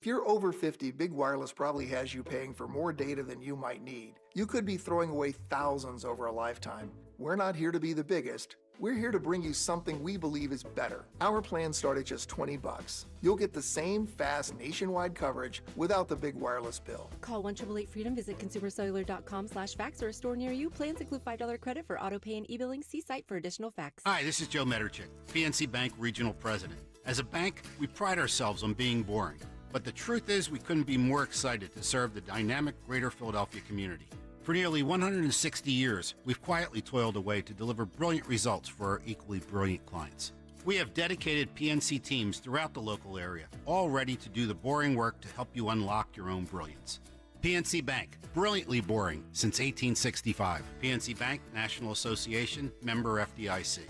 If you're over 50, Big Wireless probably has you paying for more data than you might need. You could be throwing away thousands over a lifetime. We're not here to be the biggest. We're here to bring you something we believe is better. Our plans start at just $20. You'll get the same fast nationwide coverage without the big wireless bill. Call 1-888-FREEDOM, visit consumercellular.com/facts or a store near you. Plans include $5 credit for auto pay and e-billing. See site for additional facts. Hi, this is Joe Mederchik, PNC Bank Regional President. As a bank, we pride ourselves on being boring. But the truth is we couldn't be more excited to serve the dynamic greater Philadelphia community. For nearly 160 years, we've quietly toiled away to deliver brilliant results for our equally brilliant clients. We have dedicated PNC teams throughout the local area, all ready to do the boring work to help you unlock your own brilliance. PNC Bank, brilliantly boring since 1865. PNC Bank, National Association, member FDIC.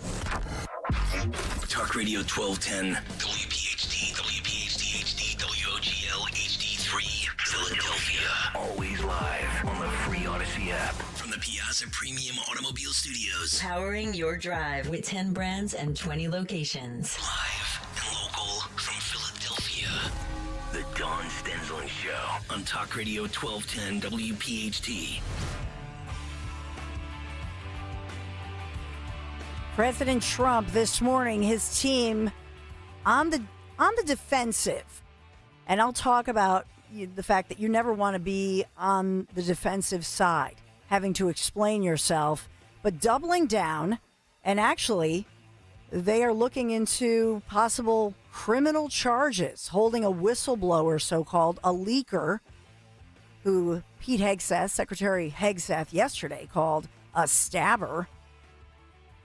Talk Radio 1210, WPHT, WPHT HD, WOGL HD3, Philadelphia. Always live on the free Odyssey app. From the Piazza Premium Automobile Studios. Powering your drive with 10 brands and 20 locations. Live and local from Philadelphia. The Dawn Stensland Show on Talk Radio 1210 WPHT. President Trump this morning, his team on the defensive. And I'll talk about the fact that you never want to be on the defensive side, having to explain yourself, but doubling down. And actually, they are looking into possible criminal charges, holding a whistleblower, so-called, a leaker, who Pete Hegseth, Secretary Hegseth, yesterday called a stabber.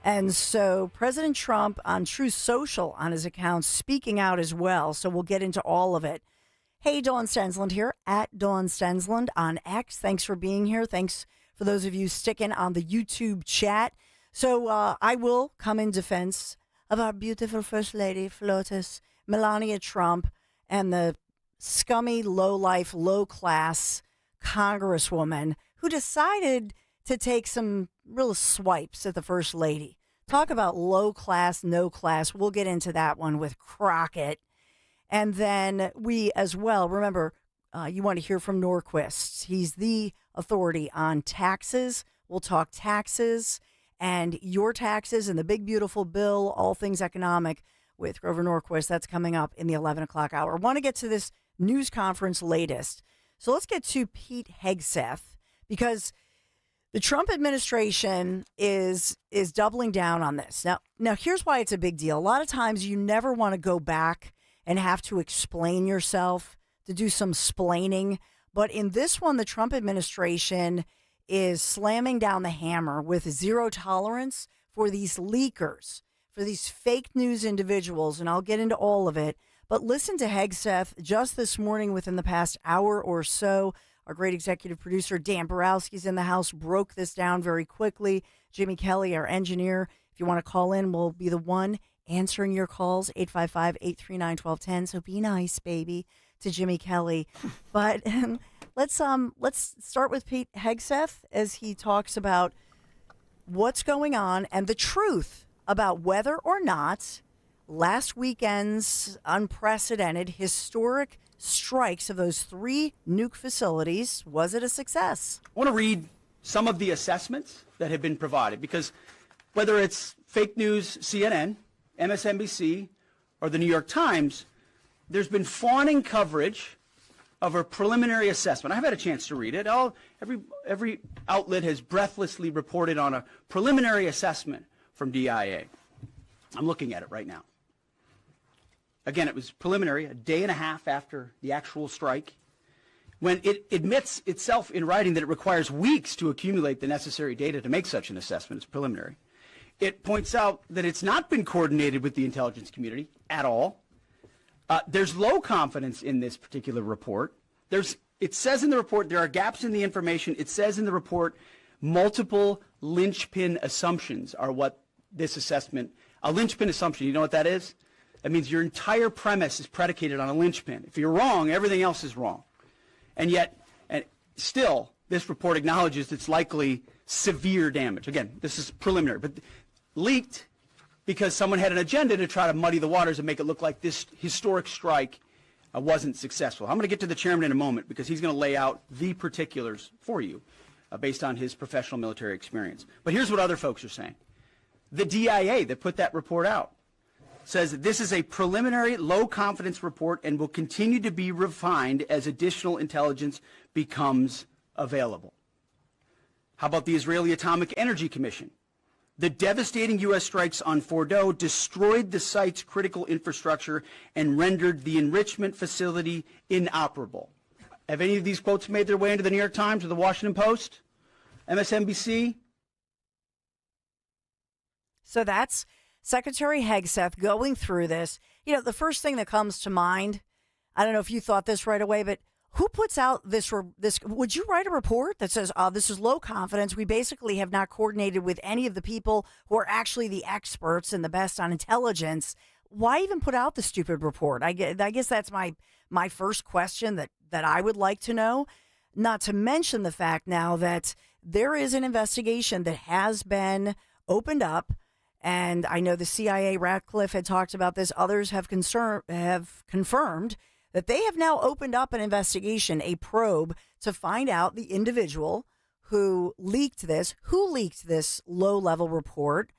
And so President Trump on Truth Social on his account speaking out as well. So we'll get into all of it. Hey, Dawn Stensland here at Dawn Stensland on X. Thanks for being here. Thanks for those of you sticking on the YouTube chat. So I will come in defense of our beautiful First Lady, FLOTUS, Melania Trump, and the scummy, low-life, low-class Congresswoman who decided to take some real swipes at the First Lady. Talk about low class, no class. We'll get into that one with Crockett. And then we as well, remember, you want to hear from Norquist. He's the authority on taxes. We'll talk taxes and your taxes and the big, beautiful bill, all things economic with Grover Norquist. That's coming up in the 11 o'clock hour. I want to get to this news conference latest. So let's get to Pete Hegseth, because the Trump administration is doubling down on this. Now, here's why it's a big deal. A lot of times you never want to go back and have to explain yourself, to do some splaining. But in this one, the Trump administration is slamming down the hammer with zero tolerance for these leakers, for these fake news individuals. And I'll get into all of it. But listen to Hegseth just this morning within the past hour or so. Our great executive producer, Dan Borowski's in the house, broke this down very quickly. Jimmy Kelly, our engineer, if you want to call in, will be the one answering your calls, 855-839-1210. So be nice, baby, to Jimmy Kelly. But let's start with Pete Hegseth as he talks about what's going on and the truth about whether or not last weekend's unprecedented, historic strikes of those 3 nuke facilities, was it a success? I want to read some of the assessments that have been provided, because whether it's fake news, CNN, MSNBC, or the New York Times, there's been fawning coverage of a preliminary assessment. I haven't had a chance to read it. Every outlet has breathlessly reported on a preliminary assessment from DIA. I'm looking at it right now. Again, it was preliminary, a day and a half after the actual strike, when it admits itself in writing that it requires weeks to accumulate the necessary data to make such an assessment. It's preliminary. It points out that it's not been coordinated with the intelligence community at all. There's low confidence in this particular report. It says in the report there are gaps in the information. It says in the report multiple linchpin assumptions are what this assessment, a linchpin assumption, you know what that is? That means your entire premise is predicated on a linchpin. If you're wrong, everything else is wrong. And yet, still, this report acknowledges it's likely severe damage. Again, this is preliminary, but leaked because someone had an agenda to try to muddy the waters and make it look like this historic strike wasn't successful. I'm going to get to the chairman in a moment because he's going to lay out the particulars for you based on his professional military experience. But here's what other folks are saying. The DIA that put that report out says this is a preliminary low-confidence report and will continue to be refined as additional intelligence becomes available. How about the Israeli Atomic Energy Commission? The devastating U.S. strikes on Fordow destroyed the site's critical infrastructure and rendered the enrichment facility inoperable. Have any of these quotes made their way into the New York Times or the Washington Post, MSNBC? So that's Secretary Hegseth going through this. You know, the first thing that comes to mind, I don't know if you thought this right away, but who puts out this? Would you write a report that says, this is low confidence? We basically have not coordinated with any of the people who are actually the experts and the best on intelligence. Why even put out the stupid report? I guess that's my first question that I would like to know. Not to mention the fact now that there is an investigation that has been opened up. And I know the CIA, Ratcliffe, had talked about this. Others have confirmed that they have now opened up an investigation, a probe, to find out the individual who leaked this low-level report.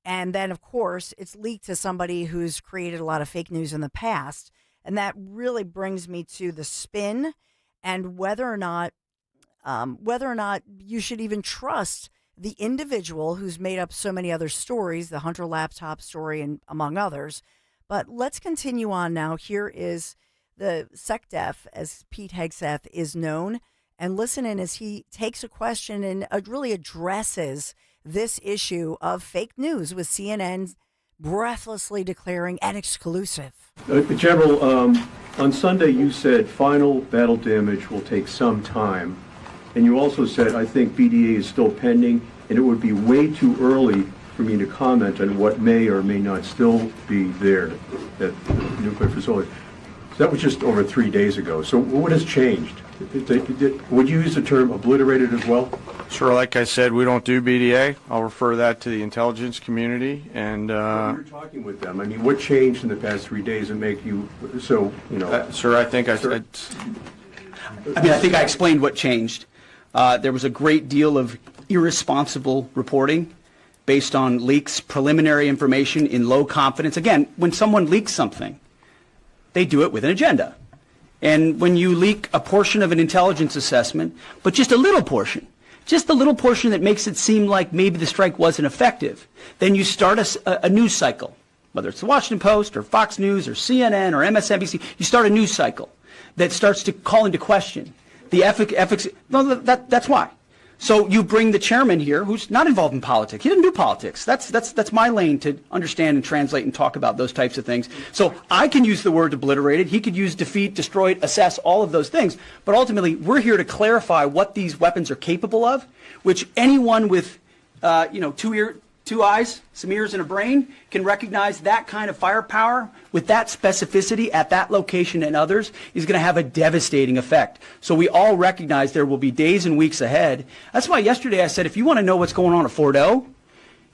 And then, of course, it's leaked to somebody who's created a lot of fake news in the past. And that really brings me to the spin and whether or not you should even trust the individual who's made up so many other stories, the Hunter laptop story and among others. But let's continue on now. Here is the SecDef, as Pete Hegseth is known, and listen in as he takes a question and really addresses this issue of fake news with CNN breathlessly declaring an exclusive. General, on Sunday you said final battle damage will take some time. And you also said, I think BDA is still pending, and it would be way too early for me to comment on what may or may not still be there at the nuclear facility. So that was just over 3 days ago. So what has changed? Would you use the term obliterated as well? Sure, like I said, we don't do BDA. I'll refer that to the intelligence community. And you're talking with them. I mean, what changed in the past 3 days that make you so, sir, I think I think I explained what changed. There was a great deal of irresponsible reporting based on leaks, preliminary information in low confidence. Again, when someone leaks something, they do it with an agenda. And when you leak a portion of an intelligence assessment, but just a little portion that makes it seem like maybe the strike wasn't effective, then you start a news cycle, whether it's the Washington Post or Fox News or CNN or MSNBC, you start a news cycle that starts to call into question the ethics. No, that's why. So you bring the chairman here, who's not involved in politics. He doesn't do politics. That's my lane to understand and translate and talk about those types of things. So I can use the word obliterated. He could use defeat, destroyed, assess, all of those things. But ultimately, we're here to clarify what these weapons are capable of, which anyone with, two eyes, some ears, and a brain can recognize that kind of firepower with that specificity at that location and others is going to have a devastating effect. So we all recognize there will be days and weeks ahead. That's why yesterday I said, if you want to know what's going on at Fordow,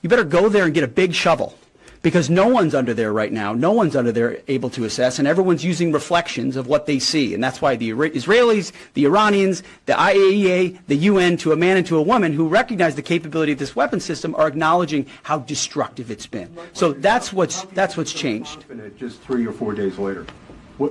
you better go there and get a big shovel, because no one's under there right now. No one's under there able to assess, and everyone's using reflections of what they see. And that's why the Israelis, the Iranians, the IAEA, the UN, to a man and to a woman who recognize the capability of this weapon system, are acknowledging how destructive it's been. So that's what's changed. Just 3 or 4 days later, what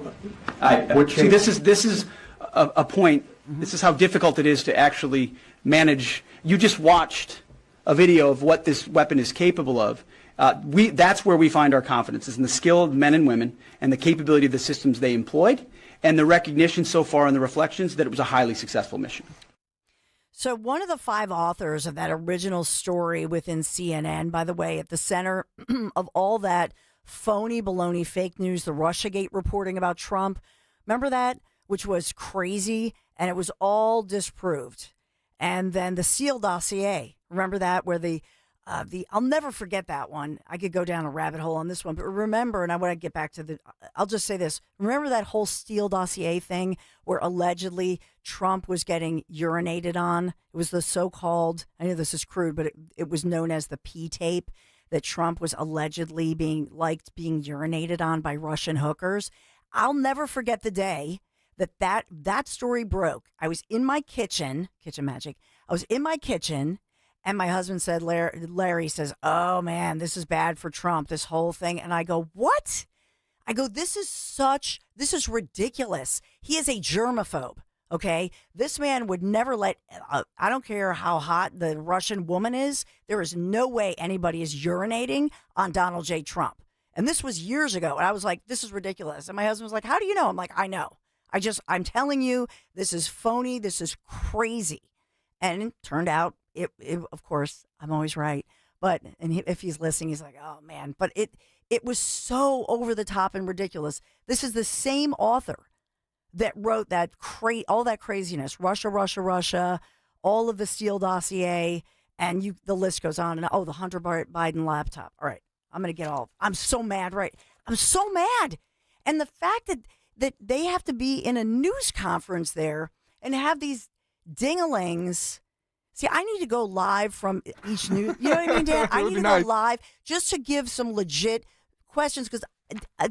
See, changed? this is a point. This is how difficult it is to actually manage. You just watched a video of what this weapon is capable of. That's where we find our confidence, is in the skill of men and women and the capability of the systems they employed, and the recognition so far in the reflections that it was a highly successful mission. So one of the 5 authors of that original story within CNN, by the way, at the center of all that phony baloney fake news, the Russiagate reporting about Trump, remember that, which was crazy, and it was all disproved. And then the Steele dossier, remember that, where I'll never forget that one. I could go down a rabbit hole on this one, but remember, and I want to get back to I'll just say this. Remember that whole Steele dossier thing where allegedly Trump was getting urinated on? It was the so-called, I know this is crude, but it was known as the P tape, that Trump was allegedly being urinated on by Russian hookers. I'll never forget the day that story broke. I was in my kitchen magic. I was in my kitchen, and my husband said, Larry says, "Oh man, this is bad for Trump, this whole thing." And I go, "What?" I go, this is ridiculous. He is a germaphobe. Okay, this man would never let, I don't care how hot the Russian woman is, there is no way anybody is urinating on Donald J. Trump. And this was years ago. And I was like, this is ridiculous. And my husband was like, how do you know? I'm like, I know. I'm telling you, this is phony. This is crazy. And it turned out, it of course, I'm always right. But, if he's listening, he's like, oh man. But it was so over the top and ridiculous. This is the same author that wrote that all that craziness, Russia, all of the Steele dossier, and the list goes on. And the Hunter Biden laptop. All right, I'm so mad, right? I'm so mad. And the fact that they have to be in a news conference there and have these dingalings. See, I need to go live from each news. You know what I mean, Dan? I need to go live just to give some legit questions, because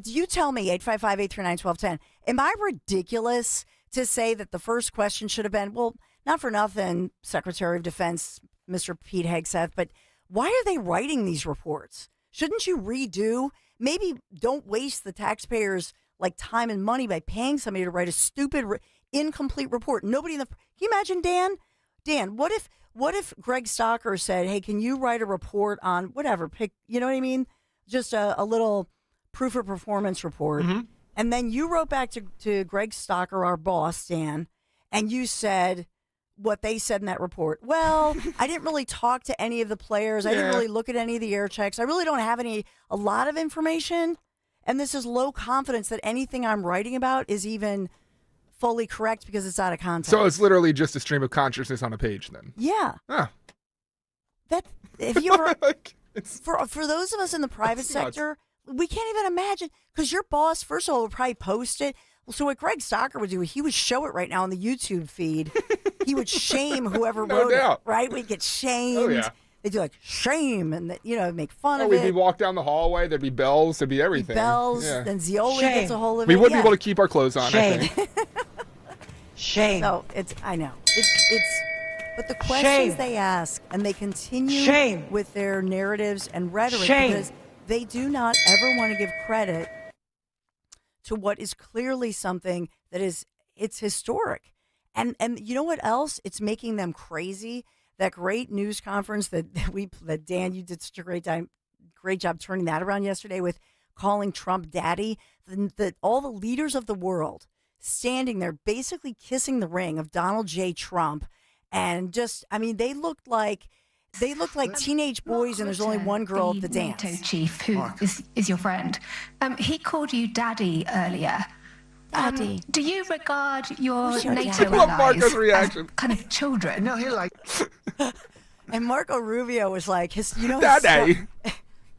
you tell me, 855-839-1210, am I ridiculous to say that the first question should have been, well, not for nothing, Secretary of Defense, Mr. Pete Hegseth, but why are they writing these reports? Shouldn't you redo? Maybe don't waste the taxpayers' time and money by paying somebody to write a stupid, incomplete report. Nobody can you imagine, Dan? Dan, what if Greg Stocker said, hey, can you write a report on whatever, you know what I mean? Just a little proof of performance report. Mm-hmm. And then you wrote back to Greg Stocker, our boss, Dan, and you said what they said in that report. Well, I didn't really talk to any of the players. I didn't really look at any of the air checks. I really don't have a lot of information. And this is low confidence that anything I'm writing about is even fully correct because it's out of context. So it's literally just a stream of consciousness on a page then? Yeah. Huh. That, if you were... For those of us in the private sector, we can't even imagine, because your boss, first of all, would probably post it. So what Greg Stocker would do, he would show it right now on the YouTube feed. He would shame whoever wrote it, right? We'd get shamed. Oh, yeah. They'd do shame and, make fun of it. We'd walk down the hallway. There'd be bells. There'd be everything. Then Zioli gets a hold of it. We would be able to keep our clothes on, shame. I think. Shame. So I know. But the questions they ask, and they continue with their narratives and rhetoric because they do not ever want to give credit to what is clearly something that it's historic. And you know what else? It's making them crazy. That great news conference that Dan, you did such a great job turning that around yesterday with calling Trump daddy. All the leaders of the world standing there basically kissing the ring of Donald J. Trump. And they looked like teenage boys, and there's only one girl at the dance. NATO chief, who is your friend, he called you daddy earlier. Daddy. Do you regard your your NATO daddy? allies reaction. as kind of children? No, he And Marco Rubio was like, Daddy.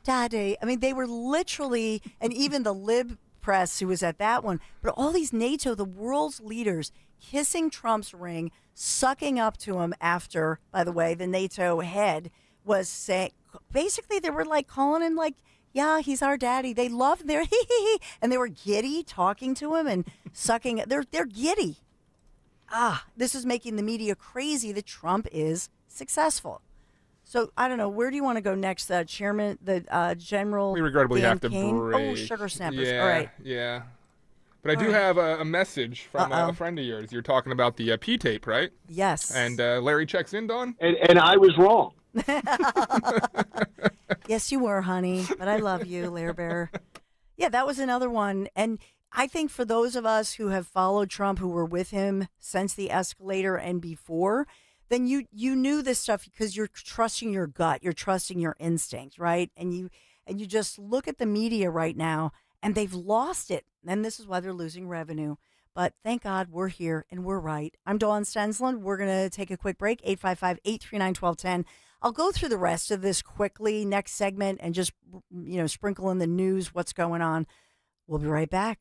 Daddy. They were literally, and even the lib press who was at that one, but all these NATO, the world's leaders, kissing Trump's ring, sucking up to him after, by the way, the NATO head was saying, basically they were calling him yeah, he's our daddy. They loved their and they were giddy talking to him and sucking. They're giddy. This is making the media crazy that Trump is successful. So I don't know. Where do you want to go next? The chairman, the general. We regrettably Dan have to King? break. Oh, sugar snappers. Yeah, all right. Yeah. But I do have a message from a friend of yours. You're talking about the P tape, right? Yes. And Larry checks in, Dawn? And I was wrong. Yes, you were, honey. But I love you, Lair Bear. Yeah, that was another one. And I think for those of us who have followed Trump, who were with him since the escalator and before, then you knew this stuff because you're trusting your gut. You're trusting your instinct, right? And you just look at the media right now, and they've lost it. And this is why they're losing revenue. But thank God we're here and we're right. I'm Dawn Stensland. We're going to take a quick break, 855-839-1210. I'll go through the rest of this quickly next segment and just, sprinkle in the news, what's going on. We'll be right back.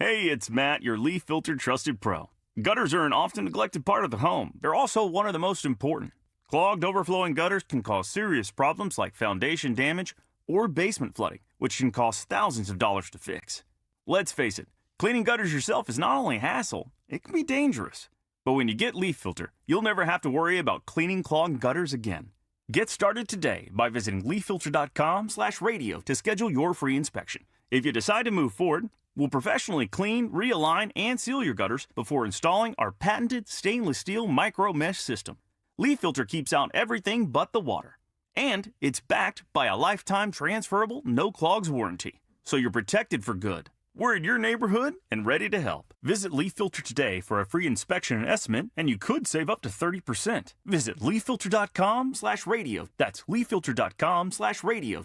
Hey, it's Matt, your leaf filter trusted pro. Gutters are an often neglected part of the home. They're also one of the most important. Clogged, overflowing gutters can cause serious problems like foundation damage or basement flooding, which can cost thousands of dollars to fix. Let's face it, cleaning gutters yourself is not only a hassle, it can be dangerous. But when you get Leaf Filter, you'll never have to worry about cleaning clogged gutters again. Get started today by visiting leaffilter.com/radio to schedule your free inspection. If you decide to move forward, we'll professionally clean, realign, and seal your gutters before installing our patented stainless steel micro mesh system. Leaf Filter keeps out everything but the water. And it's backed by a lifetime transferable no clogs warranty, so you're protected for good. We're in your neighborhood and ready to help. Visit Leaf Filter today for a free inspection and estimate, and you could save up to 30%. Visit leaffilter.com/radio. That's leaffilter.com/radio.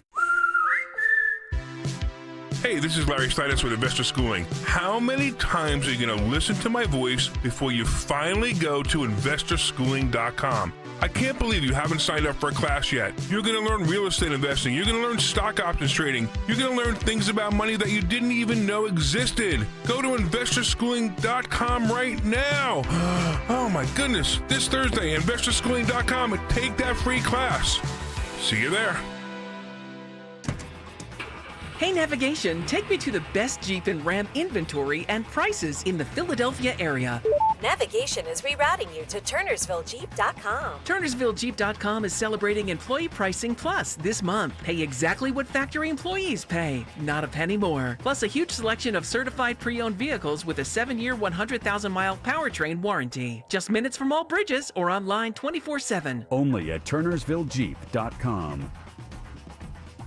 Hey, this is Larry Steinitz with Investor Schooling. How many times are you going to listen to my voice before you finally go to investorschooling.com? I can't believe you haven't signed up for a class yet. You're going to learn real estate investing. You're going to learn stock options trading. You're going to learn things about money that you didn't even know existed. Go to investorschooling.com right now. Oh my goodness. This Thursday, investorschooling.com, and take that free class. See you there. Hey Navigation, take me to the best Jeep and Ram inventory and prices in the Philadelphia area. Navigation is rerouting you to TurnersvilleJeep.com. TurnersvilleJeep.com is celebrating Employee Pricing Plus this month. Pay exactly what factory employees pay, not a penny more. Plus a huge selection of certified pre-owned vehicles with a 7-year, 100,000-mile powertrain warranty. Just minutes from all bridges or online 24/7. Only at TurnersvilleJeep.com.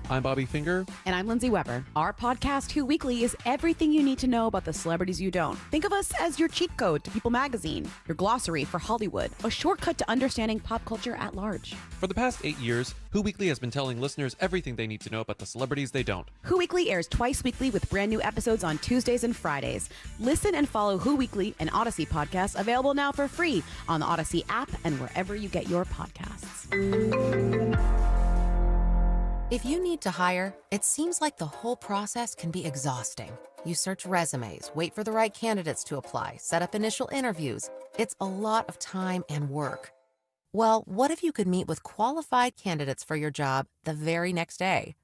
I'm Bobby Finger. And I'm Lindsay Weber. Our podcast, Who Weekly, is everything you need to know about the celebrities you don't. Think of us as your cheat code to People Magazine, your glossary for Hollywood, a shortcut to understanding pop culture at large. For the past 8 years, Who Weekly has been telling listeners everything they need to know about the celebrities they don't. Who Weekly airs twice weekly with brand new episodes on Tuesdays and Fridays. Listen and follow Who Weekly, an Odyssey podcast, available now for free on the Odyssey app and wherever you get your podcasts. If you need to hire, it seems like the whole process can be exhausting. You search resumes, wait for the right candidates to apply, set up initial interviews. It's a lot of time and work. Well, what if you could meet with qualified candidates for your job the very next day?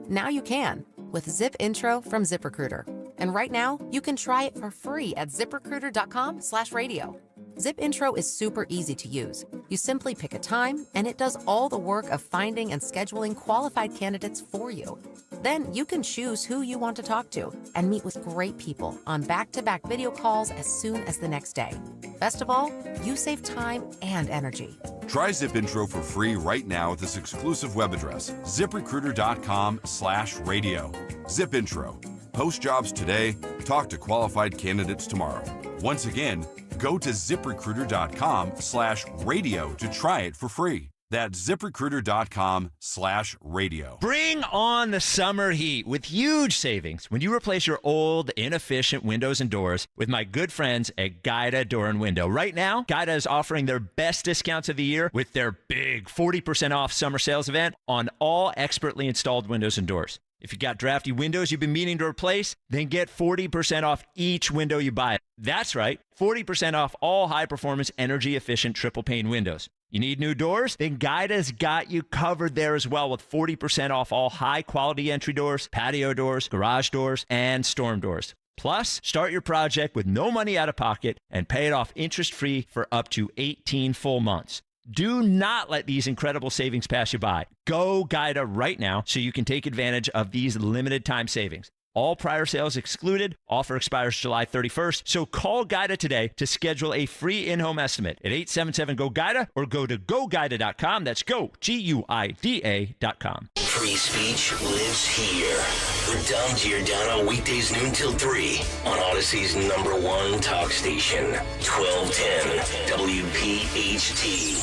Now you can with Zip Intro from ZipRecruiter. And right now, you can try it for free at ZipRecruiter.com/radio. Zip Intro is super easy to use. You simply pick a time, and it does all the work of finding and scheduling qualified candidates for you. Then you can choose who you want to talk to and meet with great people on back-to-back video calls as soon as the next day. Best of all, you save time and energy. Try Zip Intro for free right now at this exclusive web address, ZipRecruiter.com/radio. Zip Intro. Post jobs today, talk to qualified candidates tomorrow. Once again, go to ZipRecruiter.com/radio to try it for free. That's ZipRecruiter.com/radio. Bring on the summer heat with huge savings when you replace your old, inefficient windows and doors with my good friends at Guida Door and Window. Right now, Guida is offering their best discounts of the year with their big 40% off summer sales event on all expertly installed windows and doors. If you got drafty windows you've been meaning to replace, then get 40% off each window you buy. That's right, 40% off all high-performance, energy-efficient triple-pane windows. You need new doors? Then Guida's got you covered there as well with 40% off all high-quality entry doors, patio doors, garage doors, and storm doors. Plus, start your project with no money out of pocket and pay it off interest-free for up to 18 full months. Do not let these incredible savings pass you by. Go Guida right now so you can take advantage of these limited time savings. All prior sales excluded. Offer expires July 31st. So call Guida today to schedule a free in-home estimate at 877-GO-GUIDA or go to GoGuida.com. That's go, GUIDA.com. Free speech lives here. With Dom Giordano, weekdays noon till 3 on Odyssey's #1 talk station, 1210 WPHT.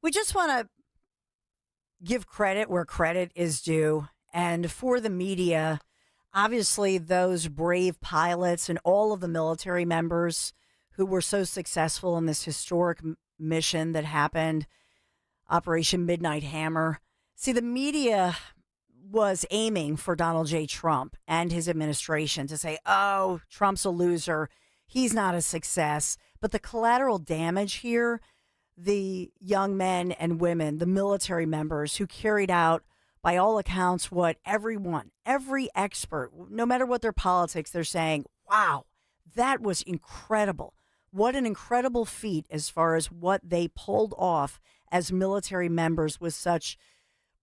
We just want to give credit where credit is due. And for the media, obviously those brave pilots and all of the military members who were so successful in this historic mission that happened, Operation Midnight Hammer. See, the media was aiming for Donald J. Trump and his administration to say, oh, Trump's a loser. He's not a success. But the collateral damage here, the young men and women, the military members who carried out, by all accounts, what every expert, no matter what their politics, they're saying, wow, that was incredible. What an incredible feat as far as what they pulled off as military members with such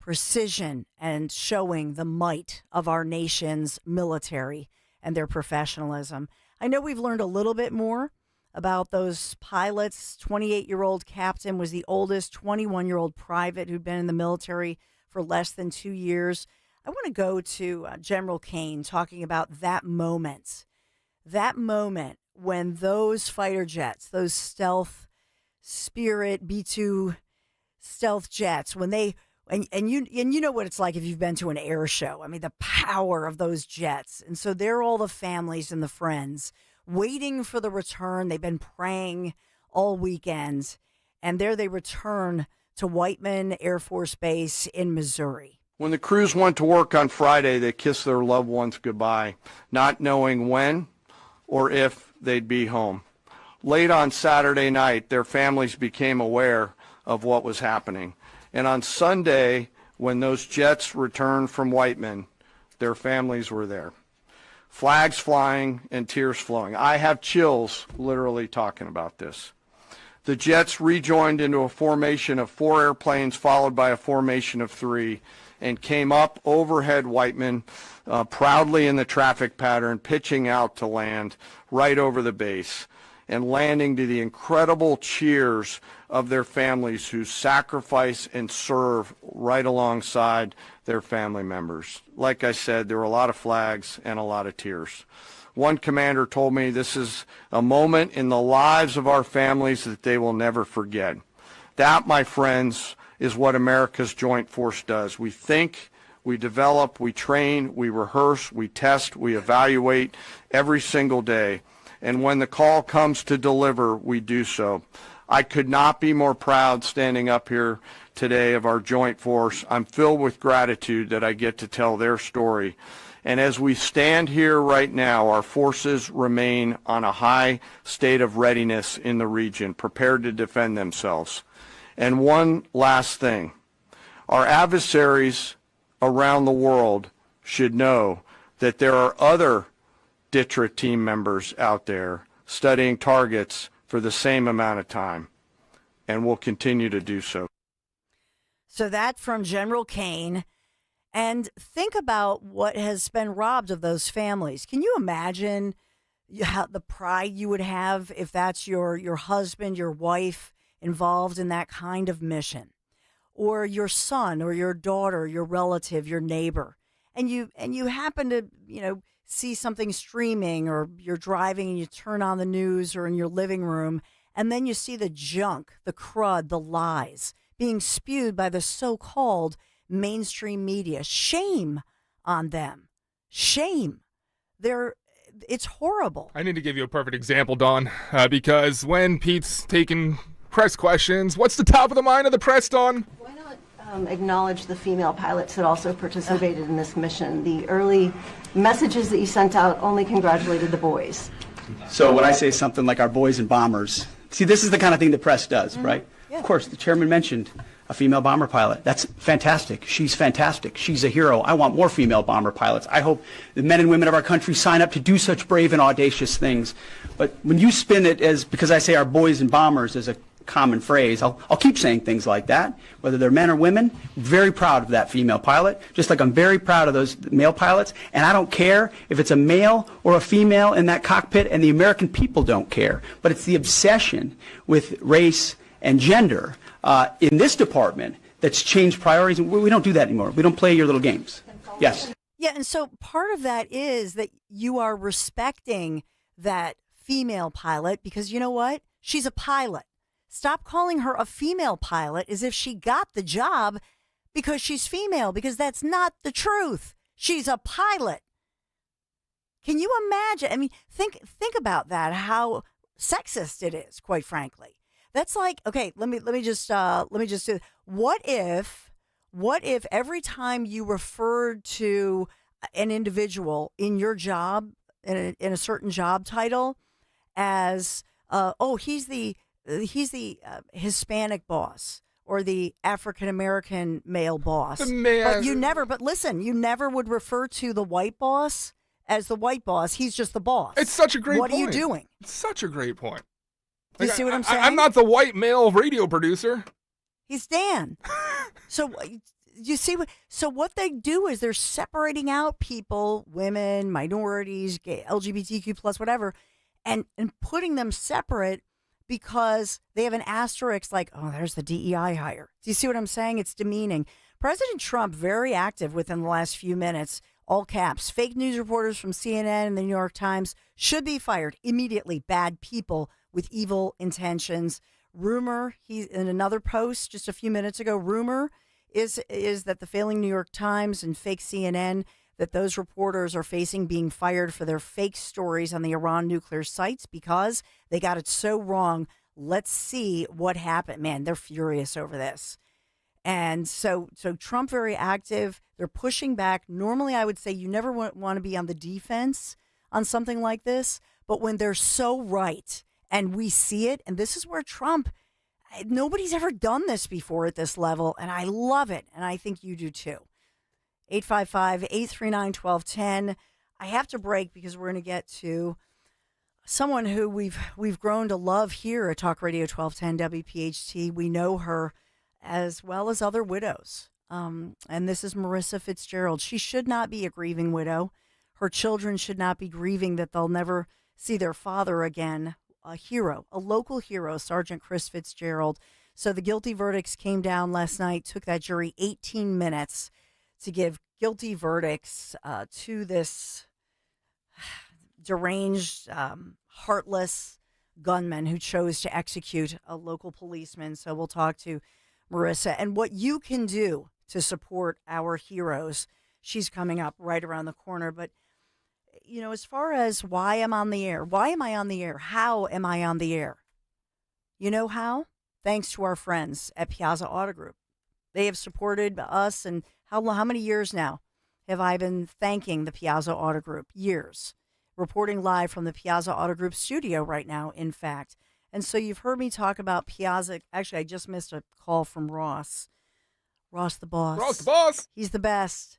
precision and showing the might of our nation's military and their professionalism. I know we've learned a little bit more about those pilots. 28-year-old captain was the oldest 21-year-old private who'd been in the military for less than 2 years. I want to go to General Kane talking about that moment when those fighter jets, those stealth Spirit B-2 stealth jets, when they, and you know what it's like if you've been to an air show. I mean, the power of those jets. And so they're all the families and the friends waiting for the return. They've been praying all weekend, and there they return to Whiteman Air Force Base in Missouri. When the crews went to work on Friday, they kissed their loved ones goodbye, not knowing when or if they'd be home. Late on Saturday night, their families became aware of what was happening. And on Sunday, when those jets returned from Whiteman, their families were there. Flags flying and tears flowing. I have chills literally talking about this. The jets rejoined into a formation of 4 airplanes followed by a formation of 3 and came up overhead Whiteman proudly in the traffic pattern, pitching out to land right over the base and landing to the incredible cheers of their families who sacrifice and serve right alongside their family members. Like I said, there were a lot of flags and a lot of tears. One commander told me this is a moment in the lives of our families that they will never forget. That, my friends, is what America's Joint Force does. We think, we develop, we train, we rehearse, we test, we evaluate every single day. And when the call comes to deliver, we do so. I could not be more proud standing up here today of our Joint Force. I'm filled with gratitude that I get to tell their story. And as we stand here right now, our forces remain on a high state of readiness in the region, prepared to defend themselves. And one last thing, our adversaries around the world should know that there are other DTRA team members out there studying targets for the same amount of time, and will continue to do so. So that from General Kane. And think about what has been robbed of those families. Can you imagine how the pride you would have if that's your husband, your wife involved in that kind of mission, or your son or your daughter, your relative, your neighbor, and you happen to, see something streaming, or you're driving and you turn on the news or in your living room, and then you see the junk, the crud, the lies being spewed by the so-called mainstream media. Shame on them. Shame. It's horrible. I need to give you a perfect example, Dawn, because when Pete's taking press questions, what's the top of the mind of the press, Dawn? Why not acknowledge the female pilots that also participated in this mission? The early messages that you sent out only congratulated the boys. So when I say something like our boys and bombers, see, this is the kind of thing the press does, right? Yeah. Of course, the chairman mentioned a female bomber pilot. That's fantastic. She's fantastic. She's a hero. I want more female bomber pilots. I hope the men and women of our country sign up to do such brave and audacious things. But when you spin it as, because I say our boys and bombers as a common phrase, I'll keep saying things like that, whether they're men or women. Very proud of that female pilot, just like I'm very proud of those male pilots. And I don't care if it's a male or a female in that cockpit, and the American people don't care. But it's the obsession with race and gender in this department that's changed priorities. We don't do that anymore. We don't play your little games. Yes. Yeah, and so part of that is that you are respecting that female pilot because you know what? She's a pilot. Stop calling her a female pilot as if she got the job because she's female, because that's not the truth. She's a pilot. Can you imagine? I mean, think about that, how sexist it is, quite frankly. That's like, okay, let me just do, what if What if every time you referred to an individual in your job, in a certain job title, as he's the Hispanic boss or the African American male boss, but you never would refer to the white boss as the white boss. He's just the boss. It's such a great point. What are you doing? It's such a great point. You see what I'm saying? I'm not the white male radio producer. He's Dan. So you see what they do is they're separating out people, women, minorities, gay, LGBTQ plus whatever, and putting them separate because they have an asterisk like, oh, there's the DEI hire. Do you see what I'm saying? It's demeaning. President Trump, very active within the last few minutes, all caps. Fake news reporters from CNN and the New York Times should be fired immediately. Bad people with evil intentions. Rumor, in another post just a few minutes ago, rumor is that the failing New York Times and fake CNN, that those reporters are facing being fired for their fake stories on the Iran nuclear sites because they got it so wrong. Let's see what happened. Man, they're furious over this. And so Trump very active. They're pushing back. Normally, I would say you never want to be on the defense on something like this. But when they're so right and we see it, and this is where Trump, nobody's ever done this before at this level. And I love it. And I think you do too. 855-839-1210. I have to break because we're going to get to someone who we've grown to love here at Talk Radio 1210 WPHT. We know her as well as other widows. And this is Marissa Fitzgerald. She should not be a grieving widow. Her children should not be grieving that they'll never see their father again. A hero, a local hero, Sergeant Chris Fitzgerald. So the guilty verdicts came down last night, took that jury 18 minutes to give guilty verdicts to this deranged, heartless gunman who chose to execute a local policeman. So we'll talk to Marissa and what you can do to support our heroes. She's coming up right around the corner. But, you know, as far as why I'm on the air, why am I on the air? How am I on the air? You know how? Thanks to our friends at Piazza Auto Group. They have supported us, and how many years now have I been thanking the Piazza Auto Group? Years. Reporting live from the Piazza Auto Group studio right now, in fact. And so you've heard me talk about Piazza. Actually, I just missed a call from Ross. Ross the boss. Ross the boss. He's the best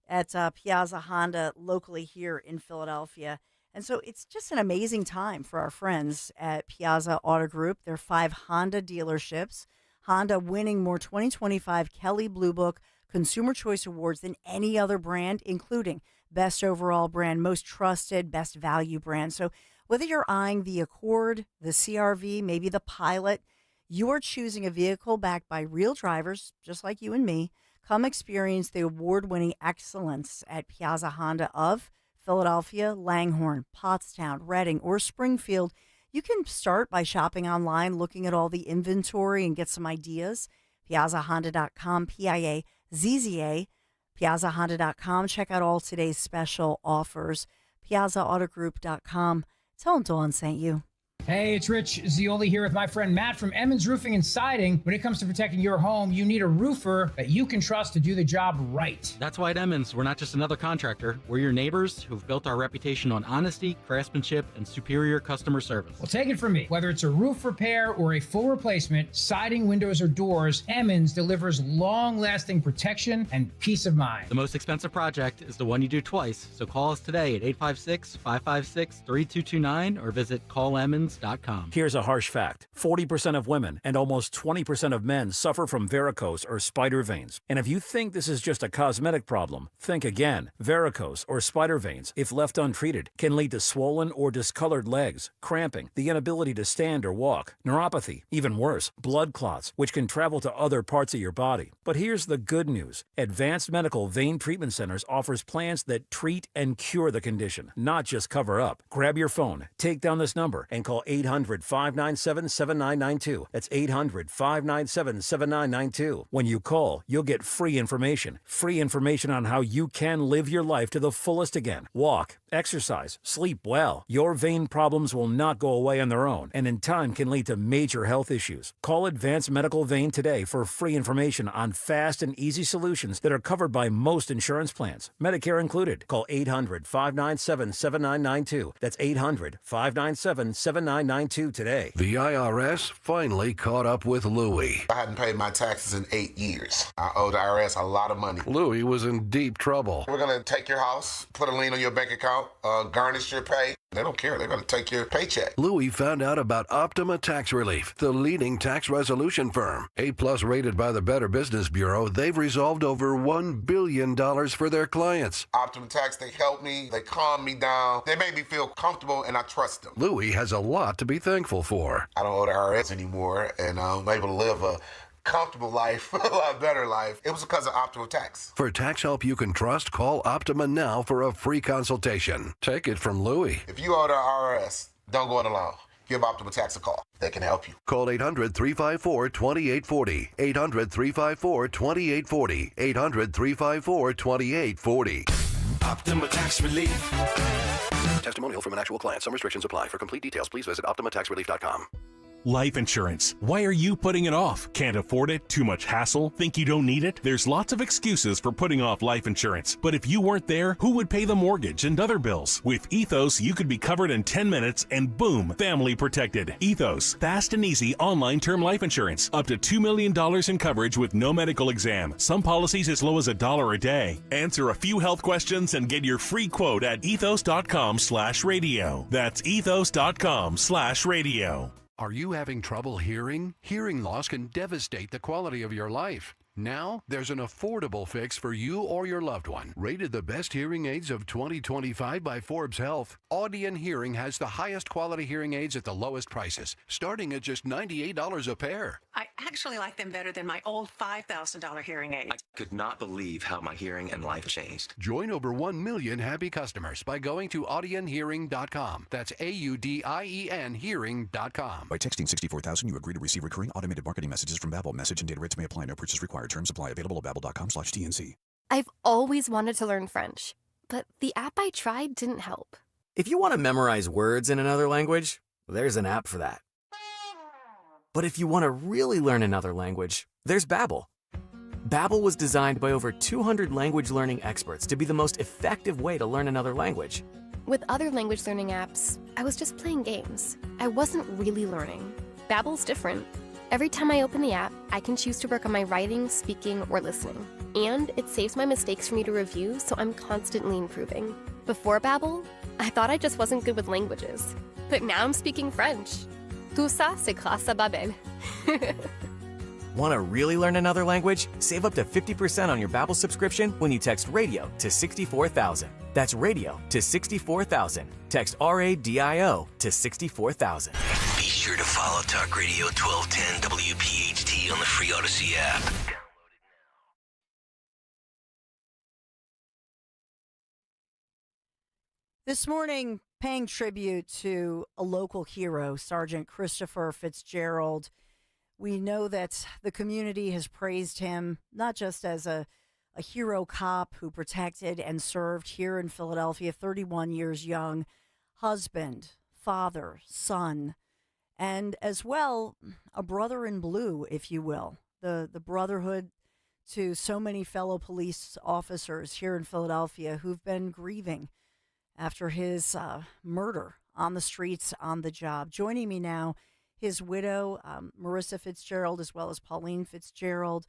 at Piazza Honda locally here in Philadelphia. And so it's just an amazing time for our friends at Piazza Auto Group. There are 5 Honda dealerships. Honda winning more 2025 Kelley Blue Book Consumer Choice Awards than any other brand, including Best Overall Brand, Most Trusted, Best Value Brand. So whether you're eyeing the Accord, the CR-V, maybe the Pilot, you are choosing a vehicle backed by real drivers, just like you and me. Come experience the award-winning excellence at Piazza Honda of Philadelphia, Langhorne, Pottstown, Reading, or Springfield. You can start by shopping online, looking at all the inventory and get some ideas. PiazzaHonda.com, PIAZZA, PiazzaHonda.com. Check out all today's special offers. PiazzaAutoGroup.com. Tell them Dawn sent you. Hey, it's Rich Zioli here with my friend Matt from Emmons Roofing and Siding. When it comes to protecting your home, you need a roofer that you can trust to do the job right. That's why at Emmons, we're not just another contractor. We're your neighbors who've built our reputation on honesty, craftsmanship, and superior customer service. Well, take it from me. Whether it's a roof repair or a full replacement, siding, windows, or doors, Emmons delivers long-lasting protection and peace of mind. The most expensive project is the one you do twice, so call us today at 856-556-3229 or visit callemmons.com. Here's a harsh fact. 40% of women and almost 20% of men suffer from varicose or spider veins. And if you think this is just a cosmetic problem, think again. Varicose or spider veins, if left untreated, can lead to swollen or discolored legs, cramping, the inability to stand or walk, neuropathy, even worse, blood clots, which can travel to other parts of your body. But here's the good news. Advanced Medical Vein Treatment Centers offers plans that treat and cure the condition, not just cover up. Grab your phone, take down this number, and call 800-597-7992. That's 800-597-7992. When you call, you'll get free information. Free information on how you can live your life to the fullest again. Walk, exercise, sleep well. Your vein problems will not go away on their own, and in time can lead to major health issues. Call Advanced Medical Vein today for free information on fast and easy solutions that are covered by most insurance plans, Medicare included. Call 800-597-7992. That's 800-597-7992 today. The IRS finally caught up with Louie. I hadn't paid my taxes in 8 years. I owe the IRS a lot of money. Louie was in deep trouble. We're going to take your house, put a lien on your bank account, garnish your pay. They don't care. They're going to take your paycheck. Louie found out about Optima Tax Relief, the leading tax resolution firm. A-plus rated by the Better Business Bureau, they've resolved over $1 billion for their clients. Optima Tax, they help me. They calm me down. They make me feel comfortable, and I trust them. Louie has a lot to be thankful for. I don't owe the IRS anymore, and I'm able to live a comfortable life, a lot better life. It was because of Optima Tax. For tax help you can trust, call Optima now for a free consultation. Take it from Louie. If you owe the IRS, don't go it alone. Give Optima Tax a call. They can help you. Call 800-354-2840. 800-354-2840. 800-354-2840. Optima Tax Relief. Testimonial from an actual client. Some restrictions apply. For complete details, please visit OptimaTaxRelief.com. Life insurance. Why are you putting it off? Can't afford it? Too much hassle? Think you don't need it? There's lots of excuses for putting off life insurance. But if you weren't there, who would pay the mortgage and other bills? With Ethos, you could be covered in 10 minutes and boom, family protected. Ethos, fast and easy online term life insurance. Up to $2 million in coverage with no medical exam. Some policies as low as $1 a day. Answer a few health questions and get your free quote at ethos.com/radio. That's ethos.com/radio. Are you having trouble hearing? Hearing loss can devastate the quality of your life. Now, there's an affordable fix for you or your loved one. Rated the best hearing aids of 2025 by Forbes Health, Audion Hearing has the highest quality hearing aids at the lowest prices, starting at just $98 a pair. I actually like them better than my old $5,000 hearing aid. I could not believe how my hearing and life changed. Join over 1 million happy customers by going to audionhearing.com. That's AUDIEN hearing.com. By texting 64,000, you agree to receive recurring automated marketing messages from Babel. Message and data rates may apply. No purchase required. Terms apply. Available at babel.com/TNC. I've always wanted to learn French, but the app I tried didn't help. If you want to memorize words in another language, there's an app for that. But if you want to really learn another language, there's Babel. Babel was designed by over 200 language learning experts to be the most effective way to learn another language. With other language learning apps, I was just playing games. I wasn't really learning. Babel's different. Every time I open the app, I can choose to work on my writing, speaking, or listening. And it saves my mistakes for me to review, so I'm constantly improving. Before Babel, I thought I just wasn't good with languages. But now I'm speaking French. Tout ça, c'est grâce à Babel. Want to really learn another language? Save up to 50% on your Babbel subscription when you text RADIO to 64,000. That's RADIO to 64,000. Text RADIO to 64,000. Be sure to follow Talk Radio 1210 WPHT on the free Odyssey app. This morning, paying tribute to a local hero, Sergeant Christopher Fitzgerald. We know that the community has praised him not just as a hero cop who protected and served here in Philadelphia, 31 years young, husband, father, son, and as well a brother in blue, if you will, the brotherhood to so many fellow police officers here in Philadelphia who've been grieving after his murder on the streets, on the job. Joining me now, his widow, Marissa Fitzgerald, as well as Pauline Fitzgerald,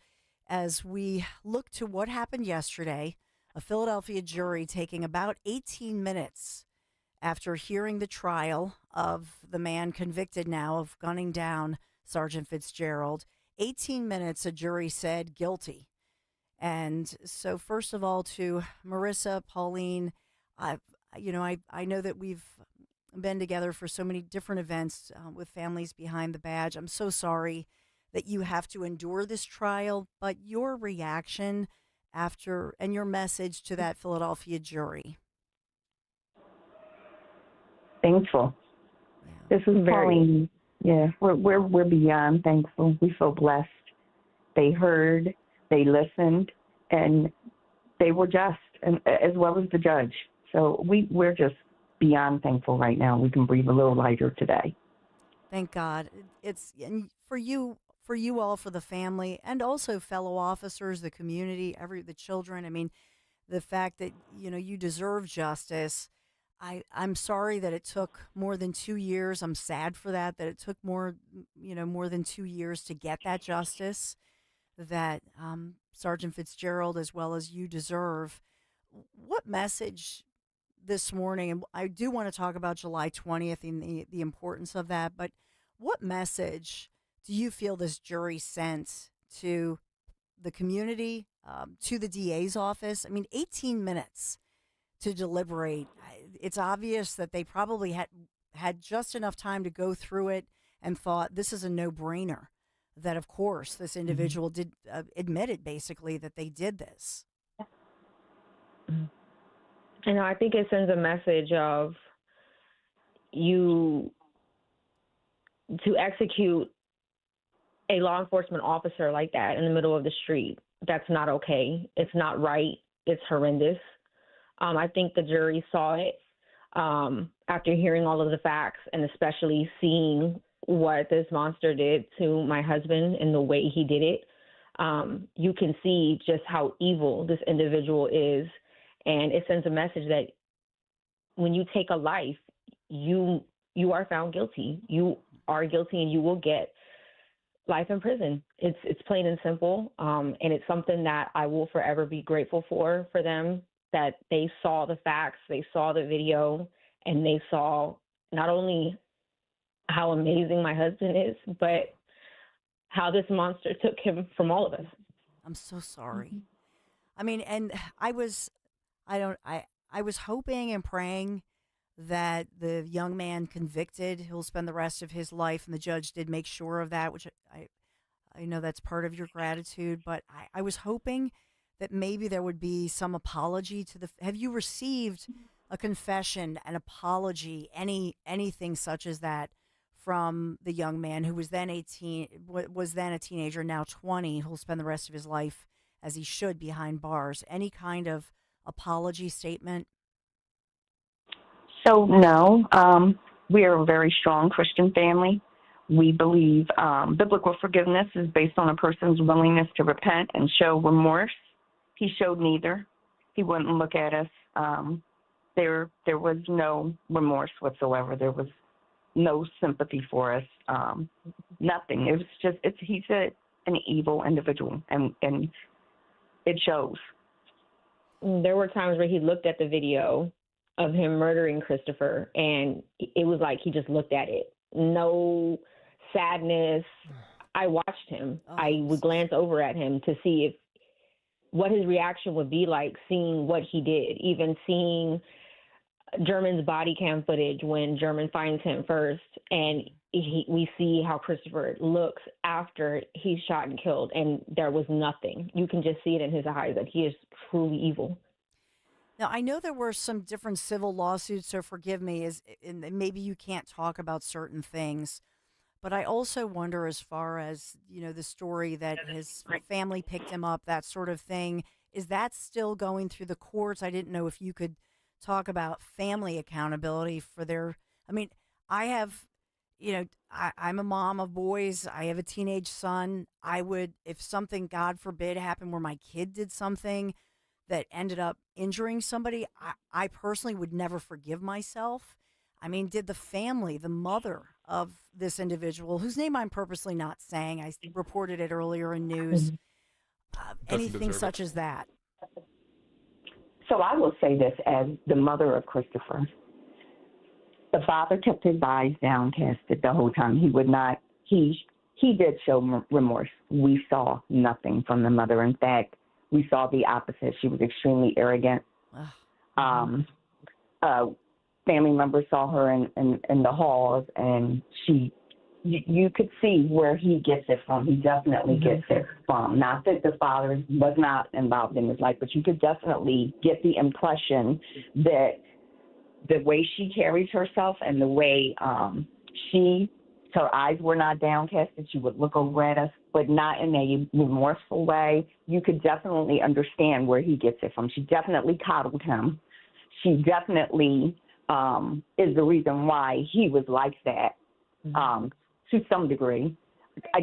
as we look to what happened yesterday, a Philadelphia jury taking about 18 minutes after hearing the trial of the man convicted now of gunning down Sergeant Fitzgerald. 18 minutes, a jury said guilty. And so first of all, to Marissa, Pauline, I know that we've been together for so many different events with families behind the badge. I'm so sorry that you have to endure this trial, but your reaction after and your message to that Philadelphia jury. Thankful. Yeah. This is Pauline. Yeah, we're beyond thankful. We feel blessed. They heard, they listened, and they were just, and as well as the judge. So we're just beyond thankful right now. We can breathe a little lighter today. Thank God. It's and for you all, for the family, and also fellow officers, the community, the children. I mean, the fact that you deserve justice. I'm sorry that it took more than 2 years. I'm sad for that it took more than 2 years to get that justice that Sergeant Fitzgerald as well as you deserve. What message this morning, and I do want to talk about July 20th and the importance of that, but what message do you feel this jury sent to the community, to the DA's office? I mean, 18 minutes to deliberate. It's obvious that they probably had just enough time to go through it and thought this is a no-brainer. That, of course, this individual did admitted basically that they did this. I think it sends a message of you to execute a law enforcement officer like that in the middle of the street. That's not okay. It's not right. It's horrendous. I think the jury saw it after hearing all of the facts and especially seeing what this monster did to my husband and the way he did it. You can see just how evil this individual is. And it sends a message that when you take a life, you are found guilty. You are guilty and you will get life in prison. It's plain and simple. And it's something that I will forever be grateful for them, that they saw the facts, they saw the video, and they saw not only how amazing my husband is, but how this monster took him from all of us. I'm so sorry. I mean, and I was hoping and praying that the young man convicted, he'll spend the rest of his life, and the judge did make sure of that, which I know that's part of your gratitude, but I was hoping that maybe there would be some apology to have you received a confession, an apology, anything such as that from the young man who was then a teenager, now 20, who'll spend the rest of his life, as he should, behind bars? Any kind of apology statement? So no, we are a very strong Christian family. We believe biblical forgiveness is based on a person's willingness to repent and show remorse. He showed neither. He wouldn't look at us. There was no remorse whatsoever. There was no sympathy for us. Nothing. It was just he's an evil individual, and it shows. There were times where he looked at the video of him murdering Christopher, and it was like he just looked at it. No sadness. I watched him. I would glance over at him to see what his reaction would be like seeing what he did, even seeing German's body cam footage when German finds him first, and we see how Christopher looks after he's shot and killed, and there was nothing. You can just see it in his eyes that he is truly evil. Now, I know there were some different civil lawsuits, so forgive me, and maybe you can't talk about certain things, but I also wonder, as far as, the story that his family picked him up, that sort of thing, is that still going through the courts? I didn't know if you could talk about family accountability for I'm a mom of boys. I have a teenage son. I would, if something, God forbid, happened where my kid did something that ended up injuring somebody, I personally would never forgive myself. I mean, did the family, the mother of this individual, whose name I'm purposely not saying, I reported it earlier in news, anything such as that? So I will say this as the mother of Christopher. The father kept his eyes downcasted the whole time. He would not, he did show remorse. We saw nothing from the mother. In fact, we saw the opposite. She was extremely arrogant. Family members saw her in the halls, and you could see where he gets it from. He definitely gets it from. Not that the father was not involved in his life, but you could definitely get the impression that the way she carries herself and the way Her eyes were not downcast, and she would look over at us, but not in a remorseful way. You could definitely understand where he gets it from. She definitely coddled him. She definitely is the reason why he was like that, to some degree.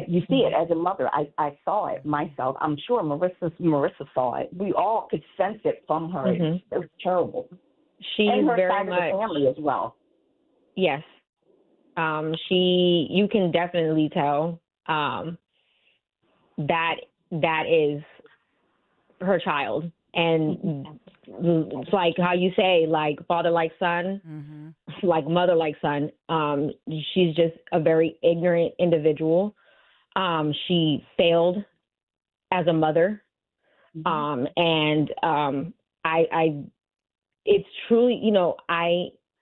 You see it as a mother. I saw it myself. I'm sure Marissa saw it. We all could sense it from her. It was terrible. She's and her very side much of the family as well. Yes. You can definitely tell that is her child. And it's like how you say, like father like son, like mother like son. She's just a very ignorant individual. She failed as a mother. And it's truly,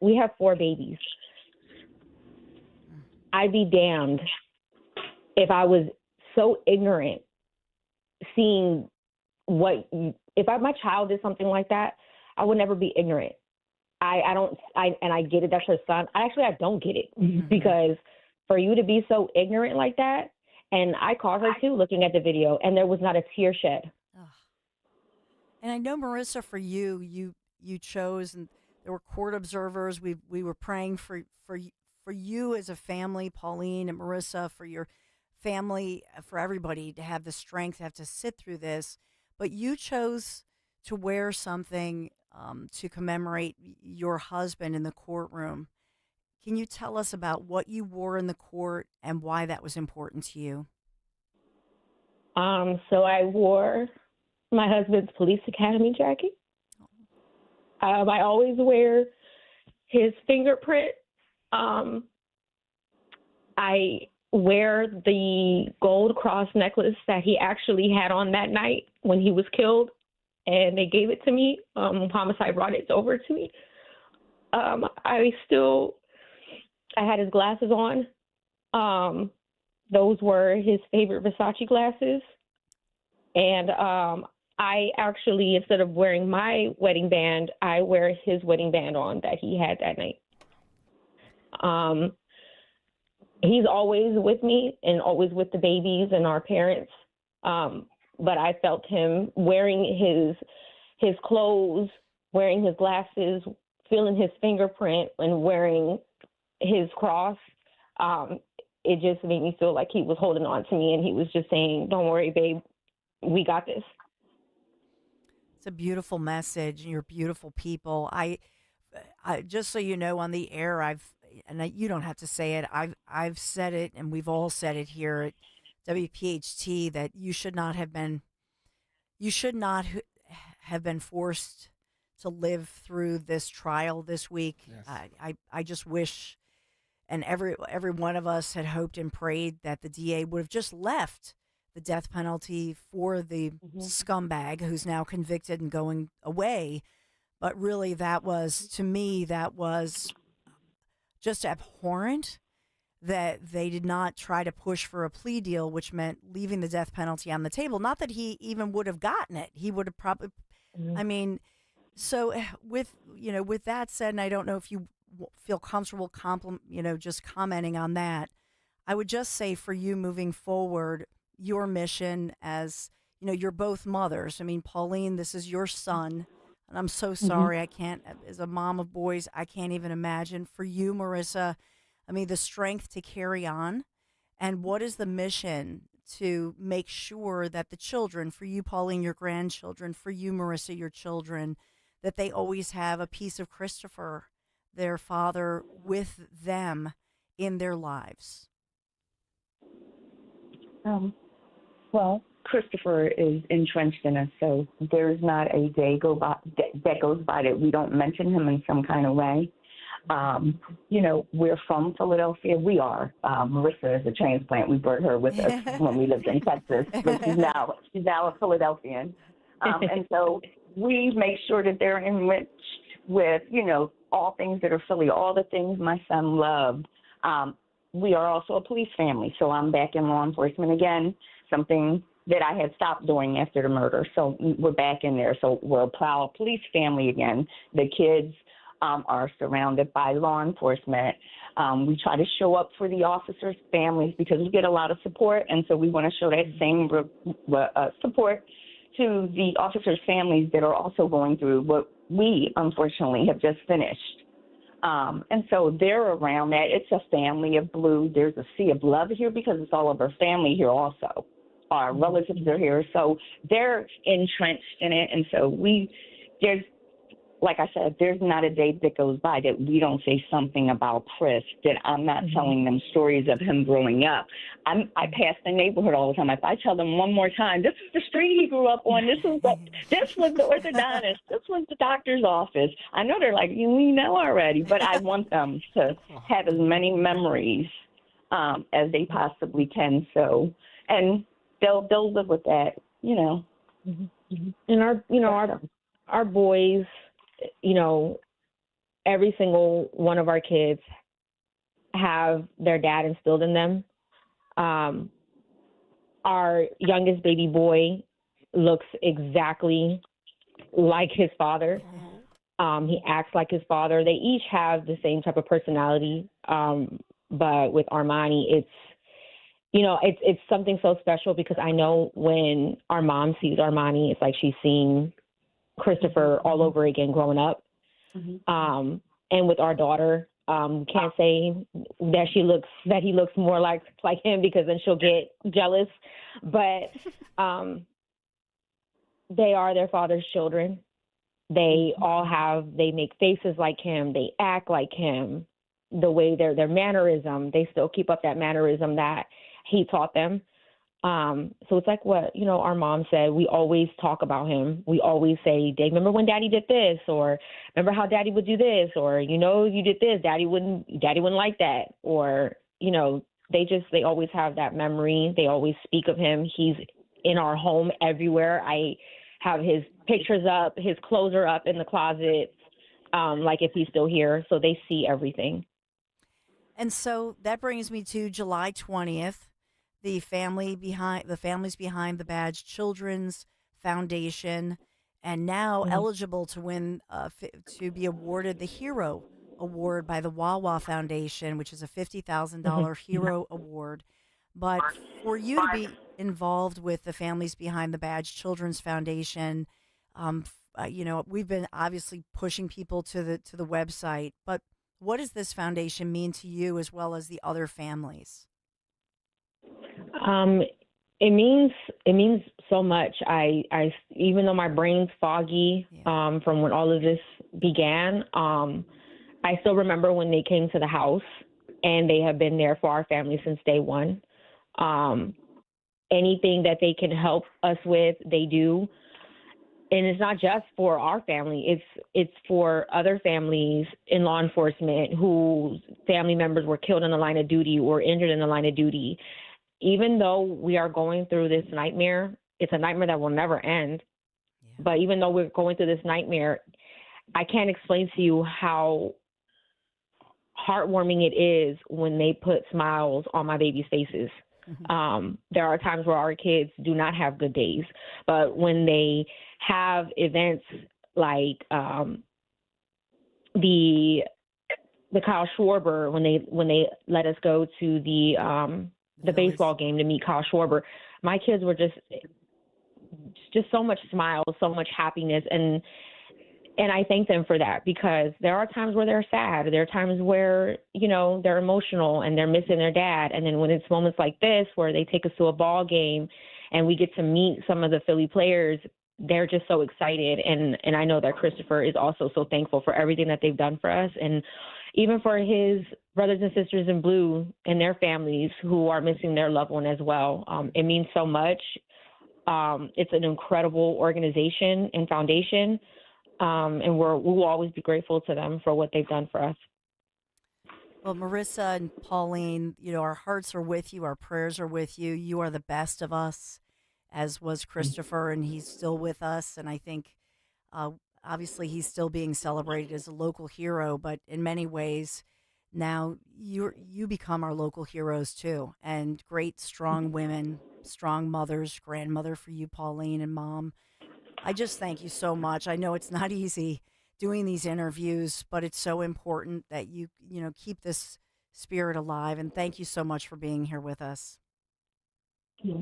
we have 4 babies. I'd be damned if I was so ignorant seeing if my child did something like that, I would never be ignorant. I get it. That's her son. I don't get it because for you to be so ignorant like that, and I caught her too looking at the video, and there was not a tear shed. And I know, Marissa, for you chose, and there were court observers. We were praying for you as a family, Pauline and Marissa, for your family, for everybody to have the strength to have to sit through this. But you chose to wear something to commemorate your husband in the courtroom. Can you tell us about what you wore in the court and why that was important to you? So I wore my husband's police academy jacket. I always wear his fingerprint. I wear the gold cross necklace that he actually had on that night when he was killed, and they gave it to me. Homicide brought it over to me. I had his glasses on. Those were his favorite Versace glasses. And I actually, instead of wearing my wedding band, I wear his wedding band on that he had that night. He's always with me and always with the babies and our parents. But I felt him wearing his clothes, wearing his glasses, feeling his fingerprint, and wearing his cross. It just made me feel like he was holding on to me, and he was just saying, "Don't worry, babe, we got this." It's a beautiful message. You're beautiful people. I just so you know, on the air, you don't have to say it. I've said it, and we've all said it here at WPHT, that you should not have been forced to live through this trial this week. Yes. I just wish, and every one of us had hoped and prayed that the DA would have just left the death penalty for the scumbag who's now convicted and going away. But really, to me, that was just abhorrent that they did not try to push for a plea deal, which meant leaving the death penalty on the table. Not that he even would have gotten it. He would have probably, so with that said, and I don't know if you feel comfortable just commenting on that, I would just say for you moving forward, your mission as, you're both mothers. Pauline, this is your son. And I'm so sorry. I can't, as a mom of boys, I can't even imagine. For you, Marissa, the strength to carry on. And what is the mission to make sure that the children, for you, Pauline, your grandchildren, for you, Marissa, your children, that they always have a piece of Christopher, their father, with them in their lives? Well, Christopher is entrenched in us, so there's not a day that goes by that we don't mention him in some kind of way. We're from Philadelphia. We are. Marissa is a transplant. We brought her with us when we lived in Texas, but she's now a Philadelphian. And so we make sure that they're enriched with, all things that are Philly, all the things my son loved. We are also a police family, so I'm back in law enforcement again, something that I had stopped doing after the murder. So we're back in there. So we're a proud police family again. The kids are surrounded by law enforcement. We try to show up for the officers' families because we get a lot of support, and so we want to show that same support to the officers' families that are also going through what we, unfortunately, have just finished. And so they're around that. It's a family of blue. There's a sea of love here because it's all of our family here also. Our relatives are here. So they're entrenched in it. And so there's, like I said, there's not a day that goes by that we don't say something about Chris, that I'm not telling them stories of him growing up. I pass the neighborhood all the time. If I tell them one more time, this is the street he grew up on, this was the orthodontist, this was the doctor's office. I know they're like, we know already, but I want them to have as many memories as they possibly can. So, and they'll live with that, you know. And our boys, you know, every single one of our kids have their dad instilled in them. Our youngest baby boy looks exactly like his father. He acts like his father. They each have the same type of personality. But with Armani, it's something so special because I know when our mom sees Armani, it's like she's seeing Christopher all over again growing up. And with our daughter, can't say that he looks more like him because then she'll get jealous. But they are their father's children. They make faces like him. They act like him. The way their mannerism, they still keep up that mannerism that he taught them. So it's like what, our mom said, we always talk about him. We always say, Dave, remember when daddy did this, or remember how daddy would do this, or, you did this, daddy wouldn't like that. Or, they always have that memory. They always speak of him. He's in our home everywhere. I have his pictures up, his clothes are up in the closet, like if he's still here. So they see everything. And so that brings me to July 20th. The families behind the Badge Children's Foundation, and now eligible to win to be awarded the Hero Award by the Wawa Foundation, which is a $50,000 Hero Award. But for you to be involved with the families behind the Badge Children's Foundation, we've been obviously pushing people to the website. But what does this foundation mean to you as well as the other families? It means so much. I even though my brain's foggy from when all of this began, I still remember when they came to the house, and they have been there for our family since day one. Anything that they can help us with, they do. And it's not just for our family. It's for other families in law enforcement whose family members were killed in the line of duty or injured in the line of duty. Even though we are going through this nightmare, it's a nightmare that will never end. Yeah. But even though we're going through this nightmare, I can't explain to you how heartwarming it is when they put smiles on my baby's faces. There are times where our kids do not have good days, but when they have events like the Kyle Schwarber, when they let us go to the baseball game to meet Kyle Schwarber, my kids were just so much smiles, so much happiness, and I thank them for that, because there are times where they're sad. There are times where, they're emotional and they're missing their dad. And then when it's moments like this where they take us to a ball game and we get to meet some of the Philly players, they're just so excited. And I know that Christopher is also so thankful for everything that they've done for us. And even for his brothers and sisters in blue and their families who are missing their loved one as well. It means so much. It's an incredible organization and foundation. And we will always be grateful to them for what they've done for us. Well, Marissa and Pauline, our hearts are with you. Our prayers are with you. You are the best of us, as was Christopher, and he's still with us. And I think, obviously, he's still being celebrated as a local hero. But in many ways, now you become our local heroes, too. And great, strong women, strong mothers, grandmother for you, Pauline, and Mom. I just thank you so much. I know it's not easy doing these interviews, but it's so important that you keep this spirit alive. And thank you so much for being here with us.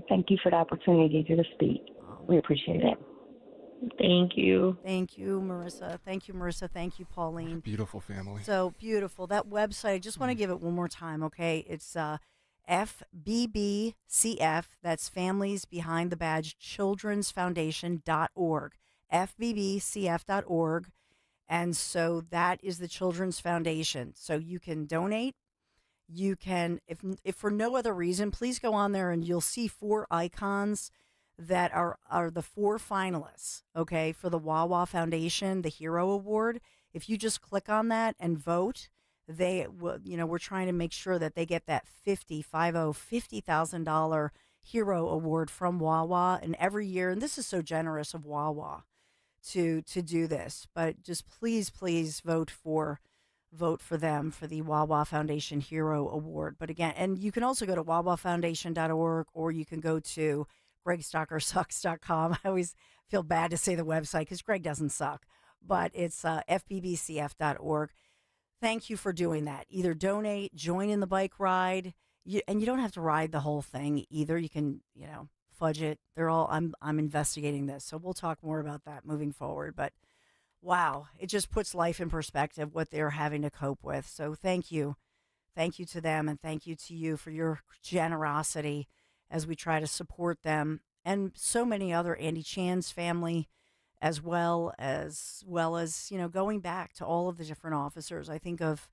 Thank you for the opportunity to speak. We appreciate it. Thank you. Thank you, Marissa. Thank you, Marissa. Thank you, Pauline. Beautiful family. So beautiful. That website, I just want to give it one more time, okay? It's FBBCF, that's Families Behind the Badge, childrensfoundation.org, FBBCF.org. And so that is the Children's Foundation. So you can donate. You can, if for no other reason, please go on there and you'll see 4 icons that are the 4 finalists, okay, for the Wawa Foundation, the Hero Award. If you just click on that and vote, they will, we're trying to make sure that they get that $50,000 Hero Award from Wawa. And every year, and this is so generous of Wawa to do this, but just please vote for them for the Wawa Foundation Hero Award. But again, and you can also go to wawafoundation.org, or you can go to GregStockerSucks.com. I always feel bad to say the website because Greg doesn't suck, but it's FBBCF.org. Thank you for doing that. Either donate, join in the bike ride, and you don't have to ride the whole thing either. You can, fudge it. They're all. I'm investigating this, so we'll talk more about that moving forward. But wow, it just puts life in perspective what they're having to cope with. So thank you to them, and thank you to you for your generosity as we try to support them and so many other Andy Chan's family, as well as going back to all of the different officers. I think of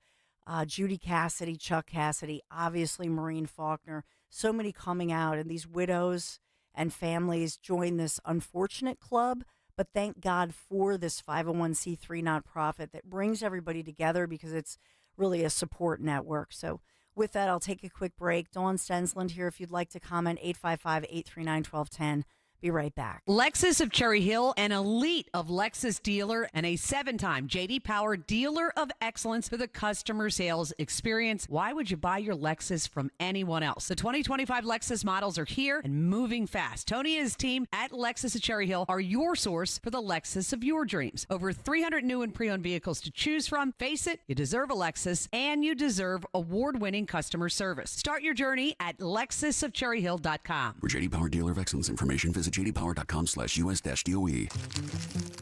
Judy Cassidy, Chuck Cassidy, obviously Maureen Faulkner, so many coming out, and these widows and families join this unfortunate club. But thank God for this 501c3 nonprofit that brings everybody together, because it's really a support network. So with that, I'll take a quick break. Dawn Stensland here if you'd like to comment, 855-839-1210. Be right back. Lexus of Cherry Hill, an elite of Lexus dealer and a 7-time J.D. Power Dealer of Excellence for the customer sales experience. Why would you buy your Lexus from anyone else? The 2025 Lexus models are here and moving fast. Tony and his team at Lexus of Cherry Hill are your source for the Lexus of your dreams. Over 300 new and pre-owned vehicles to choose from. Face it, you deserve a Lexus, and you deserve award-winning customer service. Start your journey at lexusofcherryhill.com. For J.D. Power Dealer of Excellence information, visit jdpower.com/US-DOE.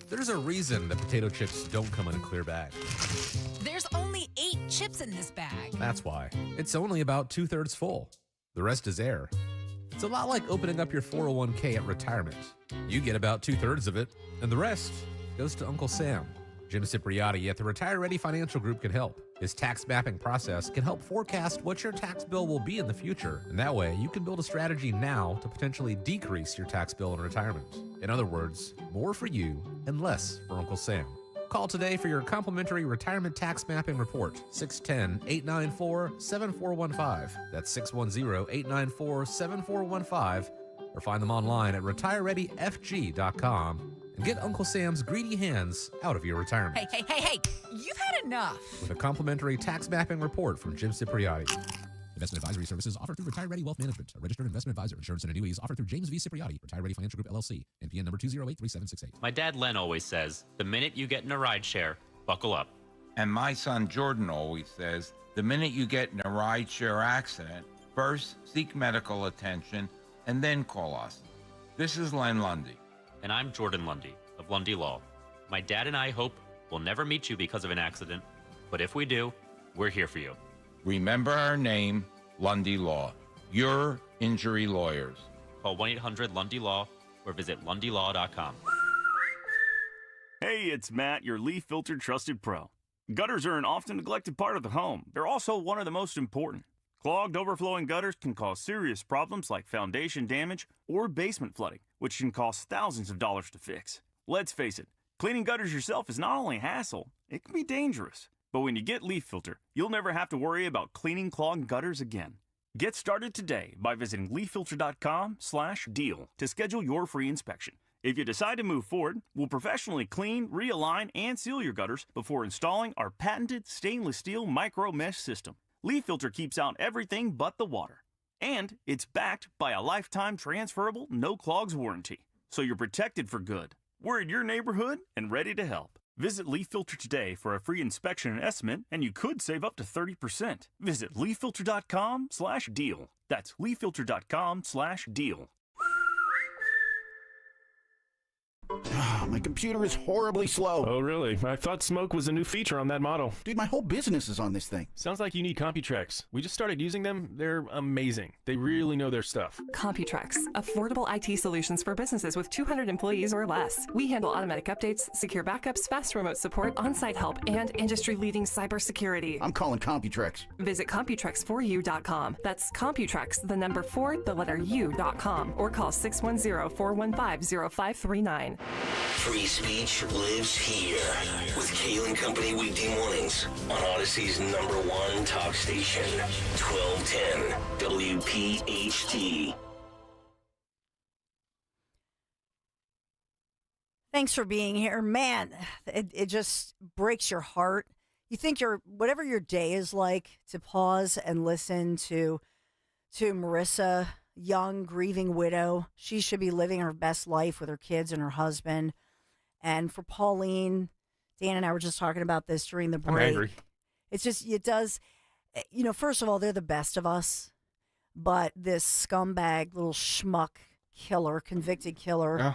There's a reason that potato chips don't come in a clear bag. There's only 8 chips in this bag. That's why. It's only about 2/3 full. The rest is air. It's a lot like opening up your 401k at retirement. You get about 2/3 of it, and the rest goes to Uncle Sam. Jim Cipriotti at the Retire Ready Financial Group can help. His tax mapping process can help forecast what your tax bill will be in the future. And that way, you can build a strategy now to potentially decrease your tax bill in retirement. In other words, more for you and less for Uncle Sam. Call today for your complimentary retirement tax mapping report, 610-894-7415. That's 610-894-7415. Or find them online at retirereadyfg.com. And get Uncle Sam's greedy hands out of your retirement. Hey, you've had enough. With a complimentary tax mapping report from Jim Cipriotti. Investment advisory services offered through Retire Ready Wealth Management, a registered investment advisor. Insurance and annuities offered through James V. Cipriotti, Retire Ready Financial Group, LLC, NPN number 2083768. My dad, Len, always says, the minute you get in a rideshare, buckle up. And my son, Jordan, always says, the minute you get in a rideshare accident, first seek medical attention and then call us. This is Len Lundy. And I'm Jordan Lundy of Lundy Law. My dad and I hope we'll never meet you because of an accident, but if we do, we're here for you. Remember our name, Lundy Law. Your injury lawyers. Call 1-800-LUNDY-LAW or visit LundyLaw.com. Hey, it's Matt, your leaf filter trusted pro. Gutters are an often neglected part of the home. They're also one of the most important. Clogged, overflowing gutters can cause serious problems like foundation damage or basement flooding, which can cost thousands of dollars to fix. Let's face it, cleaning gutters yourself is not only a hassle, it can be dangerous. But when you get Leaf Filter, you'll never have to worry about cleaning clogged gutters again. Get started today by visiting leaffilter.com/deal to schedule your free inspection. If you decide to move forward, we'll professionally clean, realign, and seal your gutters before installing our patented stainless steel micro mesh system. Leaf Filter keeps out everything but the water. And it's backed by a lifetime transferable no clogs warranty. So you're protected for good. We're in your neighborhood and ready to help. Visit Leaf Filter today for a free inspection and estimate, and you could save up to 30%. Visit leaffilter.com/deal. That's leaffilter.com/deal. My computer is horribly slow. Oh, really? I thought smoke was a new feature on that model. Dude, my whole business is on this thing. Sounds like you need Computrex. We just started using them. They're amazing. They really know their stuff. Computrex, affordable IT solutions for businesses with 200 employees or less. We handle automatic updates, secure backups, fast remote support, on-site help, and industry-leading cybersecurity. I'm calling Computrex. Visit ComputrexForYou.com. That's Computrex, the number 4, the letter U.com, or call 610-415-0539. Free speech lives here with Kale and Company weekday mornings on Odyssey's #1 talk station, 1210 WPHT. Thanks for being here. Man, it just breaks your heart. You think whatever your day is like, to pause and listen to Marissa, young, grieving widow. She should be living her best life with her kids and her husband. And for Pauline, Dan and I were just talking about this during the break. I'm angry. It's just, it does, first of all, they're the best of us. But this scumbag, little schmuck killer, convicted killer, yeah.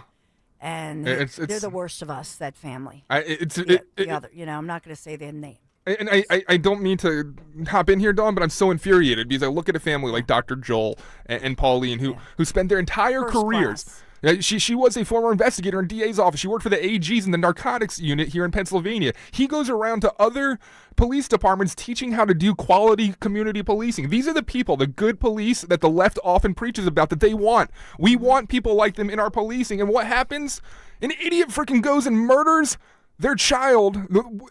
And they're the worst of us, that family. The other, I'm not going to say their name. And I don't mean to hop in here, Dawn, but I'm so infuriated because I look at a family like Dr. Joel and Pauline who spent their entire careers. She was a former investigator in DA's office. She worked for the AGs in the narcotics unit here in Pennsylvania. He goes around to other police departments teaching how to do quality community policing. These are the people, the good police that the left often preaches about that they want. We want people like them in our policing. And what happens? An idiot freaking goes and murders their child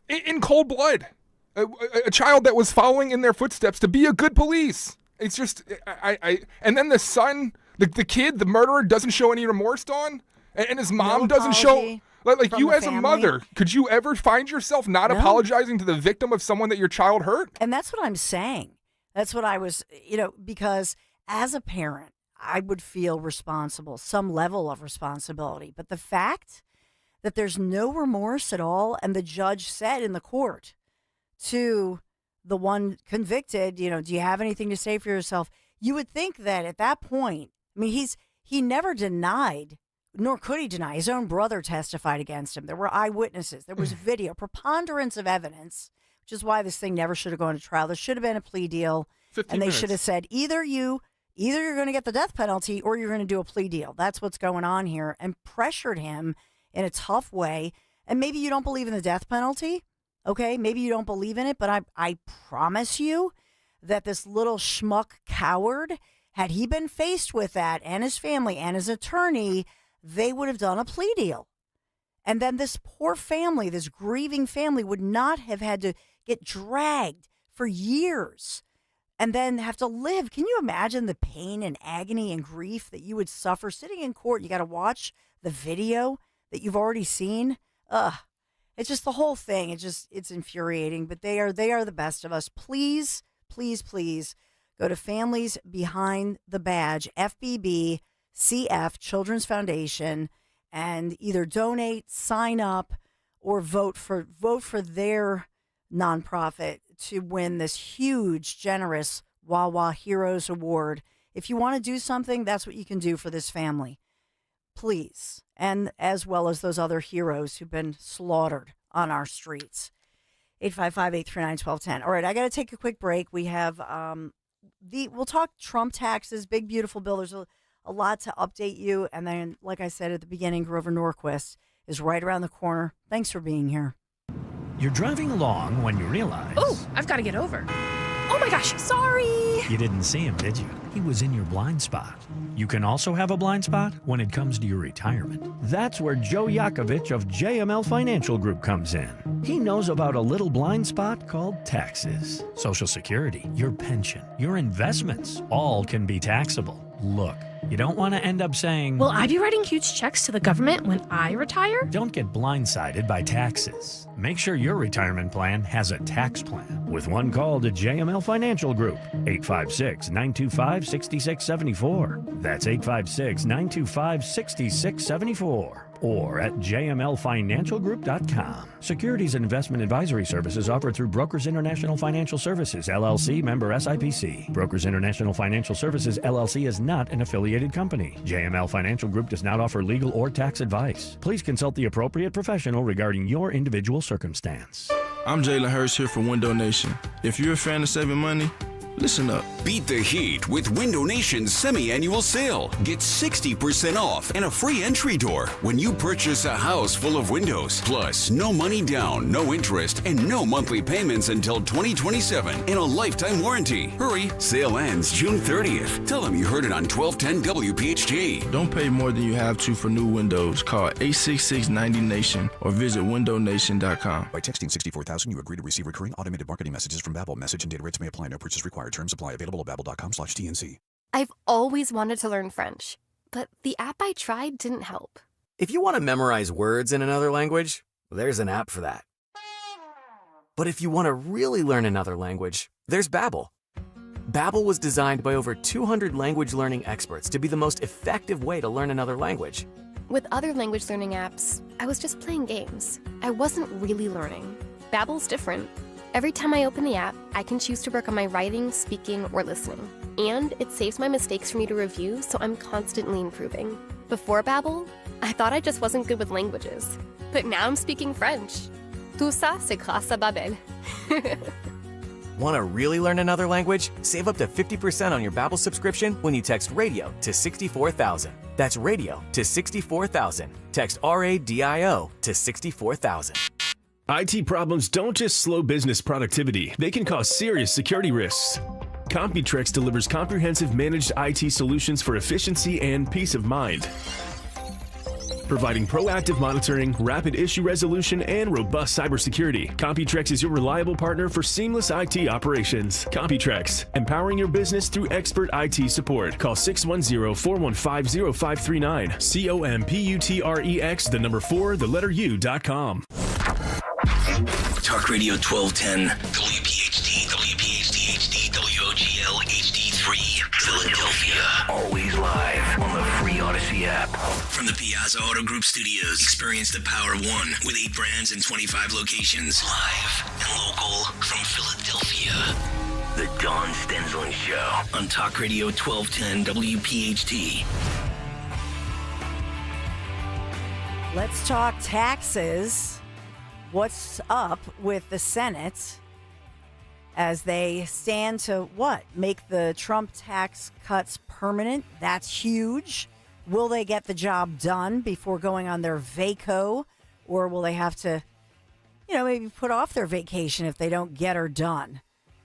in cold blood. A child that was following in their footsteps to be a good police. It's just, and then the son, the kid, the murderer doesn't show any remorse, Dawn, and his mom doesn't show, like you as a mother, could you ever find yourself not apologizing to the victim of someone that your child hurt? And that's what I'm saying. That's what I was, because as a parent, I would feel responsible, some level of responsibility. But the fact that there's no remorse at all, and the judge said in the court to the one convicted, do you have anything to say for yourself? You would think that at that point, he never denied, nor could he deny. His own brother testified against him. There were eyewitnesses. There was video, preponderance of evidence, which is why this thing never should have gone to trial. There should have been a plea deal, and they should have said either you're going to get the death penalty or you're going to do a plea deal. That's what's going on here, and pressured him in a tough way. And maybe you don't believe in the death penalty. Okay, maybe you don't believe in it, but I promise you that this little schmuck coward, had he been faced with that and his family and his attorney, they would have done a plea deal. And then this poor family, this grieving family, would not have had to get dragged for years and then have to live. Can you imagine the pain and agony and grief that you would suffer sitting in court? You got to watch the video that you've already seen. It's just the whole thing. It's infuriating, but they are the best of us. Please, please, please go to Families Behind the Badge, FBB, CF, Children's Foundation, and either donate, sign up, or vote for their nonprofit to win this huge, generous Wawa Heroes Award. If you want to do something, that's what you can do for this family. Please. And as well as those other heroes who've been slaughtered on our streets. 855-839-1210. All right, I got to take a quick break. We have we'll talk Trump taxes, big beautiful bill. There's a lot to update you, and then, like I said at the beginning, Grover Norquist is right around the corner. Thanks for being here. You're driving along when you realize... Oh, I've got to get over. Oh my gosh, sorry. You didn't see him, did you? He was in your blind spot. You can also have a blind spot when it comes to your retirement. That's where Joe Yakovich of JML Financial Group comes in. He knows about a little blind spot called taxes. Social Security, your pension, your investments, all can be taxable. Look, you don't want to end up saying... Will I be writing huge checks to the government when I retire? Don't get blindsided by taxes. Make sure your retirement plan has a tax plan. With one call to JML Financial Group, 856-925-6674. That's 856-925-6674. or at jmlfinancialgroup.com. Securities and investment advisory services offered through Brokers International Financial Services, LLC, member SIPC. Brokers International Financial Services, LLC is not an affiliated company. JML Financial Group does not offer legal or tax advice. Please consult the appropriate professional regarding your individual circumstance. I'm Jalen Hurst here for Window Nation. If you're a fan of saving money, listen up. Beat the heat with Window Nation's semi-annual sale. Get 60% off and a free entry door when you purchase a house full of windows. Plus, no money down, no interest, and no monthly payments until 2027 and a lifetime warranty. Hurry, sale ends June 30th. Tell them you heard it on 1210 WPHT. Don't pay more than you have to for new windows. Call 866-90-NATION or visit windownation.com. By texting 64,000, you agree to receive recurring automated marketing messages from Babel. Message and data rates may apply. No purchase required. Terms apply. Available at babbel.com/TNC. I've always wanted to learn French, but the app I tried didn't help. If you want to memorize words in another language, there's an app for that. But if you want to really learn another language, there's Babel. Babel was designed by over 200 language learning experts to be the most effective way to learn another language. With other language learning apps, I was just playing games. I wasn't really learning. Babel's different. Every time I open the app, I can choose to work on my writing, speaking, or listening. And it saves my mistakes for me to review, so I'm constantly improving. Before Babel, I thought I just wasn't good with languages. But now I'm speaking French. Tout ça, c'est grâce à Babel. Want to really learn another language? Save up to 50% on your Babbel subscription when you text RADIO to 64,000. That's RADIO to 64,000. Text RADIO to 64,000. IT problems don't just slow business productivity, they can cause serious security risks. Computrex delivers comprehensive managed IT solutions for efficiency and peace of mind. Providing proactive monitoring, rapid issue resolution, and robust cybersecurity, Computrex is your reliable partner for seamless IT operations. Computrex, empowering your business through expert IT support. Call 610-415-0539. COMPUTREX, the number 4, the letter U.com. Talk Radio 1210, WPHT, WPHT HD, WOGL HD3, Philadelphia. Always live on the free Odyssey app. From the Piazza Auto Group Studios, experience the power of one with 8 brands and 25 locations. Live and local from Philadelphia. The Dawn Stensland Show on Talk Radio 1210, WPHT. Let's talk taxes. What's up with the Senate as they stand to what? Make the Trump tax cuts permanent? That's huge. Will they get the job done before going on their vaco? Or will they have to, maybe put off their vacation if they don't get her done?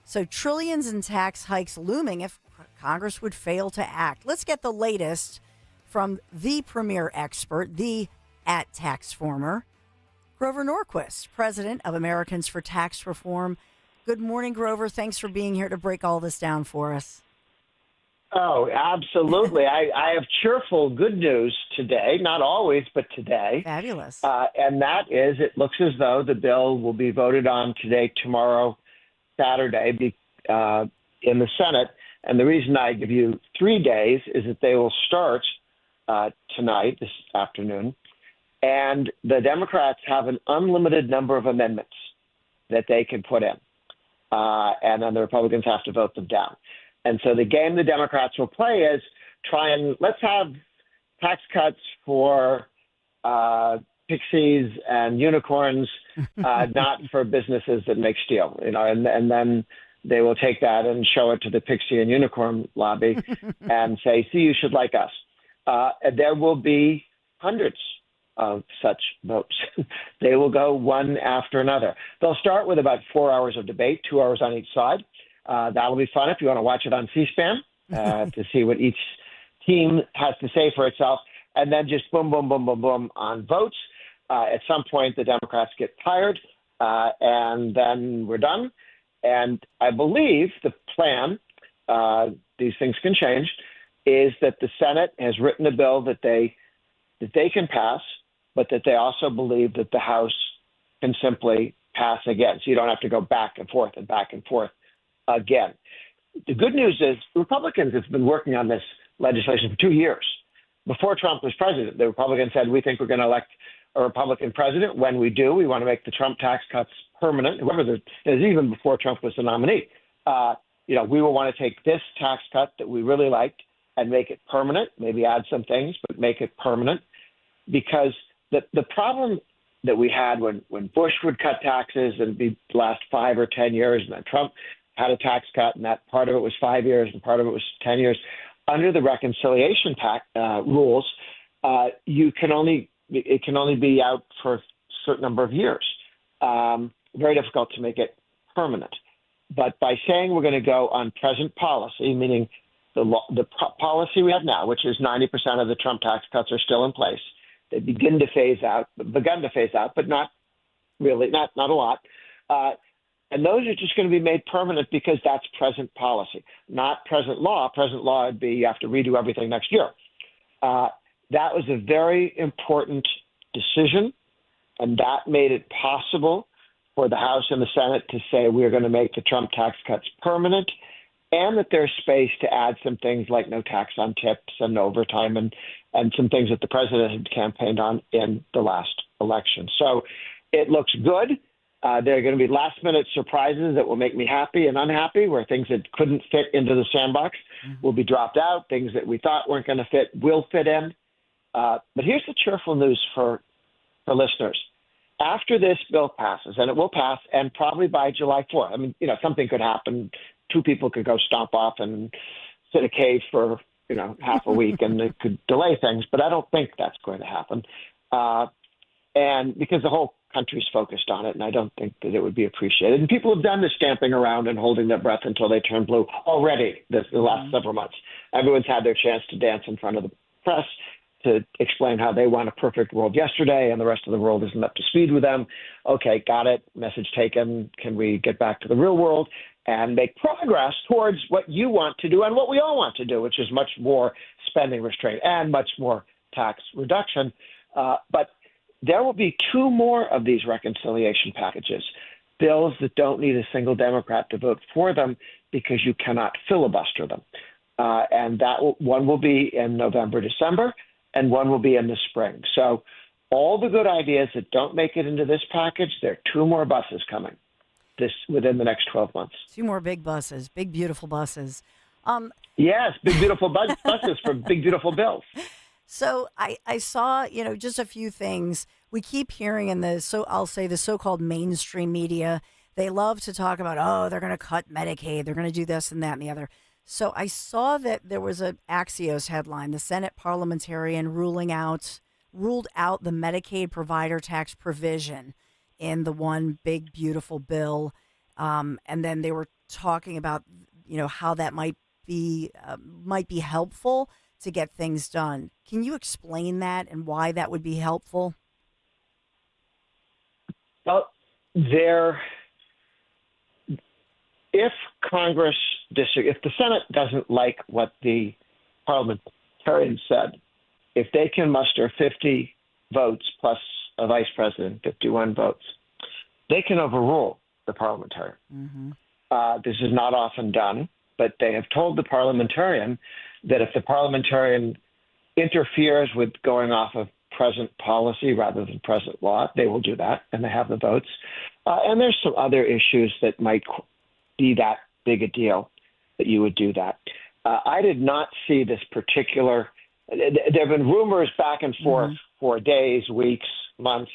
So trillions in tax hikes looming if Congress would fail to act. Let's get the latest from the premier expert, the @TaxFormer, Grover Norquist, president of Americans for Tax Reform. Good morning, Grover. Thanks for being here to break all this down for us. Oh, absolutely. I have cheerful good news today, not always, but today. Fabulous. And that is, it looks as though the bill will be voted on today, tomorrow, Saturday in the Senate. And the reason I give you 3 days is that they will start tonight, this afternoon. And the Democrats have an unlimited number of amendments that they can put in. And then the Republicans have to vote them down. And so the game the Democrats will play is let's have tax cuts for pixies and unicorns, not for businesses that make steel. And then they will take that and show it to the pixie and unicorn lobby and say, see, you should like us. There will be hundreds of such votes. They will go one after another. They'll start with about 4 hours of debate, 2 hours on each side. That'll be fun if you want to watch it on C-SPAN to see what each team has to say for itself. And then just boom, boom, boom, boom, boom on votes. At some point, the Democrats get tired, and then we're done. And I believe the plan, these things can change, is that the Senate has written a bill that they can pass, but that they also believe that the House can simply pass again. So you don't have to go back and forth again. The good news is Republicans have been working on this legislation for 2 years. before Trump was president, the Republicans said, we think we're going to elect a Republican president. When we do, we want to make the Trump tax cuts permanent. Even before Trump was the nominee. We will want to take this tax cut that we really liked and make it permanent, maybe add some things, but make it permanent. Because the problem that we had when Bush would cut taxes and it'd be the last 5 or 10 years, and then Trump had a tax cut, and that part of it was 5 years and part of it was 10 years. Under the reconciliation rules, it can only be out for a certain number of years. Very difficult to make it permanent. But by saying we're going to go on present policy, meaning the policy we have now, which is 90% of the Trump tax cuts are still in place. They begun to phase out, but not really, not a lot. And those are just going to be made permanent because that's present policy, not present law. Present law would be you have to redo everything next year. That was a very important decision, and that made it possible for the House and the Senate to say we're going to make the Trump tax cuts permanent, and that there's space to add some things like no tax on tips and overtime and some things that the president had campaigned on in the last election. So it looks good. There are going to be last-minute surprises that will make me happy and unhappy, where things that couldn't fit into the sandbox will be dropped out. Things that we thought weren't going to fit will fit in. But here's the cheerful news for listeners. After this bill passes, and it will pass, and probably by July 4th, something could happen. 2 people could go stomp off and sit in a cave for, half a week, and it could delay things. But I don't think that's going to happen. And because the whole country's focused on it, and I don't think that it would be appreciated. And people have done the stamping around and holding their breath until they turn blue already the last several months. Everyone's had their chance to dance in front of the press to explain how they want a perfect world yesterday and the rest of the world isn't up to speed with them. Okay, got it. Message taken. Can we get back to the real world and make progress towards what you want to do and what we all want to do, which is much more spending restraint and much more tax reduction. But there will be 2 more of these reconciliation packages, bills that don't need a single Democrat to vote for them because you cannot filibuster them. And one will be in November, December, and one will be in the spring. So all the good ideas that don't make it into this package, there are 2 more buses coming within the next 12 months. 2 more big buses, big, beautiful buses. Yes, big, beautiful buses for big, beautiful bills. So I saw, just a few things. We keep hearing in the so-called mainstream media, they love to talk about, they're going to cut Medicaid, they're going to do this and that and the other. So I saw that there was an Axios headline, the Senate parliamentarian ruled out the Medicaid provider tax provision in the one big, beautiful bill. And then they were talking about, how that might be helpful to get things done. Can you explain that and why that would be helpful? Well, if the Senate doesn't like what the parliamentarians said, if they can muster 50 votes plus a vice president, 51 votes, they can overrule the parliamentarian. Mm-hmm. This is not often done, but they have told the parliamentarian that if the parliamentarian interferes with going off of present policy rather than present law, they will do that, and they have the votes. And there's some other issues that might be that big a deal that you would do that. I did not see this particular – there have been rumors back and forth for days, weeks, months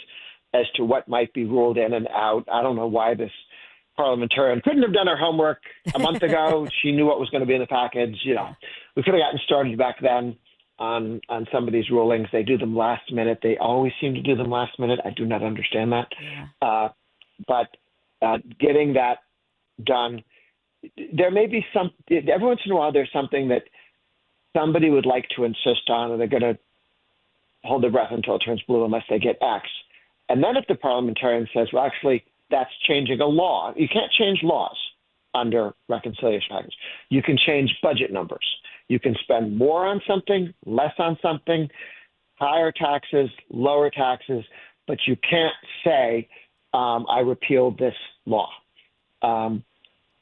as to what might be ruled in and out. I don't know why this parliamentarian couldn't have done her homework a month ago. She knew what was going to be in the package. We could have gotten started back then on some of these rulings. They do them last minute. They always seem to do them last minute. I do not understand that. Yeah. But getting that done, there may be every once in a while there's something that somebody would like to insist on, and they're going to hold their breath until it turns blue unless they get X. And then if the parliamentarian says, well, actually, that's changing a law. You can't change laws under reconciliation package. You can change budget numbers. You can spend more on something, less on something, higher taxes, lower taxes, but you can't say, I repealed this law.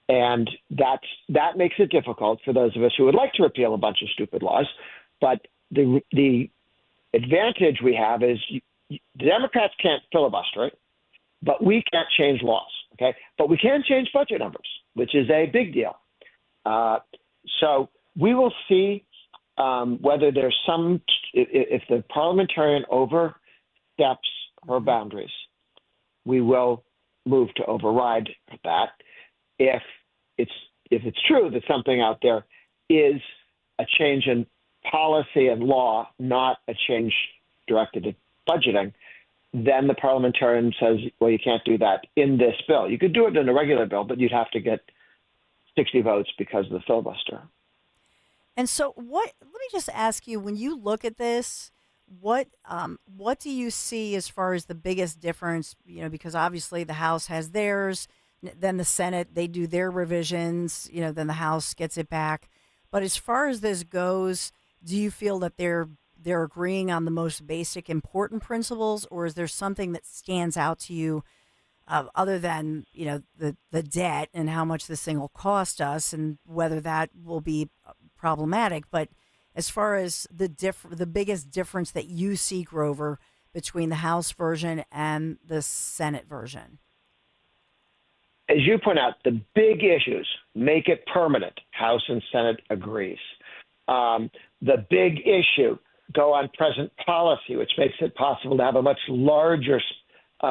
And that makes it difficult for those of us who would like to repeal a bunch of stupid laws, but the advantage we have is the Democrats can't filibuster it, but we can't change laws. Okay, but we can change budget numbers, which is a big deal. So we will see whether there's if the parliamentarian oversteps her boundaries, we will move to override that. If it's true that something out there is a change in policy and law, not a change directed at budgeting, then the parliamentarian says, well, you can't do that in this bill. You could do it in a regular bill, but you'd have to get 60 votes because of the filibuster. And so let me just ask you, when you look at this, what do you see as far as the biggest difference? Because obviously the House has theirs, then the Senate, they do their revisions, then the House gets it back. But as far as this goes, do you feel that they're agreeing on the most basic important principles, or is there something that stands out to you other than, the debt and how much this thing will cost us and whether that will be problematic? But as far as the biggest difference that you see, Grover, between the House version and the Senate version? As you point out, the big issues make it permanent. House and Senate agrees. The big issue go on present policy, which makes it possible to have a much larger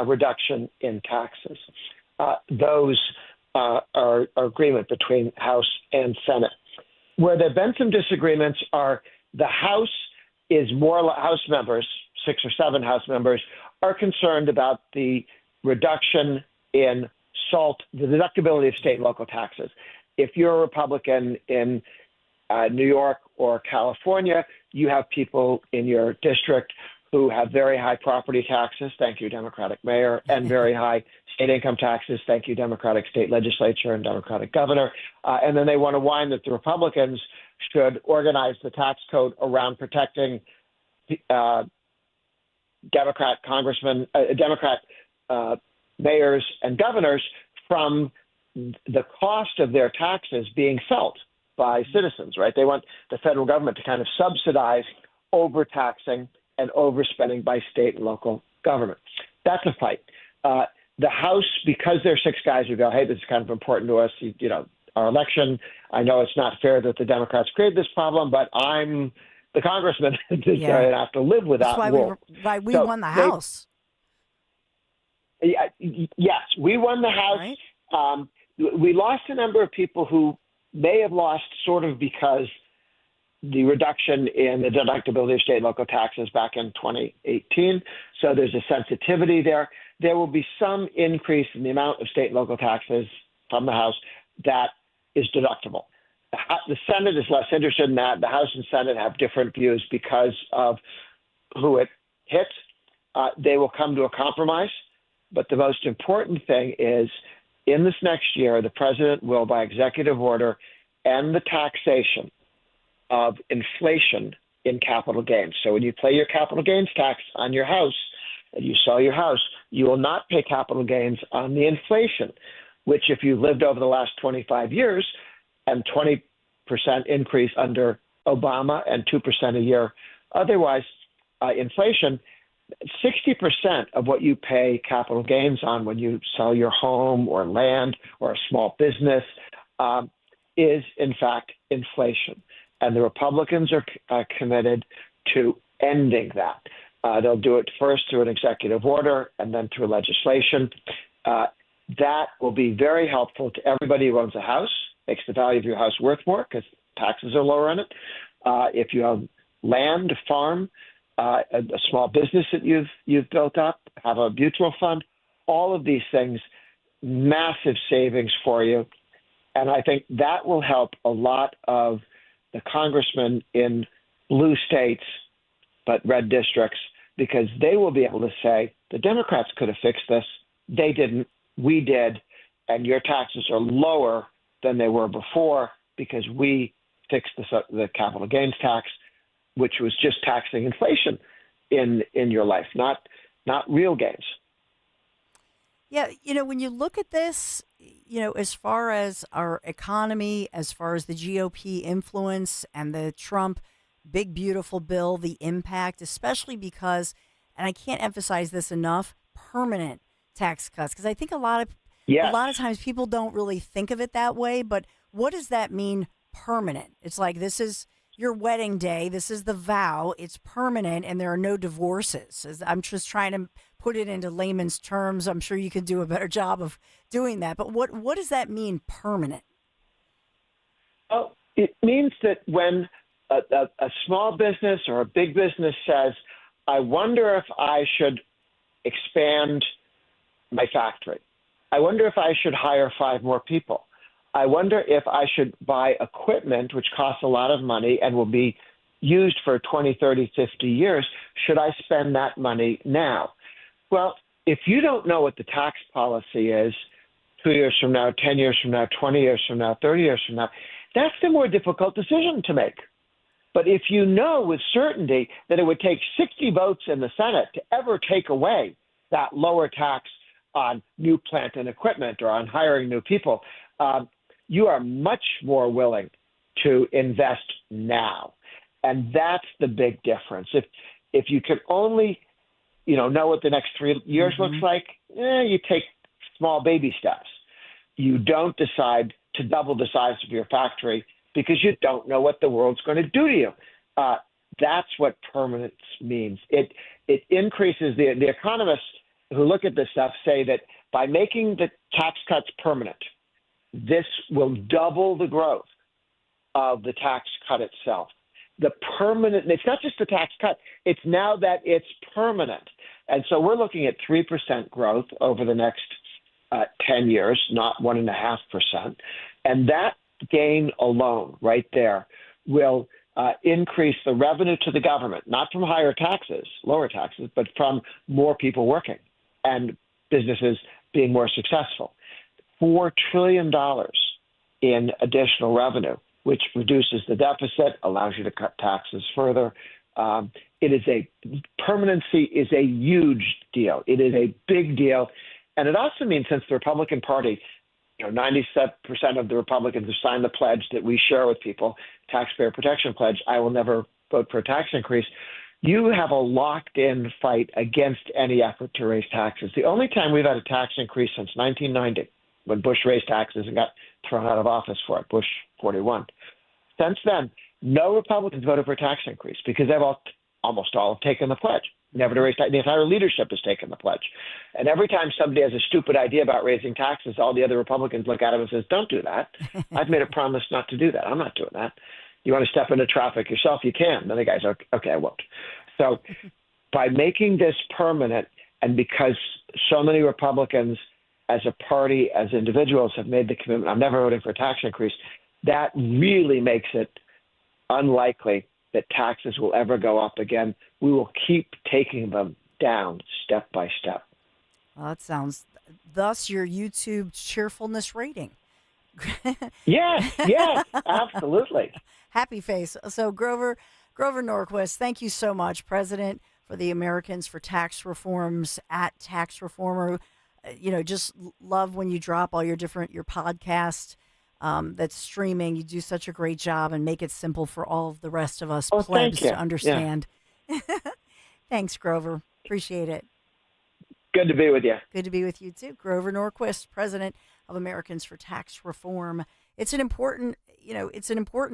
reduction in taxes. Those are agreement between House and Senate. Where there have been some disagreements are the House House members, 6 or 7 House members, are concerned about the reduction in the deductibility of state and local taxes. If you're a Republican in New York or California, you have people in your district who have very high property taxes, thank you, Democratic mayor, and very high state income taxes, thank you, Democratic state legislature and Democratic governor. And then they want to whine that the Republicans should organize the tax code around protecting Democrat congressmen, Democrat mayors and governors from the cost of their taxes being felt by citizens, right? They want the federal government to kind of subsidize overtaxing and overspending by state and local government. That's a fight. The House, because there are 6 guys who go, hey, this is kind of important to us, our election, I know it's not fair that the Democrats created this problem, but I'm the congressman and I have to live with that rule. That's why we won the House. Yes, we won the House. Right. We lost a number of people who may have lost sort of because the reduction in the deductibility of state and local taxes back in 2018. So there's a sensitivity there. There will be some increase in the amount of state and local taxes from the House that is deductible. The Senate is less interested in that. The House and Senate have different views because of who it hits. They will come to a compromise. But the most important thing is in this next year, the president will, by executive order, end the taxation of inflation in capital gains. So when you pay your capital gains tax on your house and you sell your house, you will not pay capital gains on the inflation, which if you lived over the last 25 years and 20% increase under Obama and 2% a year otherwise, inflation, 60% of what you pay capital gains on when you sell your home or land or a small business is, in fact, inflation. And the Republicans are committed to ending that. They'll do it first through an executive order and then through legislation. That will be very helpful to everybody who owns a house, makes the value of your house worth more because taxes are lower on it. If you have land, a farm, a small business that you've built up, have a mutual fund, all of these things, massive savings for you. And I think that will help a lot of the congressmen in blue states but red districts, because they will be able to say, the Democrats could have fixed this. They didn't. We did. And your taxes are lower than they were before because we fixed the capital gains tax, which was just taxing inflation in your life, not real gains. Yeah, when you look at this, as far as our economy, as far as the GOP influence and the Trump big, beautiful bill, the impact, especially because, and I can't emphasize this enough, permanent tax cuts. Because I think a lot of times people don't really think of it that way. But what does that mean, permanent? It's like, this is your wedding day. This is the vow. It's permanent, and there are no divorces. I'm just trying to put it into layman's terms. I'm sure you could do a better job of doing that. But what does that mean, permanent? Well, it means that when a small business or a big business says, I wonder if I should expand my factory. I wonder if I should hire 5 more people. I wonder if I should buy equipment, which costs a lot of money and will be used for 20, 30, 50 years. Should I spend that money now? Well, if you don't know what the tax policy is 2 years from now, 10 years from now, 20 years from now, 30 years from now, that's the more difficult decision to make. But if you know with certainty that it would take 60 votes in the Senate to ever take away that lower tax on new plant and equipment or on hiring new people, you are much more willing to invest now. And that's the big difference. If you could only, know what the next 3 years looks like, you take small baby steps. You don't decide to double the size of your factory because you don't know what the world's going to do to you. That's what permanence means. It increases the economists who look at this stuff say that by making the tax cuts permanent, this will double the growth of the tax cut itself. It's not just the tax cut, it's now that it's permanent. And so we're looking at 3% growth over the next 10 years, not 1.5%. And that gain alone right there will increase the revenue to the government, not from higher taxes, lower taxes, but from more people working and businesses being more successful. $4 trillion in additional revenue, which reduces the deficit, allows you to cut taxes further. Permanency is a huge deal. It is a big deal. And it also means, since the Republican Party, 97% of the Republicans have signed the pledge that we share with people, taxpayer protection pledge, I will never vote for a tax increase. You have a locked-in fight against any effort to raise taxes. The only time we've had a tax increase since 1990, when Bush raised taxes and got thrown out of office for it, Bush 41. Since then, no Republicans voted for a tax increase because they've almost all have taken the pledge. Never to raise taxes. The entire leadership has taken the pledge. And every time somebody has a stupid idea about raising taxes, all the other Republicans look at him and says, don't do that. I've made a promise not to do that. I'm not doing that. You want to step into traffic yourself, you can. Then the guy's okay, I won't. So by making this permanent, and because so many Republicans as a party, as individuals have made the commitment, I'm never voting for a tax increase, that really makes it unlikely that taxes will ever go up again. We will keep taking them down step by step. Well, that sounds, thus your YouTube cheerfulness rating. Yeah, absolutely. Happy face. So Grover Norquist, thank you so much, President for the Americans for Tax Reforms at Tax Reformer. Just love when you drop all your podcast that's streaming. You do such a great job and make it simple for all of the rest of us plebs to understand. Yeah. Thanks, Grover. Appreciate it. Good to be with you. Good to be with you, too. Grover Norquist, President of Americans for Tax Reform. It's an important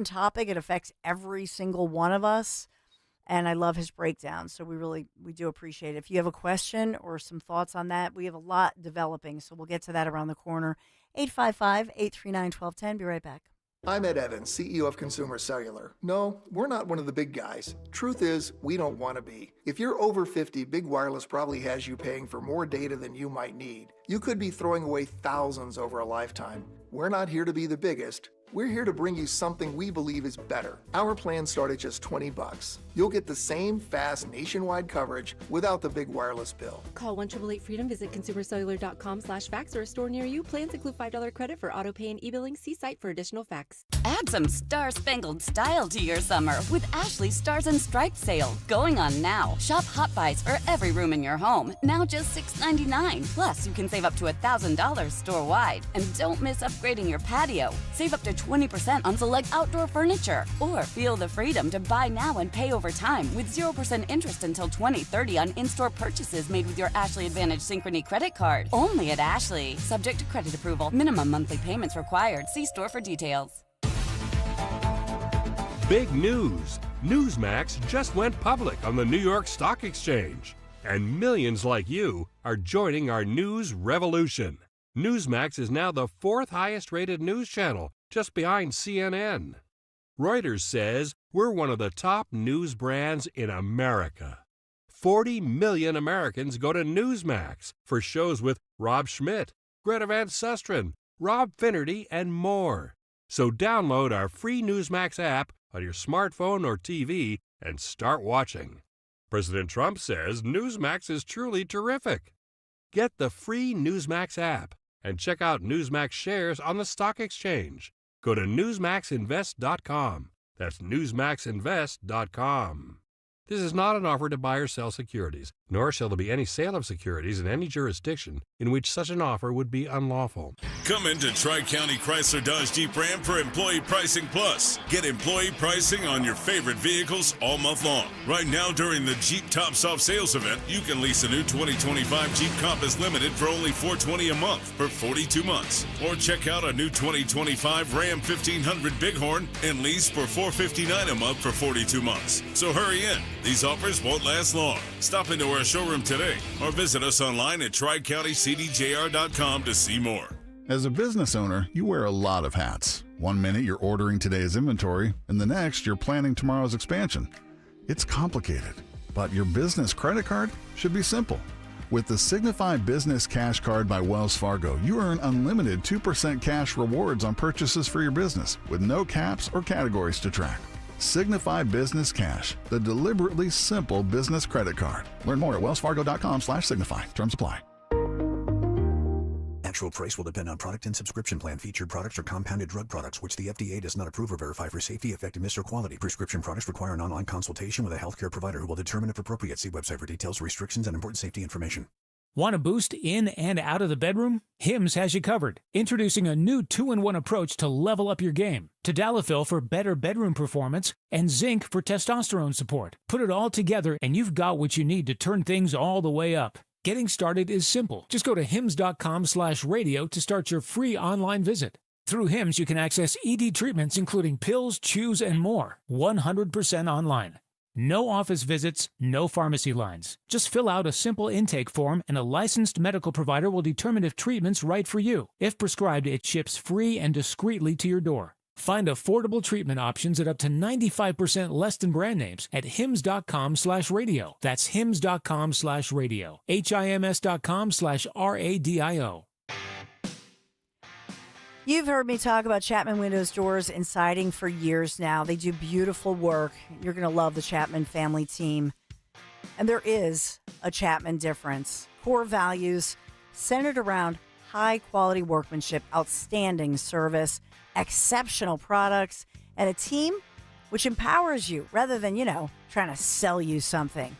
topic. It affects every single one of us. And I love his breakdown. So we do appreciate it. If you have a question or some thoughts on that, we have a lot developing. So we'll get to that around the corner. 855-839-1210. Be right back. I'm Ed Evans, CEO of Consumer Cellular. No, we're not one of the big guys. Truth is, we don't want to be. If you're over 50, Big Wireless probably has you paying for more data than you might need. You could be throwing away thousands over a lifetime. We're not here to be the biggest. We're here to bring you something we believe is better. Our plans start at just $20. You'll get the same fast nationwide coverage without the big wireless bill. Call 1-888-FREEDOM, visit consumercellular.com/facts or a store near you. Plans include $5 credit for auto pay and e-billing. See site for additional facts. Add some star-spangled style to your summer with Ashley's Stars and Stripes sale. Going on now. Shop Hot Buys for every room in your home. Now just $6.99. Plus, you can save up to $1,000 store-wide. And don't miss upgrading your patio. Save up to 20% on select outdoor furniture. Or feel the freedom to buy now and pay over time with 0% interest until 2030 on in-store purchases made with your Ashley Advantage Synchrony credit card. Only at Ashley. Subject to credit approval. Minimum monthly payments required. See store for details. Big news. Newsmax just went public on the New York Stock Exchange. And millions like you are joining our news revolution. Newsmax is now the 4th highest rated news channel, just behind CNN. Reuters says we're one of the top news brands in America. 40 million Americans go to Newsmax for shows with Rob Schmidt, Greta Van Susteren, Rob Finnerty, and more. So download our free Newsmax app on your smartphone or TV and start watching. President Trump says Newsmax is truly terrific. Get the free Newsmax app and check out Newsmax shares on the stock exchange. Go to newsmaxinvest.com. That's newsmaxinvest.com. This is not an offer to buy or sell securities, nor shall there be any sale of securities in any jurisdiction in which such an offer would be unlawful. Come into Tri-County Chrysler Dodge Jeep Ram for Employee Pricing Plus. Get employee pricing on your favorite vehicles all month long. Right now during the Jeep Tops Off sales event, you can lease a new 2025 Jeep Compass Limited for only $420 a month for 42 months. Or check out a new 2025 Ram 1500 Bighorn and lease for $459 a month for 42 months. So hurry in. These offers won't last long. Stop into our showroom today or visit us online at tricountycdjr.com to see more. As a business owner, you wear a lot of hats. One minute you're ordering today's inventory, and the next you're planning tomorrow's expansion. It's complicated, but your business credit card should be simple. With the Signify Business Cash Card by Wells Fargo, you earn unlimited 2% cash rewards on purchases for your business with no caps or categories to track. Signify Business Cash, the deliberately simple business credit card. Learn more at wellsfargo.com/signify. Terms apply. Actual price will depend on product and subscription plan. Featured products are compounded drug products, which the FDA does not approve or verify for safety, effectiveness, or quality. Prescription products require an online consultation with a healthcare provider who will determine if appropriate. See website for details, restrictions, and important safety information. Want a boost in and out of the bedroom? Hims has you covered. Introducing a new 2-in-1 approach to level up your game. Tadalafil for better bedroom performance and zinc for testosterone support. Put it all together and you've got what you need to turn things all the way up. Getting started is simple. Just go to hims.com/radio to start your free online visit. Through Hims, you can access ED treatments including pills, chews, and more. 100% online. No office visits, no pharmacy lines. Just fill out a simple intake form and a licensed medical provider will determine if treatment's right for you. If prescribed, it ships free and discreetly to your door. Find affordable treatment options at up to 95% less than brand names at hims.com/radio. That's hims.com/radio. HIMS.com/RADIO. You've heard me talk about Chapman Windows, Doors, and Siding for years now. They do beautiful work. You're going to love the Chapman family team. And there is a Chapman difference. Core values centered around high-quality workmanship, outstanding service, exceptional products, and a team which empowers you rather than, trying to sell you something.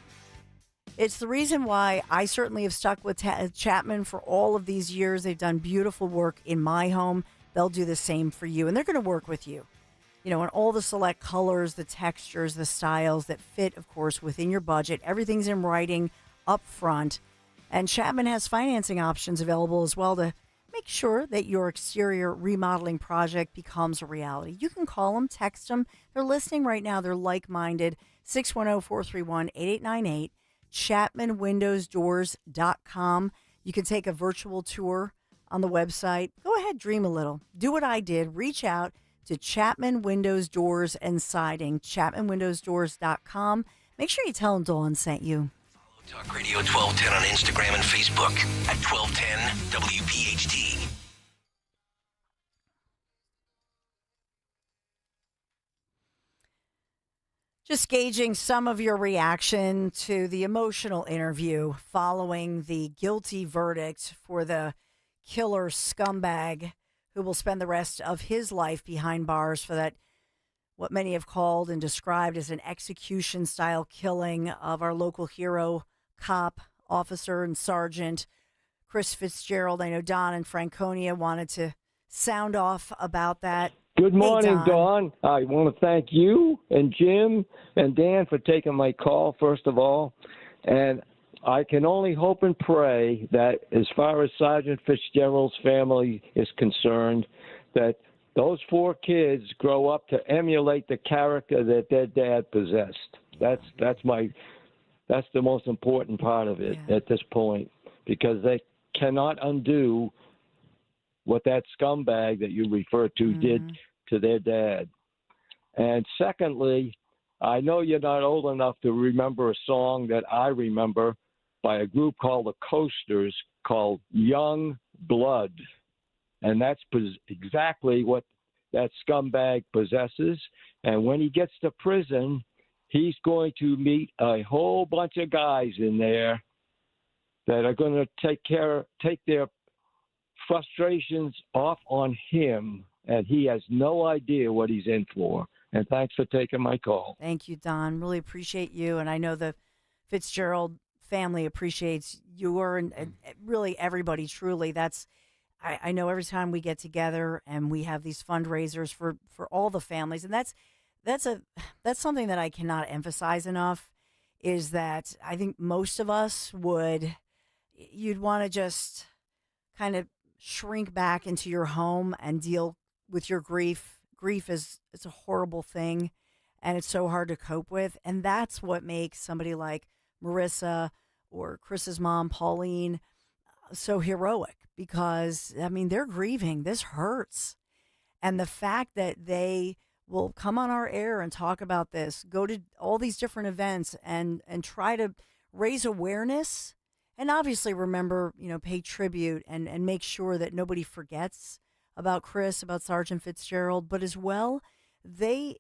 It's the reason why I certainly have stuck with Chapman for all of these years. They've done beautiful work in my home. They'll do the same for you, and they're going to work with you. In all the select colors, the textures, the styles that fit, of course, within your budget. Everything's in writing up front. And Chapman has financing options available as well to make sure that your exterior remodeling project becomes a reality. You can call them, text them. They're listening right now. They're like-minded. 610-431-8898. ChapmanWindowsDoors.com. You can take a virtual tour on the website. Go ahead, dream a little. Do what I did. Reach out to Chapman Windows, Doors, and Siding. ChapmanWindowsDoors.com. Make sure you tell them Dawn sent you. Talk Radio 1210 on Instagram and Facebook at 1210 WPHT. Just gauging some of your reaction to the emotional interview following the guilty verdict for the killer scumbag who will spend the rest of his life behind bars for that, what many have called and described as an execution-style killing of our local hero, cop, officer, and sergeant, Chris Fitzgerald. I know Don and Franconia wanted to sound off about that. Good morning, Hey, Dawn. I want to thank you and Jim and Dan for taking my call, first of all. And I can only hope and pray that as far as Sergeant Fitzgerald's family is concerned, that those 4 kids grow up to emulate the character that their dad possessed. That's the most important part of it at this point, because they cannot undo what that scumbag that you referred to did to their dad. And secondly, I know you're not old enough to remember a song that I remember by a group called the Coasters called Young Blood. And that's exactly what that scumbag possesses. And when he gets to prison, he's going to meet a whole bunch of guys in there that are going to take their frustrations off on him, and he has no idea what he's in for. And thanks for taking my call. Thank you, Don. Really appreciate you, and I know the Fitzgerald family appreciates you and really everybody. Truly, I know every time we get together and we have these fundraisers for all the families, and that's something that I cannot emphasize enough. Is that I think most of us you'd want to just kind of shrink back into your home and deal with your grief. Grief it's a horrible thing, and it's so hard to cope with. And that's what makes somebody like Marissa or Chris's mom, Pauline, so heroic, because, I mean, they're grieving. This hurts. And the fact that they will come on our air and talk about this, go to all these different events and try to raise awareness. And obviously, remember, pay tribute and make sure that nobody forgets about Chris, about Sergeant Fitzgerald. But as well, they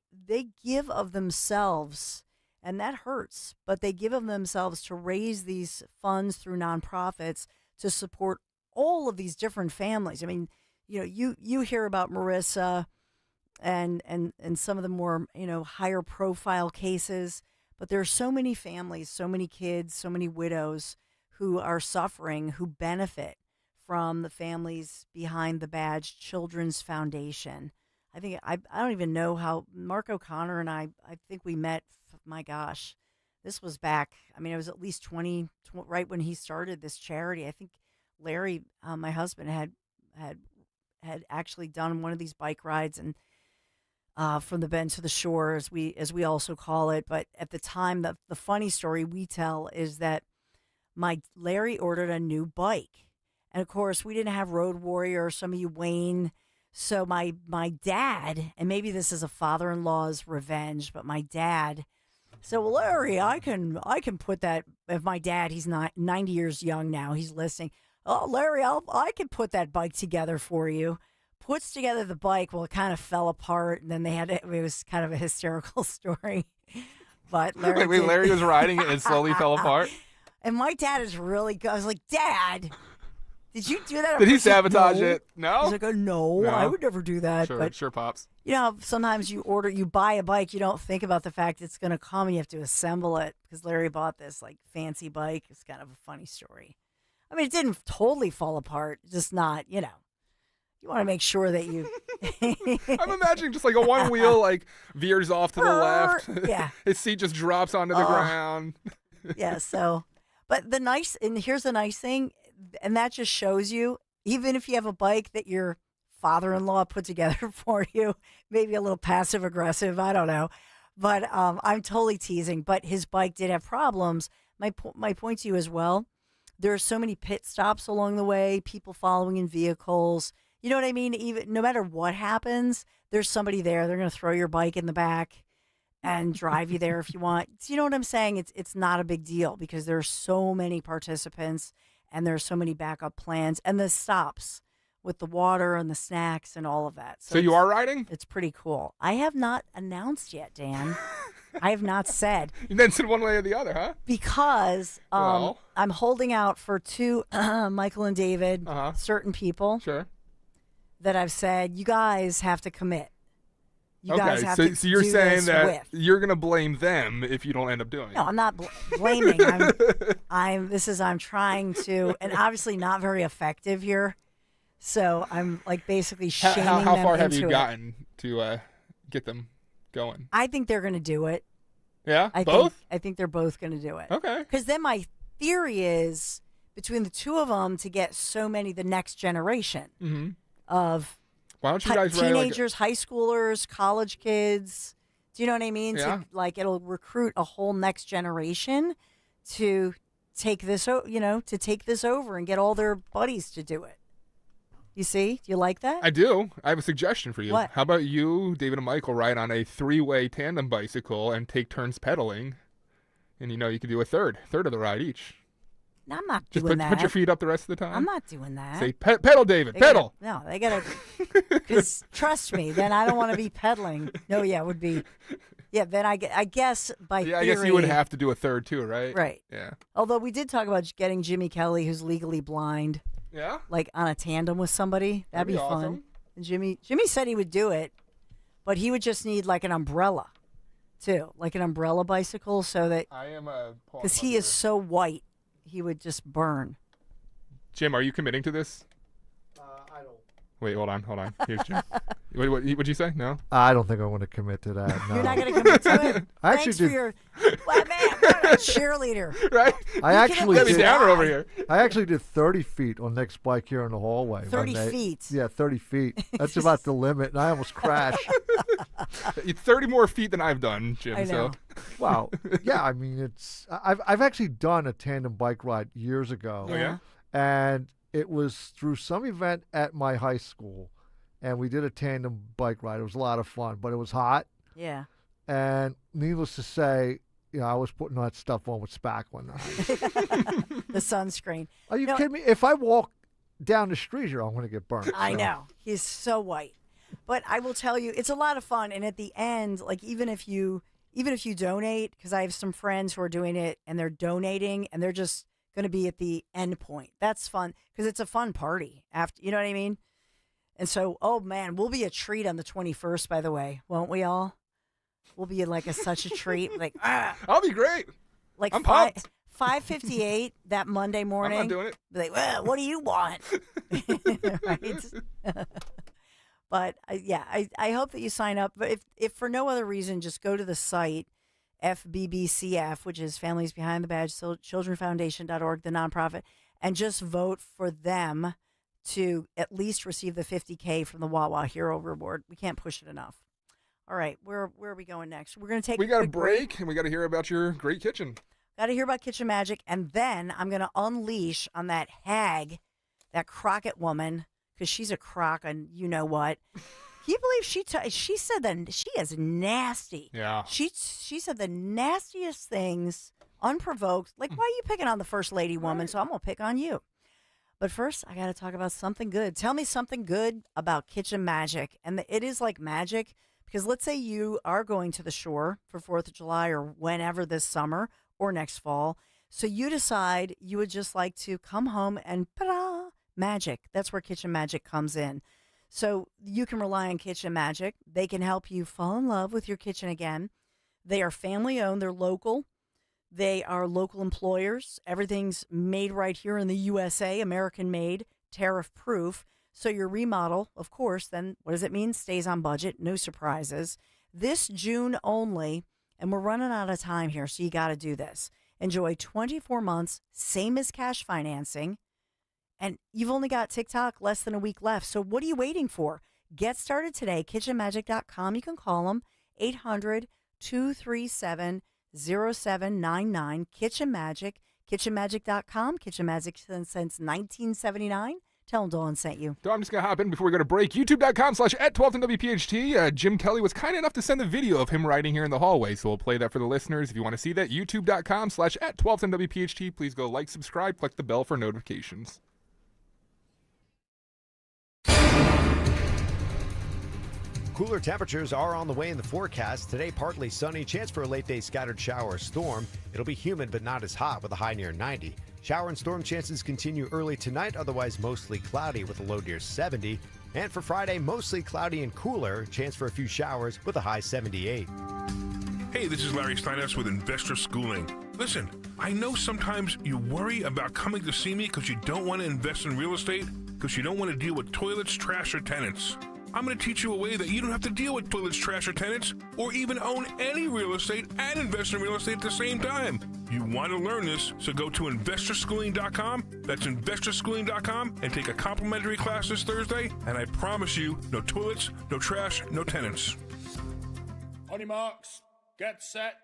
give of themselves, and that hurts. But they give of themselves to raise these funds through nonprofits to support all of these different families. I mean, you hear about Marissa and some of the more higher profile cases, but there are so many families, so many kids, so many widows who are suffering, who benefit from the families behind the Badge Children's Foundation. I think I don't even know how Mark O'Connor and I think we met. My gosh, this was back. I mean, it was at least 20 right when he started this charity. I think Larry, my husband, had actually done one of these bike rides and from the bend to the shore, as we also call it. But at the time, the funny story we tell is that Larry ordered a new bike. And of course, we didn't have Road Warrior, some of you Wayne. So my dad, and maybe this is a father-in-law's revenge, but my dad said, well, Larry, I can put that, if my dad, he's not 90 years young now, he's listening. Oh, Larry, I can put that bike together for you. Puts together the bike. Well, it kind of fell apart, and then it was kind of a hysterical story. But Larry, wait, Larry was riding it and it slowly fell apart? And my dad is really good. I was like, Dad, did you do that? Did he sabotage it? No. He's like, oh, no, I would never do that. Sure, but, sure, Pops. Sometimes you buy a bike, you don't think about the fact it's going to come and you have to assemble it, because Larry bought this fancy bike. It's kind of a funny story. I mean, it didn't totally fall apart, just not, you want to make sure that you. I'm imagining just a one wheel veers off to the left. Yeah. His seat just drops onto the ground. Yeah. So, but here's the nice thing, and that just shows you, even if you have a bike that your father-in-law put together for you, maybe a little passive aggressive, I don't know, but I'm totally teasing. But his bike did have problems. My point to you as well. There are so many pit stops along the way, people following in vehicles. You know what I mean? Even no matter what happens, there's somebody there. They're going to throw your bike in the back and drive you there if you want. So you know what I'm saying? It's not a big deal, because there are so many participants and there are so many backup plans, and the stops with the water and the snacks and all of that. So you are riding? It's pretty cool. I have not announced yet, Dan. I have not said. You didn't say one way or the other, huh? Because I'm holding out for two, Michael and David, certain people. Sure. That I've said, you guys have to commit. You guys have to to so you're do saying this that with. you're going to blame them if you don't end up doing it. No, I'm not blaming. I'm trying to, and obviously not very effective here. So I'm basically shaming them How far into have you it. gotten to get them going? I think they're going to do it. Yeah, I both? I think they're both going to do it. Okay. Because then my theory is between the two of them to get so many, the next generation of Why don't you guys write teenagers, high schoolers, college kids. Do you know what I mean? Yeah. To, like, it'll recruit a whole next generation to take this, to take this over and get all their buddies to do it. You see? Do you like that? I do. I have a suggestion for you. What? How about you, David and Michael, ride on a 3-way tandem bicycle and take turns pedaling, and you can do a third of the ride each. No, I'm not Just doing that. put your feet up the rest of the time. I'm not doing that. Say pedal, David, pedal. They gotta. Because trust me, then I don't want to be pedaling. No, yeah, it would be. Yeah, then I guess by Yeah, I theory, guess you would have to do a third too, right? Right. Yeah. Although we did talk about getting Jimmy Kelly, who's legally blind. Yeah. Like on a tandem with somebody. That'd be fun. awesome. And Jimmy said he would do it, but he would just need like an umbrella, too, like an umbrella bicycle, so that I am because he is so white, he would just burn. Jim, are you committing to this? I don't. Wait, hold on. Here's Jim. What'd you say? No? I don't think I want to commit to that. No. You're not going to commit to it? I Thanks actually for did. your what a cheerleader. Right? I actually Let me did. down over here. I actually did 30 feet on next bike here in the hallway. 30 one day. feet? Yeah, 30 feet. That's about the limit, and I almost crashed. It's 30 more feet than I've done, Jim. I know. So. Wow. Yeah, I mean, I've actually done a tandem bike ride years ago. Oh, yeah? And it was through some event at my high school, and we did a tandem bike ride. It was a lot of fun, but it was hot. Yeah. And needless to say, I was putting that stuff on with spack one night. The sunscreen. Are you kidding me? If I walk down the street here, I'm going to get burned. I so. know. He's so white. But I will tell you, it's a lot of fun. And at the end, like even if you donate, because I have some friends who are doing it and they're donating and they're just going to be at the end point. That's fun because it's a fun party after, you know what I mean? And so, oh man, we'll be a treat on the 21st, by the way, won't we all? We'll be like such a treat. Like, I'll be great. Like I'm pumped. 5:58 that Monday morning. I'm not doing it. Be like, well, what do you want? Right? But I hope that you sign up. But if for no other reason, just go to the site, FBBCF, which is Families Behind the Badge, childrenfoundation.org, the nonprofit, and just vote for them to at least receive the $50K from the Wawa Hero Reward. We can't push it enough. All right, where are we going next? We're going to take We got a quick break, and we got to hear about your great kitchen. Got to hear about kitchen magic, and then I'm going to unleash on that hag, that Crockett woman, because she's a crock, and you know what? Can you believe she said that she is nasty? Yeah. She said the nastiest things, unprovoked. Like, why are you picking on the first lady woman? So I'm going to pick on you. But first, I got to talk about something good. Tell me something good about kitchen magic. And it is like magic, because let's say you are going to the shore for 4th of July or whenever this summer or next fall. So you decide you would just like to come home and ta-da, magic. That's where kitchen magic comes in. So you can rely on kitchen magic. They can help you fall in love with your kitchen again. They are family owned. They're local. They are local employers. Everything's made right here in the USA, American made, tariff proof. So your remodel, of course, then what does it mean? Stays on budget, no surprises. This June only, and we're running out of time here, so you got to do this. Enjoy 24 months, same as cash financing, and you've only got TikTok less than a week left. So what are you waiting for? Get started today, kitchenmagic.com. You can call them 800-237-0799, Kitchen Magic, kitchenmagic.com, Kitchen Magic since 1979. Tell them Dawn sent you. Dawn, I'm just going to hop in before we go to break. YouTube.com/@1210WPHT. Jim Kelly was kind enough to send a video of him riding here in the hallway, so we'll play that for the listeners. If you want to see that, YouTube.com/@1210WPHT. Please go like, subscribe, click the bell for notifications. Cooler temperatures are on the way in the forecast. Today, partly sunny, chance for a late day scattered shower or storm. It'll be humid but not as hot with a high near 90. Shower and storm chances continue early tonight, otherwise mostly cloudy with a low near 70. And for Friday, mostly cloudy and cooler, chance for a few showers with a high 78. Hey, this is Larry Steinhaus with Investor Schooling. Listen, I know sometimes you worry about coming to see me because you don't want to invest in real estate, because you don't want to deal with toilets, trash, or tenants. I'm going to teach you a way that you don't have to deal with toilets, trash, or tenants, or even own any real estate and invest in real estate at the same time. You want to learn this, so go to investorschooling.com. That's investorschooling.com and take a complimentary class this Thursday. And I promise you, no toilets, no trash, no tenants. On your marks, get set.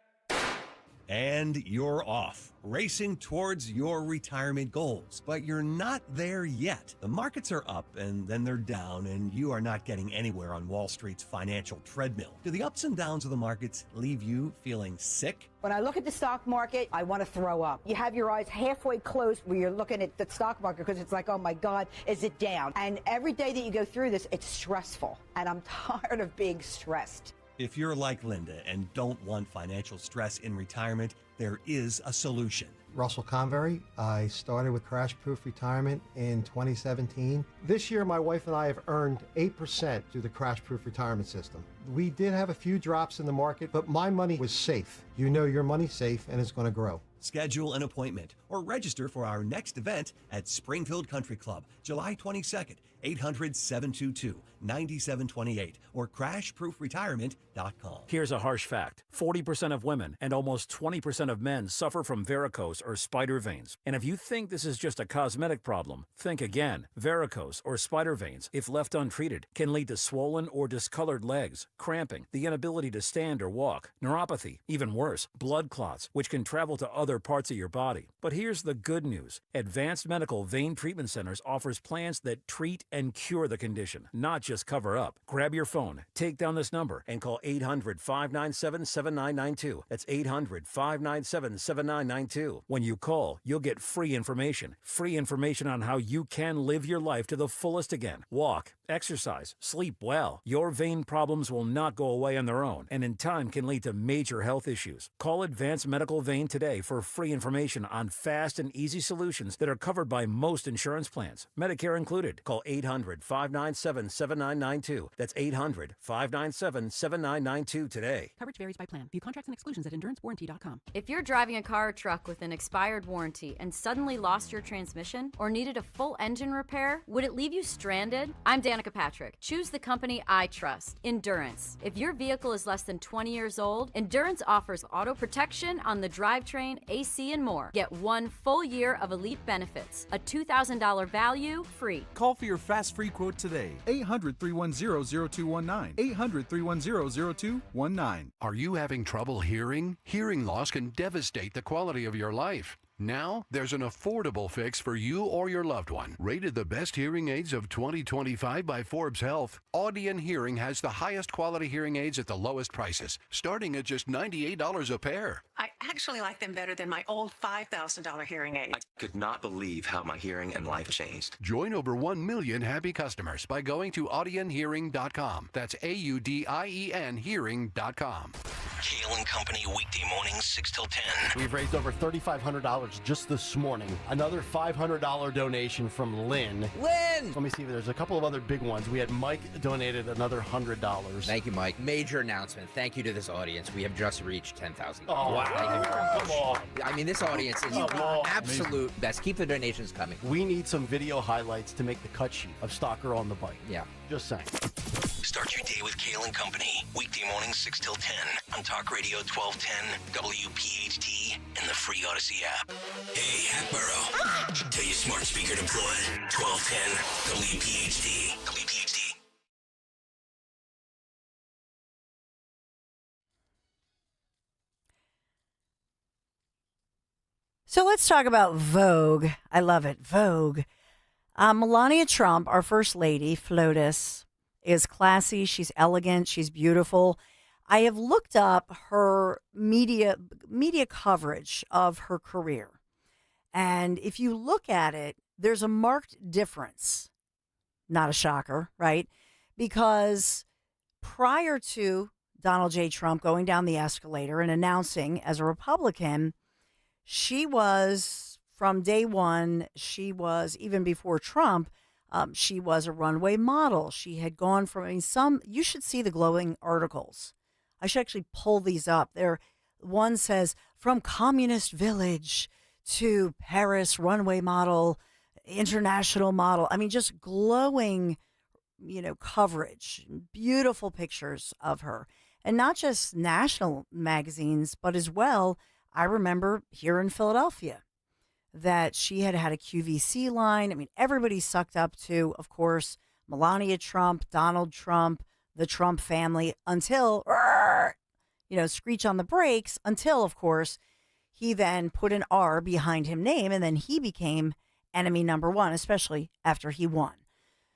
And you're off, racing towards your retirement goals. But you're not there yet. The markets are up and then they're down, and you are not getting anywhere on Wall Street's financial treadmill. Do the ups and downs of the markets leave you feeling sick? When I look at the stock market, I want to throw up. You have your eyes halfway closed where you're looking at the stock market because it's like, oh my God, is it down? And every day that you go through this, it's stressful. And I'm tired of being stressed. If you're like Linda and don't want financial stress in retirement, there is a solution. Russell Convery. I started with Crash Proof Retirement in 2017. This year, my wife and I have earned 8% through the Crash Proof Retirement System. We did have a few drops in the market, but my money was safe. You know your money's safe and it's going to grow. Schedule an appointment or register for our next event at Springfield Country Club, July 22nd, 800-722-9728 or crashproofretirement.com. Here's a harsh fact. 40% of women and almost 20% of men suffer from varicose or spider veins. And if you think this is just a cosmetic problem, think again. Varicose or spider veins, if left untreated, can lead to swollen or discolored legs, cramping, the inability to stand or walk, neuropathy, even worse, blood clots, which can travel to other parts of your body. But here's the good news. Advanced Medical Vein Treatment Centers offers plans that treat and cure the condition, not just cover up. Grab your phone, take down this number, and call 800-597-7992. That's 800-597-7992. When you call, you'll get free information on how you can live your life to the fullest again. Walk, exercise, sleep well. Your vein problems will not go away on their own, and in time can lead to major health issues. Call Advanced Medical Vein today for free information on fast and easy solutions that are covered by most insurance plans, Medicare included. Call 800-597-7992. That's 800-597-7992 today. Coverage varies by plan. View contracts and exclusions at endurancewarranty.com. If you're driving a car or truck with an expired warranty and suddenly lost your transmission or needed a full engine repair, would it leave you stranded? I'm Danica Patrick. Choose the company I trust, Endurance. If your vehicle is less than 20 years old, Endurance offers auto protection on the drivetrain, AC, and more. Get 1 full year of elite benefits, a $2,000 value free. Call for your fast free quote today. 800-310-0219. 800-310-0219. Are you having trouble hearing? Hearing loss can devastate the quality of your life. Now, there's an affordable fix for you or your loved one. Rated the best hearing aids of 2025 by Forbes Health, Audion Hearing has the highest quality hearing aids at the lowest prices, starting at just $98 a pair. I actually like them better than my old $5,000 hearing aids. I could not believe how my hearing and life changed. Join over 1 million happy customers by going to audionhearing.com. That's AUDIEN hearing.com. Kale and Company weekday mornings 6 till 10. We've raised over $3,500 just this morning. Another $500 donation from Lynn. Lynn! Let me see. There's a couple of other big ones. We had Mike donated another $100. Thank you, Mike. Major announcement. Thank you to this audience. We have just reached 10,000. Oh, wow. Thank you very much. Come on. I mean, this audience is absolute best. Keep the donations coming. We need some video highlights to make the cut sheet of Stalker on the Bike. Yeah. Just saying. Start your day with Kale and Company. Weekday mornings 6 till 10 on Talk Radio 1210, WPHT, and the free Odyssey app. Hey, Hatboro. Tell your smart speaker to plug 1210 WPHT. WPHT. So let's talk about Vogue. I love it. Vogue. Melania Trump, our first lady, FLOTUS, is classy. She's elegant. She's beautiful. I have looked up her media coverage of her career. And if you look at it, there's a marked difference. Not a shocker, right? Because prior to Donald J. Trump going down the escalator and announcing as a Republican, she was, from day one, she was, even before Trump, she was a runway model. She had gone from, you should see the glowing articles. I should actually pull these up. One says, from communist village to Paris runway model, international model. I mean, just glowing coverage, beautiful pictures of her. And not just national magazines, but as well, I remember here in Philadelphia that she had a QVC line. I mean, everybody sucked up to, of course, Melania Trump, Donald Trump, the Trump family, until, screech on the brakes, until, of course, he then put an R behind him name, and then he became enemy number one, especially after he won.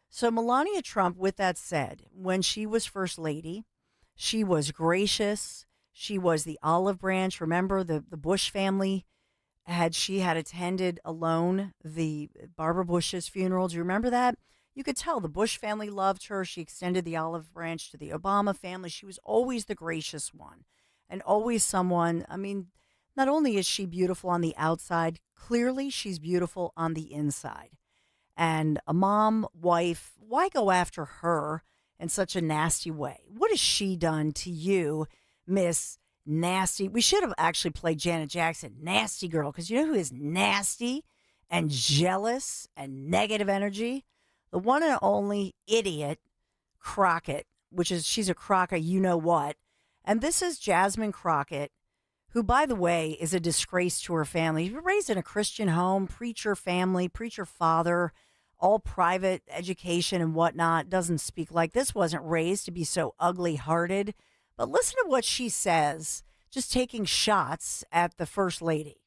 So Melania Trump, with that said, when she was first lady, she was gracious. She was the olive branch. Remember the Bush family she had attended alone the Barbara Bush's funeral. Do you remember that? You could tell the Bush family loved her. She extended the olive branch to the Obama family. She was always the gracious one and always someone. I mean, not only is she beautiful on the outside, clearly she's beautiful on the inside. And a mom, wife, why go after her in such a nasty way? What has she done to you, Miss Nasty? We should have actually played Janet Jackson, Nasty Girl, because you know who is nasty and jealous and negative energy? The one and only idiot Crockett, she's a Crockett, you know what. And this is Jasmine Crockett, who, by the way, is a disgrace to her family. Raised in a Christian home, preacher family, preacher father, all private education and whatnot, doesn't speak like this, wasn't raised to be so ugly-hearted. But listen to what she says, just taking shots at the First Lady.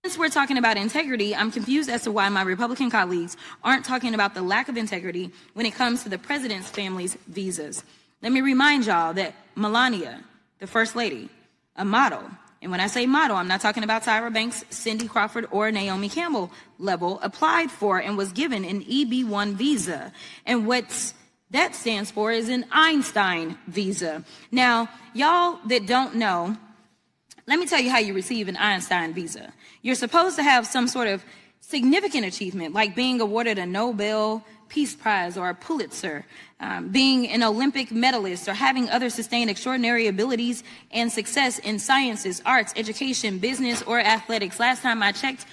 Since we're talking about integrity, I'm confused as to why my Republican colleagues aren't talking about the lack of integrity when it comes to the president's family's visas. Let me remind y'all that Melania, the First Lady, a model, and when I say model, I'm not talking about Tyra Banks, Cindy Crawford, or Naomi Campbell level, applied for and was given an EB-1 visa. And what that stands for is an Einstein visa. Now, y'all that don't know, let me tell you how you receive an Einstein visa. You're supposed to have some sort of significant achievement, like being awarded a Nobel Peace Prize or a Pulitzer, being an Olympic medalist, or having other sustained extraordinary abilities and success in sciences, arts, education, business, or athletics. Last time I checked,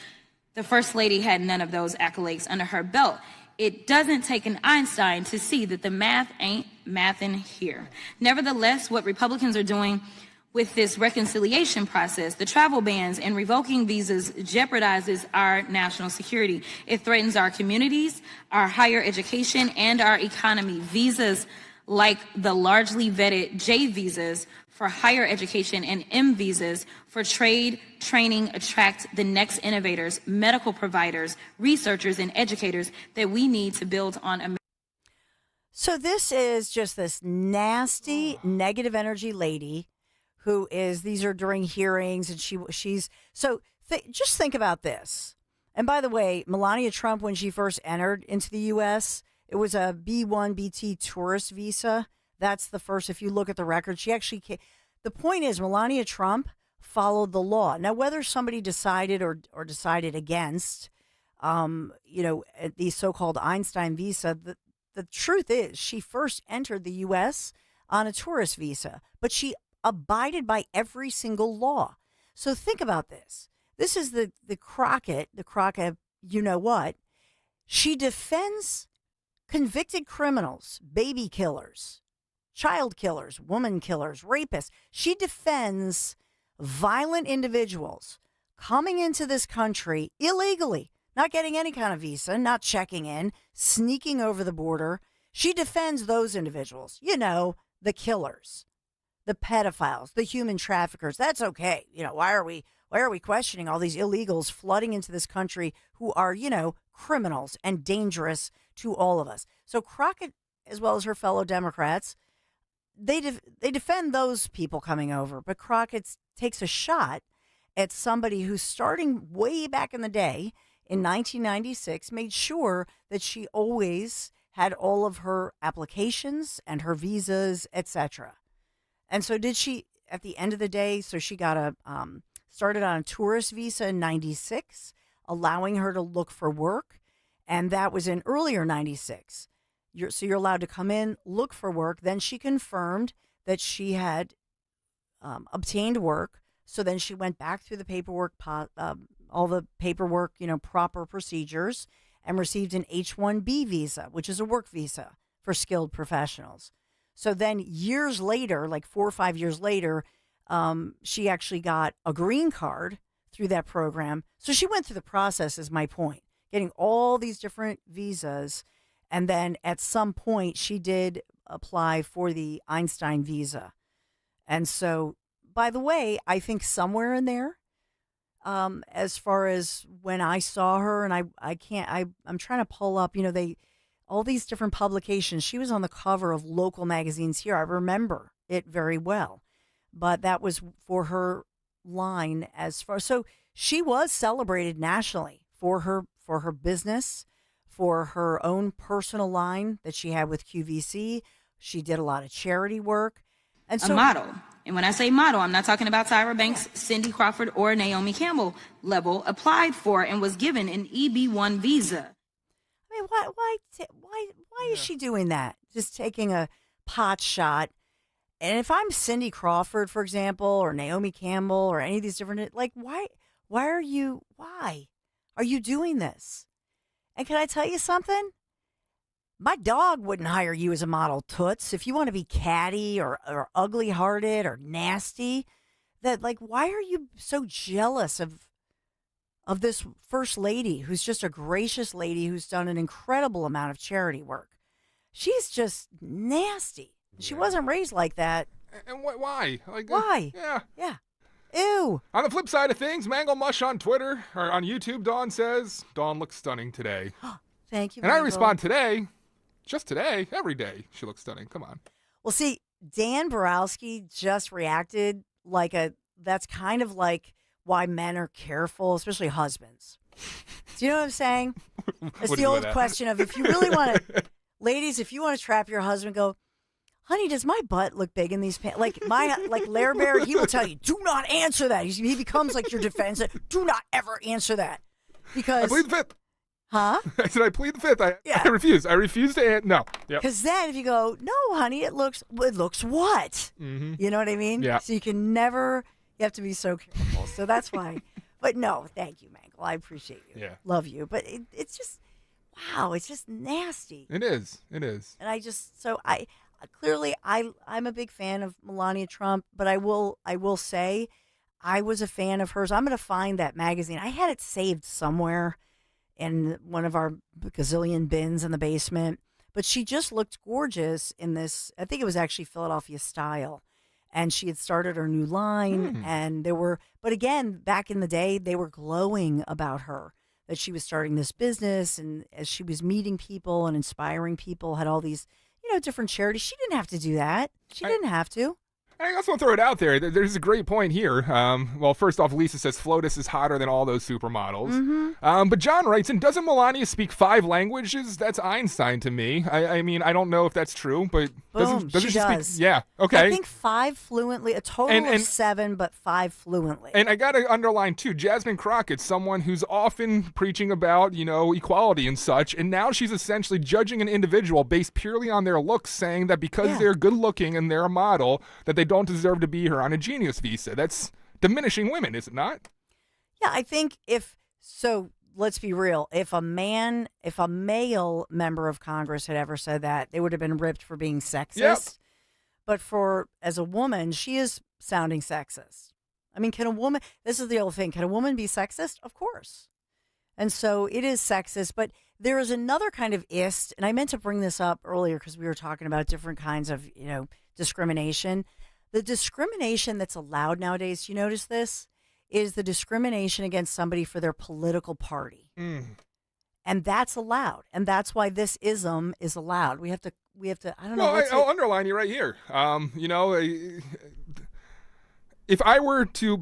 the First Lady had none of those accolades under her belt. It doesn't take an Einstein to see that the math ain't mathin' here. Nevertheless, what Republicans are doing with this reconciliation process, the travel bans and revoking visas, jeopardizes our national security. It threatens our communities, our higher education, and our economy. Visas like the largely vetted J visas for higher education and M visas for trade, training, attract the next innovators, medical providers, researchers, and educators that we need to build on America. So this is just this nasty, negative energy lady who is, these are during hearings, and just think about this. And by the way, Melania Trump, when she first entered into the U.S., it was a B1 BT tourist visa. That's the first, if you look at the record, she actually came. The point is, Melania Trump followed the law. Now, whether somebody decided or decided against, the so-called Einstein visa, the truth is she first entered the U.S. on a tourist visa, but she abided by every single law. So think about this. This is the Crockett, you know what? She defends convicted criminals, baby killers, child killers, woman killers, rapists. She defends violent individuals coming into this country illegally, not getting any kind of visa, not checking in, sneaking over the border. She defends those individuals, the killers, the pedophiles, the human traffickers. That's okay. Why are we questioning all these illegals flooding into this country who are, criminals and dangerous to all of us? So Crockett, as well as her fellow Democrats, they defend those people coming over. But Crockett takes a shot at somebody who's starting way back in the day in 1996, made sure that she always had all of her applications and her visas, etc. And so did she, at the end of the day, so she got started on a tourist visa in 96, allowing her to look for work. And that was in earlier 96. So you're allowed to come in, look for work. Then she confirmed that she had obtained work. So then she went back through the paperwork, all the paperwork, proper procedures, and received an H-1B visa, which is a work visa for skilled professionals. So then years later, like 4 or 5 years later, she actually got a green card through that program. So she went through the process, is my point, getting all these different visas. And then at some point, she did apply for the Einstein visa. And so, by the way, I think somewhere in there, as far as when I saw her, and I'm trying to pull up, all these different publications. She was on the cover of local magazines here. I remember it very well. But that was for her line so she was celebrated nationally for her business, for her own personal line that she had with QVC. She did a lot of charity work. And so, a model. And when I say model, I'm not talking about Tyra Banks, Cindy Crawford, or Naomi Campbell level, applied for and was given an EB-1 visa. I mean, why is she doing that? Just taking a pot shot. And if I'm Cindy Crawford, for example, or Naomi Campbell, or any of these different, like, why are you doing this? And can I tell you something? My dog wouldn't hire you as a model, Toots. If you want to be catty or ugly-hearted or nasty, why are you so jealous of this first lady who's just a gracious lady who's done an incredible amount of charity work? She's just nasty. She wasn't raised like that. And why? Why? Yeah. Ew. On the flip side of things, Mangle Mush on Twitter or on YouTube, Dawn says, Dawn looks stunning today. Thank you, And Mangle. I respond today, just today, every day. She looks stunning. Come on. Well, see, Dan Borowski just reacted that's kind of like why men are careful, especially husbands. Do you know what I'm saying? It's the old question of if you really want to, ladies, if you want to trap your husband, go, honey, does my butt look big in these pants? Like Lair Bear, he will tell you, do not answer that. He becomes like your defense. Do not ever answer that. Because I plead the fifth. Huh? I said I plead the fifth. I refuse. I refuse to answer. No. Because then if you go, no, honey, it looks what? Mm-hmm. You know what I mean? Yeah. So you have to be so careful. So that's why. But no, thank you, Mangle. I appreciate you. Yeah. Love you. But it's just, wow, it's just nasty. It is. And I'm a big fan of Melania Trump, but I will say I was a fan of hers. I'm going to find that magazine. I had it saved somewhere in one of our gazillion bins in the basement, but she just looked gorgeous in this. I think it was actually Philadelphia Style, and she had started her new line, and but again, back in the day, they were glowing about her, that she was starting this business, and as she was meeting people and inspiring people, had all these different charities. She didn't have to do that. She didn't have to. I also want to throw it out there. There's a great point here. Well, first off, Lisa says Flotus is hotter than all those supermodels. Mm-hmm. But John writes, and doesn't Melania speak 5 languages? That's Einstein to me. I mean, I don't know if that's true, but Boom, doesn't she does. speak? Yeah, okay. I think 5 fluently, a total of 7, but 5 fluently. And I got to underline, too, Jasmine Crockett's someone who's often preaching about, equality and such, and now she's essentially judging an individual based purely on their looks, saying that because they're good looking and they're a model, that they don't deserve to be here on a genius visa. That's diminishing women, is it not? Yeah, I think let's be real. If a male member of Congress had ever said that, they would have been ripped for being sexist. Yep. But as a woman, she is sounding sexist. I mean, this is the old thing, can a woman be sexist? Of course. And so it is sexist, but there is another kind of ist, and I meant to bring this up earlier because we were talking about different kinds of, discrimination. The discrimination that's allowed nowadays, you notice this, is the discrimination against somebody for their political party. And that's allowed. And that's why this ism is allowed. We have to, I don't know. Well, I'll underline you right here. If I were to,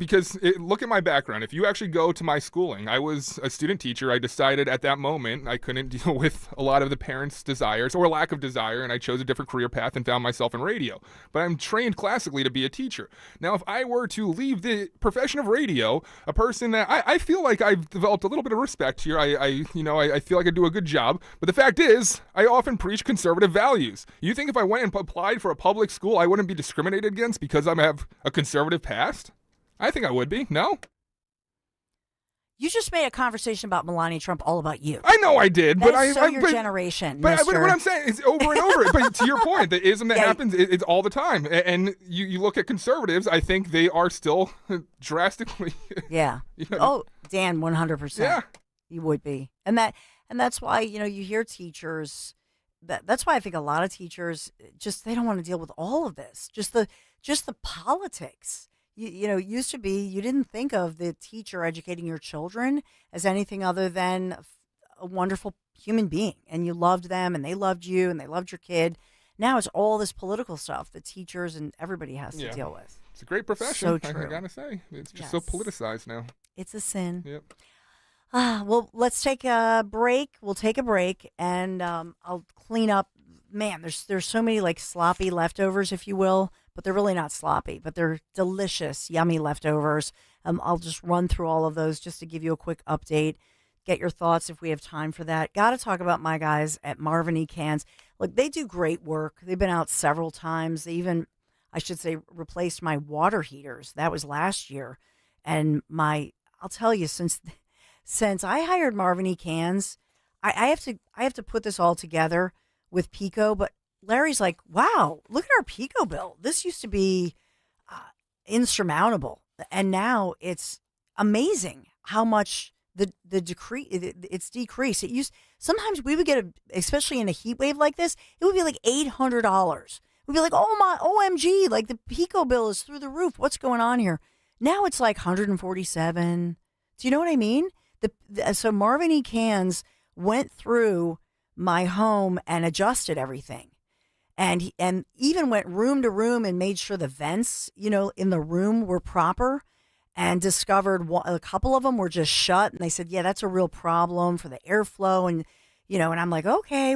look at my background. If you actually go to my schooling, I was a student teacher. I decided at that moment I couldn't deal with a lot of the parents' desires or lack of desire, and I chose a different career path and found myself in radio. But I'm trained classically to be a teacher. Now, if I were to leave the profession of radio, a person that I feel like I've developed a little bit of respect here. I feel like I do a good job. But the fact is, I often preach conservative values. You think if I went and applied for a public school, I wouldn't be discriminated against because I have a conservative past? I think I would be. No? You just made a conversation about Melania Trump all about you. I know I did, but That's your generation. But mister. what I'm saying is over and over. But to your point, the ism that happens, it's all the time. And you look at conservatives, I think they are still drastically. Yeah. Oh, Dan, 100%. Yeah. You would be, and that's why you hear teachers. That's why I think a lot of teachers they don't want to deal with all of this. Just the politics. It used to be you didn't think of the teacher educating your children as anything other than a wonderful human being, and you loved them, and they loved you, and they loved your kid. Now it's all this political stuff that teachers and everybody has to deal with. It's a great profession. So true. I gotta say, it's just so politicized now. It's a sin. Yep. Well, let's take a break. We'll take a break, and I'll clean up. Man, there's so many like sloppy leftovers, if you will, but they're really not sloppy, but they're delicious, yummy leftovers. I'll just run through all of those just to give you a quick update, get your thoughts if we have time for that. Got to talk about my guys at Marvin E. Cans. Look, they do great work. They've been out several times. They even, I should say, replaced my water heaters. That was last year. And I'll tell you, since I hired Marvin E. Cans, I have to put this all together with Pico, but Larry's like, wow, look at our Pico bill. This used to be insurmountable, and now it's amazing how much it's decreased. Sometimes we would get especially in a heat wave like this, it would be like $800. We'd be like, oh my OMG, like the Pico bill is through the roof. What's going on here? Now it's like 147. Do you know what I mean? So Marvin E. Cans went through my home and adjusted everything. And even went room to room and made sure the vents, in the room were proper, and discovered a couple of them were just shut. And they said, yeah, that's a real problem for the airflow. And, and I'm like, okay,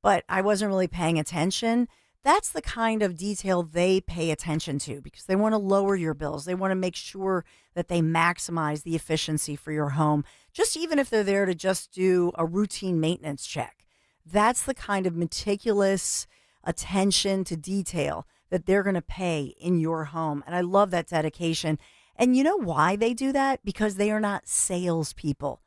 but I wasn't really paying attention. That's the kind of detail they pay attention to because they want to lower your bills. They want to make sure that they maximize the efficiency for your home, just even if they're there to just do a routine maintenance check. That's the kind of meticulous attention to detail that they're going to pay in your home. And I love that dedication. And you know why they do that? Because they are not salespeople.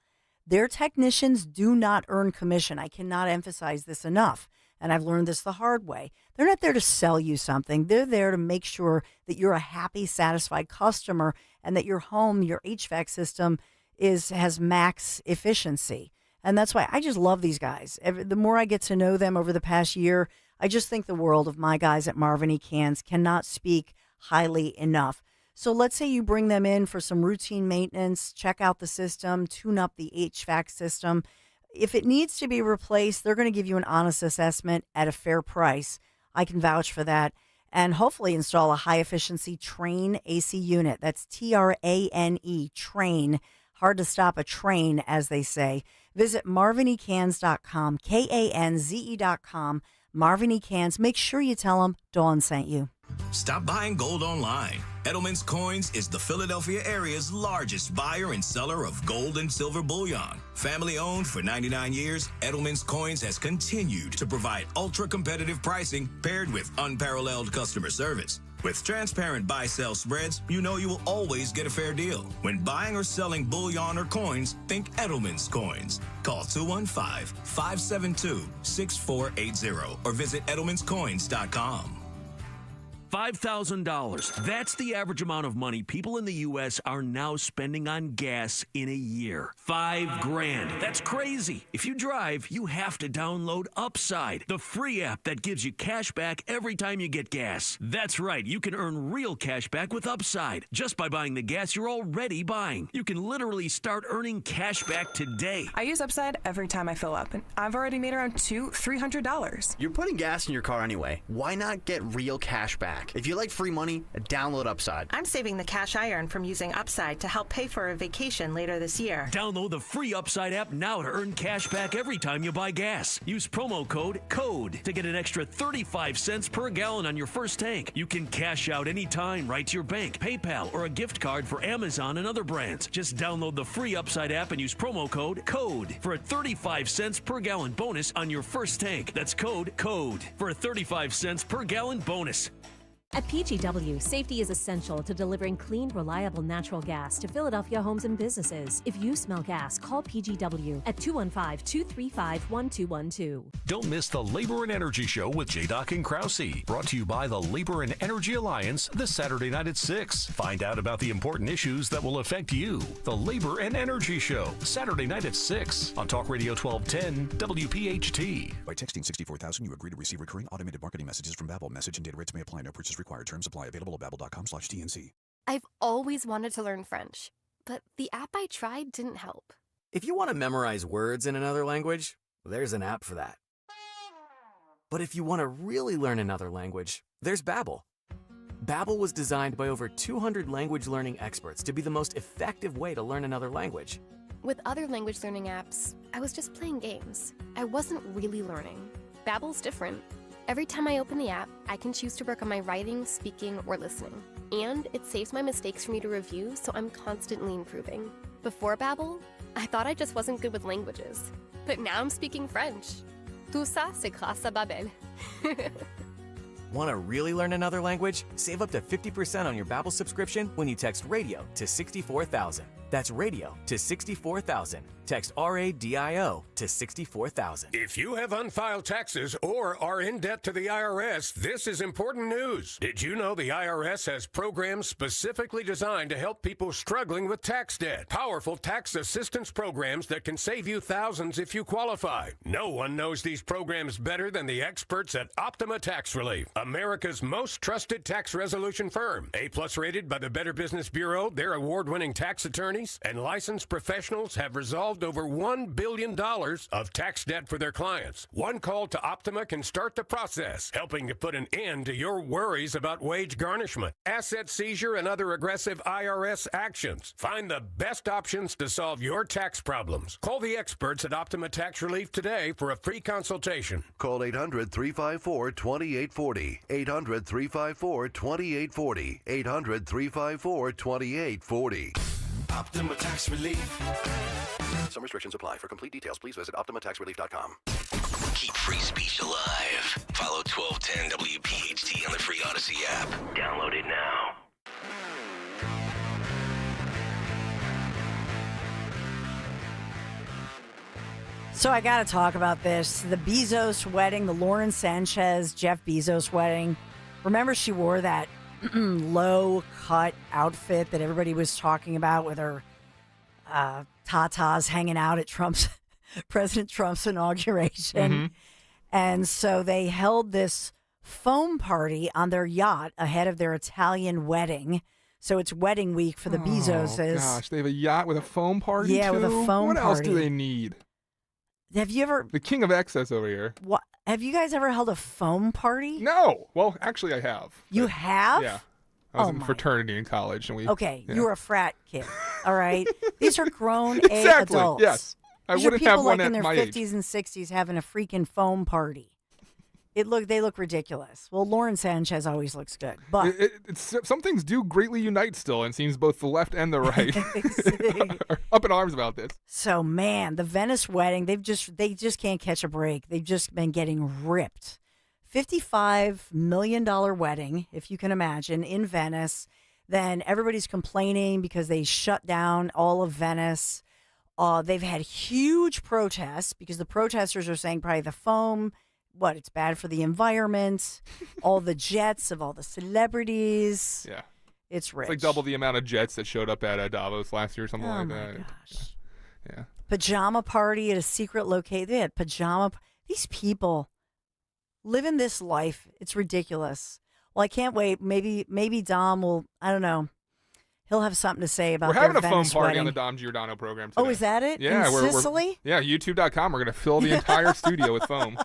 Their technicians do not earn commission. I cannot emphasize this enough. And I've learned this the hard way. They're not there to sell you something. They're there to make sure that you're a happy, satisfied customer and that your home, your HVAC system has max efficiency. And that's why I just love these guys. The more I get to know them over the past year, I just think the world of my guys at Marvin E. Cans. Cannot speak highly enough. So let's say you bring them in for some routine maintenance, check out the system, tune up the HVAC system. If it needs to be replaced, they're going to give you an honest assessment at a fair price. I can vouch for that. And hopefully install a high-efficiency Train AC unit. That's TRANE, Train. Hard to stop a train, as they say. Visit marvinecans.com, KANZE.com. Marvin E. Cans. Make sure you tell them Dawn sent you. Stop buying gold online. Edelman's Coins is the Philadelphia area's largest buyer and seller of gold and silver bullion. Family owned for 99 years, Edelman's Coins has continued to provide ultra-competitive pricing paired with unparalleled customer service. With transparent buy-sell spreads, you know you will always get a fair deal. When buying or selling bullion or coins, think Edelman's Coins. Call 215-572-6480 or visit edelmanscoins.com. $5,000. That's the average amount of money people in the U.S. are now spending on gas in a year. $5,000. That's crazy. If you drive, you have to download Upside, the free app that gives you cash back every time you get gas. That's right. You can earn real cash back with Upside just by buying the gas you're already buying. You can literally start earning cash back today. I use Upside every time I fill up, and I've already made around $200-$300. You're putting gas in your car anyway. Why not get real cash back? If you like free money, download Upside. I'm saving the cash I earn from using Upside to help pay for a vacation later this year. Download the free Upside app now to earn cash back every time you buy gas. Use promo code CODE to get an extra 35 cents per gallon on your first tank. You can cash out anytime right to your bank, PayPal, or a gift card for Amazon and other brands. Just download the free Upside app and use promo code CODE for a 35 cents per gallon bonus on your first tank. That's code CODE for a 35 cents per gallon bonus. At PGW, safety is essential to delivering clean, reliable natural gas to Philadelphia homes and businesses. If you smell gas, call PGW at 215-235-1212. Don't miss the Labor and Energy Show with J-Doc and Krause. Brought to you by the Labor and Energy Alliance this Saturday night at 6. Find out about the important issues that will affect you. The Labor and Energy Show, Saturday night at 6 on Talk Radio 1210 WPHT. By texting 64,000, you agree to receive recurring automated marketing messages from Babel. Message and data rates may apply. No purchase required. Terms apply. Available at babbel.com/TNC. I've always wanted to learn French, but the app I tried didn't help. If you want to memorize words in another language, there's an app for that. But if you want to really learn another language, there's Babel. Babel was designed by over 200 language learning experts to be the most effective way to learn another language. With other language learning apps, I was just playing games. I wasn't really learning. Babel's different. Every time I open the app, I can choose to work on my writing, speaking, or listening. And it saves my mistakes for me to review, so I'm constantly improving. Before Babel, I thought I just wasn't good with languages. But now I'm speaking French. Tout ça, c'est grâce à Babel. Want to really learn another language? Save up to 50% on your Babbel subscription when you text RADIO to 64,000. That's RADIO to 64,000. Text RADIO to 64,000. If you have unfiled taxes or are in debt to the IRS, this is important news. Did you know the IRS has programs specifically designed to help people struggling with tax debt? Powerful tax assistance programs that can save you thousands if you qualify. No one knows these programs better than the experts at Optima Tax Relief, America's most trusted tax resolution firm. A+ rated by the Better Business Bureau, their award-winning tax attorneys and licensed professionals have resolved over $1 billion of tax debt for their clients. One call to Optima can start the process, helping to put an end to your worries about wage garnishment, asset seizure, and other aggressive IRS actions. Find the best options to solve your tax problems. Call the experts at Optima Tax Relief today for a free consultation. Call 800-354-2840. 800-354-2840. 800-354-2840. Optima Tax Relief. Some restrictions apply. For complete details, please visit OptimaTaxRelief.com. Keep free speech alive. Follow 1210 WPHT on the free Odyssey app. Download it now. So I got to talk about this. The Bezos wedding, the Lauren Sanchez, Jeff Bezos wedding. Remember she wore that low-cut outfit that everybody was talking about with her tatas hanging out at President Trump's inauguration. Mm-hmm. And so they held this foam party on their yacht ahead of their Italian wedding. So it's wedding week for the Bezoses. Oh, gosh. They have a yacht with a foam party, Yeah, too? with a foam What else party. do they need? Have you ever... The king of excess over here. What? Have you guys ever held a foam party? No. Well, actually, I have. You have? Yeah. I was in fraternity in college. And Okay, yeah. you were a frat kid, all right? These are grown Exactly, adults. yes. I These wouldn't are people have one like in at their my 50s age. and 60s having a freaking foam party. They look ridiculous. Well, Lauren Sanchez always looks good, but It's, some things do greatly unite still, and it seems both the left and the right are up in arms about this. so man, the Venice wedding, they just can't catch a break. They've just been getting ripped. $55 million wedding, if you can imagine, in Venice. Then everybody's complaining because they shut down all of Venice. They've had huge protests because the protesters are saying probably the foam, it's bad for the environment, all the jets of all the celebrities. Yeah. It's rich. It's like double the amount of jets that showed up at Davos last year or something like that. Gosh. Yeah. Pajama party at a secret location. They had these people living this life. It's ridiculous. Well, I can't wait. Maybe Dom will, I don't know. He'll have something to say about We're having a their foam Venice party wedding. on the Dom Giordano program today. Oh, is that it? Yeah. In Sicily? Yeah, YouTube.com. We're going to fill the entire studio with foam.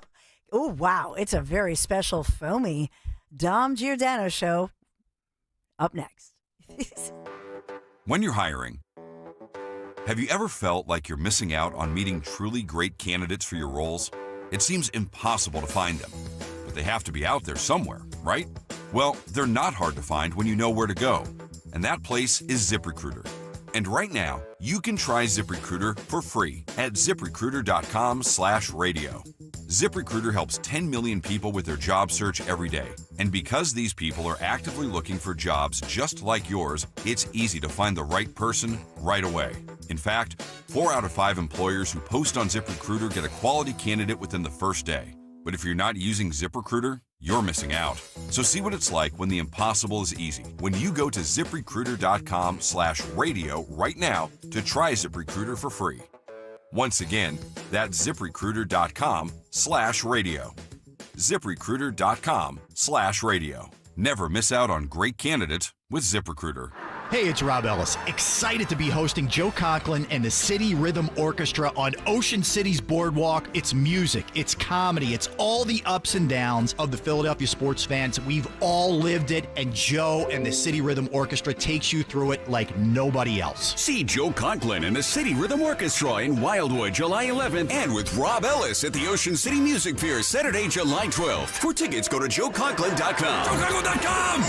Oh, wow. It's a very special foamy Dom Giordano show. Up next. When you're hiring, have you ever felt like you're missing out on meeting truly great candidates for your roles? It seems impossible to find them, but they have to be out there somewhere, right? Well, they're not hard to find when you know where to go, and that place is ZipRecruiter. And right now, you can try ZipRecruiter for free at ZipRecruiter.com/radio. ZipRecruiter helps 10 million people with their job search every day, And because these people are actively looking for jobs just like yours, it's easy to find the right person right away. In fact, 4 out of 5 employers who post on ZipRecruiter get a quality candidate within the first day. But if you're not using ZipRecruiter, you're missing out. So see what it's like when the impossible is easy. When you go to ZipRecruiter.com/radio right now to try ZipRecruiter for free. Once again, that's ZipRecruiter.com/radio. ZipRecruiter.com/radio. Never miss out on great candidates with ZipRecruiter. Hey, it's Rob Ellis. Excited to be hosting Joe Conklin and the City Rhythm Orchestra on Ocean City's Boardwalk. It's music, it's comedy, it's all the ups and downs of the Philadelphia sports fans. We've all lived it, and Joe and the City Rhythm Orchestra takes you through it like nobody else. See Joe Conklin and the City Rhythm Orchestra in Wildwood, July 11th, and with Rob Ellis at the Ocean City Music Fair, Saturday, July 12th. For tickets, go to joeconklin.com. joeconklin.com!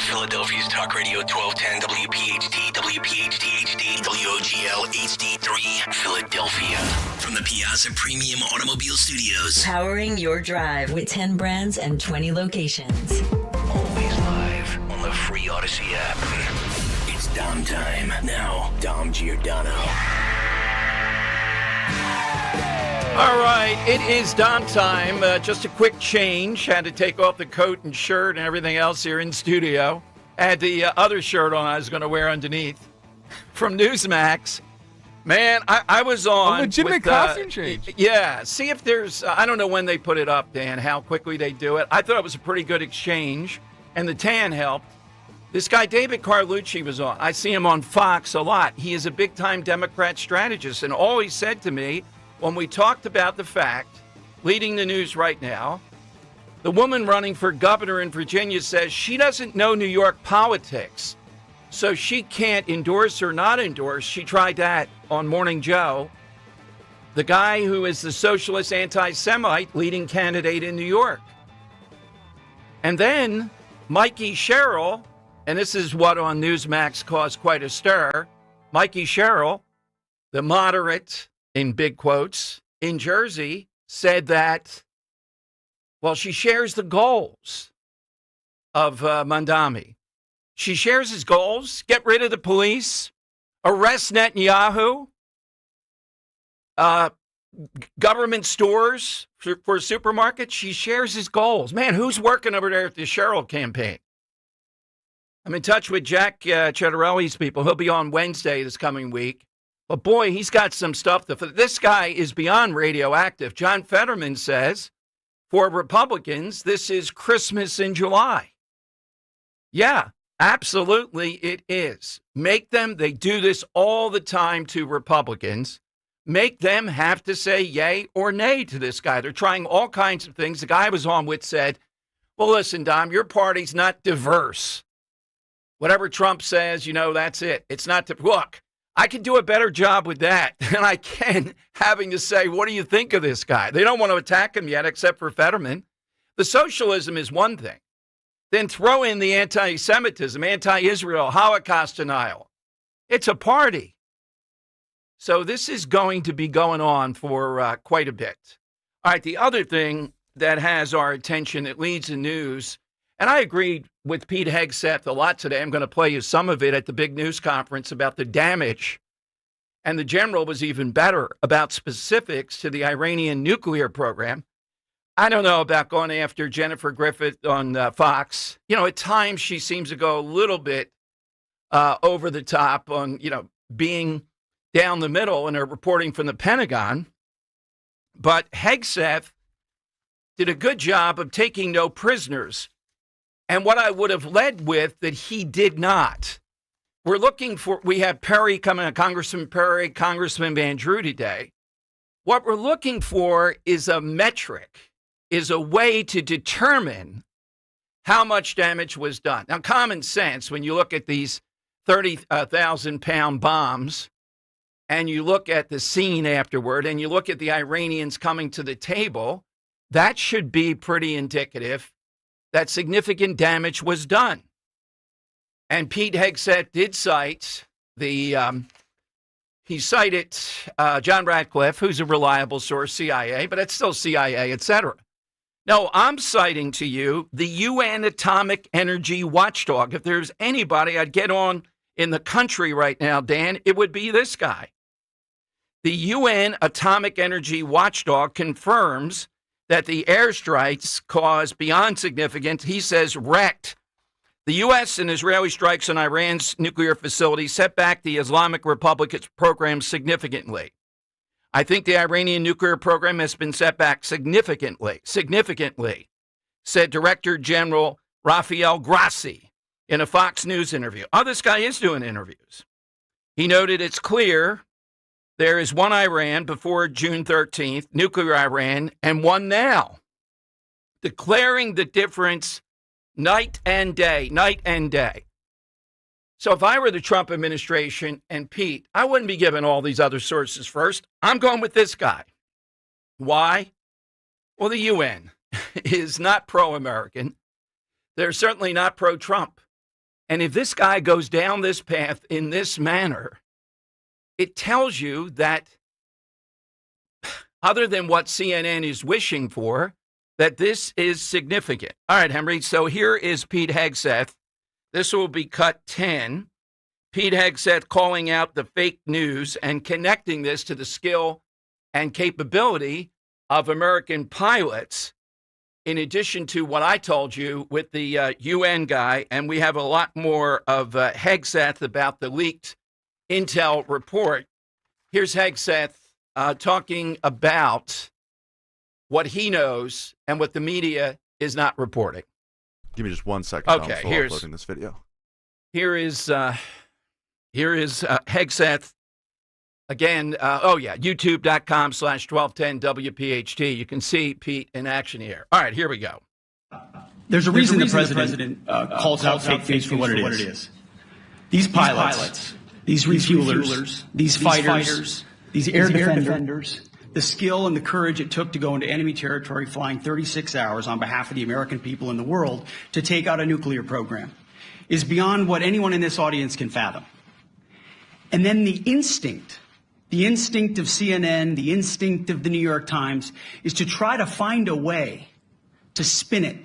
Philadelphia's Talk Radio 1210 WPHT, WPHT HD, WOGL HD3, Philadelphia. From the Piazza Premium Automobile Studios. Powering your drive with 10 brands and 20 locations. Always live on the free Odyssey app. It's Dom time. Now, Dom Giordano. All right, it is Dom time. Just a quick change. Had to take off the coat and shirt and everything else here in studio. Had the other shirt on I was going to wear underneath from Newsmax. Man, I was on. A legitimate costume change. Yeah. See if there's, I don't know when they put it up, Dan, how quickly they do it. I thought it was a pretty good exchange, and the tan helped. This guy, David Carlucci, was on. I see him on Fox a lot. He is a big-time Democrat strategist, and all he said to me when we talked about the fact, leading the news right now, the woman running for governor in Virginia says she doesn't know New York politics, so she can't endorse or not endorse. She tried that on Morning Joe. The guy who is the socialist anti-Semite leading candidate in New York. And then Mikey Sherrill, and this is what on Newsmax caused quite a stir, Mikey Sherrill, the moderate, in big quotes, in Jersey, said that, well, she shares the goals of Mandami. She shares his goals, get rid of the police, arrest Netanyahu, government stores for supermarkets. She shares his goals. Man, who's working over there at the Sherrill campaign? I'm in touch with Jack Cettarelli's people. He'll be on Wednesday this coming week. But boy, he's got some stuff. This guy is beyond radioactive. John Fetterman says, for Republicans, this is Christmas in July. Yeah, absolutely it is. Make them, they do this all the time to Republicans, make them have to say yay or nay to this guy. They're trying all kinds of things. The guy I was on with said, well, listen, Dom, your party's not diverse. Whatever Trump says, that's it. It's not look. I can do a better job with that than I can having to say, what do you think of this guy? They don't want to attack him yet, except for Fetterman. The socialism is one thing. Then throw in the anti-Semitism, anti-Israel, Holocaust denial. It's a party. So this is going to be going on for quite a bit. All right, the other thing that has our attention, that leads the news, and I agreed with Pete Hegseth a lot today. I'm going to play you some of it at the big news conference about the damage. And the general was even better about specifics to the Iranian nuclear program. I don't know about going after Jennifer Griffith on Fox. At times she seems to go a little bit over the top on, being down the middle in her reporting from the Pentagon. But Hegseth did a good job of taking no prisoners. And what I would have led with that he did not. We have Perry coming, Congressman Perry, Congressman Van Drew today. What we're looking for is a metric, is a way to determine how much damage was done. Now, common sense, when you look at these 30,000-pound bombs, and you look at the scene afterward, and you look at the Iranians coming to the table, that should be pretty indicative that significant damage was done. And Pete Hegseth did cite he cited John Ratcliffe, who's a reliable source, CIA, but it's still CIA, et cetera. No, I'm citing to you the UN Atomic Energy Watchdog. If there's anybody I'd get on in the country right now, Dan, it would be this guy. The UN Atomic Energy Watchdog confirms that the airstrikes caused beyond significant, he says, wrecked. The U.S. and Israeli strikes on Iran's nuclear facility set back the Islamic Republic's program significantly. I think the Iranian nuclear program has been set back significantly, said Director General Rafael Grossi in a Fox News interview. Oh, this guy is doing interviews. He noted it's clear there is one Iran before June 13th, nuclear Iran, and one now, declaring the difference night and day. So if I were the Trump administration and Pete, I wouldn't be giving all these other sources first. I'm going with this guy. Why? Well, the UN is not pro-American. They're certainly not pro-Trump. And if this guy goes down this path in this manner, it tells you that other than what CNN is wishing for, that this is significant. All right, Henry, so here is Pete Hegseth. This will be cut 10. Pete Hegseth calling out the fake news and connecting this to the skill and capability of American pilots, in addition to what I told you with the UN guy. And we have a lot more of Hegseth about the leaked intel report. Here's Hegseth talking about what he knows and what the media is not reporting. Give me just 1 second. Okay, I'm still uploading this video. Here is Hegseth again. YouTube.com/1210 WPHT. You can see Pete in action here. All right, here we go. There's a reason the president calls out fake news for what it is. These pilots, these refuelers, these fighters, these air defenders, the skill and the courage it took to go into enemy territory flying 36 hours on behalf of the American people and the world to take out a nuclear program is beyond what anyone in this audience can fathom. And then the instinct of CNN, the instinct of the New York Times is to try to find a way to spin it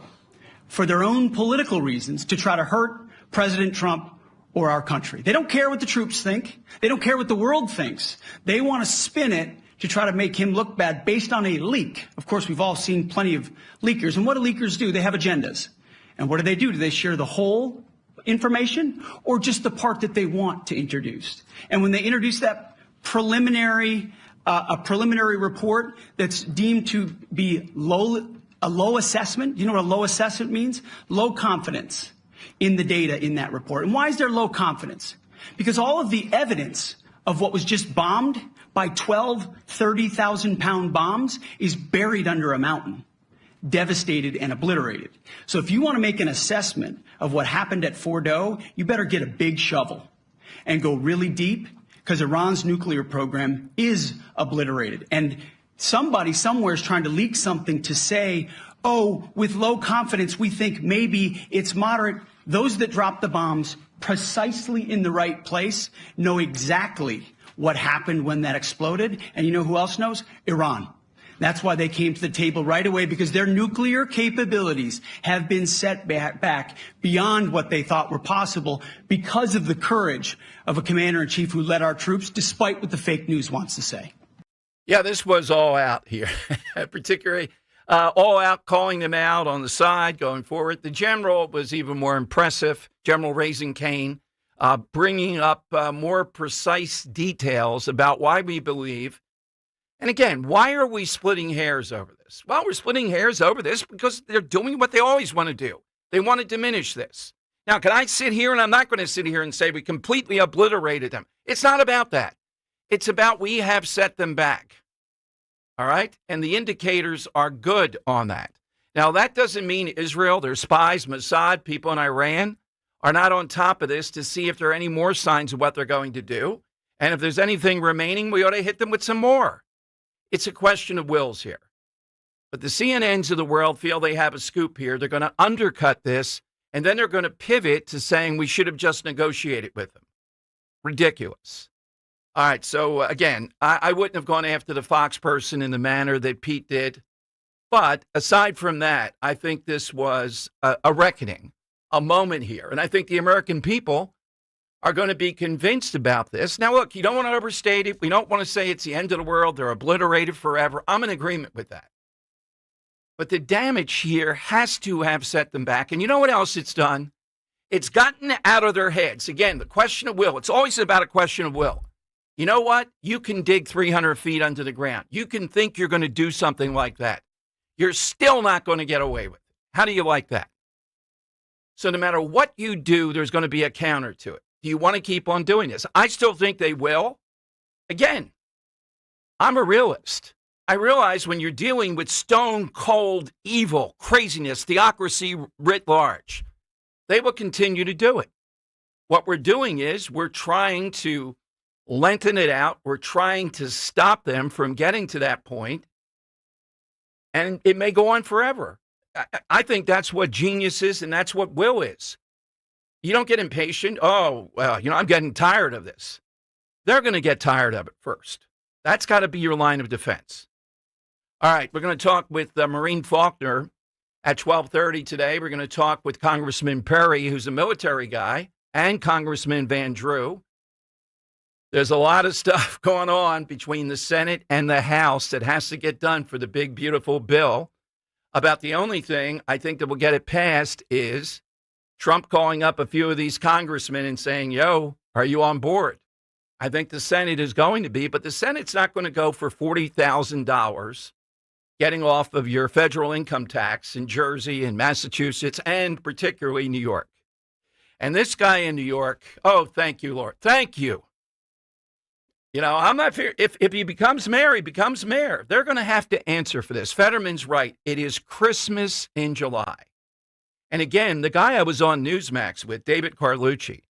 for their own political reasons, to try to hurt President Trump or our country. They don't care what the troops think. They don't care what the world thinks. They want to spin it to try to make him look bad based on a leak. Of course, we've all seen plenty of leakers. And what do leakers do? They have agendas. And what do? Do they share the whole information or just the part that they want to introduce? And when they introduce that preliminary report that's deemed to be a low assessment, you know what a low assessment means? Low confidence in the data in that report. And why is there low confidence? Because all of the evidence of what was just bombed by 12 30,000-pound bombs is buried under a mountain, devastated and obliterated. So if you want to make an assessment of what happened at Fordo, you better get a big shovel and go really deep, because Iran's nuclear program is obliterated. And somebody somewhere is trying to leak something to say, oh, with low confidence, we think maybe it's moderate. Those that dropped the bombs precisely in the right place know exactly what happened when that exploded. And you know who else knows? Iran. That's why they came to the table right away, because their nuclear capabilities have been set back beyond what they thought were possible because of the courage of a commander-in-chief who led our troops, despite what the fake news wants to say. Yeah, this was all out here, particularly all out, calling them out on the side, going forward. The general was even more impressive, General Raising Cane, bringing up more precise details about why we believe. And again, why are we splitting hairs over this? Well, we're splitting hairs over this because they're doing what they always want to do. They want to diminish this. Now, can I sit here, and I'm not going to sit here and say we completely obliterated them. It's not about that. It's about we have set them back. All right? And the indicators are good on that. Now, that doesn't mean Israel, their spies, Mossad, people in Iran are not on top of this to see if there are any more signs of what they're going to do. And if there's anything remaining, we ought to hit them with some more. It's a question of wills here. But the CNNs of the world feel they have a scoop here. They're going to undercut this, and then they're going to pivot to saying we should have just negotiated with them. Ridiculous. All right, so again, I wouldn't have gone after the Fox person in the manner that Pete did. But aside from that, I think this was a reckoning, a moment here. And I think the American people are going to be convinced about this. Now, look, you don't want to overstate it. We don't want to say it's the end of the world. They're obliterated forever. I'm in agreement with that. But the damage here has to have set them back. And you know what else it's done? It's gotten out of their heads. Again, the question of will. It's always about a question of will. You know what? You can dig 300 feet under the ground. You can think you're going to do something like that. You're still not going to get away with it. How do you like that? So no matter what you do, there's going to be a counter to it. Do you want to keep on doing this? I still think they will. Again, I'm a realist. I realize when you're dealing with stone cold evil, craziness, theocracy writ large, they will continue to do it. What we're doing is we're trying to lengthen it out. We're trying to stop them from getting to that point. And it may go on forever. I think that's what genius is, and that's what will is. You don't get impatient. Oh, well, I'm getting tired of this. They're going to get tired of it first. That's got to be your line of defense. All right, we're going to talk with Maureen Faulkner at 12:30 today. We're going to talk with Congressman Perry, who's a military guy, and Congressman Van Drew. There's a lot of stuff going on between the Senate and the House that has to get done for the big, beautiful bill. About the only thing I think that will get it passed is Trump calling up a few of these congressmen and saying, yo, are you on board? I think the Senate is going to be, but the Senate's not going to go for $40,000 getting off of your federal income tax in Jersey and Massachusetts and particularly New York. And this guy in New York, oh, thank you, Lord. Thank you. I'm not fear. If he becomes mayor, he becomes mayor. They're going to have to answer for this. Fetterman's right. It is Christmas in July. And again, the guy I was on Newsmax with, David Carlucci,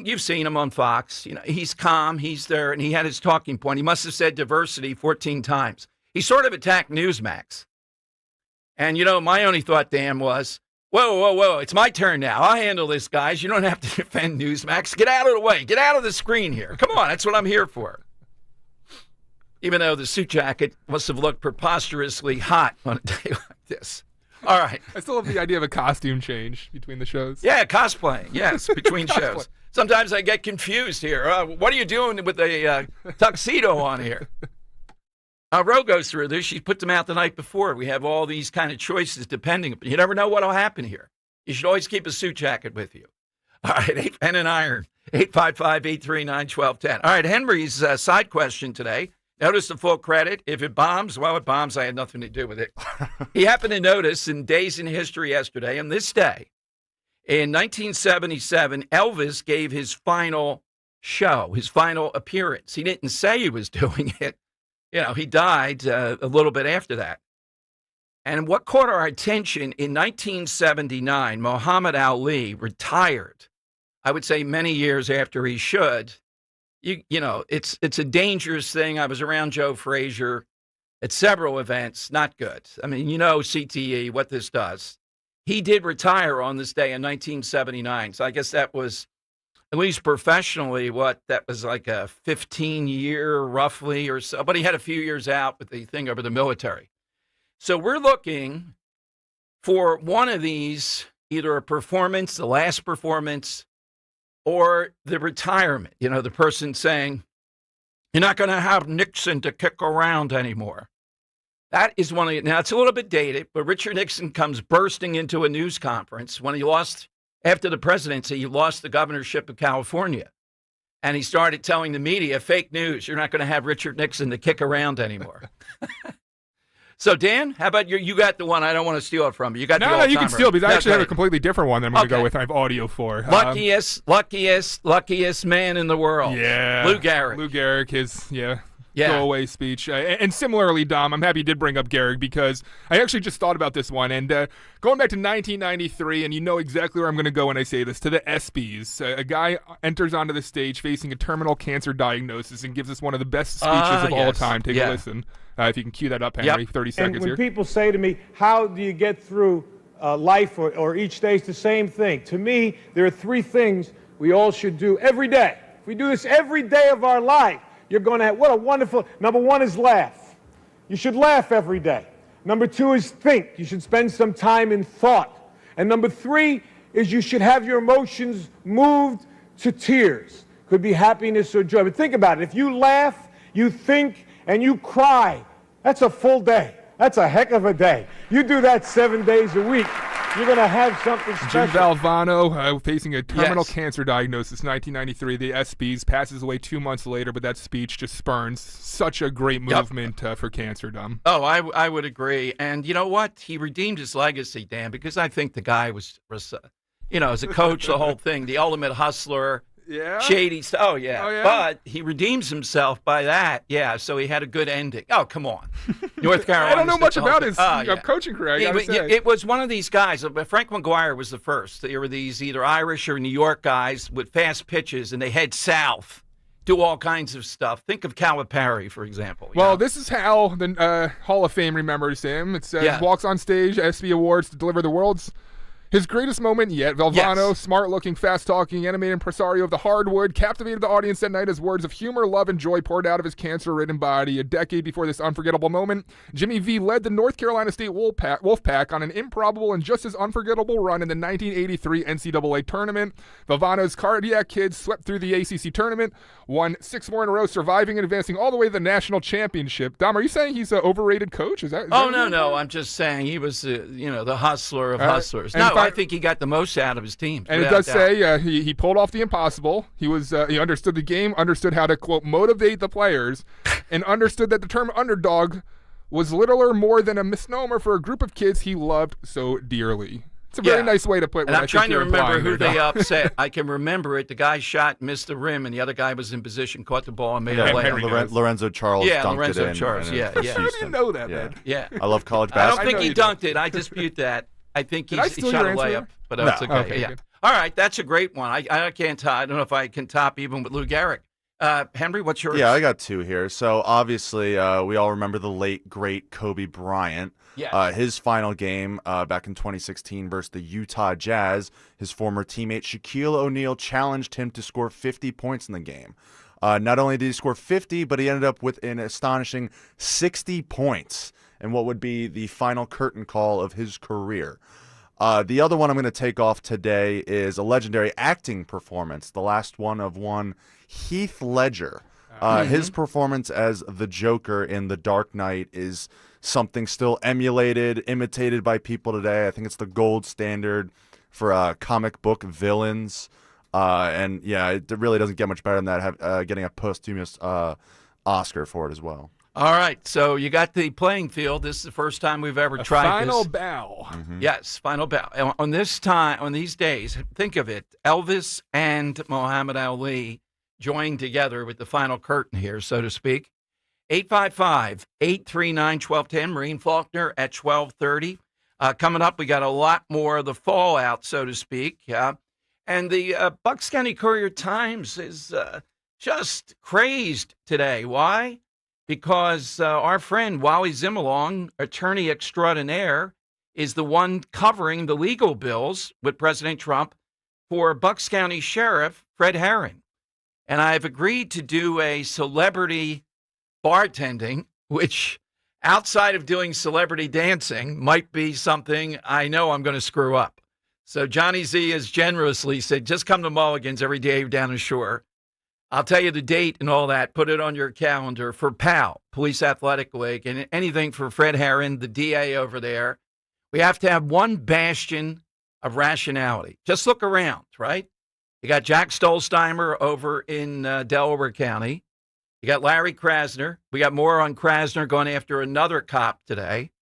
you've seen him on Fox. He's calm. He's there. And he had his talking point. He must have said diversity 14 times. He sort of attacked Newsmax. And, my only thought to him was, whoa, it's my turn now. I'll handle this, guys. You don't have to defend Newsmax. Get out of the way. Get out of the screen here. Come on, that's what I'm here for. Even though the suit jacket must have looked preposterously hot on a day like this. All right. I still love the idea of a costume change between the shows. Yeah, cosplaying. Yes, between shows. Sometimes I get confused here. What are you doing with a tuxedo on here? Ro goes through this. She put them out the night before. We have all these kind of choices depending. But you never know what will happen here. You should always keep a suit jacket with you. All right, 8 pen and iron, 855-839-1210. All right, Henry's side question today. Notice the full credit. If it bombs, well, it bombs. I had nothing to do with it. He happened to notice in Days in History yesterday, on this day, in 1977, Elvis gave his final show, his final appearance. He didn't say he was doing it. He died a little bit after that. And what caught our attention in 1979, Muhammad Ali retired, I would say many years after he should. It's a dangerous thing. I was around Joe Frazier at several events. Not good. I mean, CTE, what this does. He did retire on this day in 1979. So I guess that was, at least professionally, that was like a 15-year roughly or so. But he had a few years out with the thing over the military. So we're looking for one of these, either a performance, the last performance, or the retirement. The person saying, you're not going to have Nixon to kick around anymore. That is one of the, now it's a little bit dated, but Richard Nixon comes bursting into a news conference when he lost. After the presidency, he lost the governorship of California. And he started telling the media, fake news, you're not going to have Richard Nixon to kick around anymore. So, Dan, how about you got the one I don't want to steal it from you. You got No, you can steal, because I actually have a completely different one that I'm going to go with. I have audio for. Luckiest man in the world. Yeah. Lou Gehrig. Lou Gehrig, his, go-away speech. And similarly, Dom, I'm happy you did bring up Gehrig, because I actually just thought about this one. And going back to 1993, and you know exactly where I'm going to go when I say this, to the ESPYs. A guy enters onto the stage facing a terminal cancer diagnosis and gives us one of the best speeches of all time. Take a listen. If you can cue that up, Henry, 30 seconds and when here. People say to me, how do you get through life or each day? It's the same thing. To me, there are three things we all should do every day. If we do this every day of our life, you're going to have, what a wonderful, number one is laugh. You should laugh every day. Number 2 is think. You should spend some time in thought. And number 3 is you should have your emotions moved to tears. Could be happiness or joy. But think about it. If you laugh, you think, and you cry, that's a full day. That's a heck of a day. You do that 7 days a week, you're going to have something special. Jim Valvano, facing a terminal cancer diagnosis, 1993. The ESPYs, passes away 2 months later, but that speech just spurns such a great movement for cancer, Dom. Oh, I would agree. And you know what? He redeemed his legacy, Dan, because I think the guy was as a coach, the whole thing, the ultimate hustler. Yeah. Shady stuff. Oh, yeah. Oh, yeah. But he redeems himself by that. Yeah. So he had a good ending. Oh, come on. North Carolina. I don't know much about his coaching career. I gotta say. It was one of these guys. Frank McGuire was the first. There were these either Irish or New York guys with fast pitches, and they head south, do all kinds of stuff. Think of Calipari, for example. Well, this is how the Hall of Fame remembers him. It says, walks on stage, ESPY Awards, to deliver the world's his greatest moment yet. Valvano, smart-looking, fast-talking, animated impresario of the hardwood, captivated the audience that night as words of humor, love, and joy poured out of his cancer-ridden body. A decade before this unforgettable moment, Jimmy V led the North Carolina State Wolfpack on an improbable and just as unforgettable run in the 1983 NCAA tournament. Valvano's Cardiac Kids swept through the ACC tournament, won 6 more in a row, surviving and advancing all the way to the national championship. Dom, are you saying he's an overrated coach? Is that no. I'm just saying he was, the hustler of hustlers. No, I think he got the most out of his team. And it does say he pulled off the impossible. He was he understood the game, understood how to, quote, motivate the players, and understood that the term underdog was little or more than a misnomer for a group of kids he loved so dearly. It's a very nice way to put it. And I'm trying to remember who they upset. I can remember it. The guy shot, missed the rim, and the other guy was in position, caught the ball, and made a play. Lorenzo Charles dunked it in. Yeah. I didn't know that, man. Yeah. I love college I basketball. don't think he dunked it. I dispute that. I think he shot a layup, but that's okay. Okay, yeah. good. All right, that's a great one. I can't top. I don't know if I can top even with Lou Gehrig. Henry, what's yours? Yeah, I got 2 here. So obviously, we all remember the late great Kobe Bryant. Yeah. His final game back in 2016 versus the Utah Jazz. His former teammate Shaquille O'Neal challenged him to score 50 points in the game. Not only did he score 50, but he ended up with an astonishing 60 points in what would be the final curtain call of his career. The other one I'm going to take off today is a legendary acting performance, the last one of one Heath Ledger. His performance as the Joker in The Dark Knight is something still emulated, imitated by people today. I think it's the gold standard for comic book villains. And yeah, it really doesn't get much better than that, getting a posthumous Oscar for it as well. All right, so you got the playing field. This is the first time we've ever tried final this. Bow. Mm-hmm. Yes, final bow. On these days, think of it, Elvis and Muhammad Ali joined together with the final curtain here, so to speak. 855-839-1210, Maureen Faulkner at 1230. Coming up, we got a lot more of the fallout, so to speak. And the Bucks County Courier-Times is just crazed today. Why? Because our friend Wally Zimmerlong, attorney extraordinaire, is the one covering the legal bills with President Trump for Bucks County Sheriff Fred Herring. And I've agreed to do a celebrity bartending, which outside of doing celebrity dancing might be something I know I'm going to screw up. So Johnny Z has generously said, just come to Mulligan's every day down the shore. I'll tell you the date and all that. Put it on your calendar for PAL, Police Athletic League, and anything for Fred Herring, the DA over there. We have to have one bastion of rationality. Just look around, right? You got Jack Stolzheimer over in Delaware County. You got Larry Krasner. We got more on Krasner going after another cop today.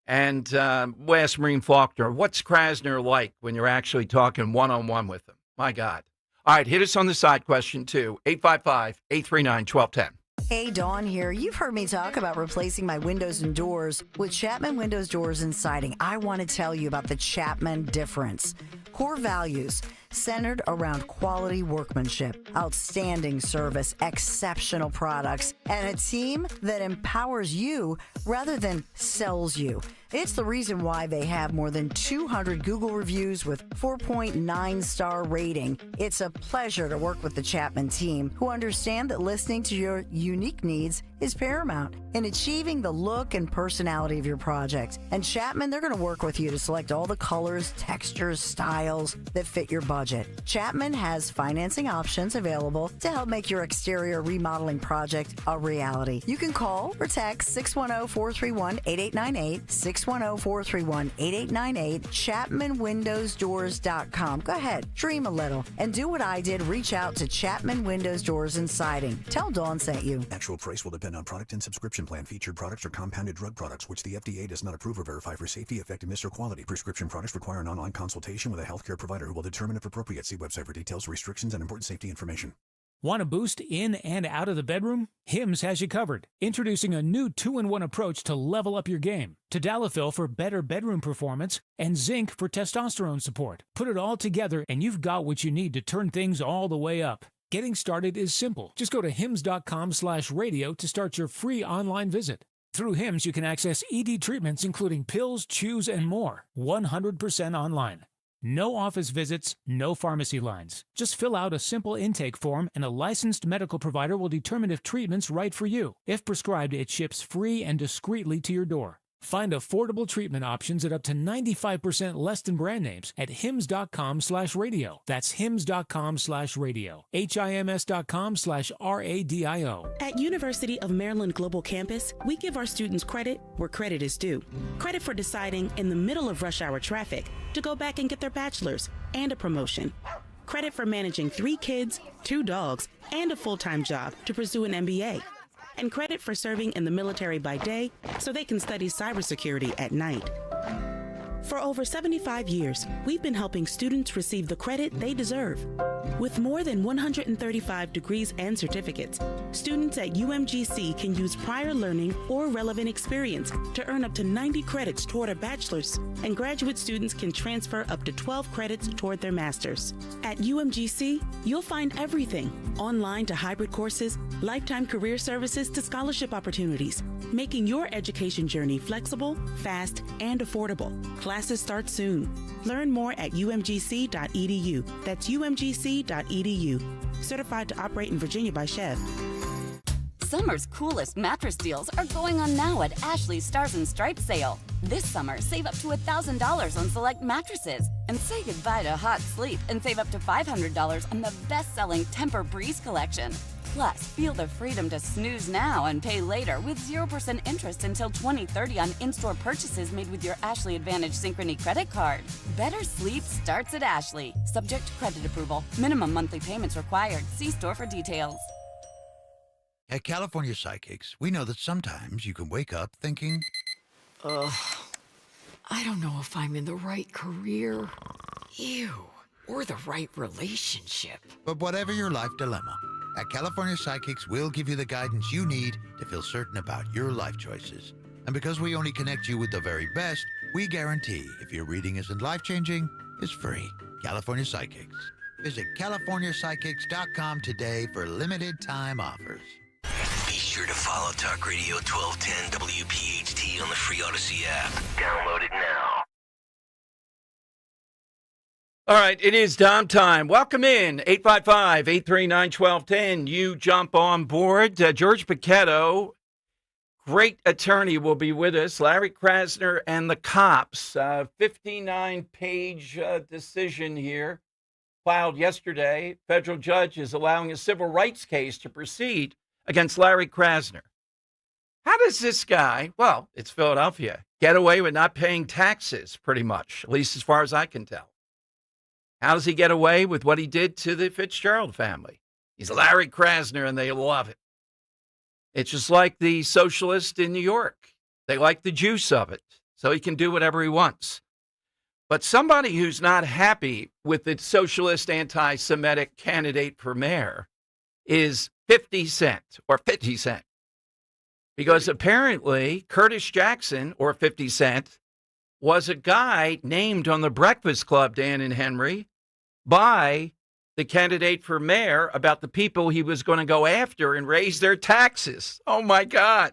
And we'll ask Maureen Faulkner, what's Krasner like when you're actually talking one-on-one with him? My God. All right, hit us on the side question, too. 855-839-1210. Hey, Dawn here. You've heard me talk about replacing my windows and doors with Chapman Windows, Doors, and Siding. I want to tell you about the Chapman difference. Core values. centered around quality workmanship, outstanding service, exceptional products, and a team that empowers you rather than sells you. It's the reason why they have more than 200 Google reviews with 4.9-star rating. It's a pleasure to work with the Chapman team, who understand that listening to your unique needs is paramount in achieving the look and personality of your project. And Chapman, they're going to work with you to select all the colors, textures, styles that fit your budget. Chapman has financing options available to help make your exterior remodeling project a reality. You can call or text 610-431-8898, 610-431-8898, ChapmanWindowsDoors.com. Go ahead, dream a little, and do what I did. Reach out to Chapman Windows, Doors, and Siding. Tell Dawn sent you. Actual price will depend on product and subscription plan. Featured products are compounded drug products, which the FDA does not approve or verify for safety, effectiveness, or quality. Prescription products require an online consultation with a healthcare provider who will determine if appropriate. See website for details, restrictions, and important safety information. Want a boost in and out of the bedroom? Hims has you covered. Introducing a new 2-in-1 approach to level up your game. Tadalafil for better bedroom performance and zinc for testosterone support. Put it all together and you've got what you need to turn things all the way up. Getting started is simple. Just go to hims.com/radio to start your free online visit. Through Hims, you can access ED treatments including pills, chews, and more. 100% online. No office visits, no pharmacy lines. Just fill out a simple intake form and a licensed medical provider will determine if treatment's right for you. If prescribed, it ships free and discreetly to your door. Find affordable treatment options at up to 95% less than brand names at hims.com/radio. That's hims.com/radio. HIMS.com/RADIO. At University of Maryland Global Campus, we give our students credit where credit is due. Credit for deciding in the middle of rush hour traffic to go back and get their bachelor's and a promotion. Credit for managing 3 kids, 2 dogs, and a full-time job to pursue an MBA. And credit for serving in the military by day so they can study cybersecurity at night. For over 75 years, we've been helping students receive the credit they deserve. With more than 135 degrees and certificates, students at UMGC can use prior learning or relevant experience to earn up to 90 credits toward a bachelor's, and graduate students can transfer up to 12 credits toward their master's. At UMGC, you'll find everything, online to hybrid courses, lifetime career services to scholarship opportunities, making your education journey flexible, fast, and affordable. Classes start soon. Learn more at umgc.edu. That's umgc.edu. Certified to operate in Virginia by Chev. Summer's coolest mattress deals are going on now at Ashley's Stars and Stripes sale. This summer, save up to $1,000 on select mattresses. And say goodbye to hot sleep and save up to $500 on the best-selling Tempur-Breeze collection. Plus, feel the freedom to snooze now and pay later with 0% interest until 2030 on in-store purchases made with your Ashley Advantage Synchrony credit card. Better sleep starts at Ashley. Subject to credit approval. Minimum monthly payments required. See store for details. At California Psychics, we know that sometimes you can wake up thinking, ugh, I don't know if I'm in the right career. Ew. Or the right relationship. But whatever your life dilemma, at California Psychics, we'll give you the guidance you need to feel certain about your life choices. And because we only connect you with the very best, we guarantee if your reading isn't life-changing, it's free. California Psychics. Visit CaliforniaPsychics.com today for limited time offers. Be sure to follow Talk Radio 1210 WPHT on the free Odyssey app. Download it now. All right, it is Dom time. Welcome in, 855-839-1210. You jump on board. George Bochetto, great attorney, will be with us. Larry Krasner and the cops. 59-page decision here, filed yesterday. Federal judge is allowing a civil rights case to proceed against Larry Krasner. How does this guy, well, it's Philadelphia, get away with not paying taxes, pretty much, at least as far as I can tell? How does he get away with what he did to the Fitzgerald family? He's Larry Krasner, and they love it. It's just like the socialist in New York. They like the juice of it, so he can do whatever he wants. But somebody who's not happy with the socialist anti-Semitic candidate for mayor is 50 Cent, or 50 Cent. Because apparently Curtis Jackson, or 50 Cent, was a guy named on the Breakfast Club, Dan and Henry, by the candidate for mayor about the people he was going to go after and raise their taxes. Oh, my God.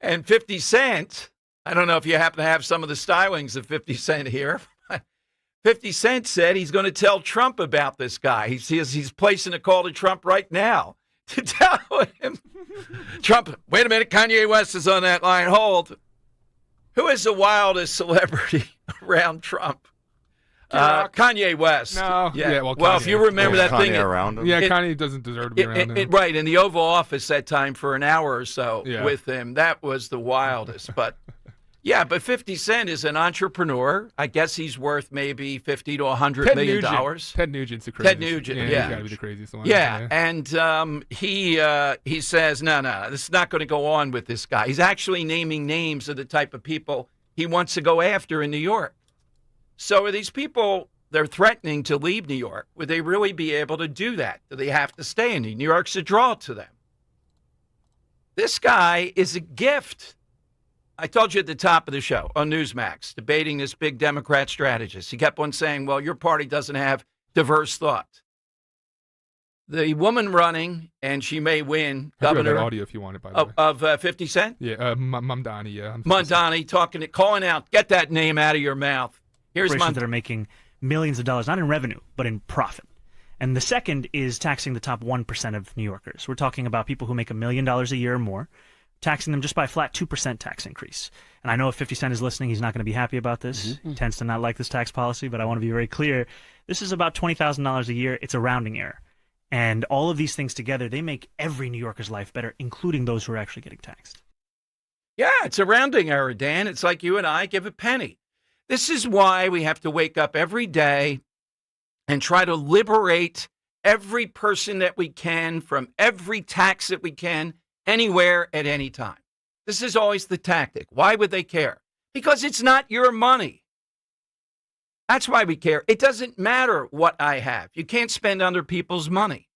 And 50 Cent, I don't know if you happen to have some of the stylings of 50 Cent here. 50 Cent said he's going to tell Trump about this guy. He says he's placing a call to Trump right now to tell him, Trump, wait a minute, Kanye West is on that line. Hold. Who is the wildest celebrity around Trump? Kanye West. No. Yeah. Well, If you remember that thing. around him. Yeah, Kanye doesn't deserve to be around him. Right. In the Oval Office that time for an hour or so Yeah. with him. That was the wildest. But yeah, but 50 Cent is an entrepreneur. I guess he's worth maybe $50 to $100 million. Ted Nugent's the craziest. Ted Nugent, He's yeah. got to be the craziest one. Yeah, and he says, no, this is not going to go on with this guy. He's actually naming names of the type of people he wants to go after in New York. So are these people, they're threatening to leave New York. Would they really be able to do that? Do they have to stay in New York? New York's a draw to them. This guy is a gift. I told you at the top of the show on Newsmax, debating this big Democrat strategist. He kept on saying, well, your party doesn't have diverse thought. The woman running, and she may win, governor. That audio if you want it, by the way. Of 50 Cent? Yeah, Mamdani, yeah. Mamdani calling out, get that name out of your mouth. Here's corporations that are making millions of dollars, not in revenue, but in profit. And the second is taxing the top 1% of New Yorkers. We're talking about people who make $1 million a year or more, taxing them just by a flat 2% tax increase. And I know if 50 Cent is listening, he's not going to be happy about this. Mm-hmm. He tends to not like this tax policy, but I want to be very clear. This is about $20,000 a year. It's a rounding error. And all of these things together, they make every New Yorker's life better, including those who are actually getting taxed. Yeah, it's a rounding error, Dan. It's like you and I give a penny. This is why we have to wake up every day and try to liberate every person that we can from every tax that we can, anywhere at any time. This is always the tactic. Why would they care? Because it's not your money. That's why we care. It doesn't matter what I have. You can't spend other people's money.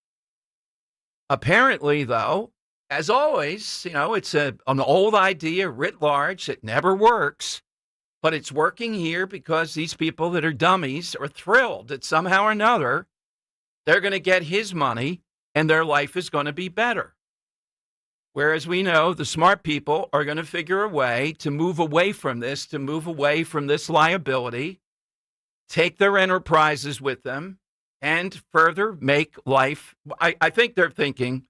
Apparently, though, as always, it's an old idea writ large that never works, but it's working here because these people that are dummies are thrilled that somehow or another they're going to get his money and their life is going to be better. Whereas we know the smart people are going to figure a way to move away from this, liability, take their enterprises with them, and further make life. I think they're thinking,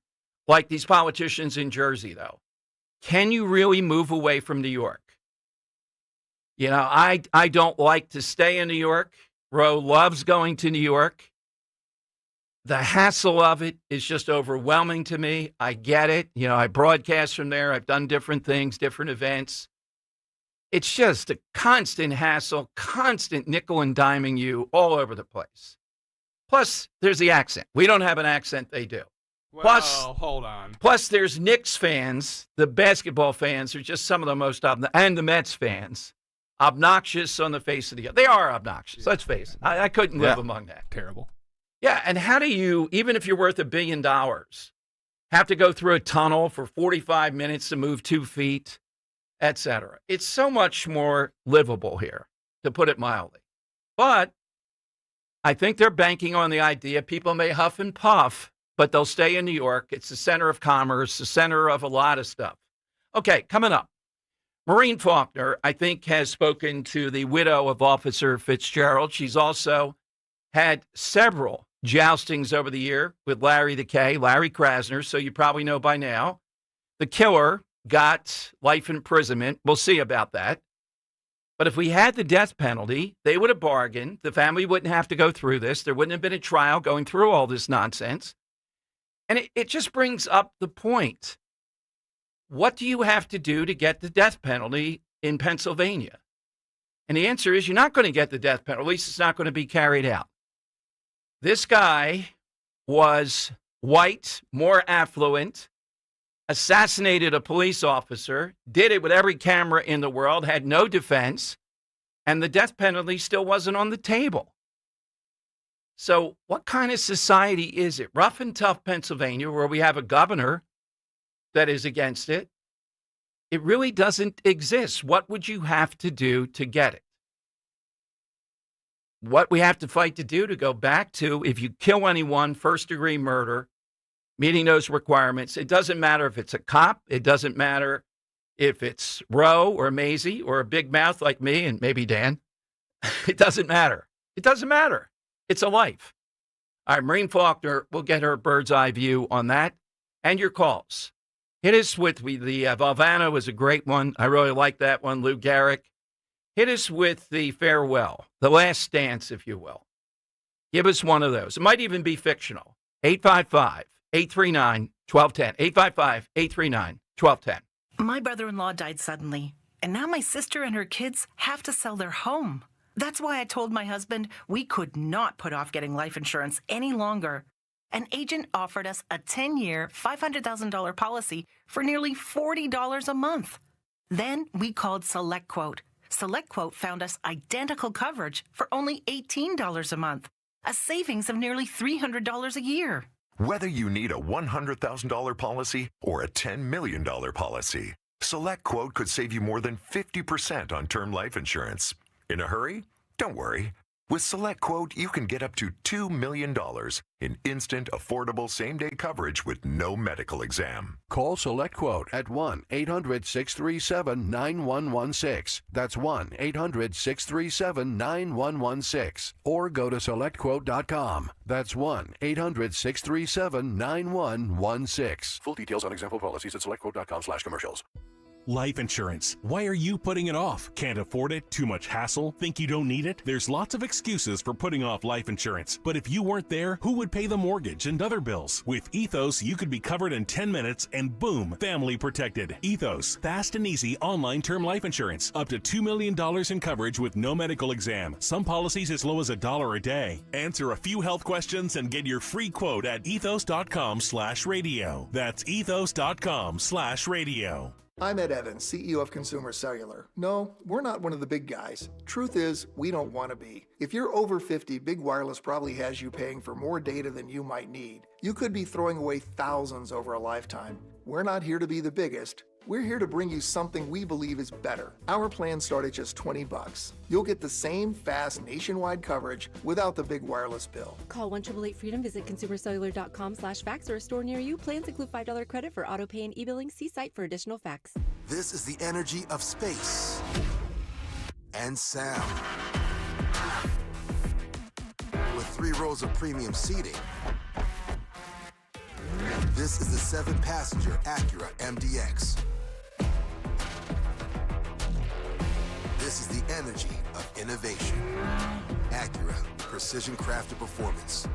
like these politicians in Jersey, though, can you really move away from New York? I don't like to stay in New York. Roe loves going to New York. The hassle of it is just overwhelming to me. I get it. I broadcast from there. I've done different things, different events. It's just a constant hassle, constant nickel and diming you all over the place. Plus, there's the accent. We don't have an accent. They do. Well, hold on. Plus, there's Knicks fans. The basketball fans are just some of the most and the Mets fans. Obnoxious on the face of the earth. They are obnoxious. Let's face it. I couldn't live among that. Terrible. Yeah, and how do you, even if you're worth $1 billion, have to go through a tunnel for 45 minutes to move 2 feet, et cetera? It's so much more livable here, to put it mildly. But I think they're banking on the idea people may huff and puff, but they'll stay in New York. It's the center of commerce, the center of a lot of stuff. Okay, coming up. Maureen Faulkner, I think, has spoken to the widow of Officer Fitzgerald. She's also had several joustings over the year with Larry the K, Larry Krasner, so you probably know by now. The killer got life imprisonment. We'll see about that. But if we had the death penalty, they would have bargained. The family wouldn't have to go through this. There wouldn't have been a trial going through all this nonsense. And it just brings up the point. What do you have to do to get the death penalty in Pennsylvania? And the answer is you're not going to get the death penalty. At least it's not going to be carried out. This guy was white, more affluent, assassinated a police officer, did it with every camera in the world, had no defense, and the death penalty still wasn't on the table. So what kind of society is it? Rough and tough Pennsylvania, where we have a governor that is against it. It really doesn't exist. What would you have to do to get it? what we have to fight to do to go back to, if you kill anyone, first-degree murder, meeting those requirements. It doesn't matter if it's a cop. It doesn't matter if it's Roe or Maisie or a big mouth like me and maybe Dan. It doesn't matter. It doesn't matter. It's a life. All right, Maureen Faulkner, we'll get her bird's eye view on that and your calls. Hit us with the Valvano was a great one. I really like that one. Lou Gehrig. Hit us with the farewell, the last stance, if you will. Give us one of those. It might even be fictional. 855-839-1210. 855-839-1210. My brother-in-law died suddenly, and now my sister and her kids have to sell their home. That's why I told my husband we could not put off getting life insurance any longer. An agent offered us a 10-year, $500,000 policy for nearly $40 a month. Then we called SelectQuote. SelectQuote found us identical coverage for only $18 a month, a savings of nearly $300 a year. Whether you need a $100,000 policy or a $10 million policy, SelectQuote could save you more than 50% on term life insurance. In a hurry? Don't worry. With SelectQuote, you can get up to $2 million in instant, affordable same-day coverage with no medical exam. Call SelectQuote at 1-800-637-9116. That's 1-800-637-9116. Or go to SelectQuote.com. That's 1-800-637-9116. Full details on example policies at SelectQuote.com/commercials. Life insurance. Why are you putting it off? Can't afford it? Too much hassle? Think you don't need it? There's lots of excuses for putting off life insurance. But if you weren't there, who would pay the mortgage and other bills? With Ethos, you could be covered in 10 minutes and boom, family protected. Ethos, fast and easy online term life insurance. Up to $2 million in coverage with no medical exam. Some policies as low as $1 a day. Answer a few health questions and get your free quote at ethos.com/radio. That's ethos.com/radio. I'm Ed Evans, CEO of Consumer Cellular. No, we're not one of the big guys. Truth is, we don't want to be. If you're over 50, Big Wireless probably has you paying for more data than you might need. You could be throwing away thousands over a lifetime. We're not here to be the biggest. We're here to bring you something we believe is better. Our plans start at just $20. You'll get the same fast nationwide coverage without the big wireless bill. Call 1-888-FREEDOM, visit consumercellular.com/facts or a store near you. Plans include $5 credit for auto pay and e-billing. See site for additional facts. This is the energy of space and sound. With 3 rows of premium seating, this is the 7-passenger Acura MDX. This is the energy of innovation. Acura, precision crafted performance.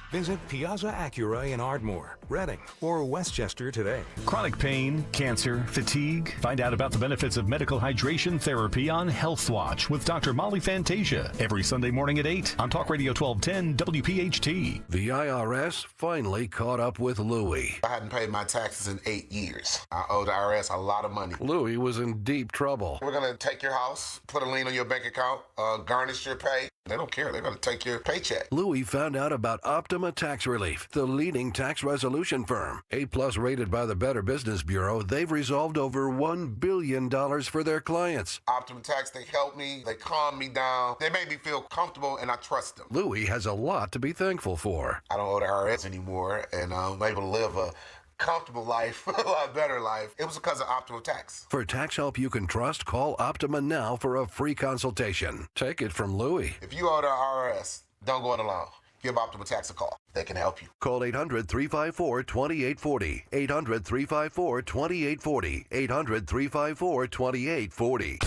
Visit Piazza Acura in Ardmore, Reading, or Westchester today. Chronic pain, cancer, fatigue. Find out about the benefits of medical hydration therapy on Health Watch with Dr. Molly Fantasia every Sunday morning at 8 on Talk Radio 1210 WPHT. The IRS finally caught up with Louie. I hadn't paid my taxes in 8 years. I owe the IRS a lot of money. Louie was in deep trouble. We're going to take your house, put a lien on your bank account, garnish your pay. They don't care. They're going to take your paycheck. Louie found out about Optima Tax Relief, the leading tax resolution firm. A+ rated by the Better Business Bureau, they've resolved over $1 billion for their clients. Optima Tax, they help me. They calm me down. They make me feel comfortable, and I trust them. Louie has a lot to be thankful for. I don't owe the IRS anymore, and I'm able to live a comfortable life, a lot better life. It was because of Optima Tax. For tax help you can trust, call Optima now for a free consultation. Take it from Louie. If you owe the IRS, don't go it alone. Give Optima Tax a call. They can help you. Call 800-354-2840. 800-354-2840. 800-354-2840.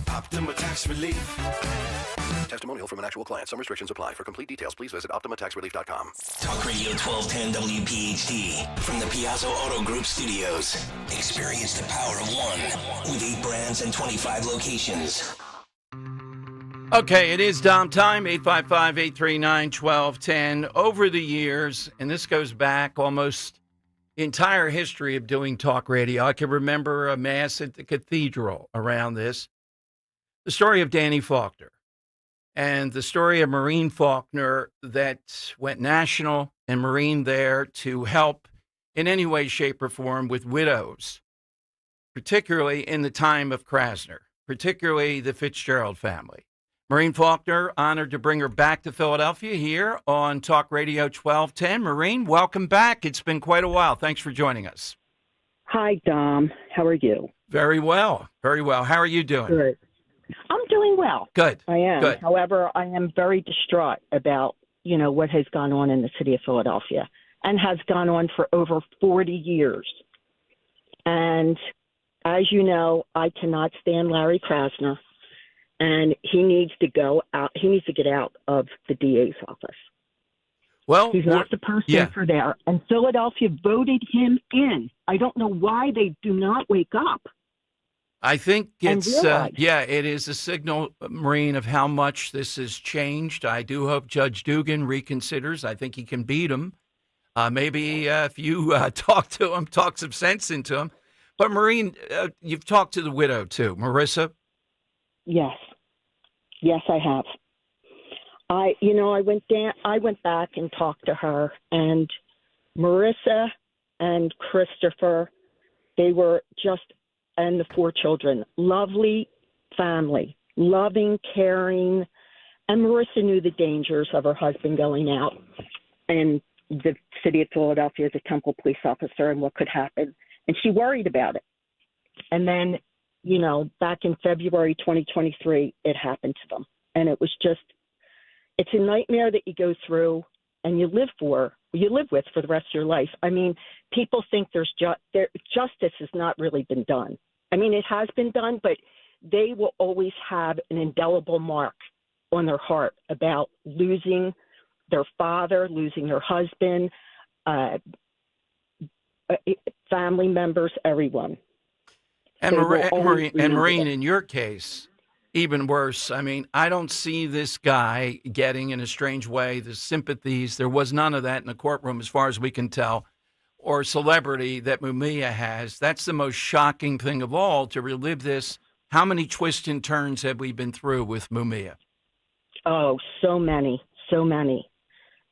Optima Tax Relief. Testimonial from an actual client. Some restrictions apply. For complete details, please visit OptimaTaxRelief.com. Talk Radio 1210 WPHT from the Piazza Auto Group Studios. Experience the power of one with 8 brands and 25 locations. Okay, it is Dom time, 855-839-1210. Over the years, and this goes back almost the entire history of doing talk radio, I can remember a mass at the cathedral around this. The story of Danny Faulkner and the story of Maureen Faulkner that went national and Maureen there to help in any way, shape, or form with widows, particularly in the time of Krasner, particularly the Fitzgerald family. Maureen Faulkner, honored to bring her back to Philadelphia here on Talk Radio 1210. Maureen, welcome back. It's been quite a while. Thanks for joining us. Hi, Dom. How are you? Very well. Very well. How are you doing? Good. I'm doing well. Good. I am. Good. However, I am very distraught about, what has gone on in the city of Philadelphia and has gone on for over 40 years. And as you know, I cannot stand Larry Krasner. And he needs to go out. He needs to get out of the DA's office. Well, he's not the person for there. And Philadelphia voted him in. I don't know why they do not wake up. I think it's, it is a signal, Maureen, of how much this has changed. I do hope Judge Dugan reconsiders. I think he can beat him. Maybe if you talk to him, talk some sense into him. But Maureen, you've talked to the widow too, Marissa. Yes. Yes, I have. I went back and talked to her, and Marissa and Christopher, they were and the 4 children, lovely family, loving, caring, and Marissa knew the dangers of her husband going out in the city of Philadelphia as a Temple police officer and what could happen, and she worried about it. And then back in February 2023, it happened to them. And it was it's a nightmare that you go through and you live with for the rest of your life. I mean, people think justice has not really been done. I mean, it has been done, but they will always have an indelible mark on their heart about losing their father, losing their husband, family members, everyone. And Maureen, in your case, even worse. I mean, I don't see this guy getting, in a strange way, the sympathies. There was none of that in the courtroom, as far as we can tell, or celebrity that Mumia has. That's the most shocking thing of all, to relive this. How many twists and turns have we been through with Mumia? Oh, so many.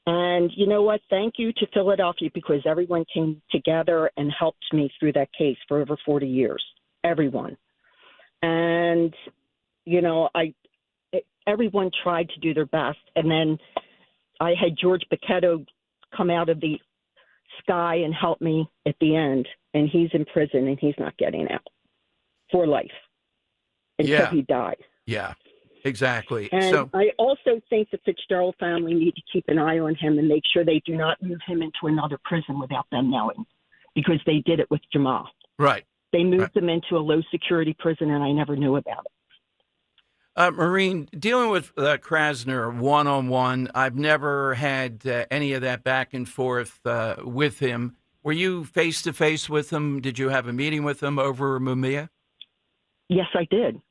And you know what? Thank you to Philadelphia, because everyone came together and helped me through that case for over 40 years. Everyone. And, everyone tried to do their best. And then I had George Bochetto come out of the sky and help me at the end. And he's in prison and he's not getting out for life until he dies. Yeah, exactly. And I also think the Fitzgerald family need to keep an eye on him and make sure they do not move him into another prison without them knowing, because they did it with Jamal. Right. They moved them into a low-security prison, and I never knew about it. Maureen, dealing with Krasner one-on-one, I've never had any of that back and forth with him. Were you face-to-face with him? Did you have a meeting with him over Mumia? Yes, I did.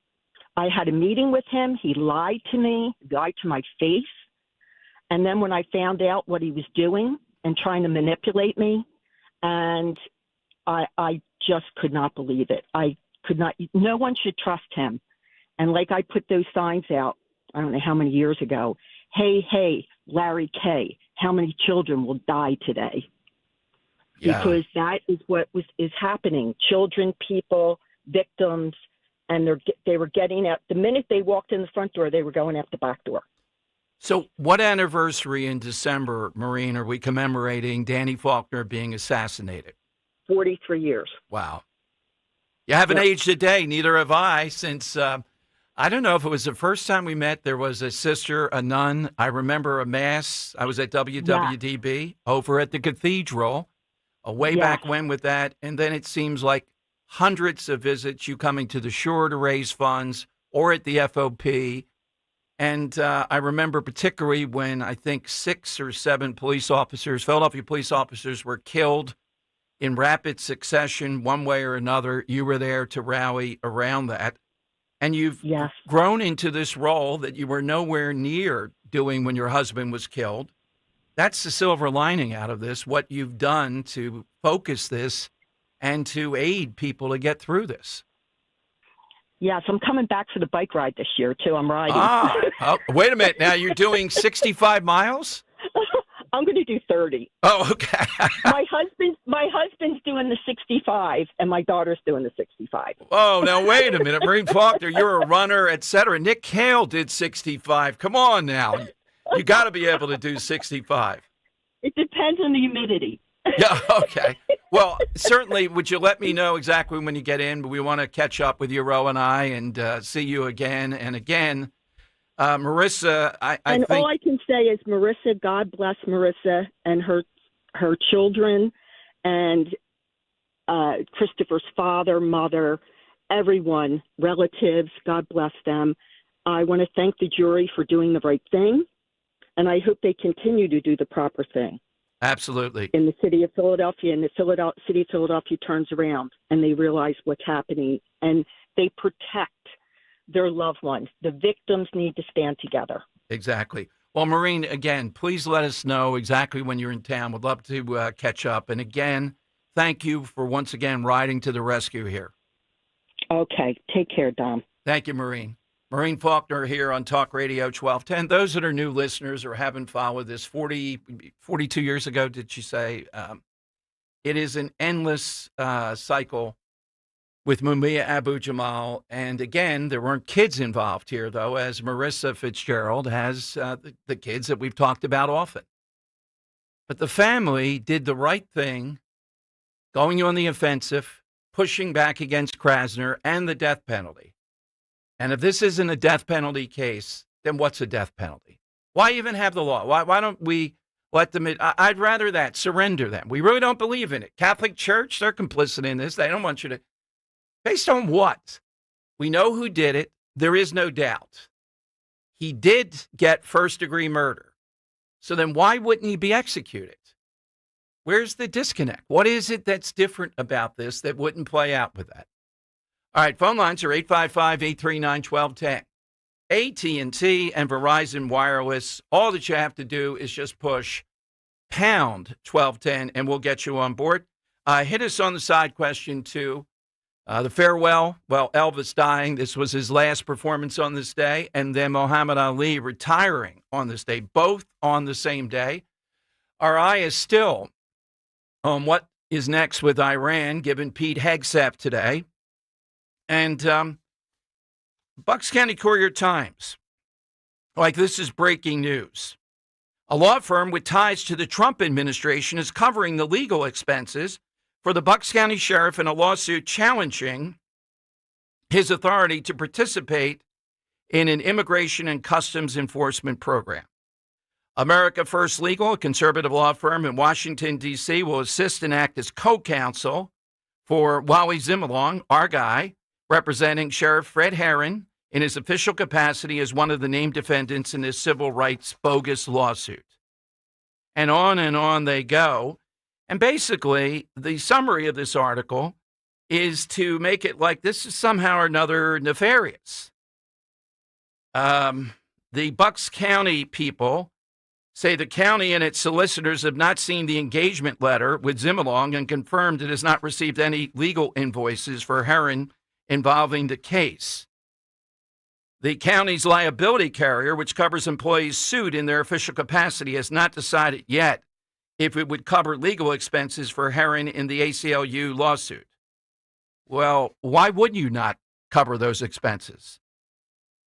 I had a meeting with him. He lied to me, lied to my face. And then when I found out what he was doing and trying to manipulate me, and I just could not believe it. I could not. No one should trust him. And like I put those signs out, I don't know how many years ago. Hey, Larry K. How many children will die today? Yeah. Because that is what is happening. Children, people, victims, and they were getting out. The minute they walked in the front door, they were going out the back door. So what anniversary in December, Maureen, are we commemorating Danny Faulkner being assassinated? 43 years. Wow. You haven't aged a day, neither have I, since, I don't know if it was the first time we met, there was a sister, a nun. I remember a mass. I was at WWDB over at the cathedral, way back when with that. And then it seems like hundreds of visits, you coming to the shore to raise funds or at the FOP. And I remember particularly when I think 6 or 7 Philadelphia police officers were killed in rapid succession, one way or another. You were there to rally around that. And you've grown into this role that you were nowhere near doing when your husband was killed. That's the silver lining out of this, what you've done to focus this and to aid people to get through this. Yes, I'm coming back for the bike ride this year, too. I'm riding. Wait a minute. Now you're doing 65 miles? I'm going to do 30. Oh, okay. my husband's doing the 65, and my daughter's doing the 65. Oh, now wait a minute, Maureen Faulkner, you're a runner, etc. Nick Cale did 65. Come on now, you got to be able to do 65. It depends on the humidity. Yeah. Okay. Well, certainly, would you let me know exactly when you get in? But we want to catch up with you, Ro and I, and see you again and again. Marissa, I think all I can say is, Marissa, God bless Marissa and her children, and Christopher's father, mother, everyone, relatives. God bless them. I want to thank the jury for doing the right thing, and I hope they continue to do the proper thing. Absolutely. In the city of Philadelphia, and the city of Philadelphia turns around, and they realize what's happening, and they protect their loved ones. The victims need to stand together. Exactly. Well, Maureen, again, please let us know exactly when you're in town. We'd love to catch up. And again, thank you for once again riding to the rescue here. Okay. Take care, Dom. Thank you, Maureen. Maureen Faulkner here on Talk Radio 1210. Those that are new listeners or haven't followed this, 42 years ago, did she say? It is an endless cycle with Mumia Abu-Jamal. And again, there weren't kids involved here, though, as Marissa Fitzgerald has the kids that we've talked about often. But the family did the right thing, going on the offensive, pushing back against Krasner and the death penalty. And if this isn't a death penalty case, then what's a death penalty? Why even have the law? Why don't we let them? I'd rather that. Surrender them. We really don't believe in it. Catholic Church, they're complicit in this. They don't want you to. Based on what? We know who did it. There is no doubt. He did get first-degree murder. So then why wouldn't he be executed? Where's the disconnect? What is it that's different about this that wouldn't play out with that? All right, phone lines are 855-839-1210. AT&T and Verizon Wireless, all that you have to do is just push pound 1210 and we'll get you on board. Hit us on the side question, too. The farewell, well, Elvis dying, this was his last performance on this day, and then Muhammad Ali retiring on this day, both on the same day. Our eye is still on what is next with Iran, given Pete Hegseth today. And Bucks County Courier-Times, like this is breaking news. A law firm with ties to the Trump administration is covering the legal expenses for the Bucks County Sheriff in a lawsuit challenging his authority to participate in an immigration and customs enforcement program. America First Legal, a conservative law firm in Washington, D.C., will assist and act as co-counsel for Wally Zimmerlong, our guy, representing Sheriff Fred Herron in his official capacity as one of the named defendants in this civil rights bogus lawsuit. And on they go. And basically, the summary of this article is to make it like this is somehow or another nefarious. The Bucks County people say the county and its solicitors have not seen the engagement letter with Zimmerlong and confirmed it has not received any legal invoices for Herron involving the case. The county's liability carrier, which covers employees sued in their official capacity, has not decided yet if it would cover legal expenses for Herron in the ACLU lawsuit. Well, why would you not cover those expenses?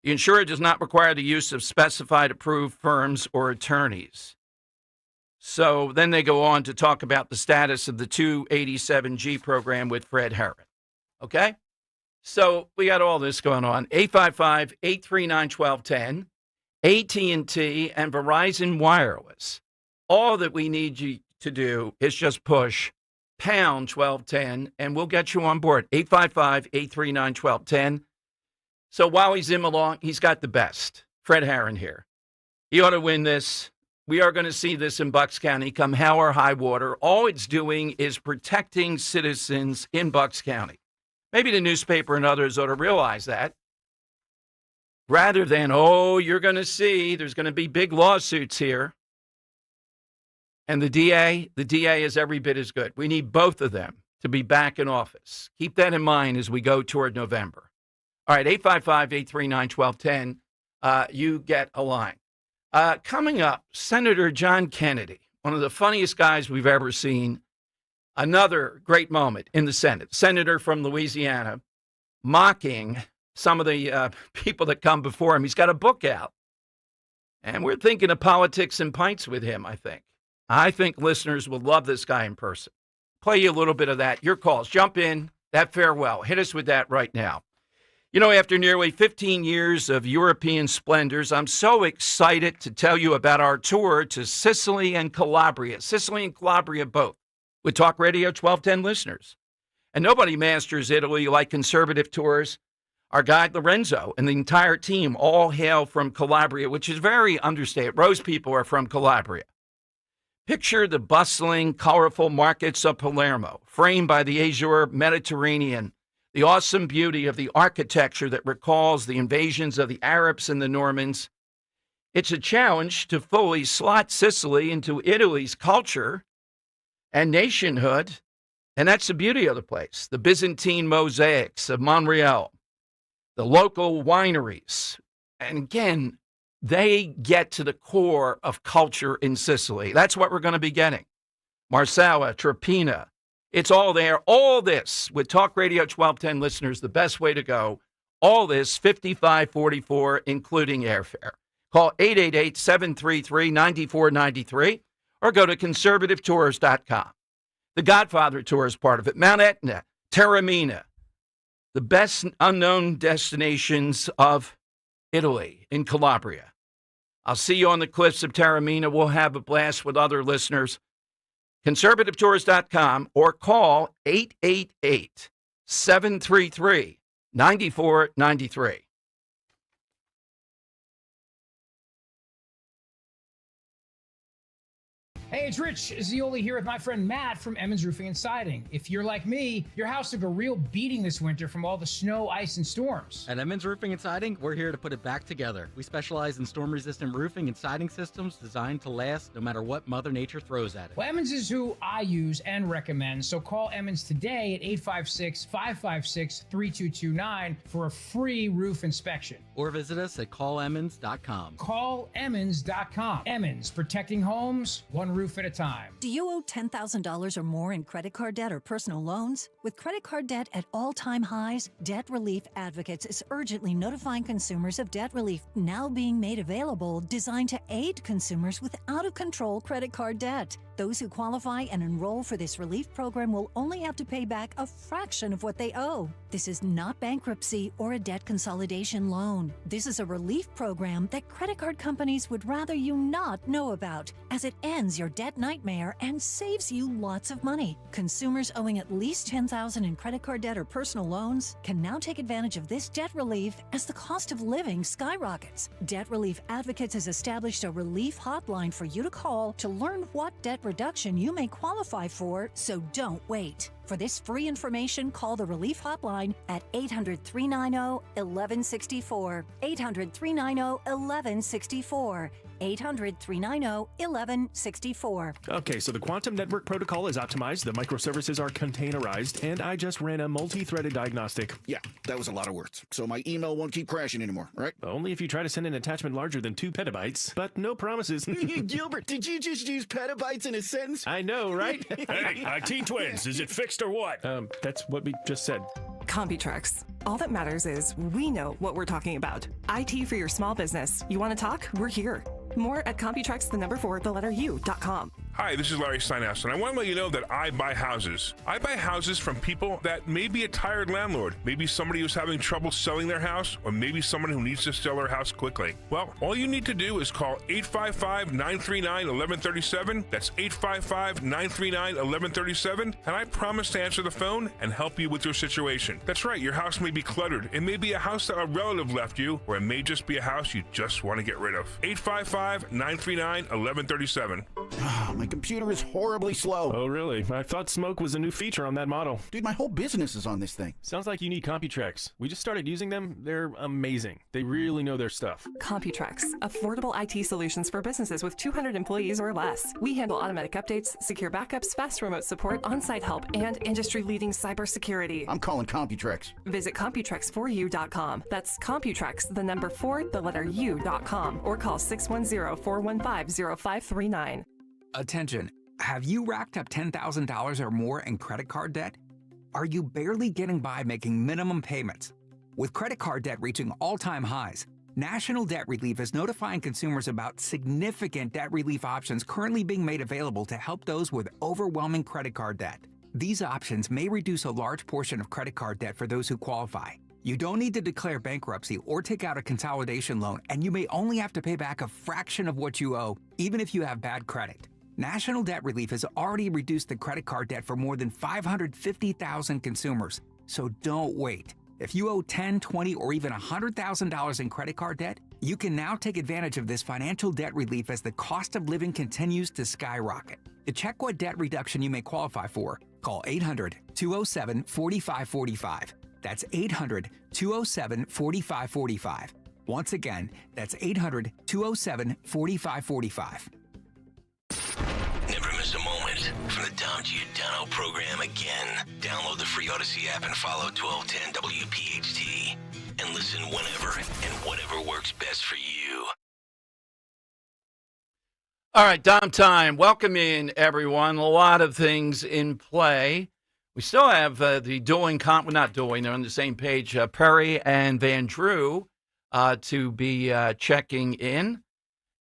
The insurer does not require the use of specified approved firms or attorneys. So then they go on to talk about the status of the 287G program with Fred Herron. Okay? So we got all this going on. 855-839-1210, AT&T and Verizon Wireless. All that we need you to do is just push pound 1210 and we'll get you on board. 855-839-1210. So while he's in along, he's got the best. Fred Herron here. He ought to win this. We are going to see this in Bucks County come hell or high water. All it's doing is protecting citizens in Bucks County. Maybe the newspaper and others ought to realize that. Rather than, you're going to see, there's going to be big lawsuits here. And the DA is every bit as good. We need both of them to be back in office. Keep that in mind as we go toward November. All right, 855-839-1210, you get a line. Coming up, Senator John Kennedy one of the funniest guys we've ever seen. Another great moment in the Senate. Senator from Louisiana mocking some of the people that come before him. He's got a book out. And we're thinking of politics and pints with him, I think. I think listeners will love this guy in person. Play you a little bit of that. Your calls. Jump in. That farewell. Hit us with that right now. You know, after nearly 15 years of European splendors, I'm so excited to tell you about our tour to Sicily and Calabria. Sicily and Calabria both, with Talk Radio 1210 listeners. And nobody masters Italy like Conservative Tours. Our guide Lorenzo and the entire team all hail from Calabria, which is very understated. Rose people are from Calabria. Picture the bustling, colorful markets of Palermo, framed by the azure Mediterranean, the awesome beauty of the architecture that recalls the invasions of the Arabs and the Normans. It's a challenge to fully slot Sicily into Italy's culture and nationhood, and that's the beauty of the place. The Byzantine mosaics of Monreale, the local wineries, and again, they get to the core of culture in Sicily. That's what we're going to be getting. Marsala, Tropina, it's all there. All this with Talk Radio 1210 listeners, the best way to go. All this, $55.44, including airfare. Call 888-733-9493 or go to conservativetours.com. The Godfather Tour is part of it. Mount Etna, Taormina, the best unknown destinations of Italy in Calabria. I'll see you on the cliffs of Taormina. We'll have a blast with other listeners. conservativetours.com or call 888-733-9493. Hey, it's Rich Zioli here with my friend Matt from Emmons Roofing and Siding. If you're like me, your house took a real beating this winter from all the snow, ice, and storms. At Emmons Roofing and Siding, we're here to put it back together. We specialize in storm-resistant roofing and siding systems designed to last no matter what Mother Nature throws at it. Well, Emmons is who I use and recommend, so call Emmons today at 856-556-3229 for a free roof inspection. Or visit us at callemmons.com. Callemmons.com. Emmons, protecting homes, one roof at a time. Do you owe $10,000 or more in credit card debt or personal loans? With credit card debt at all-time highs, Debt Relief Advocates is urgently notifying consumers of debt relief now being made available, designed to aid consumers with out-of-control credit card debt. Those who qualify and enroll for this relief program will only have to pay back a fraction of what they owe. This is not bankruptcy or a debt consolidation loan. This is a relief program that credit card companies would rather you not know about, as it ends your debt nightmare and saves you lots of money. Consumers owing at least $10,000 in credit card debt or personal loans can now take advantage of this debt relief as the cost of living skyrockets. Debt Relief Advocates has established a relief hotline for you to call to learn what debt reduction you may qualify for, so don't wait. For this free information, call the Relief Hotline at 800-390-1164. 800-390-1164. 800-390-1164. Okay, so the quantum network protocol is optimized, the microservices are containerized, and I just ran a multi-threaded diagnostic. Yeah, that was a lot of words. So my email won't keep crashing anymore, right? Only if you try to send an attachment larger than 2 petabytes, but no promises. Gilbert, did you just use petabytes in a sentence? I know, right? Hey, IT Twins, is it fixed or what? That's what we just said. CompuTrex. All that matters is we know what we're talking about. IT for your small business. You want to talk? We're here. More at CompuTrex.u.com. Hi, this is Larry Steinhaus, and I want to let you know that I buy houses. I buy houses from people that may be a tired landlord, maybe somebody who's having trouble selling their house, or maybe someone who needs to sell their house quickly. Well, all you need to do is call 855-939-1137. That's 855-939-1137, and I promise to answer the phone and help you with your situation. That's right, your house may be cluttered. It may be a house that a relative left you, or it may just be a house you just want to get rid of. 855-939-1137. My computer is horribly slow. Oh, really? I thought smoke was a new feature on that model. Dude, my whole business is on this thing. Sounds like you need CompuTrex. We just started using them. They're amazing. They really know their stuff. CompuTrex. Affordable IT solutions for businesses with 200 employees or less. We handle automatic updates, secure backups, fast remote support, on-site help, and industry-leading cybersecurity. I'm calling CompuTrex. Visit CompuTrex4U.com. That's CompuTrex, the number 4, the letter U.com, or call 610-415-0539. Attention, have you racked up $10,000 or more in credit card debt? Are you barely getting by making minimum payments? With credit card debt reaching all-time highs, National Debt Relief is notifying consumers about significant debt relief options currently being made available to help those with overwhelming credit card debt. These options may reduce a large portion of credit card debt for those who qualify. You don't need to declare bankruptcy or take out a consolidation loan, and you may only have to pay back a fraction of what you owe, even if you have bad credit. National Debt Relief has already reduced the credit card debt for more than 550,000 consumers, so don't wait. If you owe $10, $20, or even $100,000 in credit card debt, you can now take advantage of this financial debt relief as the cost of living continues to skyrocket. To check what debt reduction you may qualify for, call 800-207-4545. That's 800-207-4545. Once again, that's 800-207-4545. Never miss a moment from the Dom Giordano program again. Download the free Odyssey app and follow 1210 WPHT. And listen whenever and whatever works best for you. All right, Dom time. Welcome in, everyone. A lot of things in play. We still have the not dueling, they're on the same page, Perry and Van Drew to be checking in.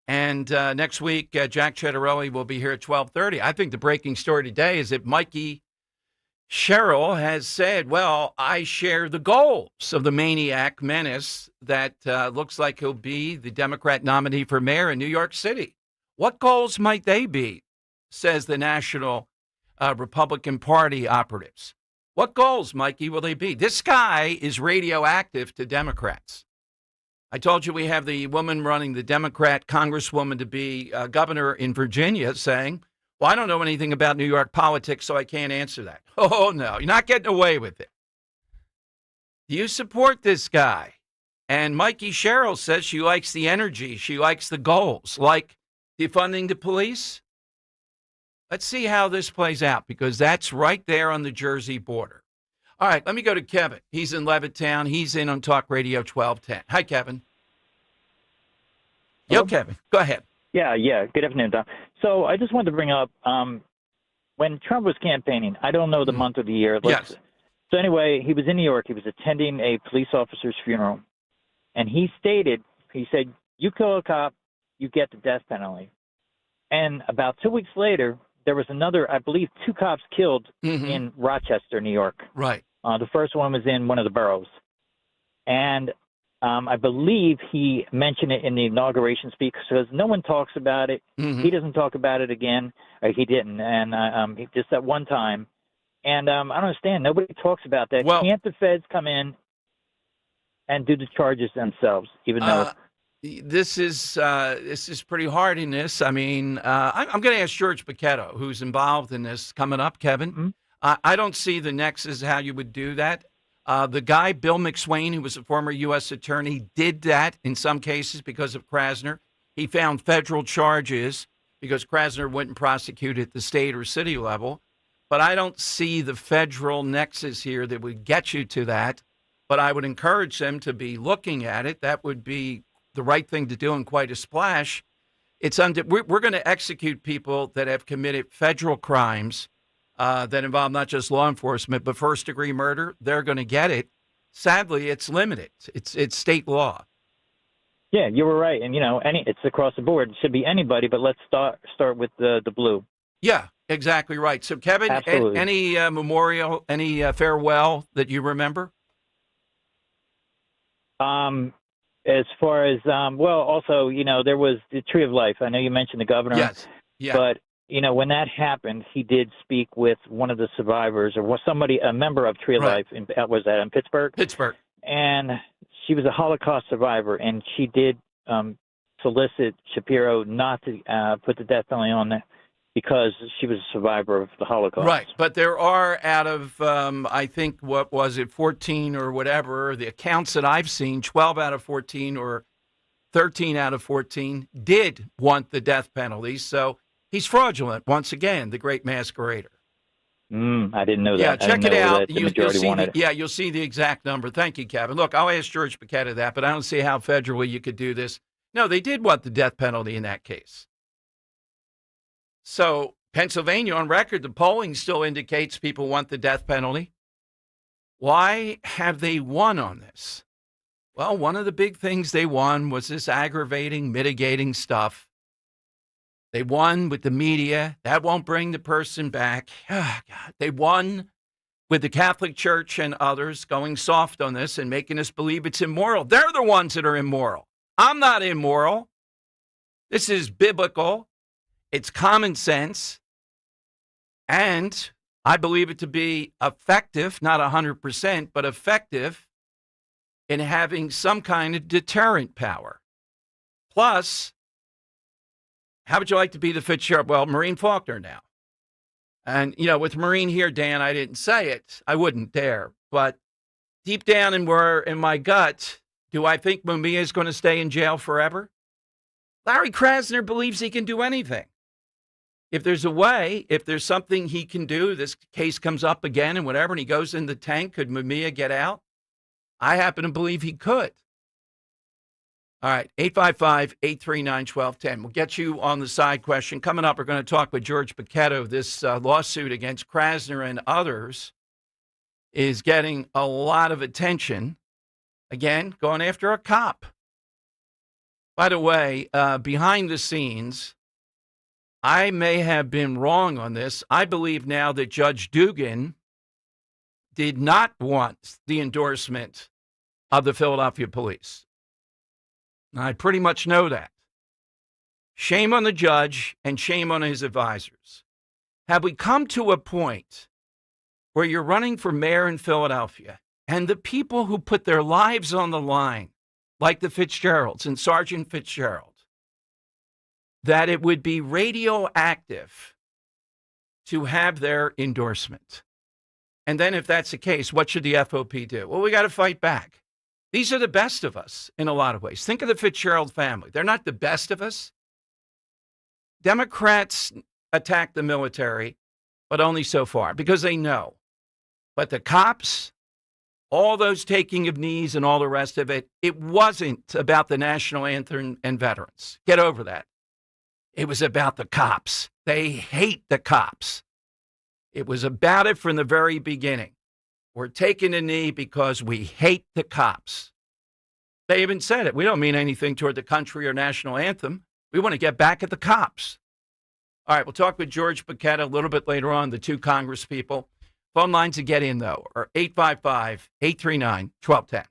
And next week, Jack Ciattarelli will be here at 12:30. I think the breaking story today is that Mikey Sherrill has said, well, I share the goals of the maniac menace that looks like he'll be the Democrat nominee for mayor in New York City. What goals might they be, says the National Republican Party operatives. What goals, Mikey, will they be? This guy is radioactive to Democrats. I told you we have the woman running the Democrat congresswoman to be governor in Virginia saying, well, I don't know anything about New York politics, so I can't answer that. Oh, no, you're not getting away with it. Do you support this guy? And Mikey Sherrill says she likes the energy. She likes the goals, like defunding the police. Let's see how this plays out, because that's right there on the Jersey border. All right, let me go to Kevin. He's in Levittown. He's in on Talk Radio 1210. Hi, Kevin. Yo, Kevin, go ahead. Yeah. Good afternoon, Tom. So I just wanted to bring up when Trump was campaigning, I don't know the month of the year. Yes. So anyway, he was in New York. He was attending a police officer's funeral. And he said, you kill a cop, you get the death penalty. And about 2 weeks later, there was another, I believe, 2 cops killed in Rochester, New York. Right. The first one was in one of the boroughs. And I believe he mentioned it in the inauguration speech because no one talks about it. He doesn't talk about it again. He didn't. And he just at one time. And I don't understand. Nobody talks about that. Well, can't the feds come in and do the charges themselves, even though this is pretty hard in this. I mean, I'm going to ask George Bochetto, who's involved in this, coming up, Kevin. I don't see the nexus how you would do that. The guy, Bill McSwain, who was a former U.S. attorney, did that in some cases because of Krasner. He found federal charges because Krasner wouldn't prosecute at the state or city level. But I don't see the federal nexus here that would get you to that. But I would encourage them to be looking at it. That would be the right thing to do and quite a splash. We're going to execute people that have committed federal crimes that involve not just law enforcement, but first-degree murder. They're going to get it. Sadly, it's limited. It's state law. Yeah, you were right. And, it's across the board. It should be anybody, but let's start with the blue. Yeah, exactly right. So, Kevin, any memorial, any farewell that you remember? As far as, also, there was the Tree of Life. I know you mentioned the governor. Yes. Yeah. But, when that happened, he did speak with one of the survivors or somebody, a member of Tree of Life. Was that in Pittsburgh? Pittsburgh. And she was a Holocaust survivor, and she did solicit Shapiro not to put the death penalty on that because she was a survivor of the Holocaust. Right, but there are out of, I think, 14 or whatever, the accounts that I've seen, 12 out of 14 or 13 out of 14 did want the death penalty. So he's fraudulent, once again, the great masquerader. I didn't know that. Yeah, check it out. You'll see the exact number. Thank you, Kevin. Look, I'll ask George Bochetto that, but I don't see how federally you could do this. No, they did want the death penalty in that case. So Pennsylvania, on record, the polling still indicates people want the death penalty. Why have they won on this? Well, one of the big things they won was this aggravating, mitigating stuff. They won with the media. That won't bring the person back. Oh, God. They won with the Catholic Church and others going soft on this and making us believe it's immoral. They're the ones that are immoral. I'm not immoral. This is biblical. It's common sense. And I believe it to be effective, not 100%, but effective in having some kind of deterrent power. Plus, how would you like to be the Fitzgerald? Well, Maureen Faulkner now. And, you know, with Maureen here, Dan, I didn't say it. I wouldn't dare. But deep down in my gut, do I think Mumia is going to stay in jail forever? Larry Krasner believes he can do anything. If there's a way, if there's something he can do, this case comes up again and whatever, and he goes in the tank, could Mumia get out? I happen to believe he could. All right, 855-839-1210. We'll get you on the side question. Coming up, we're going to talk with George Bochetto. This lawsuit against Krasner and others is getting a lot of attention. Again, going after a cop. By the way, behind the scenes, I may have been wrong on this. I believe now that Judge Dugan did not want the endorsement of the Philadelphia police. I pretty much know that. Shame on the judge and shame on his advisors. Have we come to a point where you're running for mayor in Philadelphia and the people who put their lives on the line, like the Fitzgeralds and Sergeant Fitzgerald, that it would be radioactive to have their endorsement? And then if that's the case, what should the FOP do? Well, we got to fight back. These are the best of us in a lot of ways. Think of the Fitzgerald family. They're not the best of us. Democrats attack the military, but only so far because they know. But the cops, all those taking of knees and all the rest of it, it wasn't about the national anthem and veterans. Get over that. It was about the cops. They hate the cops. It was about it from the very beginning. We're taking a knee because we hate the cops. They even said it. We don't mean anything toward the country or national anthem. We want to get back at the cops. All right, we'll talk with George Bochetto a little bit later on, the two Congress people. Phone lines to get in, though, are 855-839-1210.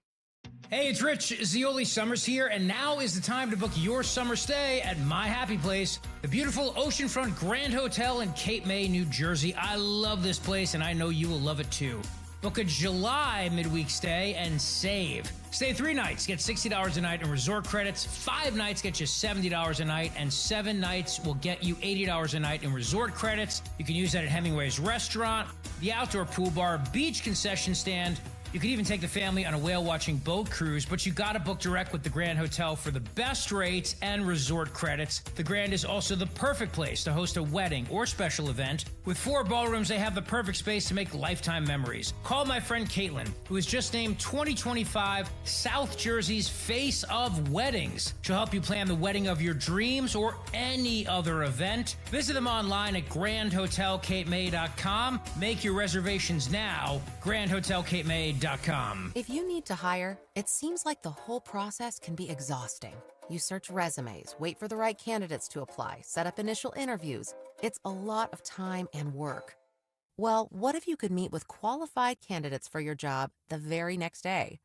Hey, it's Rich Zioli Summers here, and now is the time to book your summer stay at My Happy Place, the beautiful oceanfront Grand Hotel in Cape May, New Jersey. I love this place, and I know you will love it too. Book a July midweek stay and save. Stay 3 nights, get $60 a night in resort credits. 5 nights get you $70 a night, and 7 nights will get you $80 a night in resort credits. You can use that at Hemingway's restaurant, the outdoor pool bar, beach concession stand. You could even take the family on a whale-watching boat cruise, but you got to book direct with the Grand Hotel for the best rates and resort credits. The Grand is also the perfect place to host a wedding or special event. With 4 ballrooms, they have the perfect space to make lifetime memories. Call my friend Caitlin, who was just named 2025 South Jersey's Face of Weddings. She'll help you plan the wedding of your dreams or any other event. Visit them online at grandhotelcapemay.com. Make your reservations now. grandhotelcapemay.com. If you need to hire, it seems like the whole process can be exhausting. You search resumes, wait for the right candidates to apply, set up initial interviews. It's a lot of time and work. Well, what if you could meet with qualified candidates for your job the very next day?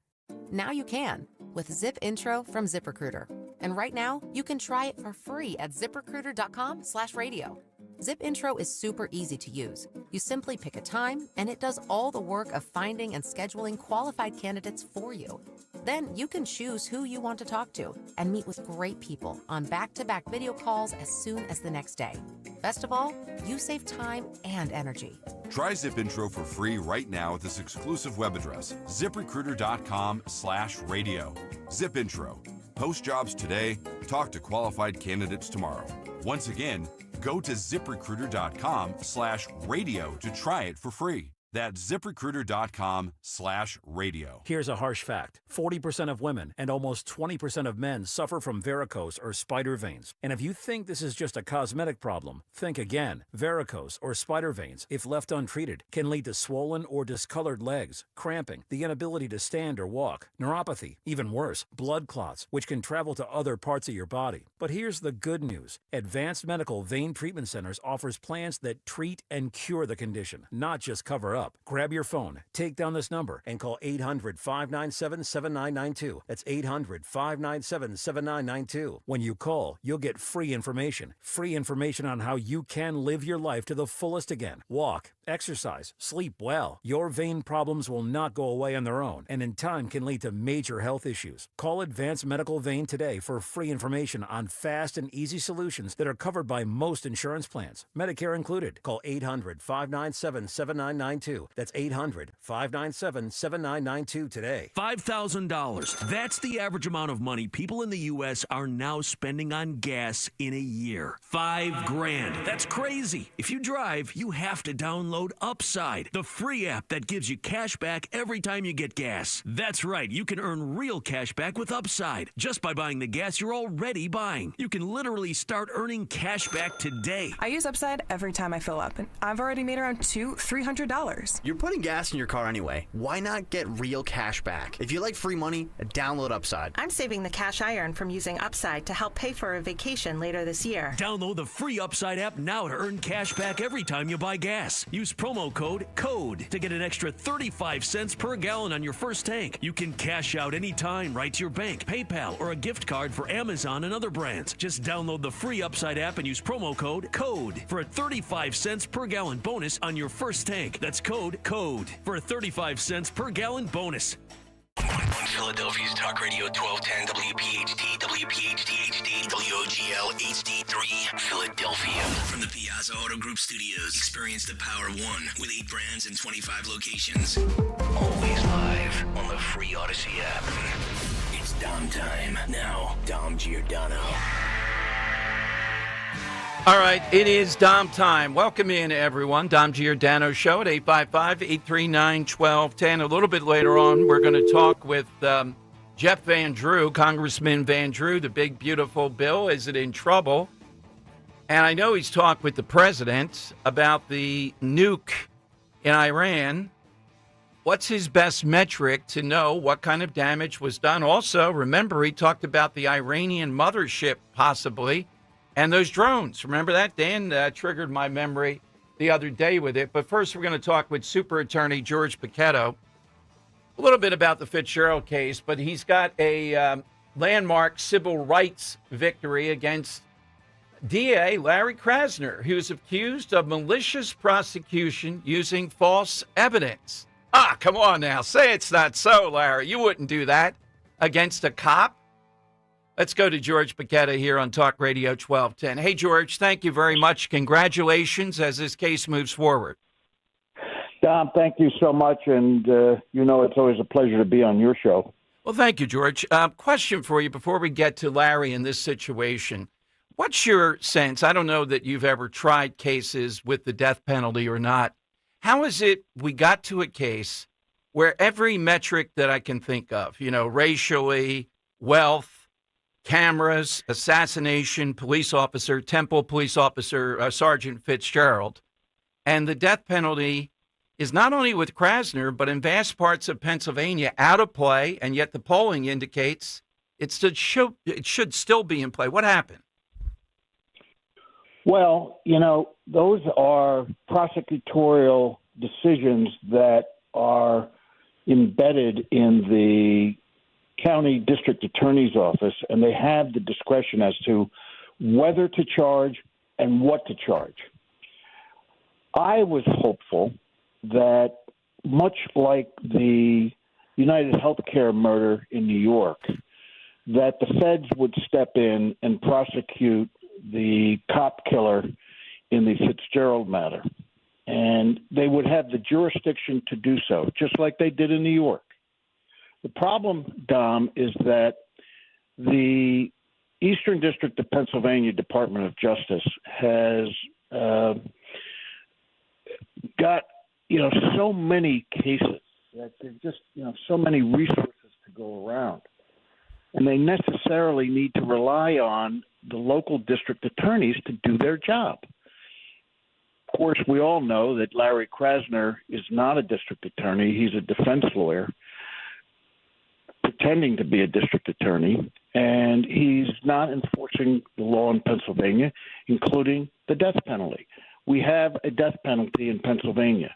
Now you can with Zip Intro from ZipRecruiter. And right now, you can try it for free at ZipRecruiter.com/radio. Zip Intro is super easy to use. You simply pick a time, and it does all the work of finding and scheduling qualified candidates for you. Then you can choose who you want to talk to and meet with great people on back-to-back video calls as soon as the next day. Best of all, you save time and energy. Try Zip Intro for free right now at this exclusive web address, ZipRecruiter.com/radio. Zip Intro. Post jobs today, talk to qualified candidates tomorrow. Once again, go to ZipRecruiter.com/radio to try it for free. That's ZipRecruiter.com/radio. Here's a harsh fact. 40% of women and almost 20% of men suffer from varicose or spider veins. And if you think this is just a cosmetic problem, think again. Varicose or spider veins, if left untreated, can lead to swollen or discolored legs, cramping, the inability to stand or walk, neuropathy, even worse, blood clots, which can travel to other parts of your body. But here's the good news. Advanced Medical Vein Treatment Centers offers plans that treat and cure the condition, not just cover up. Grab your phone, take down this number, and call 800-597-7992. That's 800-597-7992. When you call, you'll get free information. Free information on how you can live your life to the fullest again. Walk, exercise, sleep well. Your vein problems will not go away on their own, and in time can lead to major health issues. Call Advanced Medical Vein today for free information on fast and easy solutions that are covered by most insurance plans, Medicare included. Call 800-597-7992. That's 800-597-7992 today. $5,000. That's the average amount of money people in the U.S. are now spending on gas in a year. $5,000. That's crazy. If you drive, you have to download Upside, the free app that gives you cash back every time you get gas. That's right. You can earn real cash back with Upside just by buying the gas you're already buying. You can literally start earning cash back today. I use Upside every time I fill up, and I've already made around $200-$300. You're putting gas in your car anyway. Why not get real cash back? If you like free money, download Upside. I'm saving the cash I earn from using Upside to help pay for a vacation later this year. Download the free Upside app now to earn cash back every time you buy gas. Use promo code CODE to get an extra 35 cents per gallon on your first tank. You can cash out anytime right to your bank, PayPal, or a gift card for Amazon and other brands. Just download the free Upside app and use promo code CODE for a 35 cents per gallon bonus on your first tank. That's code CODE for a 35 cents per gallon bonus. On Philadelphia's Talk Radio 1210 WPHT, WPHT HD, WOGL HD3, Philadelphia. From the Piazza Auto Group Studios, experience the power of one with 8 brands and 25 locations. Always live on the free Odyssey app. It's Dom time. Now, Dom Giordano. All right, it is Dom time. Welcome in, everyone. Dom Giordano Show at 855-839-1210. A little bit later on, we're going to talk with Jeff Van Drew, Congressman Van Drew. The big, beautiful bill. Is it in trouble? And I know he's talked with the president about the nuke in Iran. What's his best metric to know what kind of damage was done? Also, remember, he talked about the Iranian mothership possibly. And those drones, remember that? Dan triggered my memory the other day with it. But first, we're going to talk with Super Attorney George Bochetto a little bit about the Fitzgerald case. But he's got a landmark civil rights victory against DA Larry Krasner, who's accused of malicious prosecution using false evidence. Ah, come on now. Say it's not so, Larry. You wouldn't do that against a cop. Let's go to George Bochetto here on Talk Radio 1210. Hey, George, thank you very much. Congratulations as this case moves forward. Dom, thank you so much. And, it's always a pleasure to be on your show. Well, thank you, George. Question for you before we get to Larry in this situation. What's your sense? I don't know that you've ever tried cases with the death penalty or not. How is it we got to a case where every metric that I can think of, racially, wealth, cameras, assassination, police officer, Temple police officer, Sergeant Fitzgerald, and the death penalty is not only with Krasner, but in vast parts of Pennsylvania out of play, and yet the polling indicates it should still be in play. What happened? Well, those are prosecutorial decisions that are embedded in the county district attorney's office, and they have the discretion as to whether to charge and what to charge. I was hopeful that, much like the United Healthcare murder in New York, that the feds would step in and prosecute the cop killer in the Fitzgerald matter. And they would have the jurisdiction to do so, just like they did in New York. The problem, Dom, is that the Eastern District of Pennsylvania Department of Justice has got so many cases that there's just, so many resources to go around. And they necessarily need to rely on the local district attorneys to do their job. Of course, we all know that Larry Krasner is not a district attorney. He's a defense lawyer pretending to be a district attorney, and he's not enforcing the law in Pennsylvania, including the death penalty. We have a death penalty in Pennsylvania,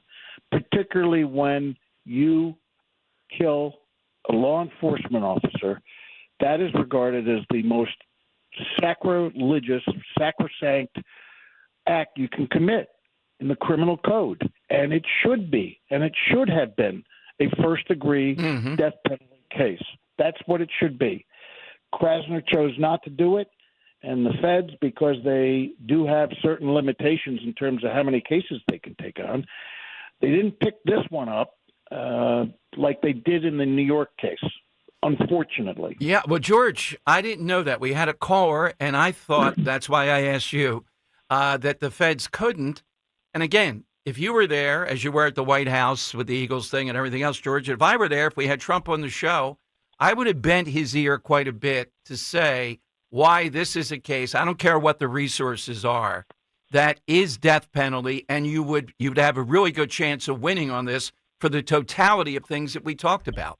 particularly when you kill a law enforcement officer. That is regarded as the most sacrilegious, sacrosanct act you can commit in the criminal code. And it should be, and it should have been, a first-degree death penalty case. That's what it should be. Krasner chose not to do it, and the feds, because they do have certain limitations in terms of how many cases they can take on, they didn't pick this one up like they did in the New York case, unfortunately. Yeah, well, George, I didn't know that. We had a caller, and I thought that's why I asked you that the feds couldn't. And again, if you were there, as you were at the White House with the Eagles thing and everything else, George, if I were there, if we had Trump on the show, I would have bent his ear quite a bit to say why this is a case. I don't care what the resources are. That is death penalty, and you'd have a really good chance of winning on this for the totality of things that we talked about.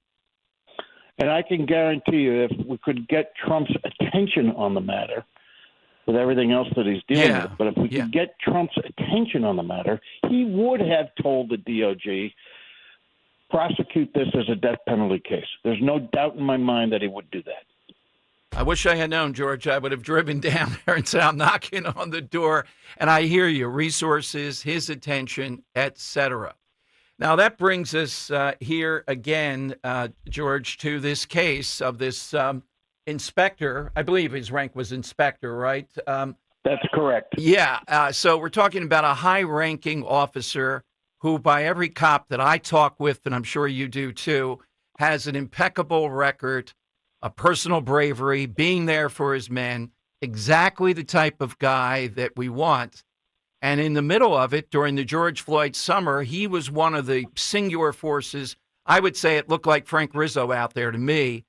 And I can guarantee you, if we could get Trump's attention on the matter, with everything else that he's dealing with, but if we could get Trump's attention on the matter, he would have told the DOJ, prosecute this as a death penalty case. There's no doubt in my mind that he would do that. I wish I had known, George. I would have driven down there and said, I'm knocking on the door. And I hear you, resources, his attention, etc. Now, that brings us here again, George, to this case of this inspector. I believe his rank was inspector, right? That's correct. Yeah. So we're talking about a high-ranking officer who, by every cop that I talk with, and I'm sure you do too, has an impeccable record, a personal bravery, being there for his men, exactly the type of guy that we want. And in the middle of it, during the George Floyd summer, he was one of the singular forces. I would say it looked like Frank Rizzo out there to me,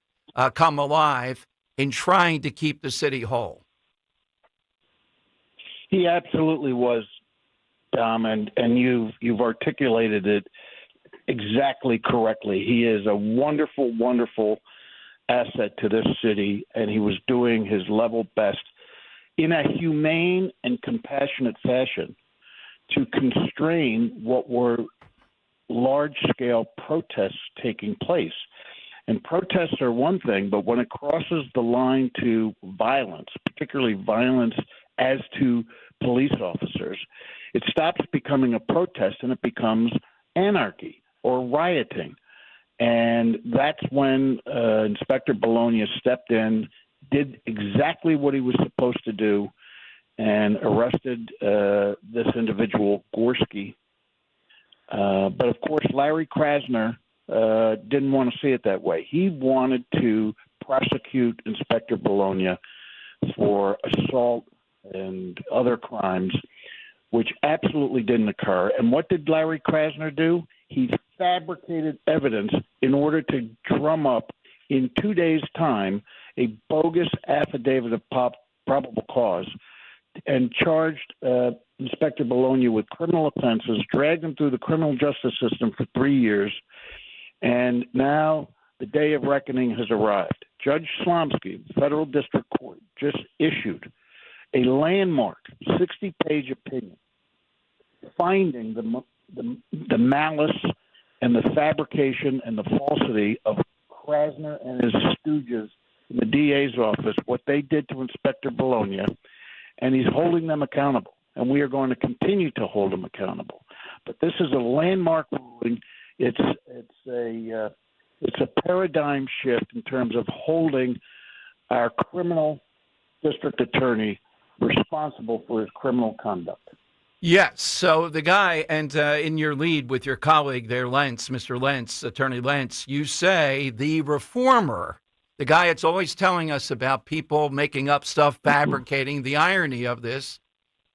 come alive in trying to keep the city whole. He absolutely was, Dom, and you've articulated it exactly correctly. He is a wonderful, wonderful asset to this city, and he was doing his level best in a humane and compassionate fashion to constrain what were large-scale protests taking place. And protests are one thing, but when it crosses the line to violence, particularly violence as to police officers, it stops becoming a protest and it becomes anarchy or rioting. And that's when Inspector Bologna stepped in, did exactly what he was supposed to do, and arrested this individual, Gorski. But, of course, Larry Krasner didn't want to see it that way. He wanted to prosecute Inspector Bologna for assault and other crimes, which absolutely didn't occur. And what did Larry Krasner do? He fabricated evidence in order to drum up, in 2 days' time, a bogus affidavit of probable cause and charged Inspector Bologna with criminal offenses, dragged him through the criminal justice system for 3 years, and now the day of reckoning has arrived. Judge Slomski, Federal District Court, just issued a landmark 60-page opinion finding the malice and the fabrication and the falsity of Krasner and his stooges in the DA's office, what they did to Inspector Bologna, and he's holding them accountable. And we are going to continue to hold them accountable. But this is a landmark ruling. It's a paradigm shift in terms of holding our criminal district attorney responsible for his criminal conduct. Yes. So the guy, and in your lead with your colleague there, Lentz, Mr. Lentz, Attorney Lentz, you say the reformer, the guy that's always telling us about people making up stuff, fabricating, the irony of this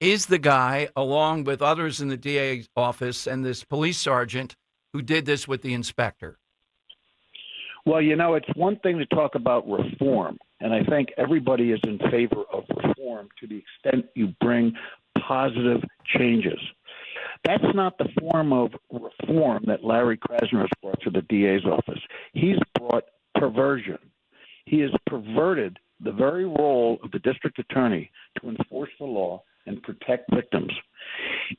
is the guy, along with others in the DA's office and this police sergeant, who did this with the inspector? Well, it's one thing to talk about reform, and I think everybody is in favor of reform to the extent you bring positive changes. That's not the form of reform that Larry Krasner has brought to the DA's office. He's brought perversion. He has perverted the very role of the district attorney to enforce the law and protect victims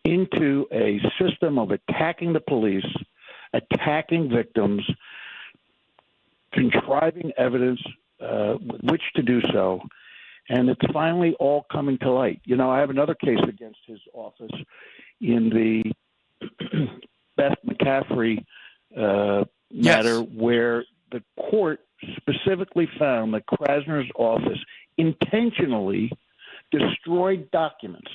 into a system of attacking the police, attacking victims, contriving evidence with which to do so, and it's finally all coming to light. I have another case against his office in the Beth McCaffrey matter, where the court specifically found that Krasner's office intentionally destroyed documents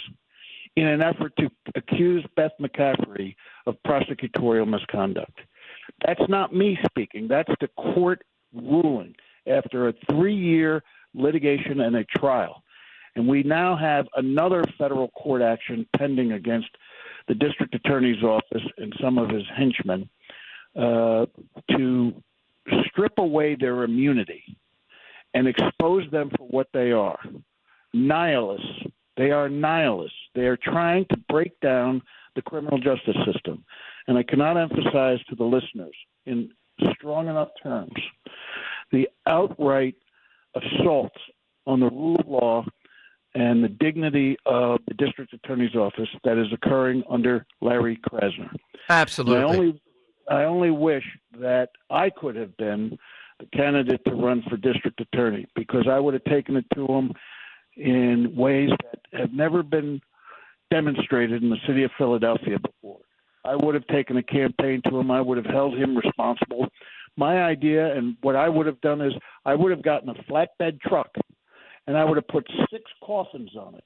in an effort to accuse Beth McCaffrey of prosecutorial misconduct. That's not me speaking. That's the court ruling after a 3-year litigation and a trial. And we now have another federal court action pending against the district attorney's office and some of his henchmen to strip away their immunity and expose them for what they are. Nihilists. They are nihilists. They are trying to break down the criminal justice system. And I cannot emphasize to the listeners in strong enough terms the outright assault on the rule of law and the dignity of the district attorney's office that is occurring under Larry Krasner. Absolutely. I only wish that I could have been the candidate to run for district attorney, because I would have taken it to him in ways that have never been demonstrated in the city of Philadelphia before. I would have taken a campaign to him. I would have held him responsible. My idea, and what I would have done, is I would have gotten a flatbed truck, and I would have put 6 coffins on it.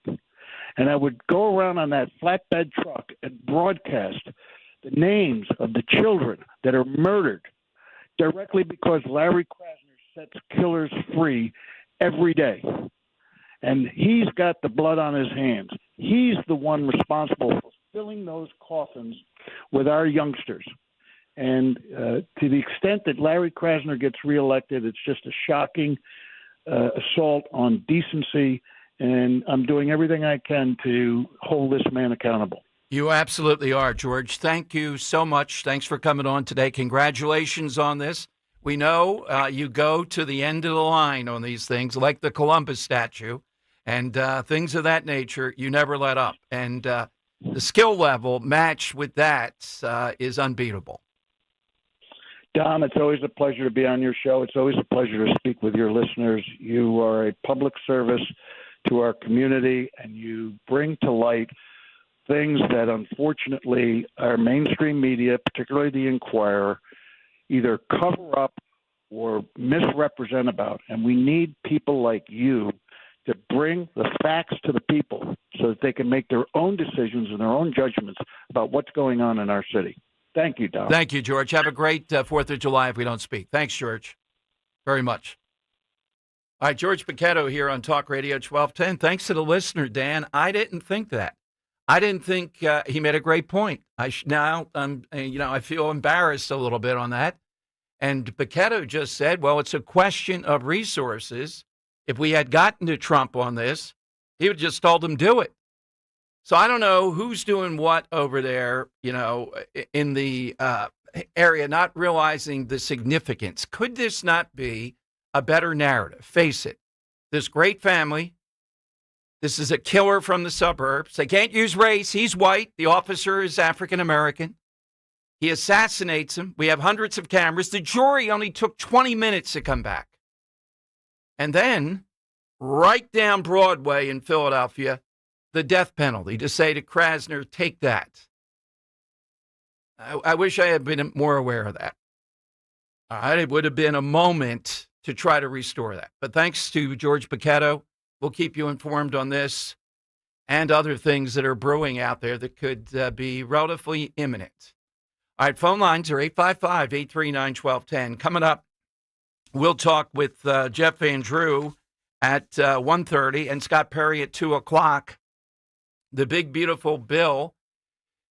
And I would go around on that flatbed truck and broadcast the names of the children that are murdered directly because Larry Krasner sets killers free every day. And he's got the blood on his hands. He's the one responsible for filling those coffins with our youngsters. And to the extent that Larry Krasner gets reelected, it's just a shocking assault on decency. And I'm doing everything I can to hold this man accountable. You absolutely are, George. Thank you so much. Thanks for coming on today. Congratulations on this. We know you go to the end of the line on these things, like the Columbus statue and things of that nature. You never let up. And the skill level matched with that is unbeatable. Dom, it's always a pleasure to be on your show. It's always a pleasure to speak with your listeners. You are a public service to our community, and you bring to light things that unfortunately our mainstream media, particularly the Inquirer, either cover up or misrepresent about. And we need people like you to bring the facts to the people so that they can make their own decisions and their own judgments about what's going on in our city. Thank you, Dom. Thank you, George. Have a great 4th of July if we don't speak. Thanks, George. Very much. All right, George Bochetto here on Talk Radio 1210. Thanks to the listener, Dan. I didn't think that. I didn't think he made a great point. I feel embarrassed a little bit on that. And Bochetto just said, well, it's a question of resources. If we had gotten to Trump on this, he would just told him do it. So I don't know who's doing what over there, in the area, not realizing the significance. Could this not be a better narrative? Face it. This great family. This is a killer from the suburbs. They can't use race. He's white. The officer is African-American. He assassinates him. We have hundreds of cameras. The jury only took 20 minutes to come back. And then, right down Broadway in Philadelphia, the death penalty, to say to Krasner, take that. I wish I had been more aware of that. All right, it would have been a moment to try to restore that. But thanks to George Bochetto, we'll keep you informed on this and other things that are brewing out there that could be relatively imminent. All right, phone lines are 855-839-1210. Coming up, we'll talk with Jeff Van Drew at 1:30 and Scott Perry at 2 o'clock. the big, beautiful bill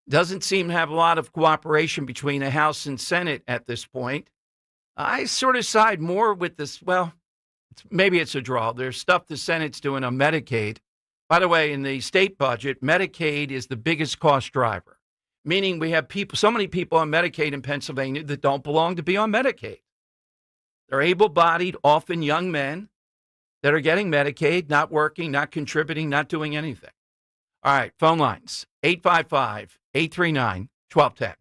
doesn't seem to have a lot of cooperation between the House and Senate at this point. I sort of side more with this. Well, maybe it's a draw. There's stuff the Senate's doing on Medicaid. By the way, in the state budget, Medicaid is the biggest cost driver, meaning we have so many people on Medicaid in Pennsylvania that don't belong to be on Medicaid. They're able-bodied, often young men that are getting Medicaid, not working, not contributing, not doing anything. All right, phone lines, 855-839-1210.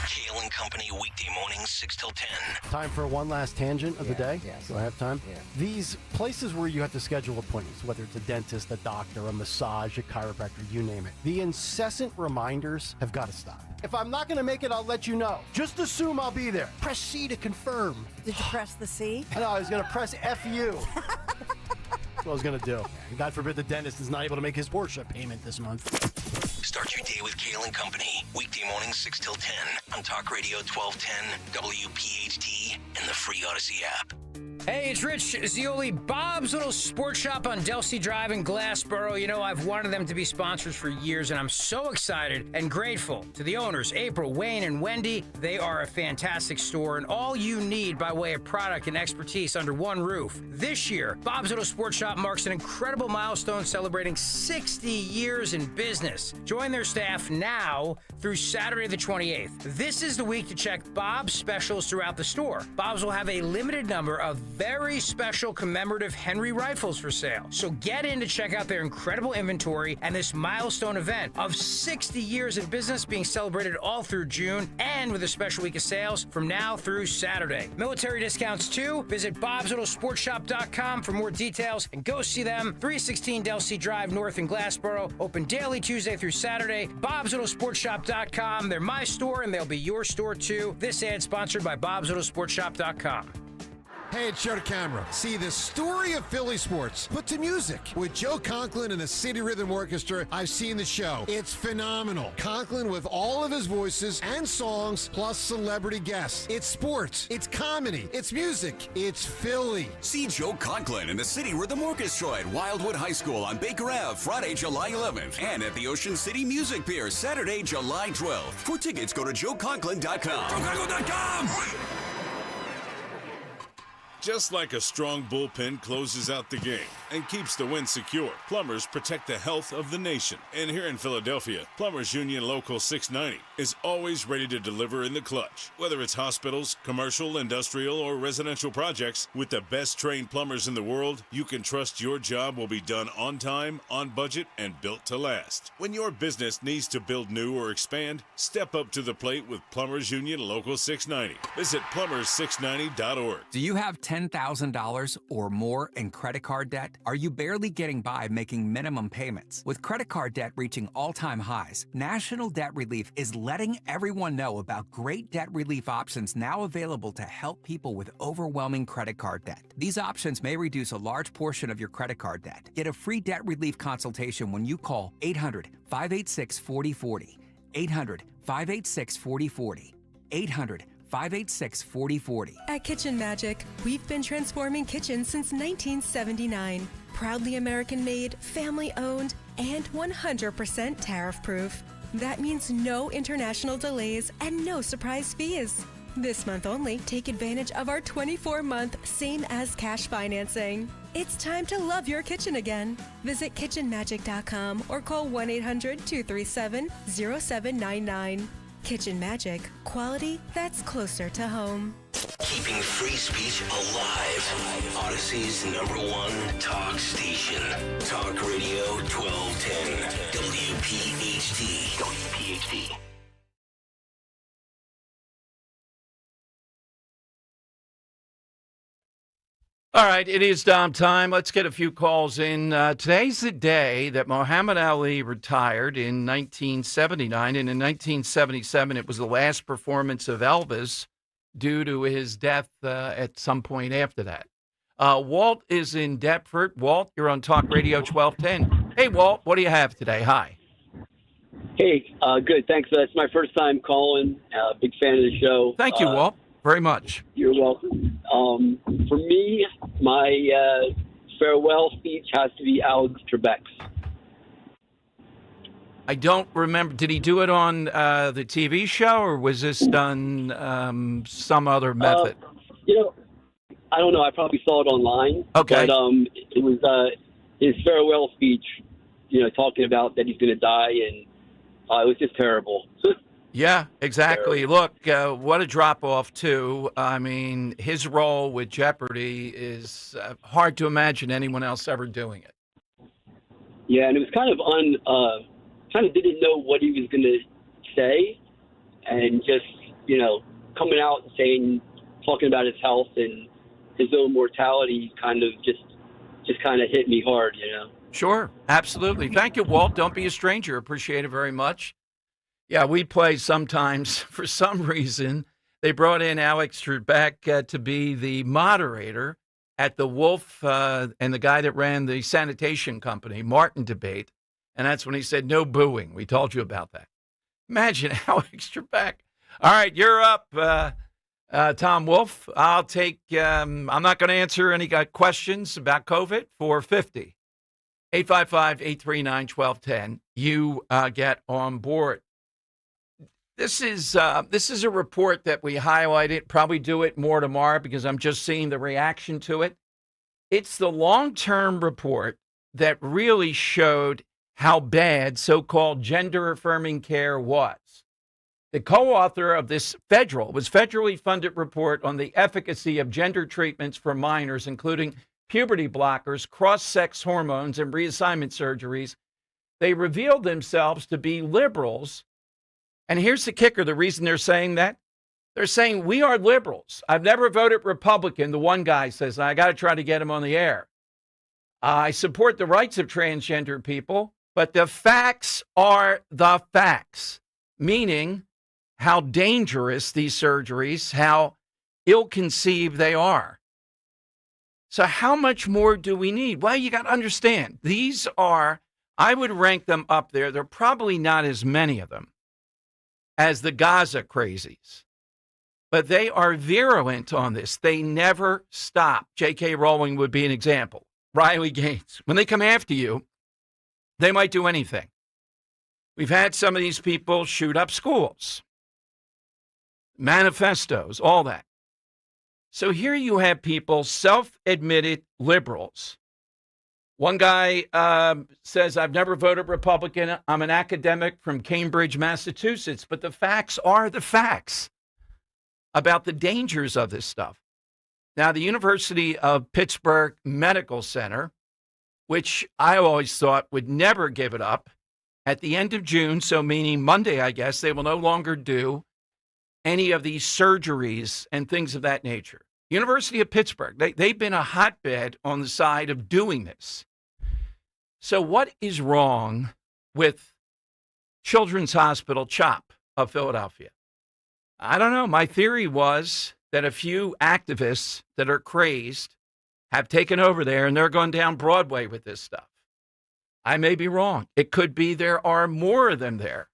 Kale and Company, weekday mornings, 6 till 10. Time for one last tangent of the day. Yes. Do I have time? Yeah. These places where you have to schedule appointments, whether it's a dentist, a doctor, a massage, a chiropractor, you name it. The incessant reminders have got to stop. If I'm not going to make it, I'll let you know. Just assume I'll be there. Press C to confirm. Did you press the C? I know, I was going to press FU. That's what I was going to do. God forbid the dentist is not able to make his Porsche payment this month. Start your day with Kale and Company, weekday mornings 6 till 10 on Talk Radio 1210, WPHT, and the free Odyssey app. Hey, it's Rich Zioli, Bob's Little Sports Shop on Delsey Drive in Glassboro. You know, I've wanted them to be sponsors for years, and I'm so excited and grateful to the owners, April, Wayne, and Wendy. They are a fantastic store, and all you need by way of product and expertise under one roof. This year, Bob's Little Sports Shop marks an incredible milestone celebrating 60 years in business. Join their staff now through Saturday the 28th. This is the week to check Bob's specials throughout the store. Bob's will have a limited number of very special commemorative Henry rifles for sale. So get in to check out their incredible inventory and this milestone event of 60 years in business being celebrated all through June and with a special week of sales from now through Saturday. Military discounts too. Visit bobslittlesportshop.com for more details and go see them. 316 Delsey Drive North in Glassboro. Open daily Tuesday through Saturday. bobslittlesportshop.com. They're my store and they'll be your store too. This ad sponsored by bobslittlesportshop.com. Hey, it's Joe to Camera. See, the story of Philly sports put to music. With Joe Conklin and the City Rhythm Orchestra, I've seen the show. It's phenomenal. Conklin with all of his voices and songs, plus celebrity guests. It's sports. It's comedy. It's music. It's Philly. See Joe Conklin and the City Rhythm Orchestra at Wildwood High School on Baker Ave, Friday, July 11th. And at the Ocean City Music Pier, Saturday, July 12th. For tickets, go to joeconklin.com. JoeConklin.com! Just like a strong bullpen closes out the game and keeps the win secure, Plumbers protect the health of the nation. And here in Philadelphia, Plumbers Union Local 690 is always ready to deliver in the clutch. Whether it's hospitals, commercial, industrial, or residential projects, with the best trained plumbers in the world, you can trust your job will be done on time, on budget, and built to last. When your business needs to build new or expand, step up to the plate with Plumbers Union Local 690. Visit plumbers690.org. Do you have $10,000 or more in credit card debt? Are you barely getting by making minimum payments? With credit card debt reaching all-time highs, National Debt Relief is letting everyone know about great debt relief options now available to help people with overwhelming credit card debt. These options may reduce a large portion of your credit card debt. Get a free debt relief consultation when you call 800-586-4040. 800-586-4040. 800-586-4040. At Kitchen Magic, we've been transforming kitchens since 1979. Proudly American-made, family-owned, and 100% tariff-proof. That means no international delays and no surprise fees. This month only, take advantage of our 24-month same-as-cash financing. It's time to love your kitchen again. Visit kitchenmagic.com or call 1-800-237-0799. Kitchen Magic, quality that's closer to home. Keeping free speech alive. Odyssey's #1 talk station. Talk Radio 1210. WPHT. WPHT. All right, it is Dom time. Let's get a few calls in. Today's the day that Muhammad Ali retired in 1979, and in 1977 it was the last performance of Elvis due to his death at some point after that. Walt is in Deptford. Walt, you're on Talk Radio 1210. Hey, Walt, what do you have today? Hi. Hey, good, thanks. It's my first time calling. Big fan of the show. Thank you, Walt, very much. You're welcome. For me, my farewell speech has to be Alex Trebek's. I don't remember. Did he do it on the TV show, or was this done some other method? I don't know. I probably saw it online. Okay. But it was his farewell speech, talking about that he's going to die, and it was just terrible. Yeah, exactly. Look, what a drop-off, too. I mean, his role with Jeopardy is hard to imagine anyone else ever doing it. Yeah, and it was kind of didn't know what he was going to say, and just, coming out and talking about his health and his own mortality kind of just kind of hit me hard, Sure, absolutely. Thank you, Walt. Don't be a stranger. Appreciate it very much. Yeah, we play sometimes. For some reason, they brought in Alex Trebek to be the moderator at the Wolf and the guy that ran the sanitation company, Martin debate. And that's when he said, no booing. We told you about that. Imagine Alex Trebek. All right, you're up, Tom Wolf. I'll take, I'm not going to answer any questions about COVID for 50. 855-839-1210. You get on board. This is a report that we highlighted. Probably do it more tomorrow because I'm just seeing the reaction to it. It's the long-term report that really showed how bad so-called gender-affirming care was. The co-author of this federally funded report on the efficacy of gender treatments for minors, including puberty blockers, cross-sex hormones, and reassignment surgeries, they revealed themselves to be liberals. And here's the kicker, the reason they're saying that. They're saying, we are liberals. I've never voted Republican, the one guy says, and I got to try to get him on the air. I support the rights of transgender people, but the facts are the facts, meaning how dangerous these surgeries, how ill-conceived they are. So how much more do we need? Well, you got to understand, these are, I would rank them up there. There are probably not as many of them as the Gaza crazies. But they are virulent on this. They never stop. J.K. Rowling would be an example. Riley Gaines. When they come after you, they might do anything. We've had some of these people shoot up schools, manifestos, all that. So here you have people, self-admitted liberals. One guy says, I've never voted Republican. I'm an academic from Cambridge, Massachusetts. But the facts are the facts about the dangers of this stuff. Now, the University of Pittsburgh Medical Center, which I always thought would never give it up, at the end of June, so meaning Monday, I guess, they will no longer do any of these surgeries and things of that nature. University of Pittsburgh, they've been a hotbed on the side of doing this. So what is wrong with Children's Hospital CHOP of Philadelphia? I don't know. My theory was that a few activists that are crazed have taken over there and they're going down Broadway with this stuff. I may be wrong. It could be there are more of them there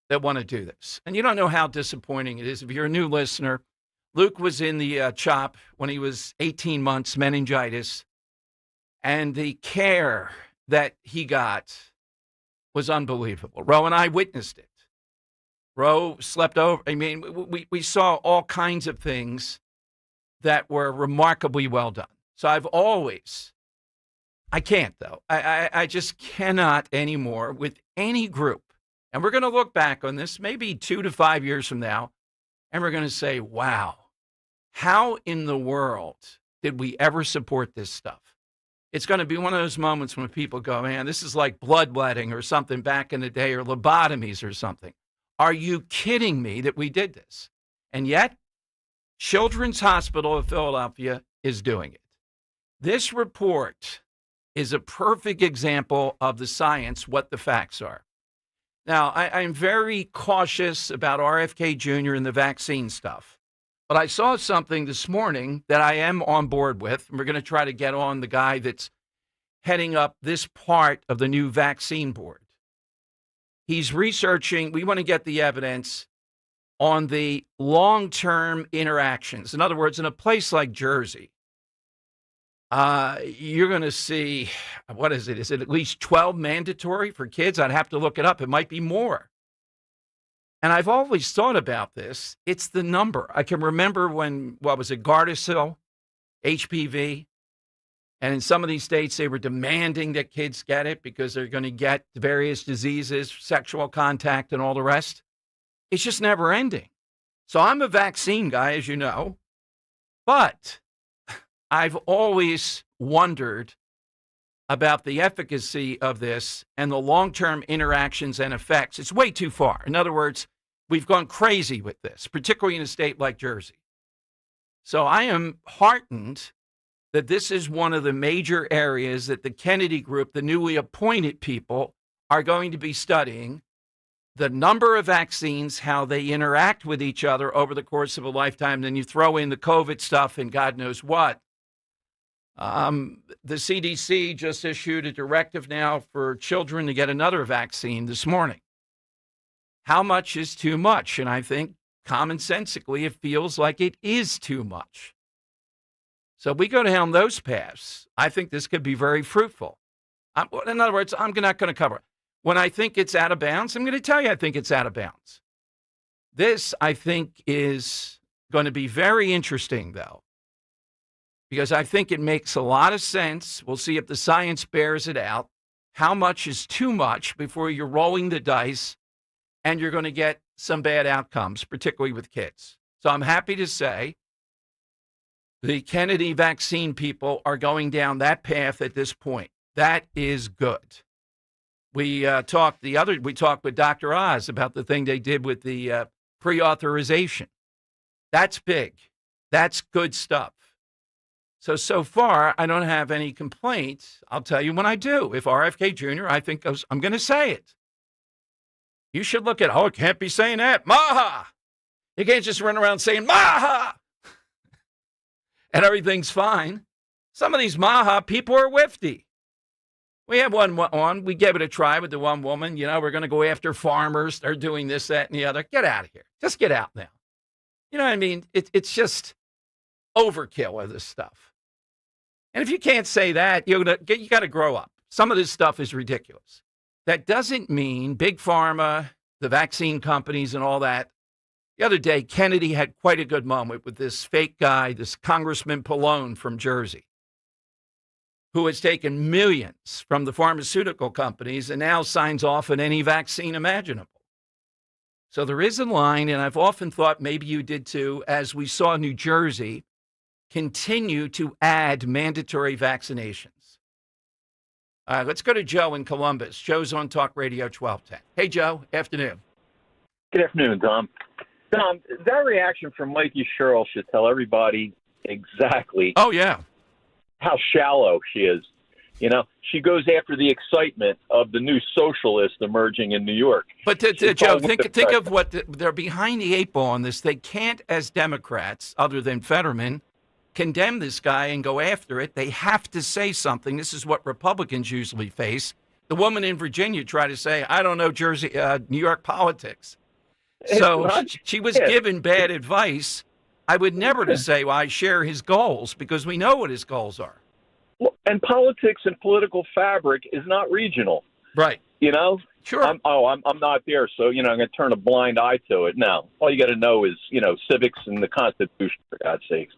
that want to do this. And you don't know how disappointing it is. If you're a new listener, Luke was in the CHOP when he was 18 months, meningitis, and the care that he got was unbelievable. Ro and I witnessed it. Ro slept over. I mean, we saw all kinds of things that were remarkably well done. So I've always, I can't though. I just cannot anymore with any group. And we're going to look back on this maybe 2 to 5 years from now, and we're going to say, wow, how in the world did we ever support this stuff? It's going to be one of those moments when people go, man, this is like bloodletting or something back in the day, or lobotomies or something. Are you kidding me that we did this? And yet, Children's Hospital of Philadelphia is doing it. This report is a perfect example of the science, what the facts are. Now, I'm very cautious about RFK Jr. and the vaccine stuff. But I saw something this morning that I am on board with. And we're going to try to get on the guy that's heading up this part of the new vaccine board. He's researching, we want to get the evidence on the long-term interactions. In other words, in a place like Jersey, you're going to see, what is it? Is it at least 12 mandatory for kids? I'd have to look it up. It might be more. And I've always thought about this. It's the number. I can remember when, what was it, Gardasil, HPV, and in some of these states, they were demanding that kids get it because they're going to get various diseases, sexual contact, and all the rest. It's just never ending. So I'm a vaccine guy, as you know, but I've always wondered about the efficacy of this and the long-term interactions and effects. It's way too far. In other words, we've gone crazy with this, particularly in a state like Jersey. So I am heartened that this is one of the major areas that the Kennedy group, the newly appointed people, are going to be studying. The number of vaccines, how they interact with each other over the course of a lifetime. Then you throw in the COVID stuff and God knows what. The CDC just issued a directive now for children to get another vaccine this morning. How much is too much? And I think commonsensically, it feels like it is too much. So we go down those paths. I think this could be very fruitful. In other words, I'm not going to cover it. When I think it's out of bounds, I'm going to tell you I think it's out of bounds. This, I think, is going to be very interesting, though, because I think it makes a lot of sense. We'll see if the science bears it out. How much is too much before you're rolling the dice and you're going to get some bad outcomes, particularly with kids. So I'm happy to say the Kennedy vaccine people are going down that path at this point. That is good. We talked with Dr. Oz about the thing they did with the pre-authorization. That's big. That's good stuff. So far, I don't have any complaints. I'll tell you when I do. If RFK Jr., I think goes, I'm going to say it. You should look at, it can't be saying that. Maha! You can't just run around saying Maha! And everything's fine. Some of these Maha people are whifty. We had one on. We gave it a try with the one woman. We're going to go after farmers. They're doing this, that, and the other. Get out of here. Just get out now. You know what I mean? It's just overkill of this stuff. And if you can't say that, you got to grow up. Some of this stuff is ridiculous. That doesn't mean Big Pharma, the vaccine companies, and all that. The other day, Kennedy had quite a good moment with this fake guy, this Congressman Pallone from Jersey, who has taken millions from the pharmaceutical companies and now signs off on any vaccine imaginable. So there is a line, and I've often thought maybe you did too, as we saw New Jersey continue to add mandatory vaccinations. Let's go to Joe in Columbus. Joe's on Talk Radio 1210. Hey, Joe. Afternoon. Good afternoon, Dom. Dom, that reaction from Mikey Sherrill should tell everybody exactly. Oh, yeah. How shallow she is. She goes after the excitement of the new socialist emerging in New York. But Joe, think of what they're behind the eight ball on this. They can't, as Democrats, other than Fetterman, condemn this guy and go after it. They have to say something. This is what Republicans usually face. The woman in Virginia tried to say, I don't know New York politics. So she was given bad advice. I would never to say, well, I share his goals, because we know what his goals are. Well, and politics and political fabric is not regional. Right. Sure. I'm not there, so, I'm going to turn a blind eye to it. No. All you got to know is, civics and the Constitution, for God's sakes.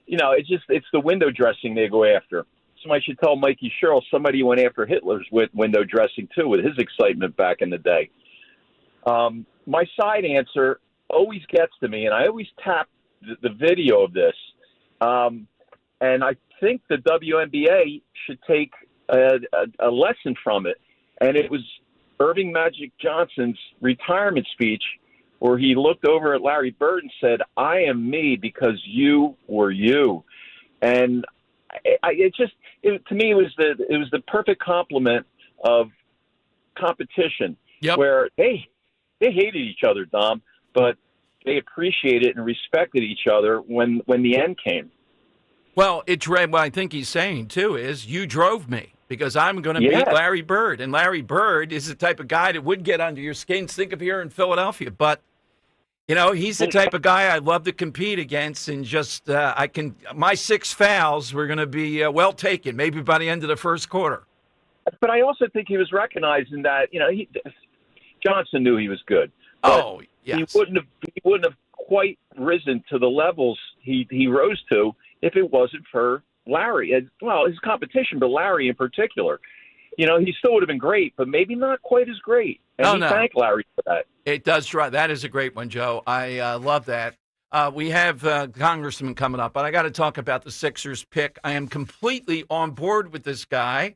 It's the window dressing they go after. Somebody should tell Mikey Sherrill somebody went after Hitler's window dressing, too, with his excitement back in the day. My side answer always gets to me, and I always tap the video of this. And I think the WNBA should take a lesson from it. And it was Irving Magic Johnson's retirement speech, where he looked over at Larry Bird and said, I am me because you were you. And to me, it was the perfect complement of competition. Yep. Where they hated each other, Dom, but they appreciated and respected each other when the end came. Well, what I think he's saying, too, is you drove me because I'm going to beat Larry Bird. And Larry Bird is the type of guy that would get under your skin. Think of here in Philadelphia. But He's the type of guy I'd love to compete against, and just my 6 fouls were going to be well taken, maybe by the end of the first quarter. But I also think he was recognizing that, Johnson knew he was good. Oh, yes. He wouldn't have quite risen to the levels he rose to if it wasn't for Larry. Well, his competition, but Larry in particular. He still would have been great, but maybe not quite as great. And thanked Larry for that. It does try. That is a great one, Joe. I love that. We have Congressman coming up, but I got to talk about the Sixers pick. I am completely on board with this guy.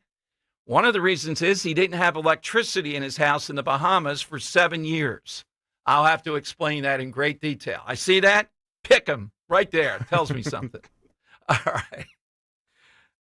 One of the reasons is he didn't have electricity in his house in the Bahamas for 7 years. I'll have to explain that in great detail. I see that. Pick him right there. It tells me something. All right.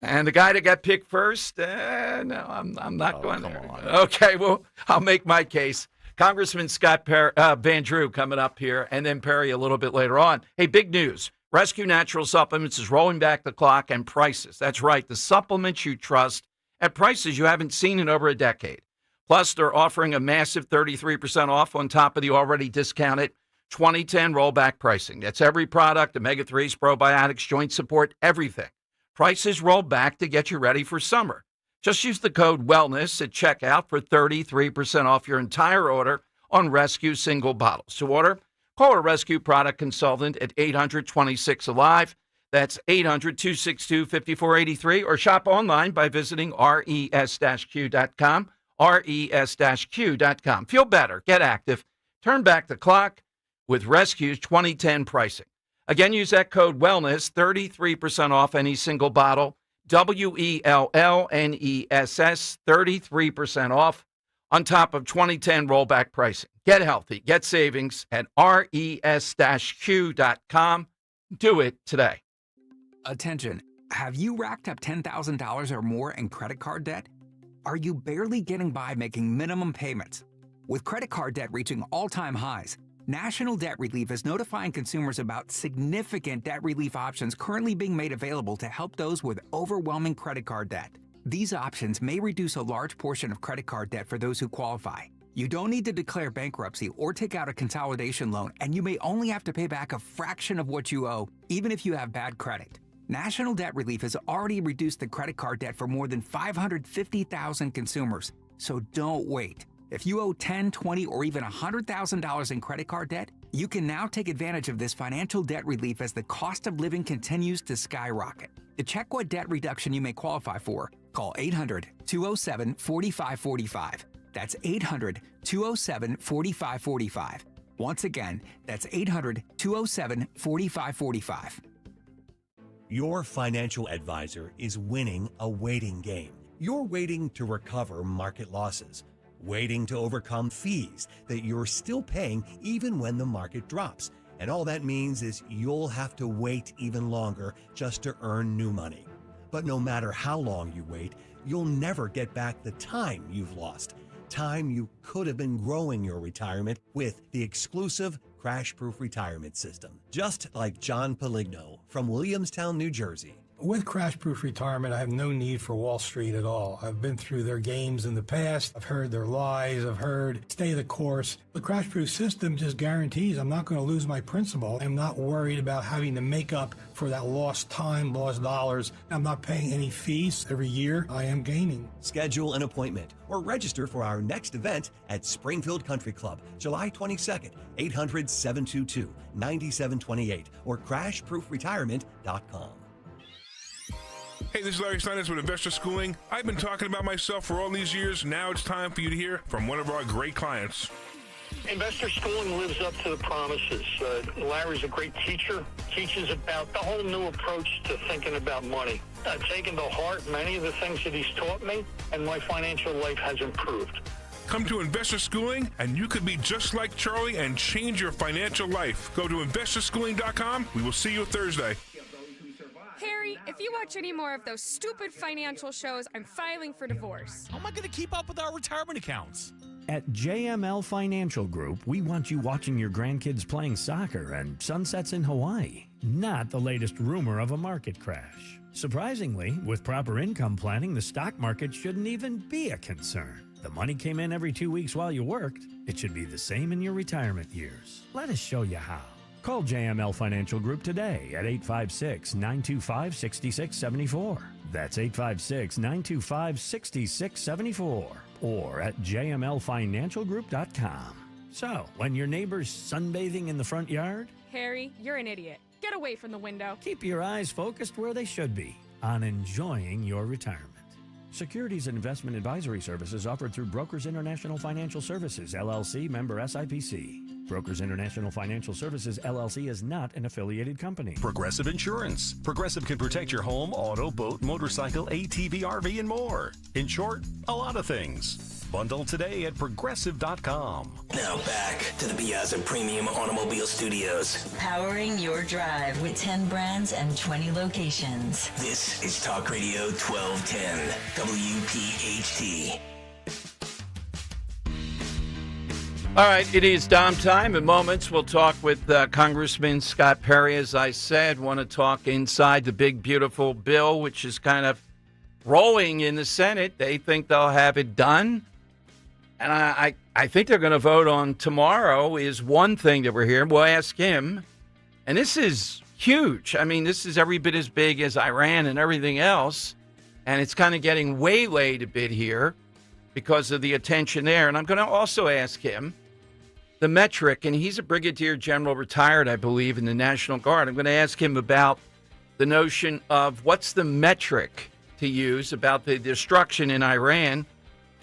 And the guy that got picked first, no, I'm not going there. Okay, well, I'll make my case. Congressman Scott Van Drew coming up here, and then Perry a little bit later on. Hey, big news. Rescue Natural Supplements is rolling back the clock and prices. That's right, the supplements you trust at prices you haven't seen in over a decade. Plus, they're offering a massive 33% off on top of the already discounted 2010 rollback pricing. That's every product, omega-3s, probiotics, joint support, everything. Prices rolled back to get you ready for summer. Just use the code WELLNESS at checkout for 33% off your entire order on Rescue single bottles. To order, call a Rescue product consultant at 800-26-ALIVE. That's 800-262-5483, or shop online by visiting res-q.com, res-q.com. Feel better, get active, turn back the clock with Rescue's 2010 pricing. Again, use that code WELLNESS, 33% off any single bottle, WELLNESS, 33% off on top of 2010 rollback pricing. Get healthy, get savings at res-q.com. Do it today. Attention, have you racked up $10,000 or more in credit card debt? Are you barely getting by making minimum payments? With credit card debt reaching all-time highs, National Debt Relief is notifying consumers about significant debt relief options currently being made available to help those with overwhelming credit card debt. These options may reduce a large portion of credit card debt for those who qualify. You don't need to declare bankruptcy or take out a consolidation loan, and you may only have to pay back a fraction of what you owe, even if you have bad credit. National Debt Relief has already reduced the credit card debt for more than 550,000 consumers, so don't wait. If you owe $10,000, $20,000, or even $100,000 in credit card debt, you can now take advantage of this financial debt relief as the cost of living continues to skyrocket. To check what debt reduction you may qualify for, call 800-207-4545. That's 800-207-4545. Once again, that's 800-207-4545. Your financial advisor is winning a waiting game. You're waiting to recover market losses, waiting to overcome fees that you're still paying even when the market drops. And all that means is you'll have to wait even longer just to earn new money. But no matter how long you wait, you'll never get back the time you've lost. Time you could have been growing your retirement with the exclusive crash-proof retirement system. Just like John Peligno from Williamstown, New Jersey. With Crash-Proof Retirement, I have no need for Wall Street at all. I've been through their games in the past. I've heard their lies. I've heard stay the course. The Crash-Proof system just guarantees I'm not going to lose my principal. I'm not worried about having to make up for that lost time, lost dollars. I'm not paying any fees every year. I am gaining. Schedule an appointment or register for our next event at Springfield Country Club, July 22nd, 800-722-9728 or crashproofretirement.com. Hey, this is Larry Steinitz with Investor Schooling. I've been talking about myself for all these years. Now it's time for you to hear from one of our great clients. Investor Schooling lives up to the promises. Larry's a great teacher, teaches about the whole new approach to thinking about money. I've taken to heart many of the things that he's taught me, and my financial life has improved. Come to Investor Schooling, and you could be just like Charlie and change your financial life. Go to investorschooling.com. We will see you Thursday. Harry, if you watch any more of those stupid financial shows, I'm filing for divorce. How am I going to keep up with our retirement accounts? At JML Financial Group, we want you watching your grandkids playing soccer and sunsets in Hawaii, not the latest rumor of a market crash. Surprisingly, with proper income planning, the stock market shouldn't even be a concern. The money came in every 2 weeks while you worked. It should be the same in your retirement years. Let us show you how. Call JML Financial Group today at 856-925-6674. That's 856-925-6674. Or at jmlfinancialgroup.com. So, when your neighbor's sunbathing in the front yard, Harry, you're an idiot. Get away from the window. keep your eyes focused where they should be, on enjoying your retirement. Securities and investment advisory services offered through Brokers International Financial Services, LLC, member SIPC. Brokers International Financial Services, LLC is not an affiliated company. Progressive Insurance. Progressive can protect your home, auto, boat, motorcycle, ATV, RV, and more. In short, a lot of things. Bundle today at Progressive.com. Now back to the Piazza Premium Automobile Studios. Powering your drive with 10 brands and 20 locations. This is Talk Radio 1210, WPHT. All right, it is Dom time. In moments, we'll talk with Congressman Scott Perry. As I said, want to talk inside the big, beautiful bill, which is kind of rolling in the Senate. They think they'll have it done. And I think they're going to vote on tomorrow is one thing that we're hearing. We'll ask him. And this is huge. I mean, this is every bit as big as Iran and everything else. And it's kind of getting waylaid a bit here because of the attention there. And I'm going to also ask him the metric, and he's a brigadier general retired, I believe, in the National Guard. I'm going to ask him about the notion of what's the metric to use about the destruction in Iran.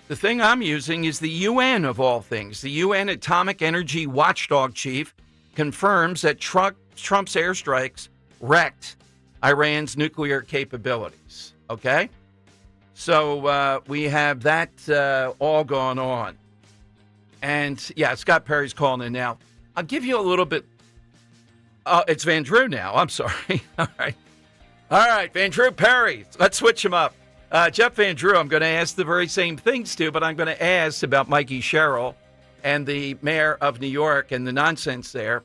The thing I'm using is the UN, of all things. The UN Atomic Energy Watchdog Chief confirms that Trump's airstrikes wrecked Iran's nuclear capabilities. Okay? So we have that all going on. And, yeah, Scott Perry's calling in now. I'll give you a little bit. It's Van Drew now. I'm sorry. All right. All right, Van Drew Perry. Let's switch him up. Jeff Van Drew, I'm going to ask the very same things to, but I'm going to ask about Mikey Sherrill and the mayor of New York and the nonsense there.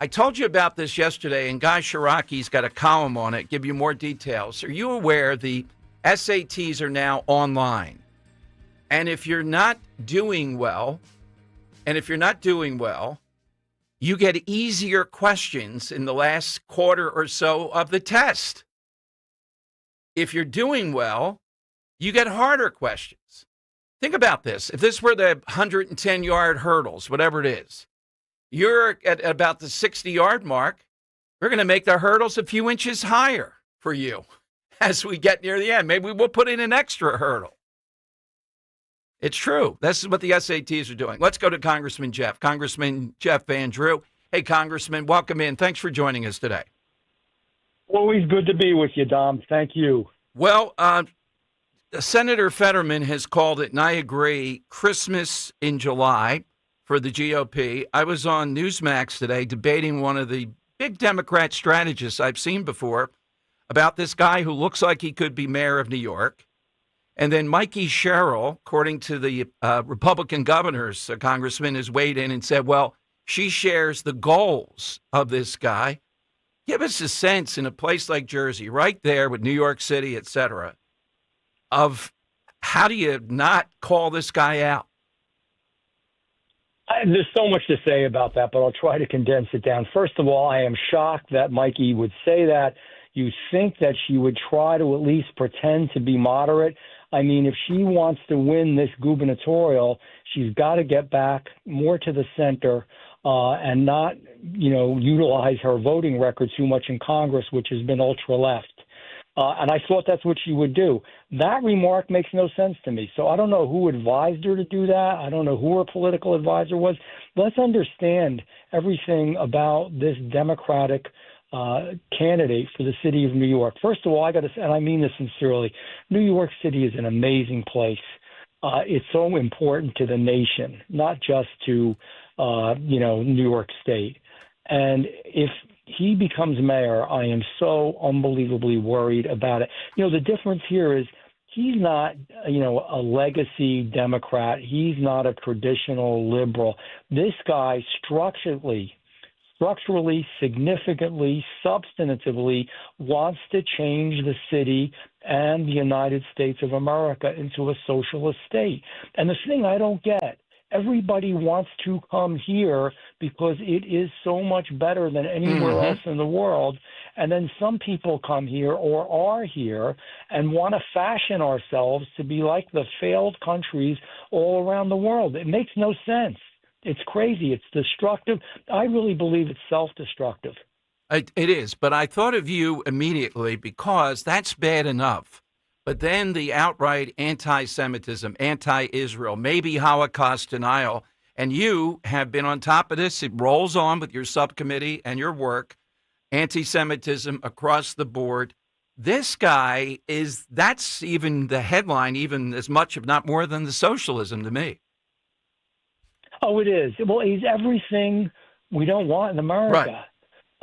I told you about this yesterday, and Guy Shiraki's got a column on it, give you more details. Are you aware the SATs are now online? And if you're not doing well, you get easier questions in the last quarter or so of the test. If you're doing well, you get harder questions. Think about this. If this were the 110-yard hurdles, whatever it is, you're at about the 60-yard mark, we're going to make the hurdles a few inches higher for you as we get near the end. Maybe we'll put in an extra hurdle. It's true. This is what the SATs are doing. Let's go to Congressman Jeff. Congressman Jeff Van Drew. Hey, Congressman, welcome in. Thanks for joining us today. Always good to be with you, Dom. Thank you. Well, Senator Fetterman has called it, and I agree, Christmas in July for the GOP. I was on Newsmax today debating one of the big Democrat strategists I've seen before about this guy who looks like he could be mayor of New York. And then Mikey Sherrill, according to the Republican governors, congressman, has weighed in and said, well, she shares the goals of this guy. Give us a sense in a place like Jersey, right there with New York City, et cetera, of how do you not call this guy out? There's so much to say about that, but I'll try to condense it down. First of all, I am shocked that Mikey would say that. You think that she would try to at least pretend to be moderate. I mean, if she wants to win this gubernatorial, she's got to get back more to the center and not, utilize her voting record too much in Congress, which has been ultra-left. And I thought that's what she would do. That remark makes no sense to me. So I don't know who advised her to do that. I don't know who her political advisor was. Let's understand everything about this Democratic candidate for the city of New York. First of all, I got to say, and I mean this sincerely, New York City is an amazing place. It's so important to the nation, not just to, New York State. And if he becomes mayor, I am so unbelievably worried about it. The difference here is he's not, a legacy Democrat. He's not a traditional liberal. This guy structurally, significantly, substantively wants to change the city and the United States of America into a socialist state. And the thing I don't get everybody wants to come here because it is so much better than anywhere else in the world. And then some people come here or are here and want to fashion ourselves to be like the failed countries all around the world. It makes no sense. It's crazy. It's destructive. I really believe it's self-destructive. It is, but I thought of you immediately because that's bad enough. But then the outright anti-Semitism, anti-Israel, maybe Holocaust denial, and you have been on top of this. It rolls on with your subcommittee and your work, anti-Semitism across the board. This guy that's even the headline, even as much, if not more than the socialism to me. Oh, it is. Well, he's everything we don't want in America. Right.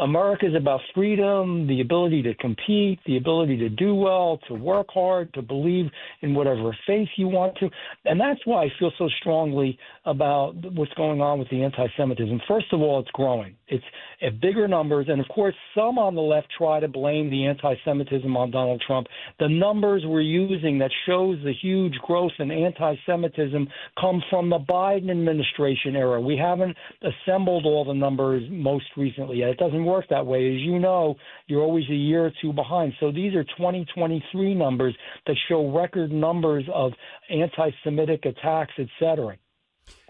America is about freedom, the ability to compete, the ability to do well, to work hard, to believe in whatever faith you want to. And that's why I feel so strongly about what's going on with the anti-Semitism. First of all, it's growing. It's at bigger numbers. And, of course, some on the left try to blame the anti-Semitism on Donald Trump. The numbers we're using that shows the huge growth in anti-Semitism come from the Biden administration era. We haven't assembled all the numbers most recently yet. It doesn't work that way. As you know, you're always a year or two behind. So these are 2023 numbers that show record numbers of anti-Semitic attacks, et cetera.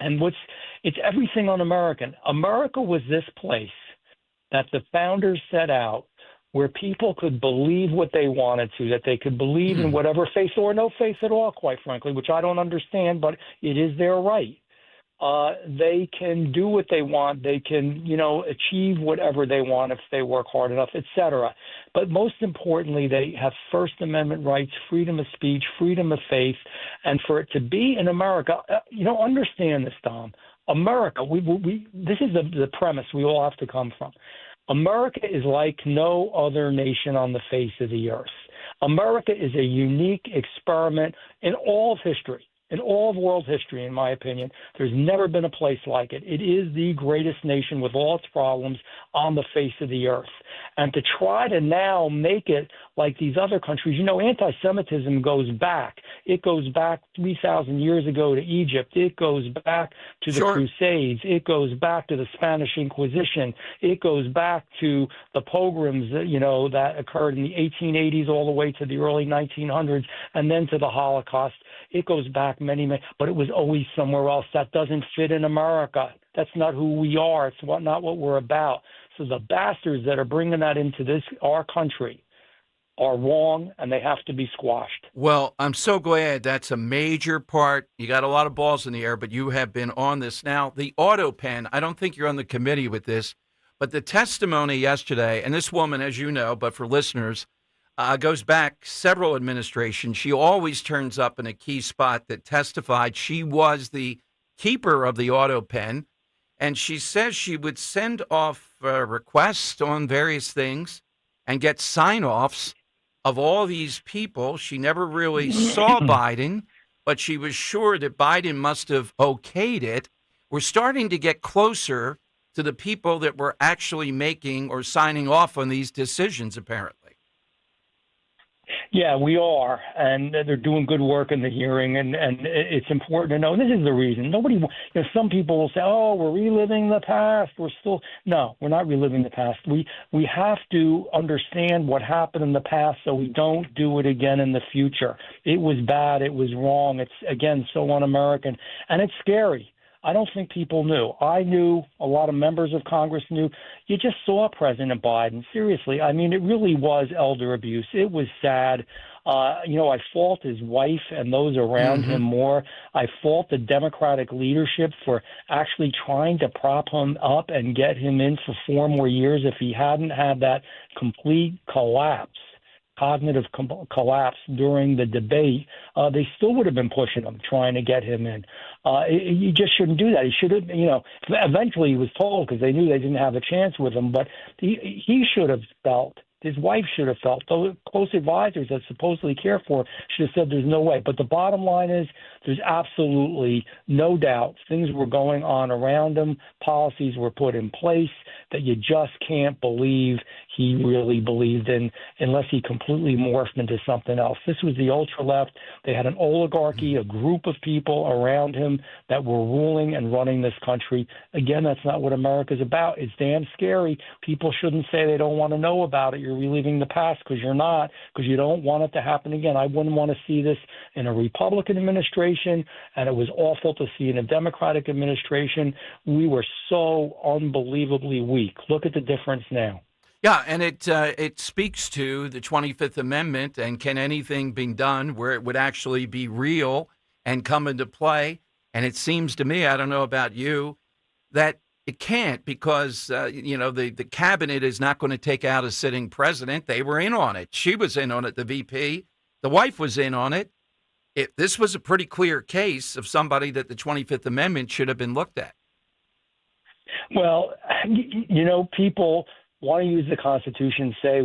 And it's everything un-American. America was this place that the founders set out where people could believe what they wanted to, that they could believe in whatever faith or no faith at all, quite frankly, which I don't understand, but it is their right. They can do what they want. They can, achieve whatever they want if they work hard enough, et cetera. But most importantly, they have First Amendment rights, freedom of speech, freedom of faith. And for it to be in America, understand this, Dom. America, this is the premise we all have to come from. America is like no other nation on the face of the earth. America is a unique experiment in all of history. In all of world history, in my opinion, there's never been a place like it. It is the greatest nation with all its problems on the face of the earth. And to try to now make it like these other countries, anti-Semitism goes back. It goes back 3,000 years ago to Egypt. It goes back to the Crusades. It goes back to the Spanish Inquisition. It goes back to the pogroms, that occurred in the 1880s all the way to the early 1900s, and then to the Holocaust. It goes back many, but it was always somewhere else. That doesn't fit in America. That's not who we are. It's not what we're about. So the bastards that are bringing that into our country are wrong, and they have to be squashed. Well, I'm so glad that's a major part. You got a lot of balls in the air, but you have been on this now. The auto pen, I don't think you're on the committee with this, but the testimony yesterday, and this woman, as you know, but for listeners, goes back several administrations. She always turns up in a key spot that testified she was the keeper of the auto pen. And she says she would send off requests on various things and get sign-offs of all these people. She never really saw Biden, but she was sure that Biden must have okayed it. We're starting to get closer to the people that were actually making or signing off on these decisions, apparently. Yeah, we are, and they're doing good work in the hearing, and it's important to know. This is the reason. Some people will say, "Oh, we're reliving the past." No, we're not reliving the past. We have to understand what happened in the past so we don't do it again in the future. It was bad. It was wrong. It's, again, so un-American, and it's scary. I don't think people knew. I knew, a lot of members of Congress knew. You just saw President Biden. Seriously. I mean, it really was elder abuse. It was sad. I fault his wife and those around him more. I fault the Democratic leadership for actually trying to prop him up and get him in for 4 more years. If he hadn't had that complete cognitive collapse during the debate, they still would have been pushing him, trying to get him in. You just shouldn't do that. He should have, eventually he was told because they knew they didn't have a chance with him, but he should have felt his wife should have felt. Those close advisors that supposedly care for him should have said there's no way. But the bottom line is there's absolutely no doubt things were going on around him. Policies were put in place that you just can't believe he really believed in unless he completely morphed into something else. This was the ultra-left. They had an oligarchy, a group of people around him that were ruling and running this country. Again, that's not what America's about. It's damn scary. People shouldn't say they don't want to know about it. You're reliving the past because you're not, because you don't want it to happen again. I wouldn't want to see this in a Republican administration, and it was awful to see in a Democratic administration. We were so unbelievably weak. Look at the difference now. Yeah, and it speaks to the 25th Amendment, and can anything be done where it would actually be real and come into play? And it seems to me, I don't know about you, that it can't, because, the cabinet is not going to take out a sitting president. They were in on it. She was in on it, the VP. The wife was in on it. This was a pretty clear case of somebody that the 25th Amendment should have been looked at. Well, people want to use the Constitution, say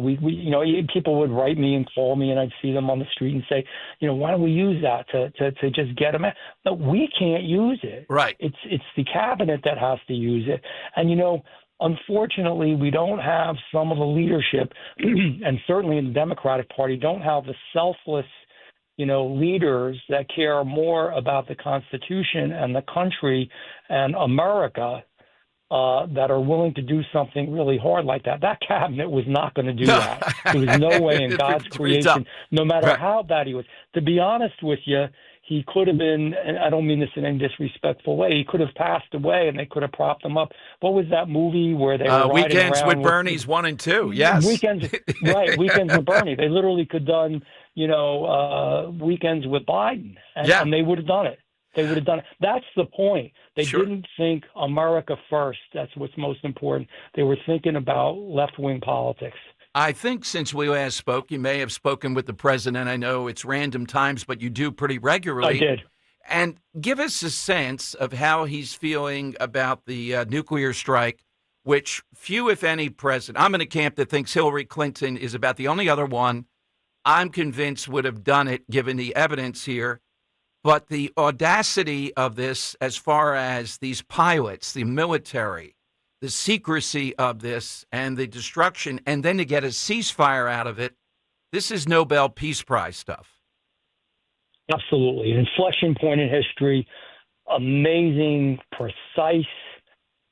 people would write me and call me, and I'd see them on the street and say, why don't we use that to just get them out? But we can't use it. Right. It's the cabinet that has to use it. And unfortunately, we don't have some of the leadership, and certainly in the Democratic Party, don't have the selfless leaders that care more about the Constitution and the country and America that are willing to do something really hard like that. That cabinet was not going to do that. There was no way in God's creation, no matter how bad he was. To be honest with you, he could have been, and I don't mean this in any disrespectful way, he could have passed away and they could have propped him up. What was that movie where they were Weekends with Bernie's 1 and 2, yes. Weekends with Bernie. They literally could have done, Weekends with Biden, and they would have done it. They would have done it. That's the point. They didn't think America first. That's what's most important. They were thinking about left-wing politics. I think since we last spoke, you may have spoken with the president. I know it's random times, but you do pretty regularly. I did. And give us a sense of how he's feeling about the nuclear strike, which few, if any, president. I'm in a camp that thinks Hillary Clinton is about the only other one I'm convinced would have done it, given the evidence here. But the audacity of this, as far as these pilots, the military, the secrecy of this, and the destruction, and then to get a ceasefire out of it, this is Nobel Peace Prize stuff. Absolutely. An inflection point in history, amazing, precise,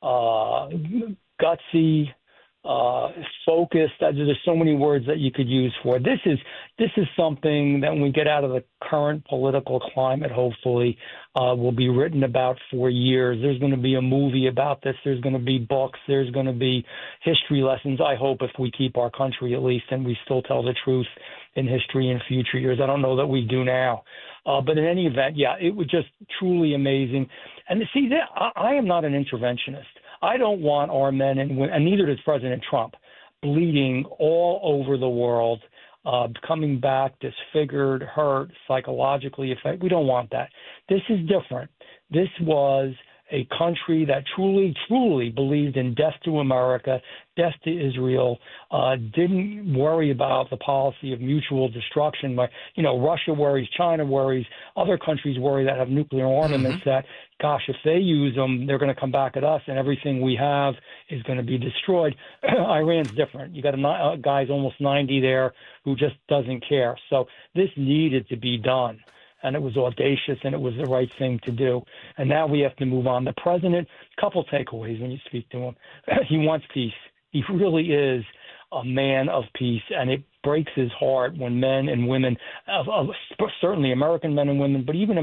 gutsy, focused. There's so many words that you could use for it. This is something that when we get out of the current political climate, hopefully, will be written about for years. There's going to be a movie about this. There's going to be books. There's going to be history lessons, I hope, if we keep our country at least, and we still tell the truth in history in future years. I don't know that we do now. But in any event, it was just truly amazing. And see, I am not an interventionist. I don't want our men and women, and neither does President Trump, bleeding all over the world, coming back disfigured, hurt, psychologically affected. We don't want that. This is different. This was a country that truly, truly believed in death to America, death to Israel, didn't worry about the policy of mutual destruction. Russia worries, China worries, other countries worry that have nuclear armaments that, gosh, if they use them, they're going to come back at us and everything we have is going to be destroyed. Iran's different. You got a guy's almost 90 there who just doesn't care. So this needed to be done. And it was audacious, and it was the right thing to do. And now we have to move on. The president, a couple takeaways when you speak to him. He wants peace. He really is a man of peace, and it breaks his heart when men and women, certainly American men and women, but even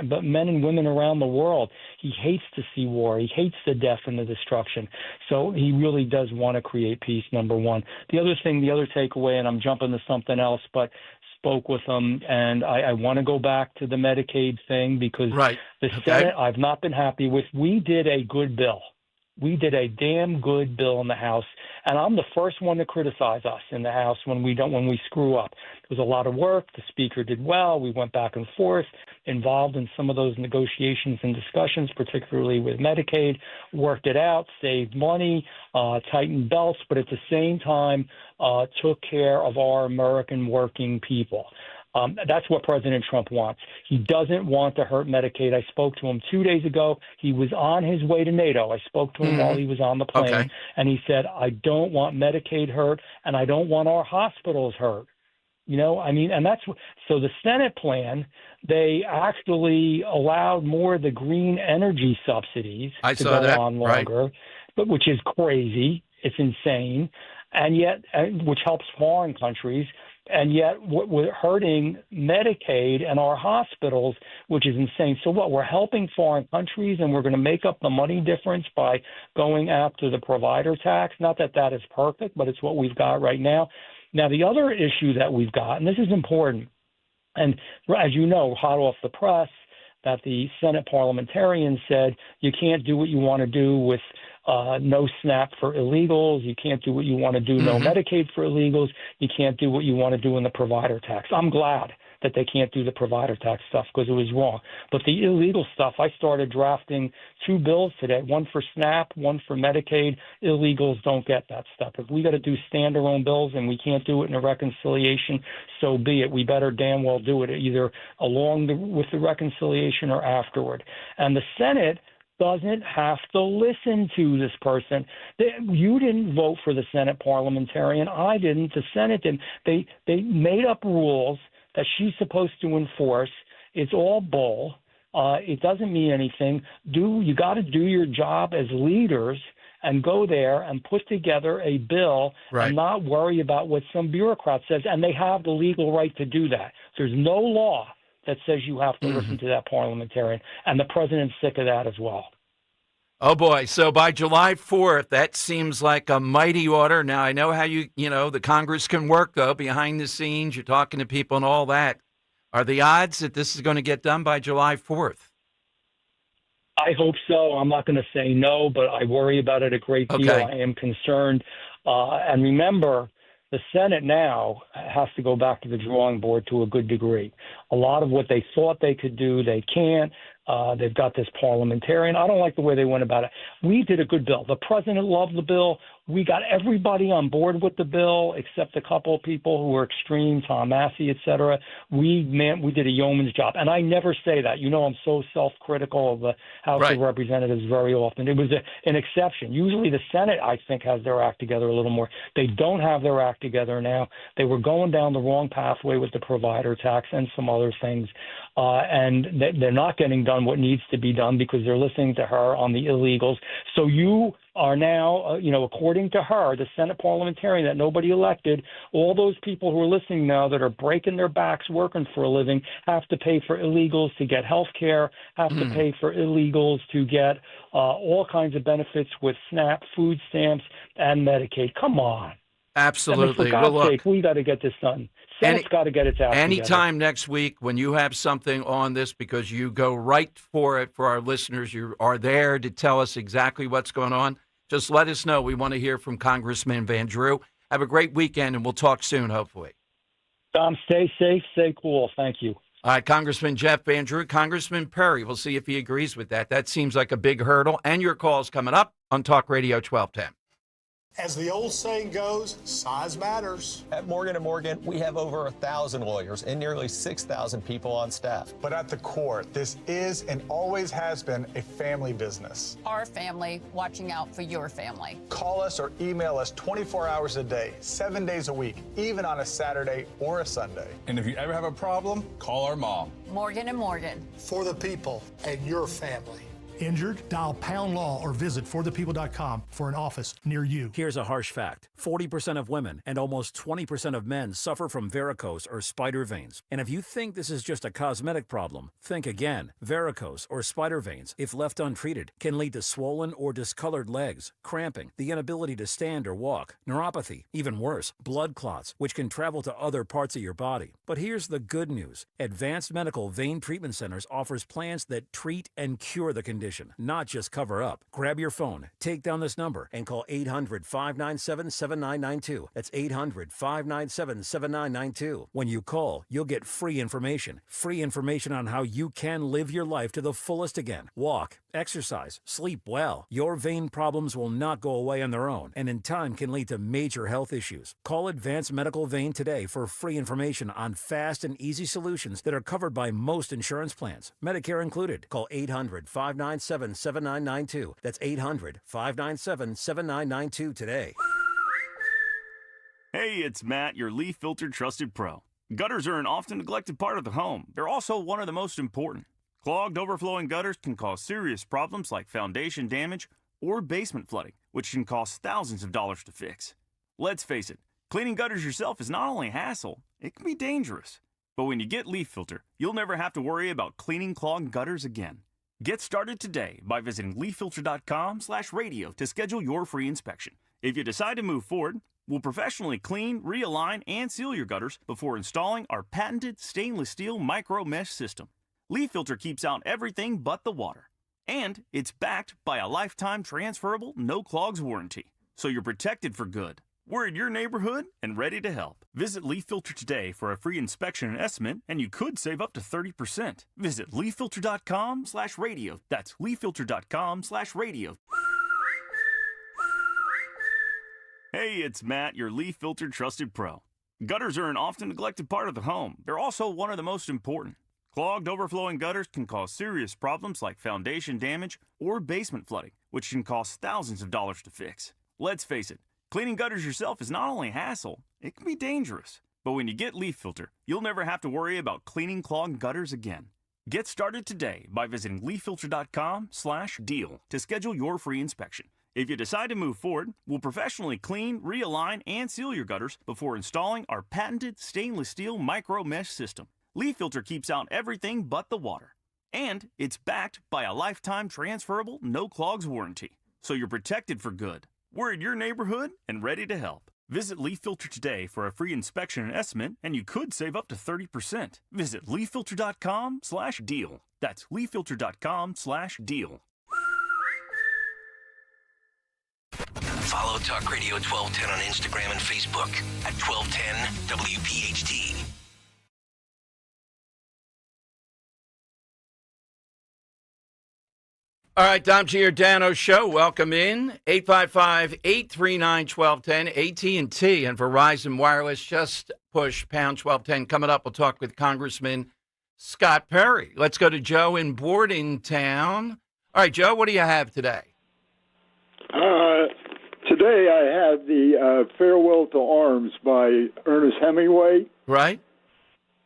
but men and women around the world, he hates to see war. He hates the death and the destruction. So he really does want to create peace, number one. The other takeaway, and I'm jumping to something else, but spoke with them, and I want to go back to the Medicaid thing because the Senate I've not been happy with. We did a good bill. We did a damn good bill in the House, and I'm the first one to criticize us in the House when we screw up. It was a lot of work. The Speaker did well. We went back and forth, involved in some of those negotiations and discussions, particularly with Medicaid, worked it out, saved money, tightened belts, but at the same time took care of our American working people. That's what President Trump wants. He doesn't want to hurt Medicaid. I spoke to him 2 days ago. He was on his way to NATO. I spoke to him while he was on the plane, and he said, I don't want Medicaid hurt, and I don't want our hospitals hurt. And that's so the Senate plan, they actually allowed more of the green energy subsidies to go on longer, but which is crazy. It's insane. And yet, which helps foreign countries. And yet we're hurting Medicaid and our hospitals, which is insane. So what? We're helping foreign countries, and we're going to make up the money difference by going after the provider tax. Not that that is perfect, but it's what we've got right now. Now, the other issue that we've got, and this is important, and as you know, hot off the press, that the Senate parliamentarian said you can't do what you want to do with no SNAP for illegals. You can't do what you want to do, no Medicaid for illegals. You can't do what you want to do in the provider tax. I'm glad that they can't do the provider tax stuff because it was wrong. But the illegal stuff, I started drafting 2 bills today, one for SNAP, one for Medicaid. Illegals don't get that stuff. If we got to do standalone bills and we can't do it in a reconciliation, so be it. We better damn well do it either with the reconciliation or afterward. And the Senate doesn't have to listen to this person. You didn't vote for the Senate parliamentarian. I didn't. The Senate didn't. They made up rules that she's supposed to enforce. It's all bull. It doesn't mean anything. You got to do your job as leaders and go there and put together a bill and not worry about what some bureaucrat says. And they have the legal right to do that. There's no law that says you have to listen to that parliamentarian. And the president's sick of that as well. Oh, boy. So by July 4th, that seems like a mighty order. Now, I know how the Congress can work, though, behind the scenes. You're talking to people and all that. Are the odds that this is going to get done by July 4th? I hope so. I'm not going to say no, but I worry about it a great deal. I am concerned. And remember, the Senate now has to go back to the drawing board to a good degree. A lot of what they thought they could do, they can't. They've got this parliamentarian. I don't like the way they went about it. We did a good bill. The president loved the bill. We got everybody on board with the bill except a couple of people who were extreme, Tom Massey, et cetera. We did a yeoman's job. And I never say that. I'm so self-critical of the House of Representatives very often. It was an exception. Usually the Senate, I think, has their act together a little more. They don't have their act together now. They were going down the wrong pathway with the provider tax and some other things. And they're not getting done what needs to be done because they're listening to her on the illegals. So you are now, according to her, the Senate parliamentarian that nobody elected, all those people who are listening now that are breaking their backs working for a living have to pay for illegals to get health care, have to pay for illegals to get all kinds of benefits with SNAP, food stamps, and Medicaid. Come on. Absolutely. For God's sake, we got to get this done. Senate's got to get its act Anytime together. next week when you have something on this, because you go right for it for our listeners, you are there to tell us exactly what's going on, just let us know. We want to hear from Congressman Van Drew. Have a great weekend, and we'll talk soon, hopefully. Tom, stay safe, stay cool. Thank you. All right, Congressman Jeff Van Drew. Congressman Perry, we'll see if he agrees with that. That seems like a big hurdle. And your call's coming up on Talk Radio 1210. As the old saying goes, size matters. At Morgan & Morgan, we have over 1,000 lawyers and nearly 6,000 people on staff. But at the core, this is and always has been a family business. Our family watching out for your family. Call us or email us 24 hours a day, 7 days a week, even on a Saturday or a Sunday. And if you ever have a problem, call our mom. Morgan & Morgan. For the people and your family. Injured? Dial pound law or visit forthepeople.com for an office near you. Here's a harsh fact. 40% of women and almost 20% of men suffer from varicose or spider veins. And if you think this is just a cosmetic problem, think again. Varicose or spider veins, if left untreated, can lead to swollen or discolored legs, cramping, the inability to stand or walk, neuropathy, even worse, blood clots, which can travel to other parts of your body. But here's the good news. Advanced Medical Vein Treatment Centers offers plans that treat and cure the condition condition, not just cover up. Grab your phone, take down this number, and call 800-597-7992. That's 800-597-7992. When you call, you'll get free information. Free information on how you can live your life to the fullest again. Walk, exercise, sleep well. Your vein problems will not go away on their own, and in time can lead to major health issues. Call Advanced Medical Vein today for free information on fast and easy solutions that are covered by most insurance plans, Medicare included. Call 800-597-7992. That's 800-597-7992 today. Hey, it's Matt, your leaf filter trusted pro. Gutters are an often neglected part of the home. They're also one of the most important. Clogged, overflowing gutters can cause serious problems like foundation damage or basement flooding, which can cost thousands of dollars to fix. Let's face it, cleaning gutters yourself is not only a hassle, it can be dangerous. But when you get Leaf Filter, you'll never have to worry about cleaning clogged gutters again. Get started today by visiting leaffilter.com/radio to schedule your free inspection. If you decide to move forward, we'll professionally clean, realign, and seal your gutters before installing our patented stainless steel micro mesh system. Leaf Filter keeps out everything but the water. And it's backed by a lifetime transferable no clogs warranty. So you're protected for good. We're in your neighborhood and ready to help. Visit Leaf Filter today for a free inspection and estimate, and you could save up to 30%. Visit leaffilter.com/radio. That's leaffilter.com/radio. Hey, it's Matt, your Leaf Filter trusted pro. Gutters are an often neglected part of the home. They're also one of the most important. Clogged, overflowing gutters can cause serious problems like foundation damage or basement flooding, which can cost thousands of dollars to fix. Let's face it, cleaning gutters yourself is not only a hassle, it can be dangerous. But when you get Leaf Filter, you'll never have to worry about cleaning clogged gutters again. Get started today by visiting leaffilter.com/deal to schedule your free inspection. If you decide to move forward, we'll professionally clean, realign, and seal your gutters before installing our patented stainless steel micro mesh system. Leaf Filter keeps out everything but the water. And it's backed by a lifetime transferable no clogs warranty. So you're protected for good. We're in your neighborhood and ready to help. Visit Leaf Filter today for a free inspection and estimate, and you could save up to 30%. Visit leaffilter.com/deal. That's leaffilter.com/deal. Follow Talk Radio 1210 on Instagram and Facebook at 1210 WPHT. All right, Dom Giordano Show. Welcome in. 855-839-1210, AT&T and Verizon Wireless. Just push pound 1210. Coming up, we'll talk with Congressman Scott Perry. Let's go to Joe in Bordentown. All right, Joe, what do you have today? Today I had the Farewell to Arms by Ernest Hemingway. Right.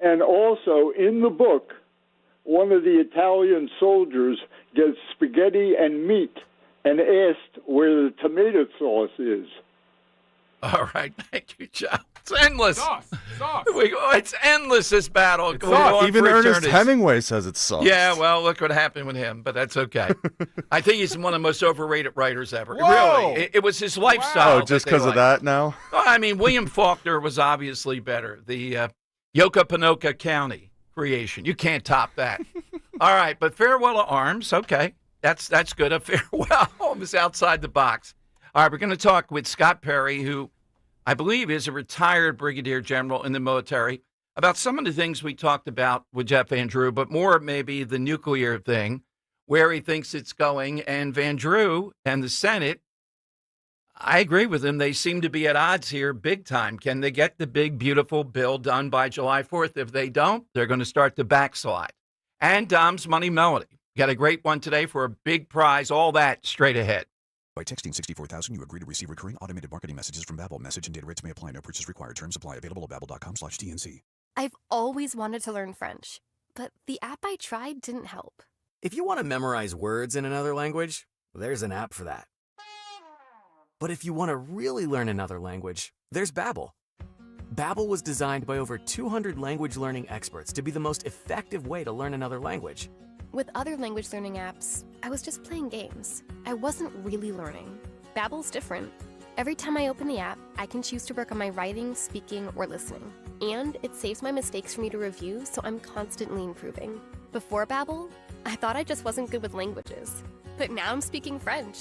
And also in the book, one of the Italian soldiers gets spaghetti and meat and asked where the tomato sauce is. All right. Thank you, Joe. It's endless. Sauce. It's endless, this battle. It's sauce. Even Ernest Hemingway says it's sauce. Yeah, well, look what happened with him, but that's okay. I think he's one of the most overrated writers ever. Whoa. Really. It was his lifestyle. Oh, just because of that now? Well, I mean, William Faulkner was obviously better. The Yokoponoka County creation. You can't top that. All right, but Farewell to Arms, okay. That's good. A farewell is outside the box. All right, we're going to talk with Scott Perry, who I believe is a retired brigadier general in the military, about some of the things we talked about with Jeff Van Drew, but more maybe the nuclear thing, where he thinks it's going. And Van Drew and the Senate, I agree with him. They seem to be at odds here big time. Can they get the big, beautiful bill done by July 4th? If they don't, they're going to start to backslide. And Dom's Money Melody. Got a great one today for a big prize. All that straight ahead. By texting 64,000, you agree to receive recurring automated marketing messages from Babel. Message and data rates may apply. No purchase required. Terms apply. Available at babbel.com/TNC. I've always wanted to learn French, but the app I tried didn't help. If you want to memorize words in another language, there's an app for that. But if you want to really learn another language, there's Babel. Babel was designed by over 200 language learning experts to be the most effective way to learn another language. With other language learning apps, I was just playing games. I wasn't really learning. Babbel's different. Every time I open the app, I can choose to work on my writing, speaking, or listening. And it saves my mistakes for me to review, so I'm constantly improving. Before Babel, I thought I just wasn't good with languages. But now I'm speaking French.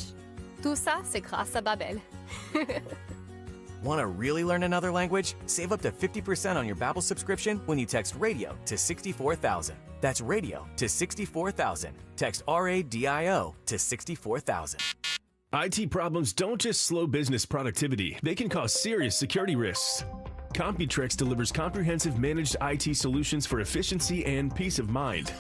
Tout ça, c'est grâce à Babel. Want to really learn another language? Save up to 50% on your Babbel subscription when you text RADIO to 64,000. That's RADIO to 64,000. Text RADIO to 64,000. IT problems don't just slow business productivity, they can cause serious security risks. Computex delivers comprehensive managed IT solutions for efficiency and peace of mind,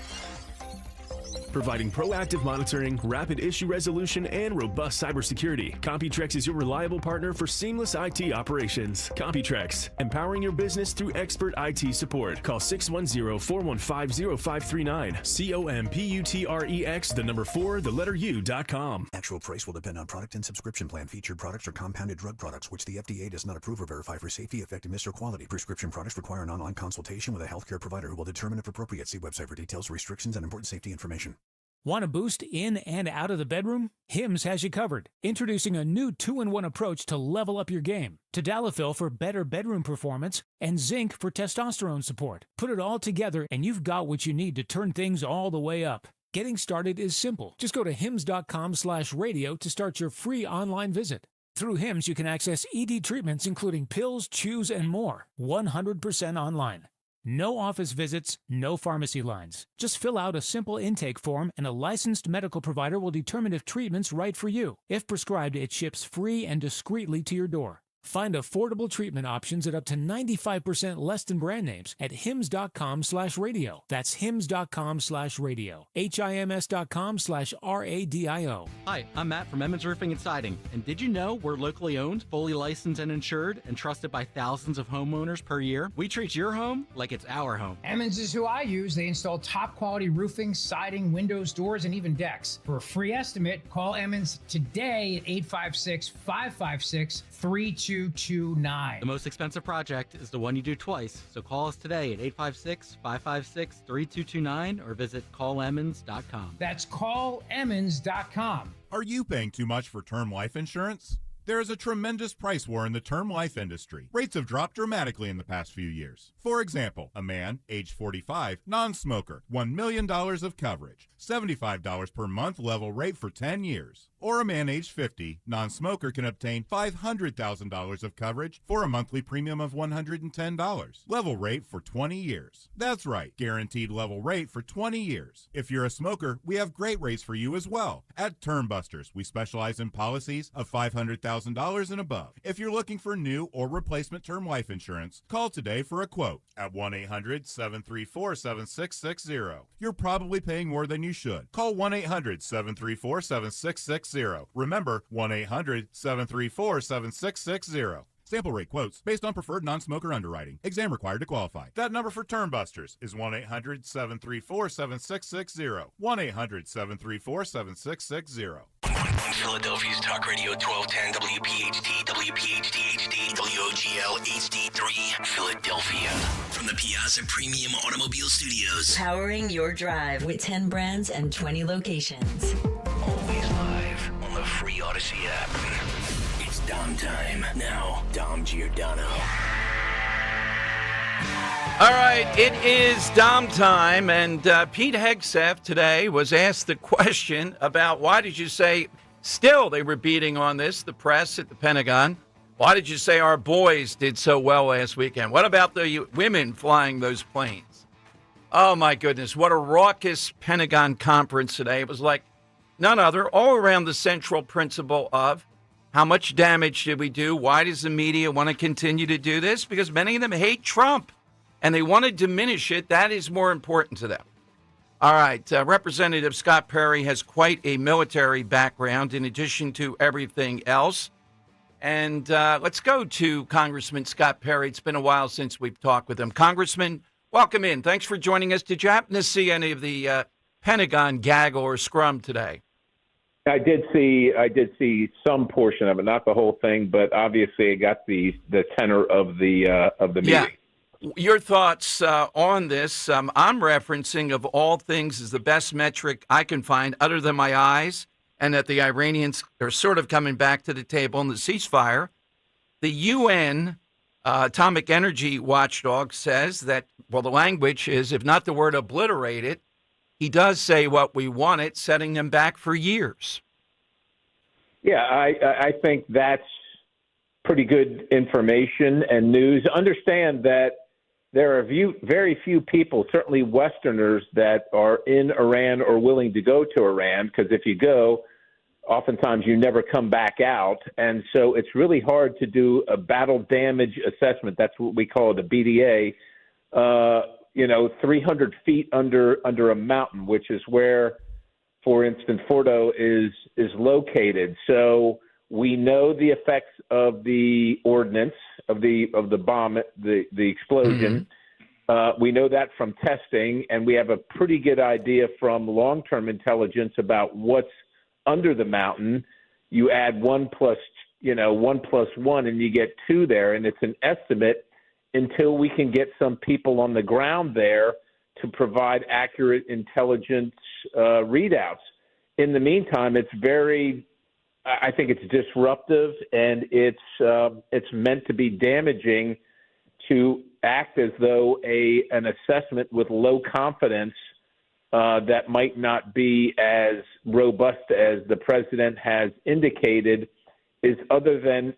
providing proactive monitoring, rapid issue resolution, and robust cybersecurity. Computex is your reliable partner for seamless IT operations. Computex, empowering your business through expert IT support. Call 610-415-0539. COMPUTREX, 4, U.com. Actual price will depend on product and subscription plan. Featured products are compounded drug products, which the FDA does not approve or verify for safety, effectiveness, or quality. Prescription products require an online consultation with a healthcare provider who will determine if appropriate. See website for details, restrictions, and important safety information. Want a boost in and out of the bedroom? Hims has you covered. Introducing a new 2-in-1 approach to level up your game. Tadalafil for better bedroom performance and zinc for testosterone support. Put it all together and you've got what you need to turn things all the way up. Getting started is simple. Just go to hims.com/radio to start your free online visit. Through Hims, you can access ED treatments including pills, chews, and more. 100% online. No office visits, no pharmacy lines. Just fill out a simple intake form and a licensed medical provider will determine if treatment's right for you. If prescribed, it ships free and discreetly to your door. Find affordable treatment options at up to 95% less than brand names at hims.com/radio. That's hims.com/radio. HIMS.com/RADIO. Hi, I'm Matt from Emmons Roofing and Siding. And did you know we're locally owned, fully licensed and insured, and trusted by thousands of homeowners per year? We treat your home like it's our home. Emmons is who I use. They install top quality roofing, siding, windows, doors, and even decks. For a free estimate, call Emmons today at 856-556-3229. The most expensive project is the one you do twice, so call us today at 856-556-3229 or visit callemmons.com. That's callemmons.com. Are you paying too much for term life insurance? There is a tremendous price war in the term life industry. Rates have dropped dramatically in the past few years. For example, a man, age 45, non-smoker, $1 million of coverage, $75 per month level rate for 10 years. Or a man, age 50, non-smoker, can obtain $500,000 of coverage for a monthly premium of $110. Level rate for 20 years. That's right, guaranteed level rate for 20 years. If you're a smoker, we have great rates for you as well. At Term Busters, we specialize in policies of $500,000 and above. If you're looking for new or replacement term life insurance, call today for a quote at 1-800-734-7660. You're probably paying more than you should. Call 1-800-734-7660. Remember, 1-800-734-7660. Sample rate quotes based on preferred non-smoker underwriting. Exam required to qualify. That number for Term Busters is 1-800-734-7660. 1-800-734-7660. Philadelphia's Talk Radio 1210 WPHT, WPHT HD, WOGL HD3, Philadelphia. From the Piazza Premium Automobile Studios. Powering your drive with 10 brands and 20 locations. Always live on the free Odyssey app. It's Dom time. Now, Dom Giordano. All right, it is Dom time, and Pete Hegseth today was asked the question about why did you say, still they were beating on this, the press at the Pentagon, why did you say our boys did so well last weekend? What about the women flying those planes? Oh, my goodness, what a raucous Pentagon conference today. It was like none other, all around the central principle of how much damage did we do? Why does the media want to continue to do this? Because many of them hate Trump. And they want to diminish it. That is more important to them. All right. Representative Scott Perry has quite a military background in addition to everything else. And let's go to Congressman Scott Perry. It's been a while since we've talked with him. Congressman, welcome in. Thanks for joining us. Did you happen to see any of the Pentagon gaggle or scrum today? I did see some portion of it, not the whole thing, but obviously I got the tenor of the meeting. Yeah. Your thoughts on this? I'm referencing, of all things, is the best metric I can find other than my eyes, and that the Iranians are sort of coming back to the table in the ceasefire. The UN Atomic Energy Watchdog says that, well, the language is, if not the word obliterated, he does say what we wanted, setting them back for years. Yeah, I think that's pretty good information and news. Understand that there are very few people, certainly Westerners, that are in Iran or willing to go to Iran, because if you go, oftentimes you never come back out. And so it's really hard to do a battle damage assessment. That's what we call it, a BDA, 300 feet under a mountain, which is where, for instance, Fordo is located. So we know the effects of the ordnance, of the bomb, the explosion. Mm-hmm. We know that from testing, and we have a pretty good idea from long-term intelligence about what's under the mountain. You add 1 plus 1, and you get 2 there, and it's an estimate until we can get some people on the ground there to provide accurate intelligence readouts. In the meantime, I think it's disruptive, and it's meant to be damaging to act as though an assessment with low confidence that might not be as robust as the president has indicated is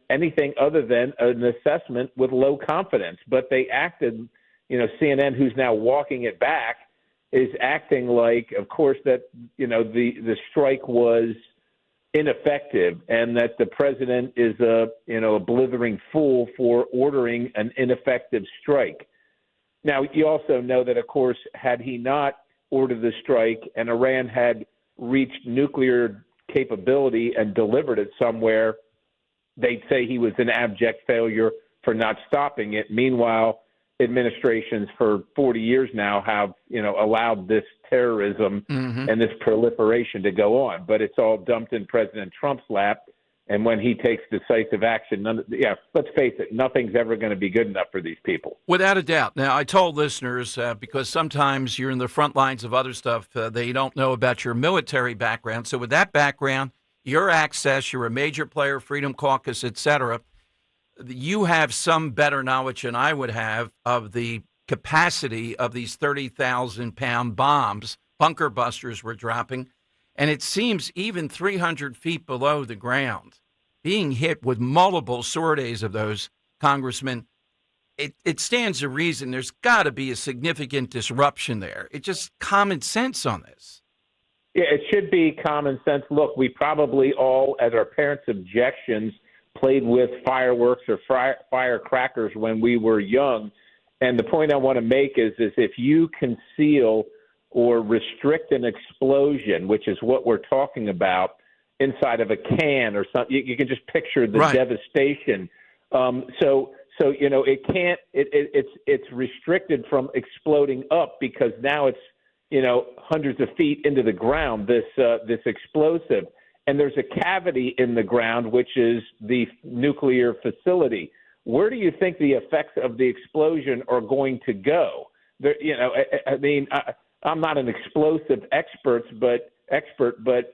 anything other than an assessment with low confidence. But they acted, CNN, who's now walking it back, is acting like, of course, that, the strike was ineffective and that the president is a blithering fool for ordering an ineffective strike. Now, you also know that, of course, had he not ordered the strike and Iran had reached nuclear capability and delivered it somewhere, they'd say he was an abject failure for not stopping it. Meanwhile, administrations for 40 years now have, allowed this terrorism and this proliferation to go on. But it's all dumped in President Trump's lap. And when he takes decisive action, let's face it, nothing's ever going to be good enough for these people. Without a doubt. Now, I told listeners, because sometimes you're in the front lines of other stuff, they don't know about your military background. So with that background, your access, you're a major player, Freedom Caucus, et cetera, you have some better knowledge than I would have of the capacity of these 30,000-pound bombs bunker busters were dropping. And it seems even 300 feet below the ground, being hit with multiple sorties of those, Congressman, it stands to reason there's got to be a significant disruption there. It's just common sense on this. Yeah, it should be common sense. Look, we probably all, as our parents' objections, played with fireworks or firecrackers when we were young. And the point I want to make is if you conceal or restrict an explosion, which is what we're talking about, inside of a can or something, you can just picture the devastation. It can't. It's restricted from exploding up because now it's hundreds of feet into the ground. This explosive, and there's a cavity in the ground, which is the nuclear facility. Where do you think the effects of the explosion are going to go? I'm not an explosive expert, but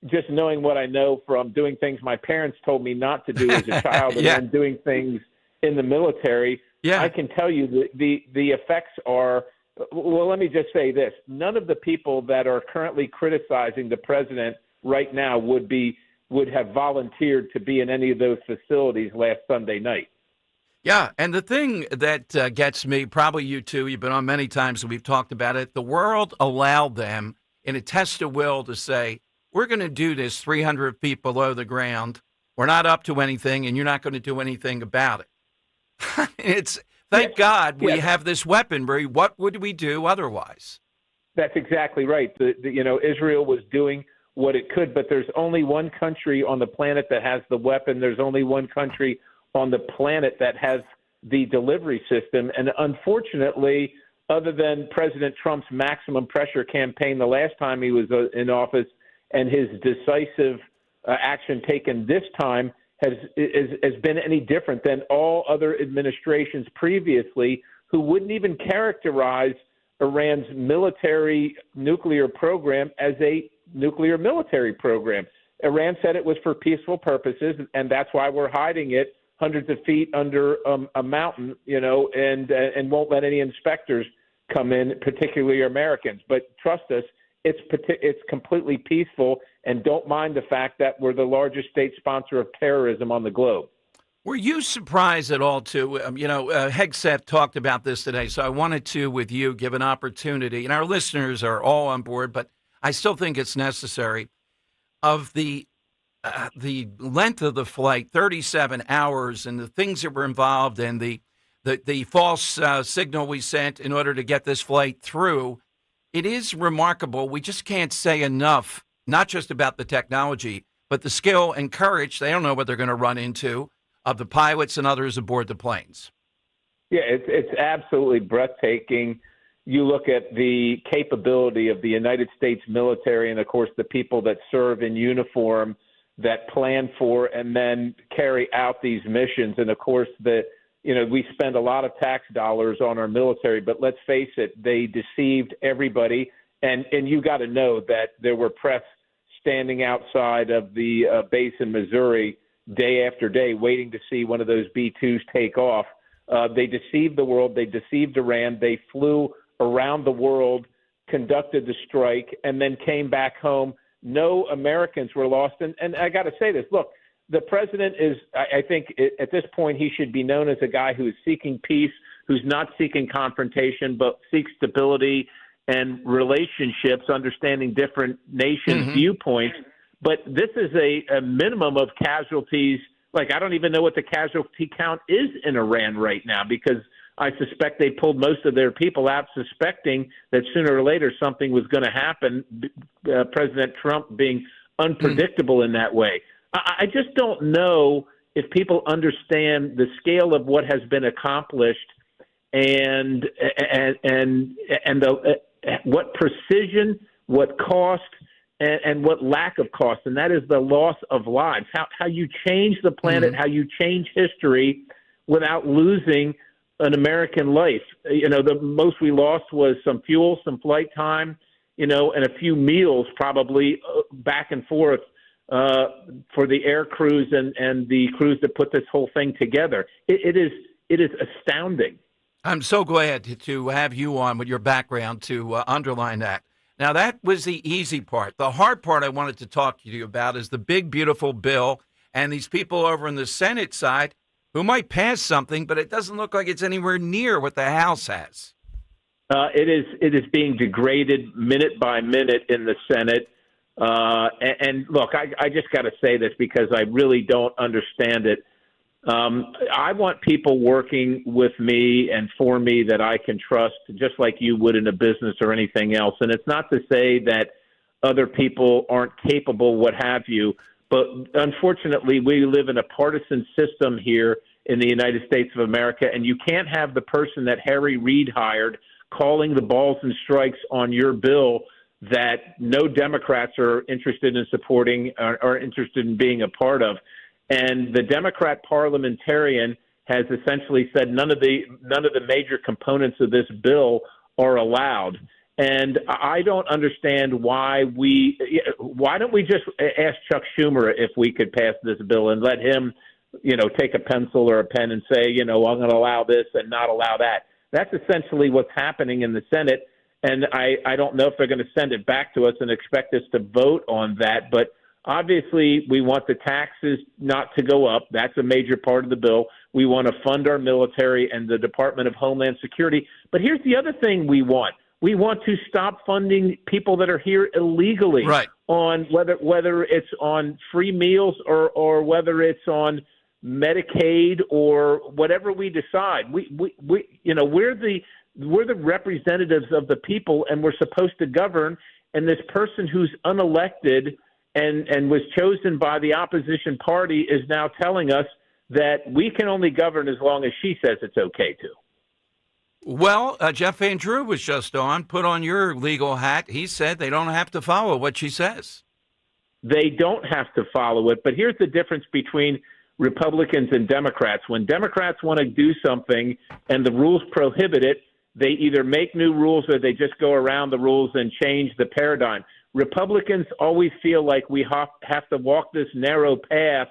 just knowing what I know from doing things my parents told me not to do as a child and then doing things in the military, I can tell you the effects are, well, let me just say this. None of the people that are currently criticizing the president right now would have volunteered to be in any of those facilities last Sunday night. Yeah, and the thing that gets me, probably you too, you've been on many times and we've talked about it, the world allowed them in a test of will to say, we're going to do this 300 feet below the ground. We're not up to anything, and you're not going to do anything about it. Thank God we have this weaponry. What would we do otherwise? That's exactly right. Israel was doing what it could, but there's only one country on the planet that has the weapon. There's only one country on the planet that has the delivery system. And unfortunately, other than President Trump's maximum pressure campaign the last time he was in office and his decisive action taken this time has been any different than all other administrations previously who wouldn't even characterize Iran's military nuclear program as a nuclear military program. Iran said it was for peaceful purposes, and that's why we're hiding it hundreds of feet under a mountain, and won't let any inspectors come in, particularly Americans. But trust us, it's completely peaceful, and don't mind the fact that we're the largest state sponsor of terrorism on the globe. Were you surprised at all, too? Hegseth talked about this today, so I wanted to, with you, give an opportunity, and our listeners are all on board, but I still think it's necessary, of the length of the flight, 37 hours, and the things that were involved, and the false signal we sent in order to get this flight through. It is remarkable. We just can't say enough, not just about the technology, but the skill and courage they don't know what they're going to run into of the pilots and others aboard the planes. Yeah, it's absolutely breathtaking. You look at the capability of the United States military and, of course, the people that serve in uniform that plan for and then carry out these missions. And, of course, we spend a lot of tax dollars on our military, but let's face it, they deceived everybody. And you got to know that there were press standing outside of the base in Missouri day after day waiting to see one of those B-2s take off. They deceived the world. They deceived Iran. They flew around the world, conducted the strike, and then came back home. No Americans were lost. And I got to say this. Look, the president is, I think at this point, he should be known as a guy who is seeking peace, who's not seeking confrontation, but seeks stability and relationships, understanding different nations' viewpoints. But this is a minimum of casualties. Like, I don't even know what the casualty count is in Iran right now, because I suspect they pulled most of their people out suspecting that sooner or later something was going to happen, President Trump being unpredictable in that way. I just don't know if people understand the scale of what has been accomplished and what precision, what cost, and what lack of cost, and that is the loss of lives. How you change the planet, how you change history without losing an American life. The most we lost was some fuel, some flight time, and a few meals probably back and forth for the air crews and the crews that put this whole thing together. It is astounding. I'm so glad to have you on with your background to underline that. Now, that was the easy part. The hard part I wanted to talk to you about is the big, beautiful bill and these people over on the Senate side who might pass something, but it doesn't look like it's anywhere near what the House has. It is being degraded minute by minute in the Senate. And look, I just got to say this because I really don't understand it. I want people working with me and for me that I can trust, just like you would in a business or anything else. And it's not to say that other people aren't capable, what have you, but unfortunately we live in a partisan system here in the United States of America, and you can't have the person that Harry Reid hired calling the balls and strikes on your bill that no Democrats are interested in supporting or interested in being a part of. And the Democrat parliamentarian has essentially said none of the major components of this bill are allowed. And I don't understand why don't we just ask Chuck Schumer if we could pass this bill and let him, take a pencil or a pen and say, I'm going to allow this and not allow that. That's essentially what's happening in the Senate. And I don't know if they're going to send it back to us and expect us to vote on that. But obviously, we want the taxes not to go up. That's a major part of the bill. We want to fund our military and the Department of Homeland Security. But here's the other thing we want. We want to stop funding people that are here illegally, right, on whether it's on free meals or whether it's on Medicaid or whatever we decide. We're the representatives of the people, and we're supposed to govern. And this person who's unelected and was chosen by the opposition party is now telling us that we can only govern as long as she says it's okay to. Well, Jeff Van Drew was just on. Put on your legal hat. He said they don't have to follow what she says. They don't have to follow it. But here's the difference between Republicans and Democrats. When Democrats want to do something and the rules prohibit it, they either make new rules or they just go around the rules and change the paradigm. Republicans always feel like we have to walk this narrow path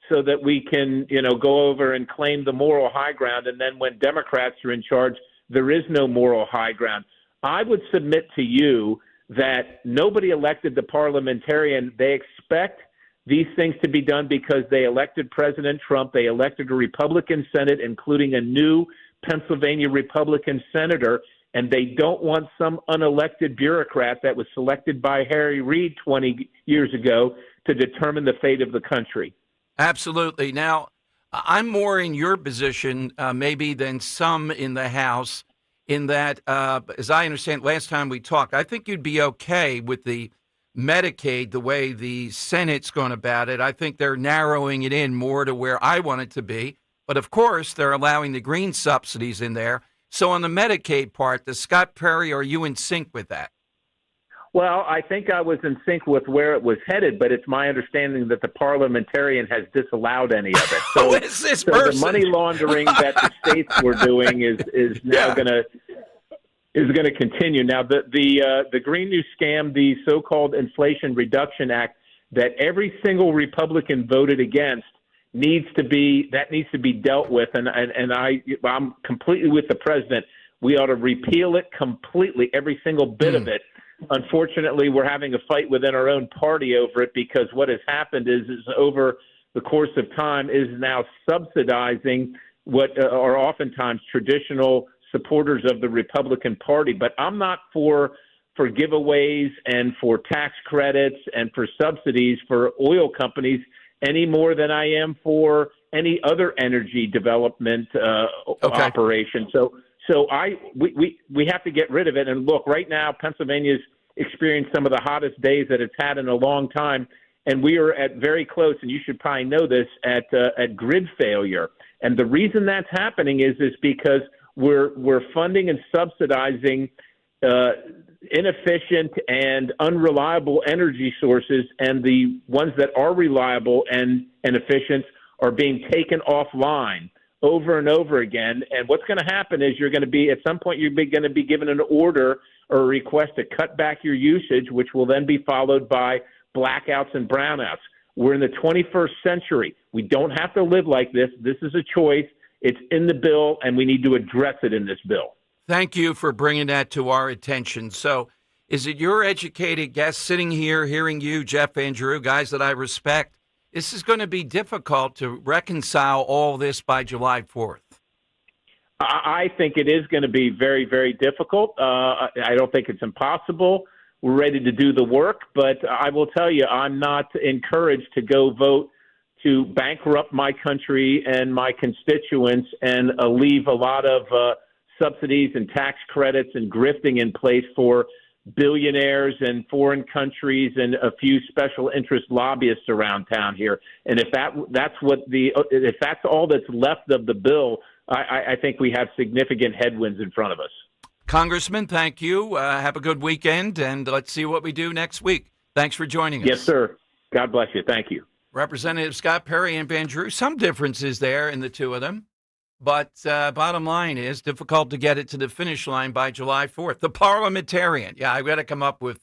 so that we can, go over and claim the moral high ground. And then when Democrats are in charge, there is no moral high ground. I would submit to you that nobody elected the parliamentarian. They expect these things to be done because they elected President Trump. They elected a Republican Senate, including a new Pennsylvania Republican senator, and they don't want some unelected bureaucrat that was selected by Harry Reid 20 years ago to determine the fate of the country. Absolutely. Now, I'm more in your position maybe than some in the House in that, as I understand, last time we talked, I think you'd be okay with the Medicaid, the way the Senate's gone about it. I think they're narrowing it in more to where I want it to be. But, of course, they're allowing the green subsidies in there. So on the Medicaid part, the Scott Perry, are you in sync with that? Well, I think I was in sync with where it was headed, but it's my understanding that the parliamentarian has disallowed any of it. So, Who is this so person? the money laundering that the states were doing is now going to continue. Now, the Green New Scam, the so-called Inflation Reduction Act that every single Republican voted against, needs to be dealt with, and I'm completely with the president. We ought to repeal it completely, every single bit of it. Unfortunately, we're having a fight within our own party over it because what has happened is over the course of time is now subsidizing what are oftentimes traditional supporters of the Republican Party. But I'm not for giveaways and for tax credits and for subsidies for oil companies any more than I am for any other energy development operation. So we have to get rid of it. And look, right now, Pennsylvania's experienced some of the hottest days that it's had in a long time. And we are at very close, and you should probably know this, at grid failure. And the reason that's happening is because we're funding and subsidizing inefficient and unreliable energy sources, and the ones that are reliable and efficient are being taken offline over and over again. And what's going to happen is you're going to be, at some point, you're going to be given an order or a request to cut back your usage, which will then be followed by blackouts and brownouts. We're in the 21st century. We don't have to live like this. This is a choice. It's in the bill, and we need to address it in this bill. Thank you for bringing that to our attention. So is it your educated guess sitting here hearing you, Jeff Van Drew, guys that I respect? This is going to be difficult to reconcile all this by July 4th. I think it is going to be very, very difficult. I don't think it's impossible. We're ready to do the work, but I will tell you, I'm not encouraged to go vote to bankrupt my country and my constituents and leave a lot of subsidies and tax credits and grifting in place for billionaires and foreign countries and a few special interest lobbyists around town here. And if that's all that's left of the bill, I think we have significant headwinds in front of us. Congressman, thank you. Have a good weekend, and let's see what we do next week. Thanks for joining us. Yes, sir. God bless you. Thank you. Representative Scott Perry and Van Drew, some differences there in the two of them. But bottom line is difficult to get it to the finish line by July 4th. The parliamentarian. Yeah, I've got to come up with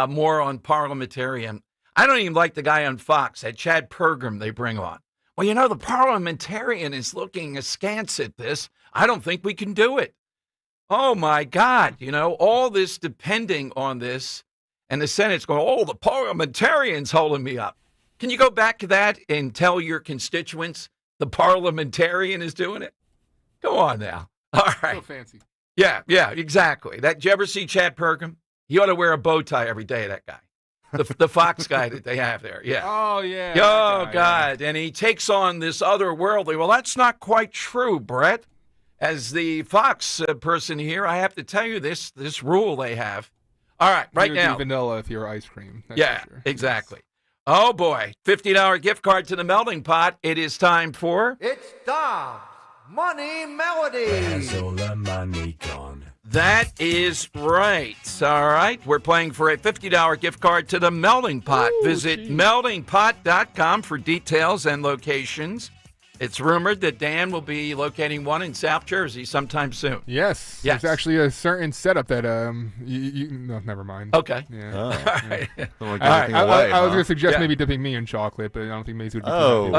more on parliamentarian. I don't even like the guy on Fox, that Chad Pergram they bring on. Well, the parliamentarian is looking askance at this. I don't think we can do it. Oh, my God. All this depending on this. And the Senate's going, the parliamentarian's holding me up. Can you go back to that and tell your constituents the parliamentarian is doing it? Go on now. All right. So fancy. Yeah, exactly. Did you ever see Chad Pergram? He ought to wear a bow tie every day, that guy. The Fox guy that they have there. Yeah. Oh, yeah. Oh, God. Yeah. And he takes on this otherworldly. Well, that's not quite true, Brett. As the Fox person here, I have to tell you this rule they have. All right, right now. Vanilla with your ice cream. Yeah, exactly. Oh, boy. $50 gift card to the Melting Pot. It is time for... It's Dom's Money Melody. Has all the money gone? That is right. All right. We're playing for a $50 gift card to the Melting Pot. Visit meltingpot.com for details and locations. It's rumored that Dan will be locating one in South Jersey sometime soon. Yes. Yes. There's actually a certain setup that no, never mind. Okay. Yeah. Oh. All right. Don't All right. I was going to suggest Yeah. maybe dipping me in chocolate, but I don't think Maisie would be. Oh,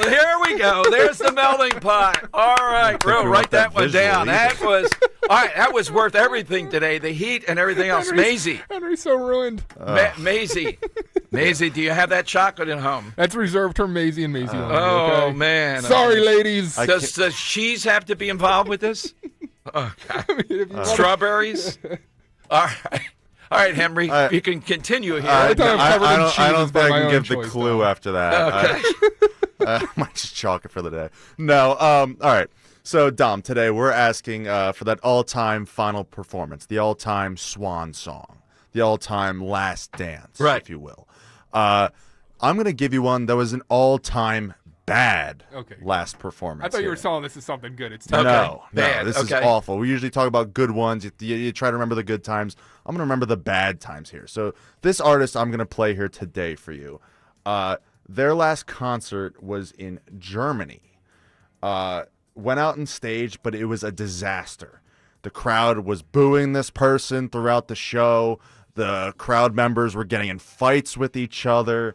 here we go. There's the melting pot. All right, bro, write that one down. That was all right. That was worth everything today. The heat and everything else. Maisie. Henry's so ruined. Maisie, do you have that chocolate at home? That's reserved for Maisie and Maisie. only, Oh okay? man. Sorry, ladies. Does cheese have to be involved with this? Oh, God. Strawberries. All right. All right, Henry, you can continue here. I don't think I can give the clue after that. Okay. Might just chalk it for the day. No. All right. So, Dom, today we're asking for that all-time final performance, the all-time swan song, the all-time last dance, if you will. I'm going to give you one that was an all-time bad last performance. I thought you here. were telling this is something good. It's No, bad. this is awful. We usually talk about good ones. You try to remember the good times. I'm going to remember the bad times here. So this artist I'm going to play here today for you, their last concert was in Germany. Went out on stage, but it was a disaster. The crowd was booing this person throughout the show. The crowd members were getting in fights with each other.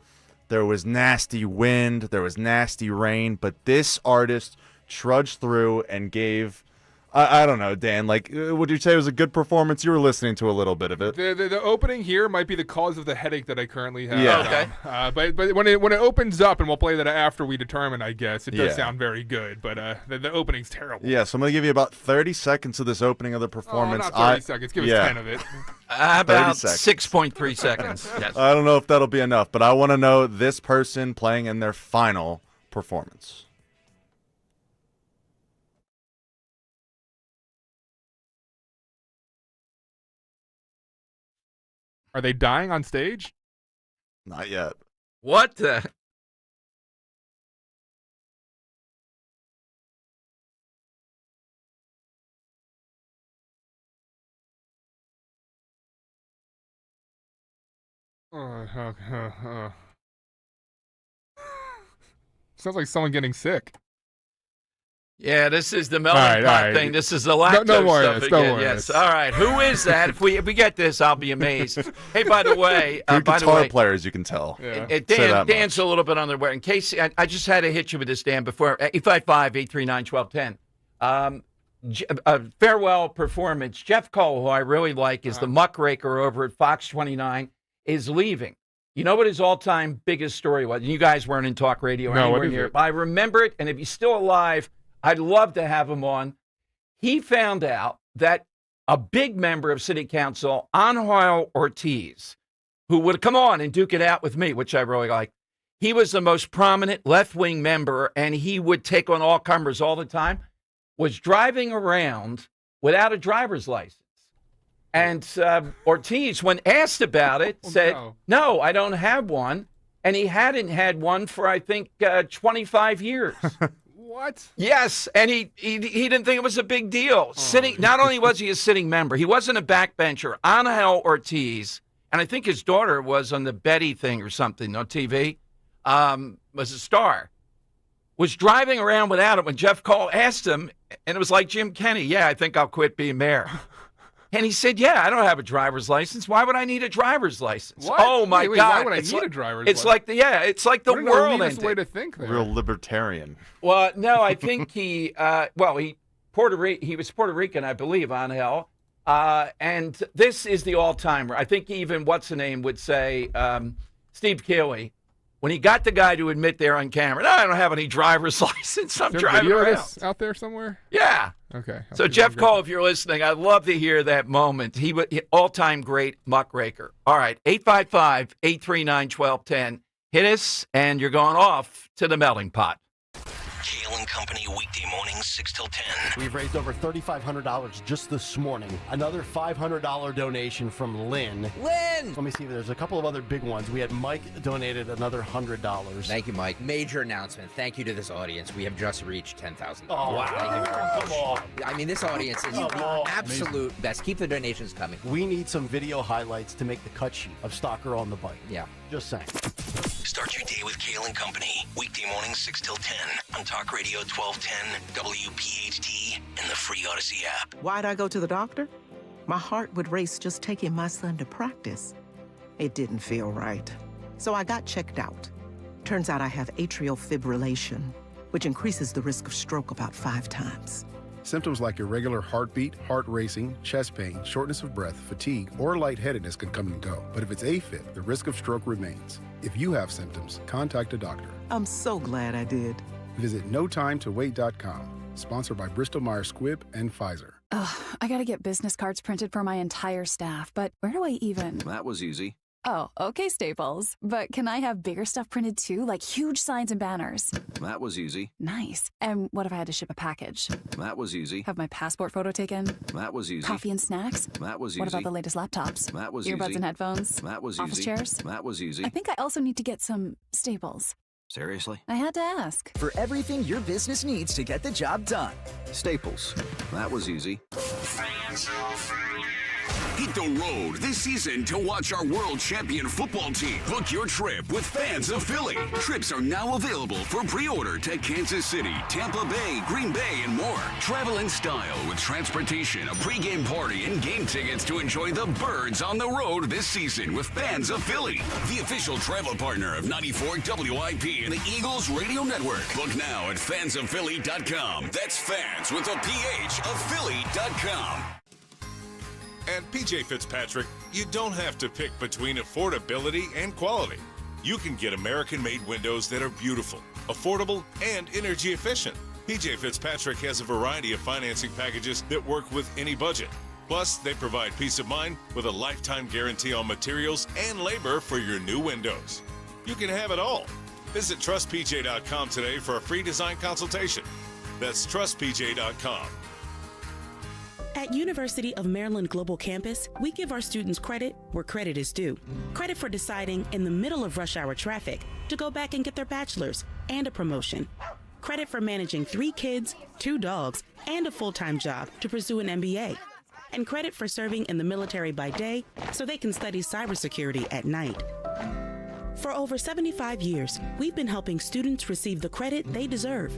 There was nasty wind. There was nasty rain. But this artist trudged through and gave, I don't know, Dan, like, would you say it was a good performance? You were listening to a little bit of it. The opening here might be the cause of the headache that I currently have. Yeah. Okay. But when it opens up, and we'll play that after we determine, I guess, it does sound very good. But the opening's terrible. Yeah, so I'm going to give you about 30 seconds of this opening of the performance. Not 30 seconds. Give us 10 of it. About 6.3 seconds. Yes. I don't know if that'll be enough, but I want to know this person playing in their final performance. Are they dying on stage? Not yet. What the? Sounds like someone getting sick. Yeah, this is the melting pot thing. This is the lactose no more stuff of this, again. no more of Yes. this. All right. Who is that? If we get this, I'll be amazed. Hey, by the way, Good guitar players, you can tell. Dan's a little bit on the way. In case I just had to hit you with this, Dan, before 855-839-1210. Farewell performance. Jeff Cole, who I really like, is the muckraker over at Fox 29, is leaving. You know what his all-time biggest story was? And you guys weren't in talk radio anywhere near it. But I remember it, and if he's still alive, I'd love to have him on. He found out that a big member of City Council, Angel Ortiz, who would come on and duke it out with me, which I really like, he was the most prominent left-wing member, and he would take on all comers all the time, was driving around without a driver's license. And Ortiz, when asked about it, said, no, I don't have one. And he hadn't had one for, I think, 25 years. What? Yes, and he didn't think it was a big deal. Not only was he a sitting member, he wasn't a backbencher. Angel Ortiz, and I think his daughter was on the Betty thing or something on TV, was a star, was driving around without it when Jeff Cole asked him, and it was like Jim Kenney, yeah, I think I'll quit being mayor. And he said, yeah, I don't have a driver's license. Why would I need a driver's license? What? Oh, my Wait, God. Why would I need a driver's license? It's like the world elitist ended. way to think there. Real libertarian. Well, no, I think he was Puerto Rican, I believe, Angel. And this is the all-timer. I think even what's-the-name would say, Steve Keeley, when he got the guy to admit there on camera, no, I don't have any driver's license. I'm driving around. Out there somewhere? Yeah. Okay. So Jeff Cole, if you're listening, I'd love to hear that moment. He was all-time great muckraker. All right, 855-839-1210. Hit us, and you're going off to the melting pot. Kale and Company, weekday mornings, 6 till 10. We've raised over $3,500 just this morning. Another $500 donation from Lynn. Lynn! Let me see. There's a couple of other big ones. We had Mike donated another $100. Thank you, Mike. Major announcement. Thank you to this audience. We have just reached $10,000. Oh, wow. Thank you very much. Come on. I mean, this audience is the absolute best. Keep the donations coming. We need some video highlights to make the cut sheet of Stalker on the Bike. Yeah. Just saying. Start your day with Kale and Company. Weekday mornings 6 till 10 on Talk Radio 1210, WPHT, and the free Odyssey app. Why'd I go to the doctor? My heart would race just taking my son to practice. It didn't feel right. So I got checked out. Turns out I have atrial fibrillation, which increases the risk of stroke about 5 times. Symptoms like irregular heartbeat, heart racing, chest pain, shortness of breath, fatigue, or lightheadedness can come and go. But if it's AFib, the risk of stroke remains. If you have symptoms, contact a doctor. I'm so glad I did. Visit notimetowait.com. Sponsored by Bristol-Myers Squibb and Pfizer. Ugh, I gotta get business cards printed for my entire staff, but where do I even? That was easy. Oh, okay, Staples. But can I have bigger stuff printed too, like huge signs and banners? That was easy. Nice. And what if I had to ship a package? That was easy. Have my passport photo taken? That was easy. Coffee and snacks? That was easy. What about the latest laptops? That was Earbuds easy. and headphones? That was Office easy. chairs? That was easy. I think I also need to get some Staples. Seriously? I had to ask. For everything your business needs to get the job done. Staples. That was easy. Hit the road this season to watch our world champion football team. Book your trip with Fans of Philly. Trips are now available for pre-order to Kansas City, Tampa Bay, Green Bay, and more. Travel in style with transportation, a pregame party, and game tickets to enjoy the Birds on the road this season with Fans of Philly, the official travel partner of 94 WIP and the Eagles Radio Network. Book now at fansofphilly.com. That's fans with a PH of Philly.com. At PJ Fitzpatrick, you don't have to pick between affordability and quality. You can get American-made windows that are beautiful, affordable, and energy efficient. PJ Fitzpatrick has a variety of financing packages that work with any budget. Plus, they provide peace of mind with a lifetime guarantee on materials and labor for your new windows. You can have it all. Visit TrustPJ.com today for a free design consultation. That's TrustPJ.com. At University of Maryland Global Campus, we give our students credit where credit is due. Credit for deciding in the middle of rush hour traffic to go back and get their bachelor's and a promotion. Credit for managing 3 kids, 2 dogs, and a full-time job to pursue an MBA. And credit for serving in the military by day so they can study cybersecurity at night. For over 75 years, we've been helping students receive the credit they deserve.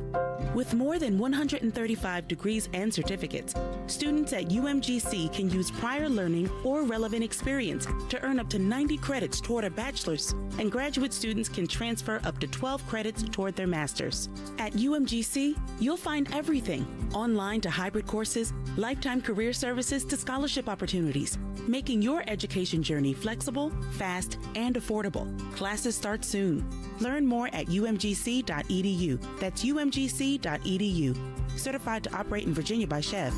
With more than 135 degrees and certificates, students at UMGC can use prior learning or relevant experience to earn up to 90 credits toward a bachelor's, and graduate students can transfer up to 12 credits toward their master's. At UMGC, you'll find everything, online to hybrid courses, lifetime career services to scholarship opportunities, making your education journey flexible, fast, and affordable. Classes start soon. Learn more at umgc.edu. That's umgc.edu. Certified to operate in Virginia by Chev.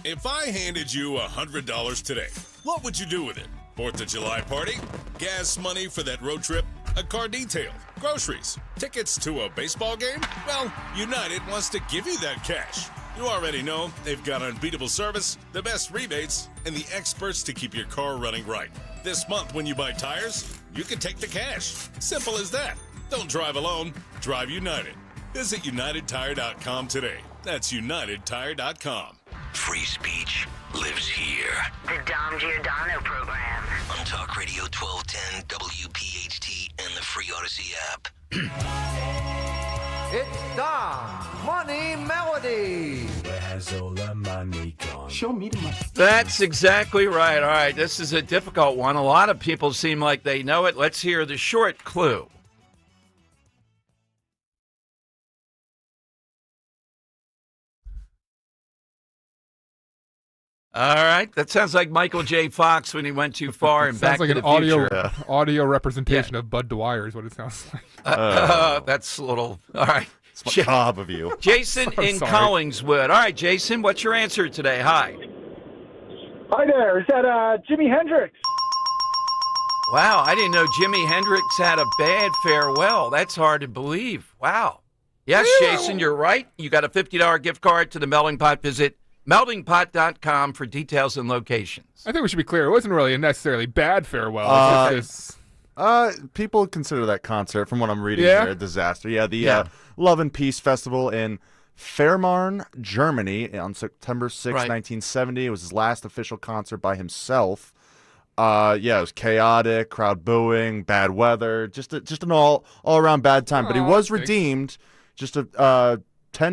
If I handed you $100 today, what would you do with it? 4th of July party? Gas money for that road trip? A car detail? Groceries? Tickets to a baseball game? Well, United wants to give you that cash. You already know they've got unbeatable service, the best rebates, and the experts to keep your car running right. This month when you buy tires, you can take the cash. Simple as that. Don't drive alone. Drive United. Visit UnitedTire.com today. That's UnitedTire.com. Free speech lives here. The Dom Giordano program. On Talk Radio 1210, WPHT, and the free Odyssey app. It's Dom Money Melody. Where has all the money gone? Show me the money. That's exactly right. All right, this is a difficult one. A lot of people seem like they know it. Let's hear the short clue. All right, that sounds like Michael J. Fox when he went too far and Back like to an the Future. audio representation of Bud Dwyer is what it sounds like. That's a little, all right. It's macabre of you. Jason I'm in sorry. Collingswood. All right, Jason, what's your answer today? Hi. Hi there. Is that Jimi Hendrix? Wow, I didn't know Jimi Hendrix had a bad farewell. That's hard to believe. Wow. Yes, Jason, you're right. You got a $50 gift card to the Melting Pot. Visit meltingpot.com for details and locations. I think we should be clear. It wasn't really a necessarily bad farewell. People consider that concert, from what I'm reading Yeah? here, a disaster. Yeah, the Love and Peace Festival in Fehmarn, Germany on September 6, 1970. It was his last official concert by himself. Yeah, it was chaotic, crowd booing, bad weather, just an all around bad time. But he was redeemed just 10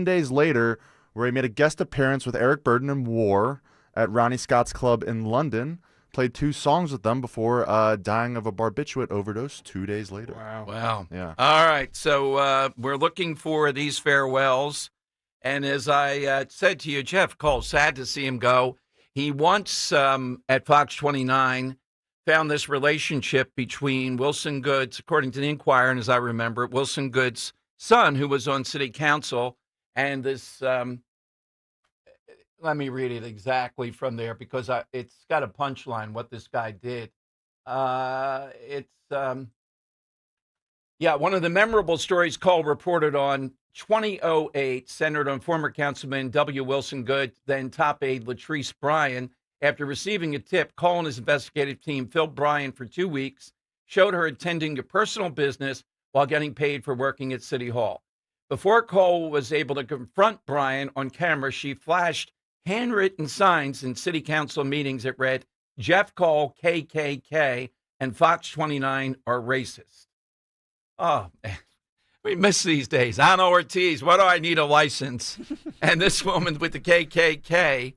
days later, where he made a guest appearance with Eric Burdon and War at Ronnie Scott's Club in London. Played 2 songs with them before dying of a barbiturate overdose 2 days later. Wow. Yeah. All right. So we're looking for these farewells. And as I said to you, Jeff Cole, sad to see him go. He once, at Fox 29, found this relationship between Wilson Goods, according to the Inquirer, and as I remember it, Wilson Goods' son, who was on city council, and this, let me read it exactly from there because it's got a punchline, what this guy did. One of the memorable stories Cole reported on 2008 centered on former councilman W. Wilson Good, then top aide Latrice Bryan. After receiving a tip, Cole and his investigative team filled Bryan for 2 weeks, showed her attending to personal business while getting paid for working at City Hall. Before Cole was able to confront Bryan on camera, she flashed handwritten signs in city council meetings that read, Jeff Cole, KKK, and Fox 29 are racist. Oh, man. We miss these days. Ana Ortiz, what do I need a license? And this woman with the KKK,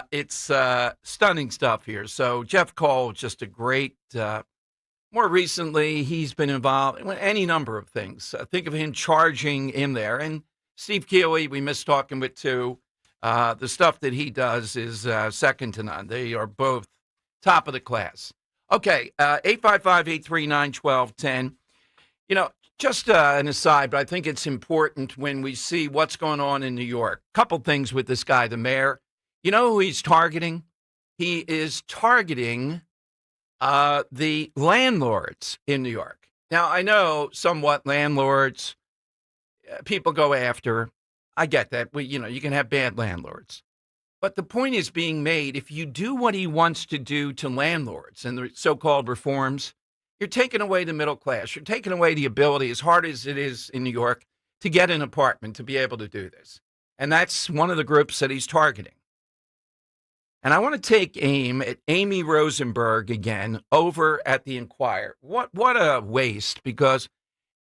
it's stunning stuff here. So Jeff Cole, just a great, more recently, he's been involved in any number of things. Think of him charging in there. And Steve Keeley, we miss talking with too. The stuff that he does is second to none. They are both top of the class. Okay, 855-839-1210. You know, just an aside, but I think it's important when we see what's going on in New York. Couple things with this guy, the mayor. You know who he's targeting? He is targeting the landlords in New York. Now, I know somewhat landlords, people go after. I get that. You can have bad landlords. But the point is being made, if you do what he wants to do to landlords and the so-called reforms, you're taking away the middle class. You're taking away the ability, as hard as it is in New York, to get an apartment, to be able to do this. And that's one of the groups that he's targeting. And I want to take aim at Amy Rosenberg again over at the Inquirer. What a waste, because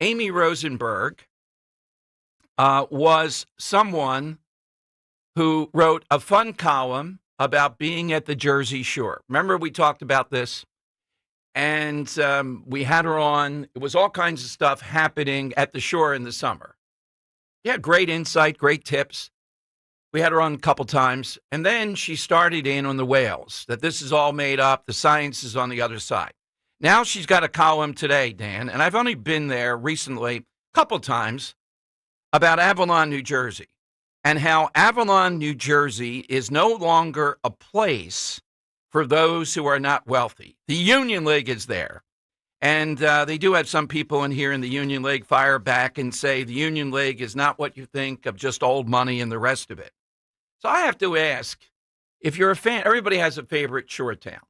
Amy Rosenberg was someone who wrote a fun column about being at the Jersey Shore. Remember, we talked about this? And we had her on. It was all kinds of stuff happening at the shore in the summer. Yeah, great insight, great tips. We had her on a couple times. And then she started in on the whales, that this is all made up. The science is on the other side. Now she's got a column today, Dan, and I've only been there recently a couple times, about Avalon, New Jersey, and how Avalon, New Jersey is no longer a place for those who are not wealthy. The Union League is there. And they do have some people in here in the Union League fire back and say the Union League is not what you think of, just old money and the rest of it. So I have to ask, if you're a fan, everybody has a favorite shore town.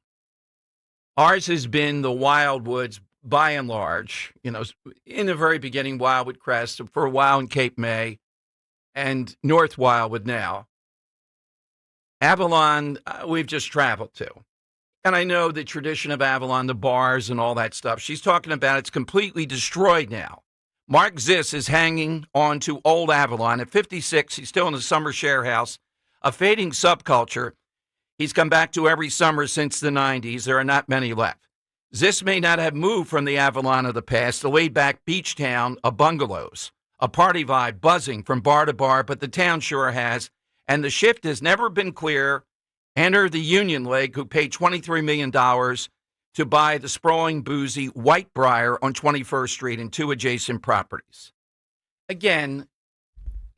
Ours has been the Wildwoods by and large, in the very beginning, Wildwood Crest, for a while in Cape May, and North Wildwood now. Avalon, we've just traveled to. And I know the tradition of Avalon, the bars and all that stuff. She's talking about it's completely destroyed now. Mark Ziss is hanging on to old Avalon. At 56, he's still in the summer share house, a fading subculture he's come back to every summer since the 90s. There are not many left. Ziss may not have moved from the Avalon of the past, the laid-back beach town of bungalows, a party vibe buzzing from bar to bar, but the town sure has. And the shift has never been clear. Enter the Union League, who paid $23 million to buy the sprawling, boozy Whitebriar on 21st Street and 2 adjacent properties. Again,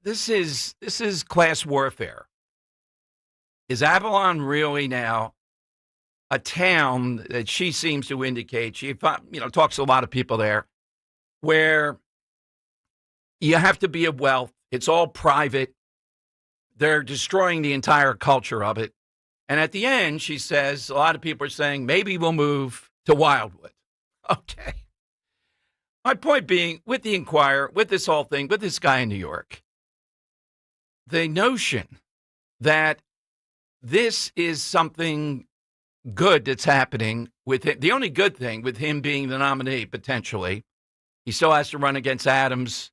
this is class warfare. Is Avalon really now a town that she seems to indicate? She talks to a lot of people there, where you have to be of wealth. It's all private. They're destroying the entire culture of it. And at the end, she says, a lot of people are saying, maybe we'll move to Wildwood. Okay. My point being, with the Inquirer, with this whole thing, with this guy in New York, the notion that this is something good that's happening with him. The only good thing with him being the nominee, potentially, he still has to run against Adams,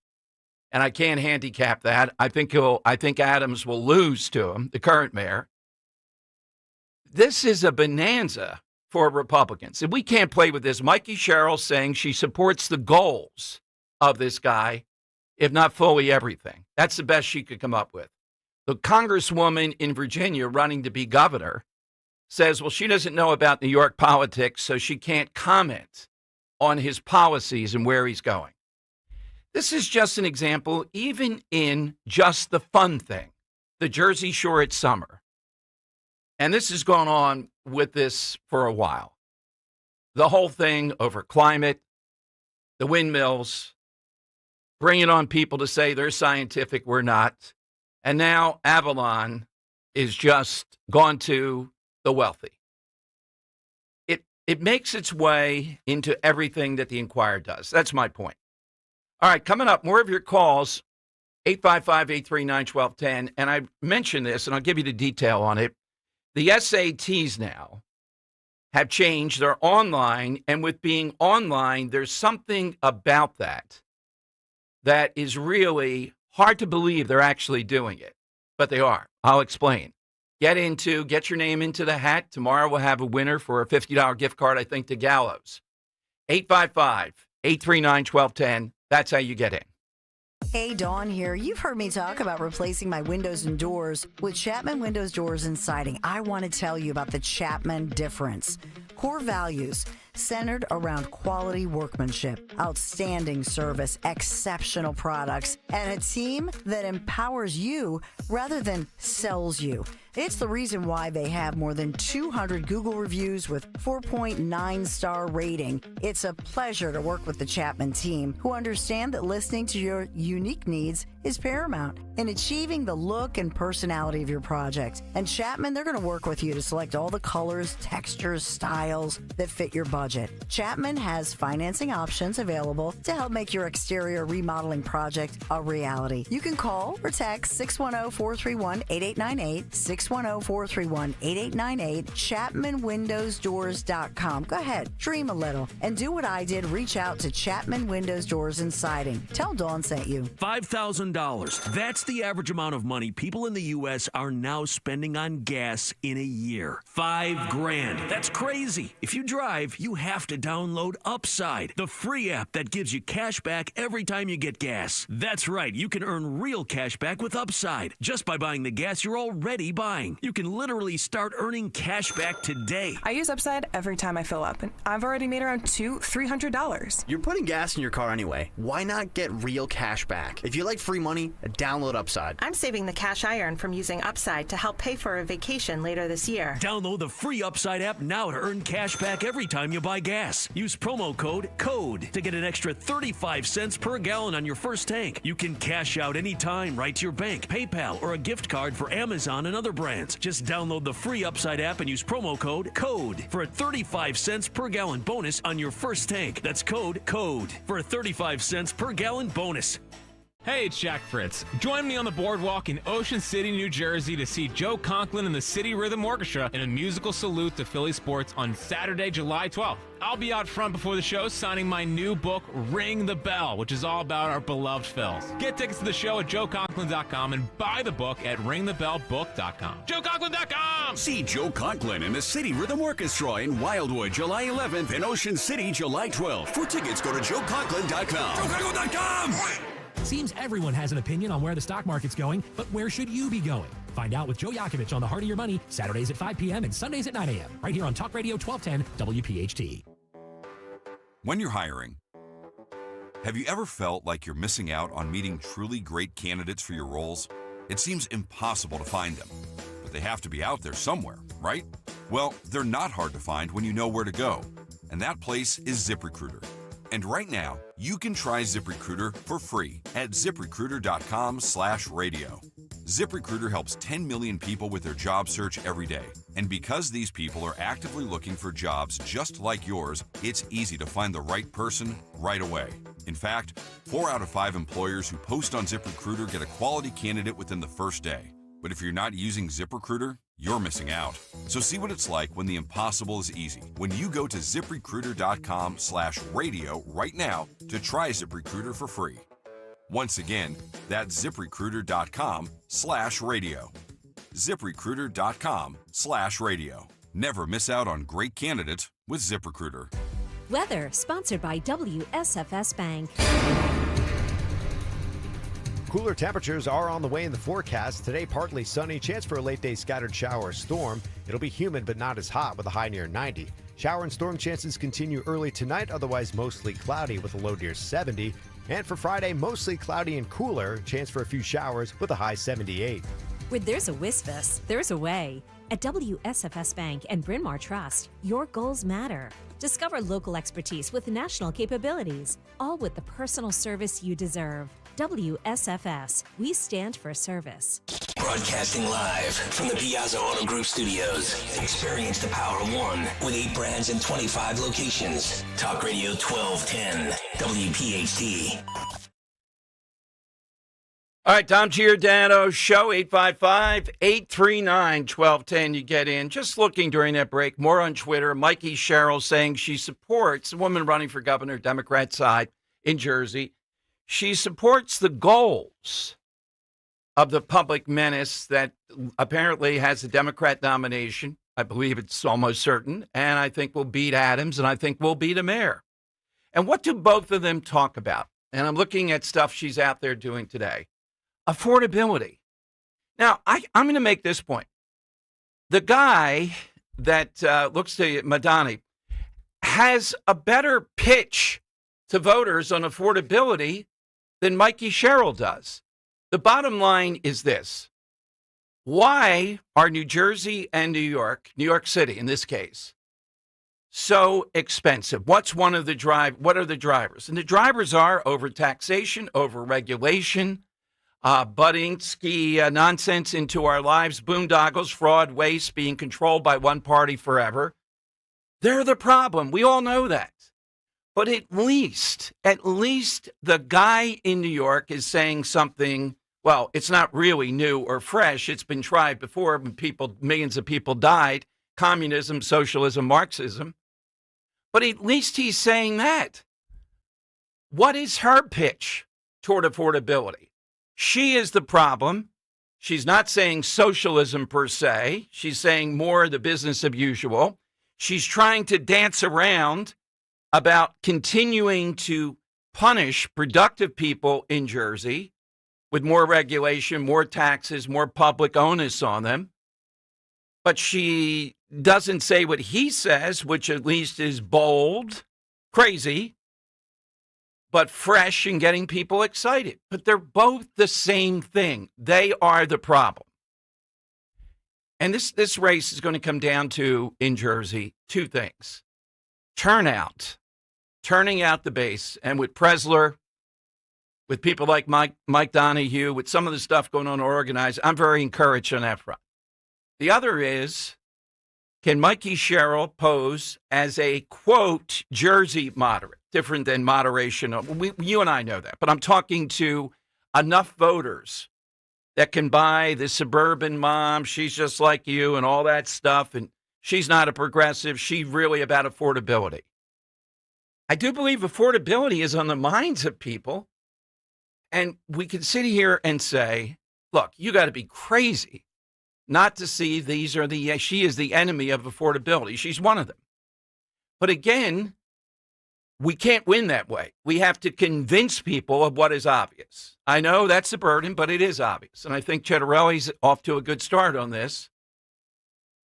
and I can't handicap that. I think Adams will lose to him, the current mayor. This is a bonanza for Republicans, and we can't play with this. Mikey Sherrill saying she supports the goals of this guy, if not fully everything. That's the best she could come up with. The congresswoman in Virginia running to be governor says, well, she doesn't know about New York politics, so she can't comment on his policies and where he's going. This is just an example, even in just the fun thing, the Jersey Shore at summer. And this has gone on with this for a while. The whole thing over climate, the windmills, bringing on people to say they're scientific, we're not. And now Avalon is just gone to the wealthy. It makes its way into everything that the Inquirer does. That's my point. All right, coming up, more of your calls, 855-839-1210. And I mentioned this, and I'll give you the detail on it. The SATs now have changed. They're online, and with being online, there's something about that is really hard to believe they're actually doing it, but they are. I'll explain. Get your name into the hat. Tomorrow we'll have a winner for a $50 gift card, I think, to Gallows. 855-839-1210. That's how you get in. Hey, Dawn here. You've heard me talk about replacing my windows and doors with Chapman Windows, Doors, and Siding. I want to tell you about the Chapman difference. Core values centered around quality workmanship, outstanding service, exceptional products, and a team that empowers you rather than sells you. It's the reason why they have more than 200 Google reviews with 4.9-star rating. It's a pleasure to work with the Chapman team, who understand that listening to your unique needs is paramount in achieving the look and personality of your project. And Chapman, they're going to work with you to select all the colors, textures, styles that fit your budget. Chapman has financing options available to help make your exterior remodeling project a reality. You can call or text 610-431-8898, 610-431-8898, ChapmanWindowsDoors.com. Go ahead, dream a little, and do what I did. Reach out to Chapman Windows, Doors, and Siding. Tell Dawn sent you. $5,000. That's the average amount of money people in the U.S. are now spending on gas in a year. $5,000. That's crazy. If you drive, you have to download Upside, the free app that gives you cash back every time you get gas. That's right. You can earn real cash back with Upside just by buying the gas you're already buying. You can literally start earning cash back today. I use Upside every time I fill up, and I've already made around $200-$300. You're putting gas in your car anyway. Why not get real cash back? If you like free money, download Upside. I'm saving the cash I earn from using Upside to help pay for a vacation later this year. Download the free Upside app now to earn cash back every time you buy gas. Use promo code CODE to get an extra 35 cents per gallon on your first tank. You can cash out anytime right to your bank, PayPal, or a gift card for Amazon and other brands. Just download the free Upside app and use promo code CODE for a 35 cents per gallon bonus on your first tank. That's code CODE for a 35 cents per gallon bonus. Hey, it's Jack Fritz. Join me on the boardwalk in Ocean City, New Jersey to see Joe Conklin and the City Rhythm Orchestra in a musical salute to Philly sports on Saturday, July 12th. I'll be out front before the show signing my new book, Ring the Bell, which is all about our beloved Phils. Get tickets to the show at joeconklin.com and buy the book at ringthebellbook.com. joeconklin.com! See Joe Conklin and the City Rhythm Orchestra in Wildwood, July 11th, and Ocean City, July 12th. For tickets, go to joeconklin.com. joeconklin.com! Seems everyone has an opinion on where the stock market's going, but where should you be going? Find out with Joe Yakovich on The Heart of Your Money, Saturdays at 5 p.m. and Sundays at 9 a.m. right here on Talk Radio 1210 WPHT. When you're hiring, have you ever felt like you're missing out on meeting truly great candidates for your roles? It seems impossible to find them, but they have to be out there somewhere, right? Well, they're not hard to find when you know where to go, and that place is ZipRecruiter. And right now, you can try ZipRecruiter for free at ZipRecruiter.com/radio. ZipRecruiter helps 10 million people with their job search every day. And because these people are actively looking for jobs just like yours, it's easy to find the right person right away. In fact, 4 out of 5 employers who post on ZipRecruiter get a quality candidate within the first day. But if you're not using ZipRecruiter, you're missing out. So see what it's like when the impossible is easy. When you go to ZipRecruiter.com/radio right now to try ZipRecruiter for free. Once again, that's ZipRecruiter.com/radio. ZipRecruiter.com/radio. Never miss out on great candidates with ZipRecruiter. Weather sponsored by WSFS Bank. Cooler temperatures are on the way in the forecast. Today, partly sunny, chance for a late-day scattered shower or storm. It'll be humid but not as hot with a high near 90. Shower and storm chances continue early tonight, otherwise mostly cloudy with a low near 70. And for Friday, mostly cloudy and cooler, chance for a few showers with a high 78. Where there's a Wisfus, there's a way. At WSFS Bank and Bryn Mawr Trust, your goals matter. Discover local expertise with national capabilities, all with the personal service you deserve. WSFS, we stand for service. Broadcasting live from the Piazza Auto Group studios. Experience the power of one with 8 brands and 25 locations. Talk Radio 1210, WPHT. All right, Dom Giordano, show 855-839-1210. You get in. Just looking during that break, more on Twitter. Mikey Sherrill saying she supports a woman running for governor, Democrat side in Jersey. She supports the goals of the public menace that apparently has a Democrat nomination. I believe it's almost certain. And I think we'll beat Adams, and I think we'll beat a mayor. And what do both of them talk about? And I'm looking at stuff she's out there doing today. Affordability. Now, I'm going to make this point. The guy that looks to Madani has a better pitch to voters on affordability than Mikey Sherrill does. The bottom line is this. Why are New Jersey and New York City in this case, so expensive? What are the drivers? And the drivers are overtaxation, overregulation, budding ski nonsense into our lives, boondoggles, fraud, waste, being controlled by one party forever. They're the problem. We all know that. But at least the guy in New York is saying something, well, it's not really new or fresh. It's been tried before when millions of people died, communism, socialism, Marxism. But at least he's saying that. What is her pitch toward affordability? She is the problem. She's not saying socialism per se. She's saying more the business of usual. She's trying to dance around about continuing to punish productive people in Jersey with more regulation, more taxes, more public onus on them. But she doesn't say what he says, which at least is bold, crazy, but fresh and getting people excited. But they're both the same thing. They are the problem. And this race is going to come down to, in Jersey, 2 things. Turning out the base. And with Presler, with people like Mike Donahue, with some of the stuff going on organized, I'm very encouraged on that front. The other is, can Mikey Sherrill pose as a, quote, Jersey moderate, different than moderation? You and I know that, but I'm talking to enough voters that can buy the suburban mom, she's just like you and all that stuff, and she's not a progressive, she's really about affordability. I do believe affordability is on the minds of people, and we can sit here and say, look, you got to be crazy not to see she is the enemy of affordability. She's one of them. But again, we can't win that way. We have to convince people of what is obvious. I know that's a burden, but it is obvious. And I think Cettarelli's off to a good start on this,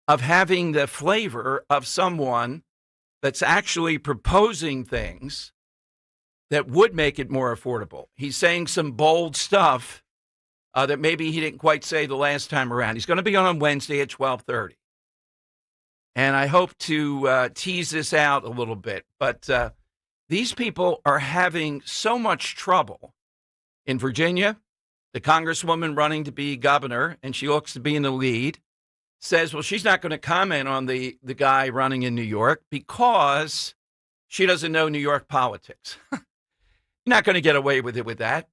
of having the flavor of someone that's actually proposing things that would make it more affordable. He's saying some bold stuff that maybe he didn't quite say the last time around. He's going to be on Wednesday at 12:30. And I hope to tease this out a little bit. But these people are having so much trouble. In Virginia, the congresswoman running to be governor, and she looks to be in the lead, says, well, she's not going to comment on the guy running in New York because she doesn't know New York politics. You're not going to get away with it with that.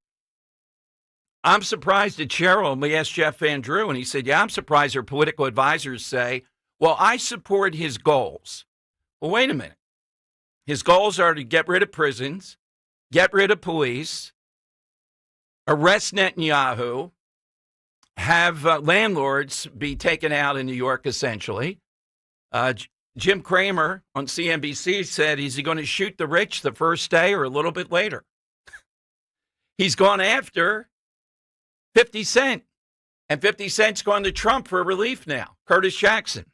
I'm surprised at Cheryl. And we asked Jeff Van Drew, and he said, yeah, I'm surprised her political advisors say, well, I support his goals. Well, wait a minute. His goals are to get rid of prisons, get rid of police, arrest Netanyahu, have landlords be taken out in New York, essentially. Jim Cramer on CNBC said, is he going to shoot the rich the first day or a little bit later? He's gone after 50 Cent, and 50 Cent's gone to Trump for relief now, Curtis Jackson,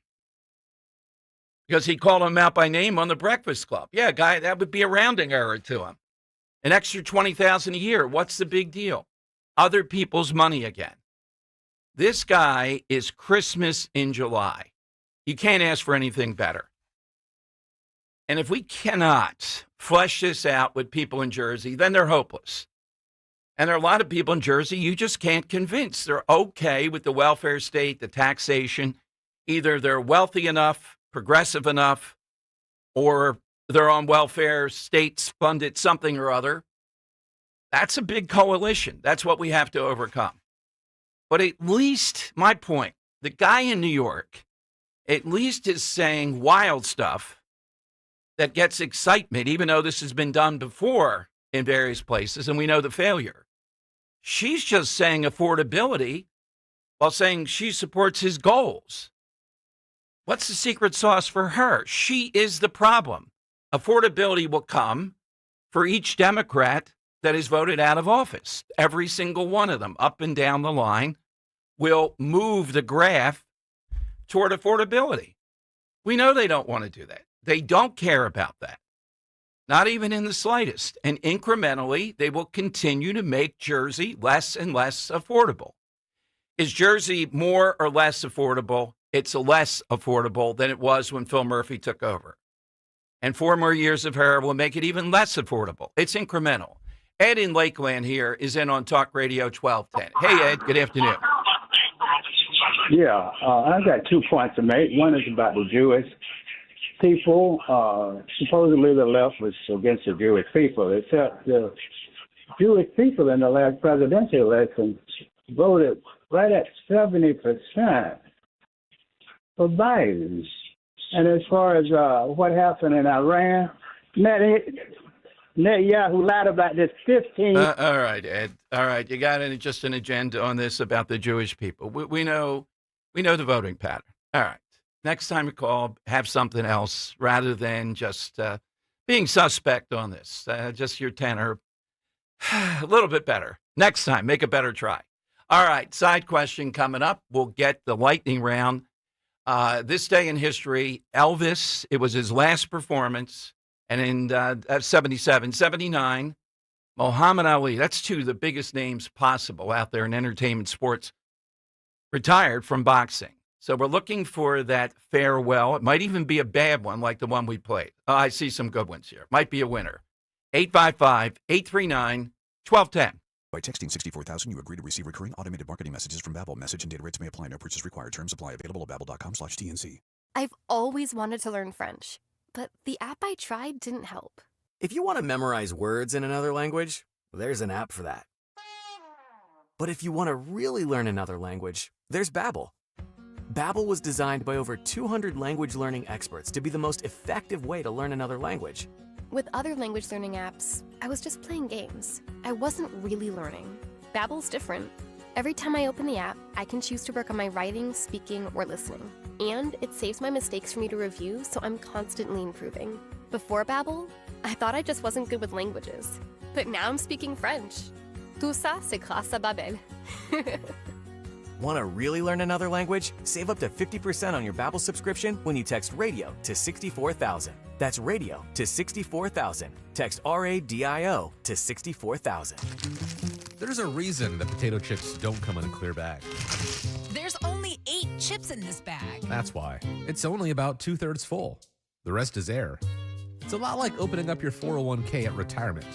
because he called him out by name on the Breakfast Club. Yeah, guy, that would be a rounding error to him. An extra $20,000 a year. What's the big deal? Other people's money again. This guy is Christmas in July. You can't ask for anything better. And if we cannot flesh this out with people in Jersey, then they're hopeless. And there are a lot of people in Jersey you just can't convince. They're okay with the welfare state, the taxation. Either they're wealthy enough, progressive enough, or they're on welfare, states funded something or other. That's a big coalition. That's what we have to overcome. But at least, my point, the guy in New York at least is saying wild stuff that gets excitement, even though this has been done before in various places, and we know the failure. She's just saying affordability while saying she supports his goals. What's the secret sauce for her? She is the problem. Affordability will come for each Democrat that is voted out of office. Every single one of them, up and down the line, will move the graph toward affordability. We know they don't want to do that. They don't care about that, not even in the slightest. And incrementally, they will continue to make Jersey less and less affordable. Is Jersey more or less affordable? It's less affordable than it was when Phil Murphy took over. And 4 more years of her will make it even less affordable. It's incremental. Ed in Lakeland here is in on Talk Radio 1210. Hey, Ed, good afternoon. Yeah, I've got 2 points to make. One is about the Jewish people. Supposedly the left was against the Jewish people, except the Jewish people in the last presidential election voted right at 70% for Biden. And as far as what happened in Iran, Netanyahu lied about this 15. All right, Ed. All right, you got just an agenda on this about the Jewish people. We know the voting pattern. All right. Next time you call, have something else rather than just being suspect on this. Just your tenor. A little bit better. Next time, make a better try. All right, side question coming up. We'll get the lightning round. This day in history, Elvis, it was his last performance. And in 77, 79, Muhammad Ali, that's 2 of the biggest names possible out there in entertainment sports, retired from boxing. So we're looking for that farewell. It might even be a bad one like the one we played. I see some good ones here. Might be a winner. 855-839-1210. By texting 64,000, you agree to receive recurring automated marketing messages from Babel. Message and data rates may apply. No purchase required. Terms apply. Available at babbel.com/TNC. I've always wanted to learn French, but the app I tried didn't help. If you want to memorize words in another language, there's an app for that. But if you want to really learn another language, there's Babel. Babel was designed by over 200 language learning experts to be the most effective way to learn another language. With other language learning apps, I was just playing games. I wasn't really learning. Babbel's different. Every time I open the app, I can choose to work on my writing, speaking, or listening. And it saves my mistakes for me to review, so I'm constantly improving. Before Babel, I thought I just wasn't good with languages. But now I'm speaking French. Tout ça, c'est grâce à Babel. Want to really learn another language? Save up to 50% on your Babbel subscription when you text RADIO to 64,000. That's RADIO to 64,000. Text RADIO to 64,000. There's a reason that potato chips don't come in a clear bag. There's only 8 chips in this bag. That's why. It's only about 2/3 full. The rest is air. It's a lot like opening up your 401k at retirement.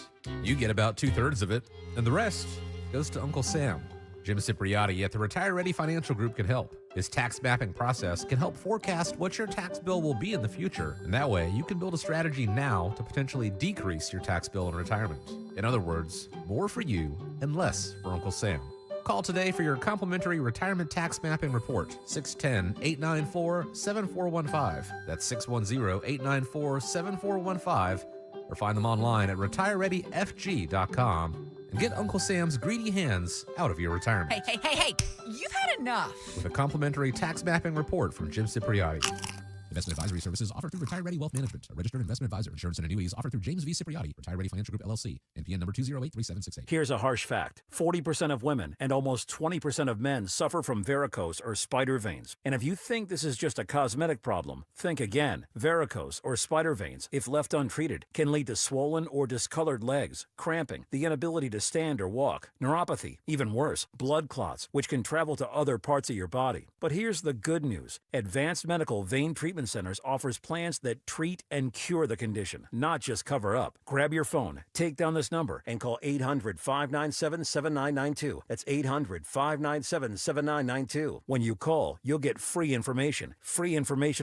You get about 2/3 of it, and the rest goes to Uncle Sam. Jim Cipriotti at the Retire Ready Financial Group can help. His tax mapping process can help forecast what your tax bill will be in the future, and that way you can build a strategy now to potentially decrease your tax bill in retirement. In other words, more for you and less for Uncle Sam. Call today for your complimentary retirement tax mapping report, 610-894-7415. That's 610-894-7415. Or find them online at retirereadyfg.com and get Uncle Sam's greedy hands out of your retirement. Hey, you've had enough. With a complimentary tax mapping report from Jim Cipriotti. Investment advisory services offered through Retire Ready Wealth Management, a registered investment advisor. Insurance and annuities offered through James V. Cipriotti, Retire Ready Financial Group, LLC, NPN number 2083768. Here's a harsh fact. 40% of women and almost 20% of men suffer from varicose or spider veins. And if you think this is just a cosmetic problem, think again. Varicose or spider veins, if left untreated, can lead to swollen or discolored legs, cramping, the inability to stand or walk, neuropathy, even worse, blood clots, which can travel to other parts of your body. But here's the good news. Advanced Medical Vein Treatment Centers offers plans that treat and cure the condition, not just cover up. Grab your phone, take down this number, and call 800-597-7992. That's 800-597-7992. When you call, you'll get free information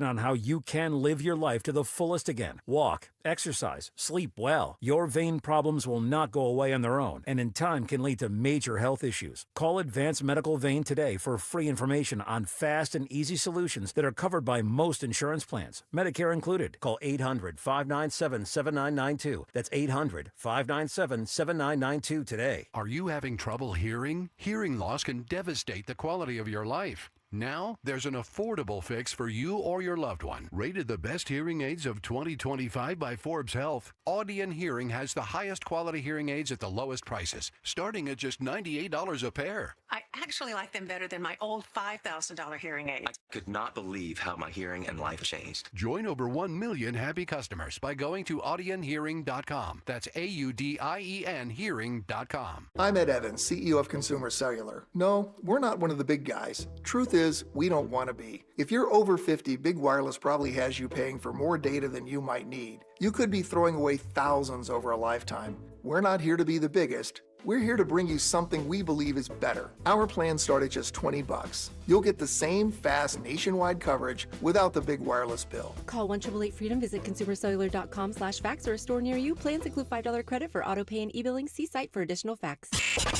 on how you can live your life to the fullest again. Walk, exercise, sleep well. Your vein problems will not go away on their own, and in time can lead to major health issues. Call Advanced Medical Vein today for free information on fast and easy solutions that are covered by most insurance plans, Medicare included. Call 800-597-7992. That's 800-597-7992 today. Are you having trouble hearing? Hearing loss can devastate the quality of your life. Now, there's an affordable fix for you or your loved one. Rated the best hearing aids of 2025 by Forbes Health, Audion Hearing has the highest quality hearing aids at the lowest prices, starting at just $98 a pair. I actually like them better than my old $5,000 hearing aid. I could not believe how my hearing and life changed. Join over 1 million happy customers by going to audionhearing.com. That's AUDIEN hearing.com. I'm Ed Evans, CEO of Consumer Cellular. No, we're not one of the big guys. Truth is, we don't want to be. If you're over 50, Big Wireless probably has you paying for more data than you might need. You could be throwing away thousands over a lifetime. We're not here to be the biggest. We're here to bring you something we believe is better. Our plans start at just $20. You'll get the same fast nationwide coverage without the big wireless bill. Call 1-888-FREEDOM, visit consumercellular.com/facts or a store near you. Plans include $5 credit for auto pay and e-billing. See site for additional facts.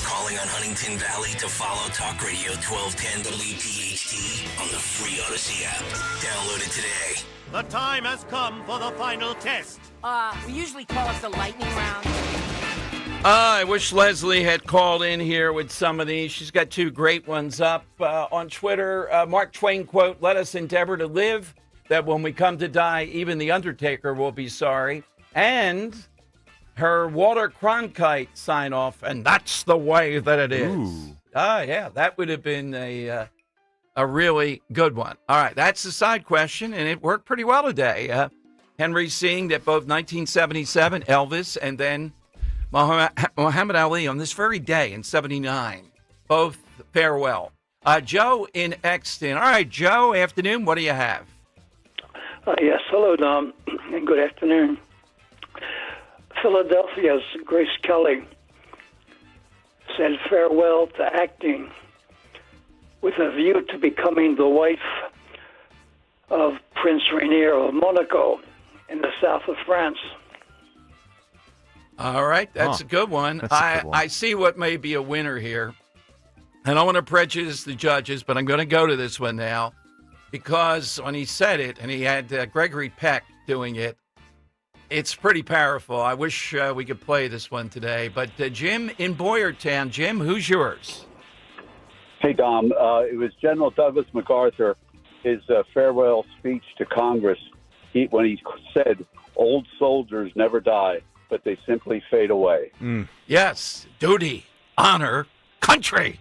Calling on Huntington Valley to follow Talk Radio 1210 WPHT on the free Odyssey app. Download it today. The time has come for the final test. We usually call it the lightning round. I wish Leslie had called in here with some of these. She's got two great ones up on Twitter. Mark Twain quote, "Let us endeavor to live, that when we come to die, even the Undertaker will be sorry." And her Walter Cronkite sign off, "And that's the way that it is." Ooh. Yeah, that would have been a really good one. All right, that's the side question, and it worked pretty well today. Henry seeing that both 1977, Elvis, and then Muhammad Ali on this very day in 79, both farewell. Joe in Exton. All right, Joe, afternoon. What do you have? Yes, hello, Dom, and good afternoon. Philadelphia's Grace Kelly said farewell to acting with a view to becoming the wife of Prince Rainier of Monaco in the south of France. All right, that's a good one. I see what may be a winner here. I don't want to prejudice the judges, but I'm going to go to this one now because when he said it, and he had Gregory Peck doing it, it's pretty powerful. I wish we could play this one today. But Jim in Boyertown. Jim, who's yours? Hey, Dom. It was General Douglas MacArthur, his farewell speech to Congress, when he said, "Old soldiers never die, but they simply fade away." Yes, duty, honor, country.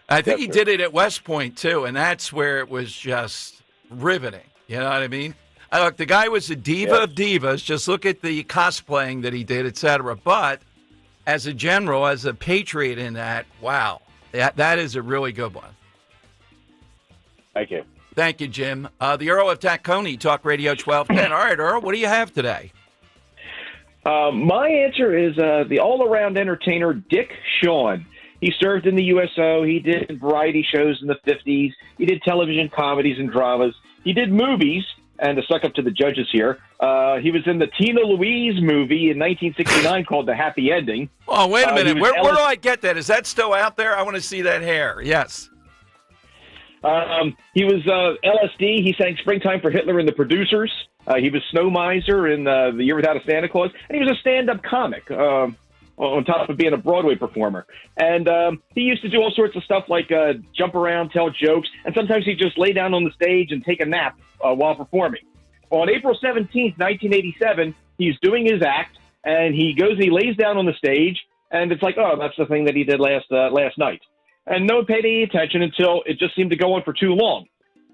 I think he did it at West Point, too, and that's where it was just riveting. You know what I mean? Look, the guy was a diva of divas. Just look at the cosplaying that he did, et cetera. But as a general, as a patriot in that, wow, that is a really good one. Thank you. Thank you, Jim. The Earl of Tacony, Talk Radio 1210. All right, Earl, what do you have today? My answer is the all-around entertainer Dick Shawn. He served in the USO. He did variety shows in the 50s. He did television comedies and dramas. He did movies. and to suck up to the judges here. He was in the Tina Louise movie in 1969 called The Happy Ending. Oh, wait a minute. Where do I get that? Is that still out there? I want to see that hair. Yes. He was LSD. He sang Springtime for Hitler and the Producers. He was Snow Miser in The Year Without a Santa Claus. And he was a stand-up comic on top of being a Broadway performer. And he used to do all sorts of stuff like jump around, tell jokes, and sometimes he'd just lay down on the stage and take a nap while performing. On April 17th, 1987, he's doing his act, and he goes and he lays down on the stage, and it's like, oh, that's the thing that he did last night. And no one paid any attention until it just seemed to go on for too long.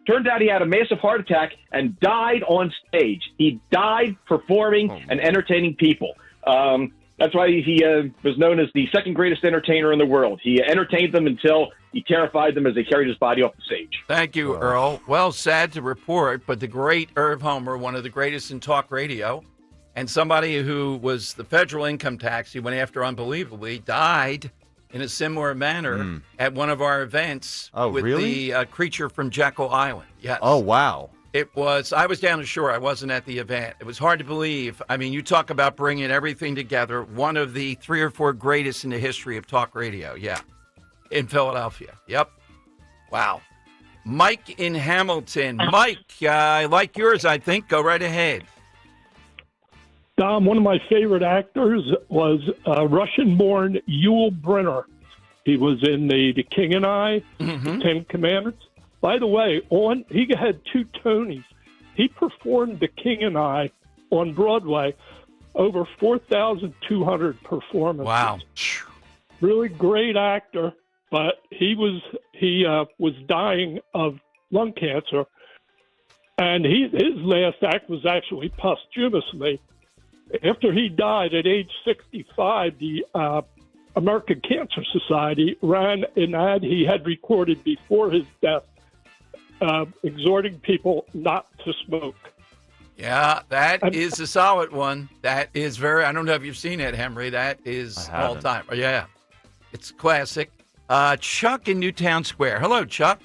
Turned out he had a massive heart attack and died on stage. He died performing and entertaining people. That's why he was known as the second greatest entertainer in the world. He entertained them until he terrified them as they carried his body off the stage. Thank you, Earl. Well, sad to report, but the great Irv Homer, one of the greatest in talk radio, and somebody who was the federal income tax he went after unbelievably, died in a similar manner at one of our events with the creature from Jekyll Island. Yes. Oh, wow. It was, I was down the shore. I wasn't at the event. It was hard to believe. I mean, you talk about bringing everything together. One of the 3 or 4 greatest in the history of talk radio. Yeah. In Philadelphia. Yep. Wow. Mike in Hamilton. Mike, I like yours, I think. Go right ahead. Dom, one of my favorite actors was Russian-born Yul Brynner. He was in the King and I, the 10 Commandments. By the way, he had 2 Tonys. He performed The King and I on Broadway, over 4,200 performances. Wow. Really great actor, but he was dying of lung cancer, and his last act was actually posthumously. After he died at age 65, the American Cancer Society ran an ad he had recorded before his death, exhorting people not to smoke. Yeah, that is a solid one. That is I don't know if you've seen it, Henry. That is all time. Yeah, it's classic. Chuck in Newtown Square. Hello, Chuck.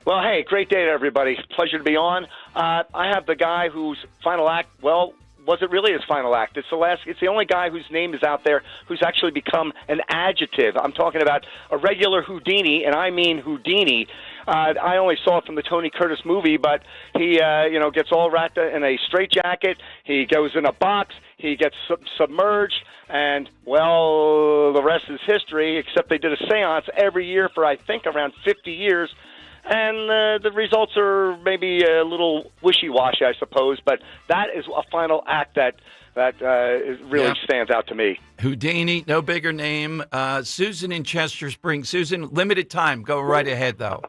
Well, hey, great day to everybody. Pleasure to be on. I have the guy whose final act, well, was it really his final act? It's the only guy whose name is out there who's actually become an adjective. I'm talking about a regular Houdini, and I mean Houdini. I only saw it from the Tony Curtis movie, but he, gets all wrapped in a straitjacket. He goes in a box. He gets submerged, and, well, the rest is history, except they did a seance every year for, I think, around 50 years. And the results are maybe a little wishy-washy, I suppose, but that is a final act that really stands out to me. Houdini, no bigger name. Susan in Chester Springs. Susan, limited time. Go right ahead, though.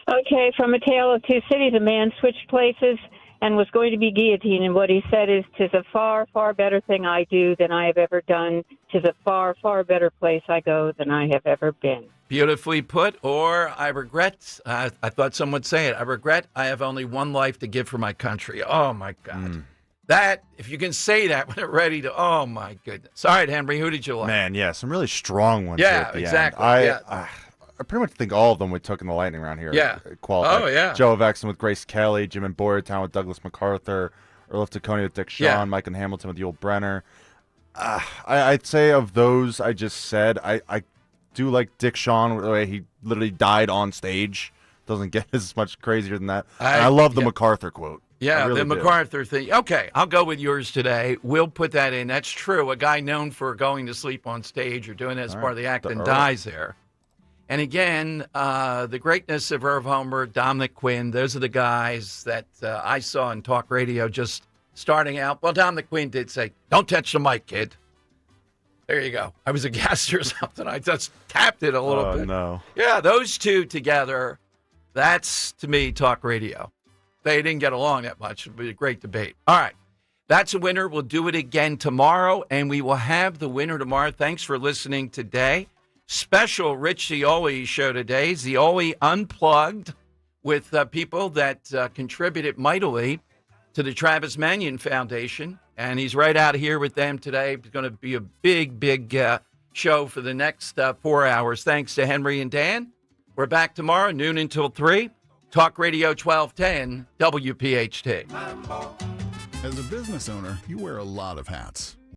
Okay, from A Tale of Two Cities, a man switched places and was going to be guillotined, and what he said is, "'Tis a far, far better thing I do than I have ever done. 'Tis a far, far better place I go than I have ever been." Beautifully put, or I regret, I thought someone would say it, I regret I have only one life to give for my country. Oh, my God. That, if you can say that when it's ready to, oh, my goodness. All right, Henry, who did you like? Man, yeah, some really strong ones here at the exactly. end. I pretty much think all of them we took in the lightning round here. Qualified. Oh, yeah. Joe Avexon with Grace Kelly, Jim and Boyertown with Douglas MacArthur, Earl of Tacony with Dick Shawn, Mike and Hamilton with Yul Brynner. I'd say of those I just said, I do like Dick Shawn, the way he literally died on stage. Doesn't get as much crazier than that. I love the MacArthur quote. Yeah, really the MacArthur thing. Okay, I'll go with yours today. We'll put that in. That's true. A guy known for going to sleep on stage or doing that as part of the act and dies there. And again, the greatness of Irv Homer, Dominic Quinn, those are the guys that I saw in talk radio just starting out. Well, Dominic Quinn did say, "Don't touch the mic, kid." There you go. I was aghast or something. I just tapped it a little bit. No. Yeah, those two together, that's, to me, talk radio. They didn't get along that much. It was a great debate. All right. That's a winner. We'll do it again tomorrow, and we will have the winner tomorrow. Thanks for listening today. Special Rich Zeoli show today. Zeoli Unplugged with people that contributed mightily to the Travis Manion Foundation. And he's right out here with them today. It's going to be a big show for the next 4 hours. Thanks to Henry and Dan. We're back tomorrow, noon until 3. Talk Radio 1210, WPHT. As a business owner, you wear a lot of hats.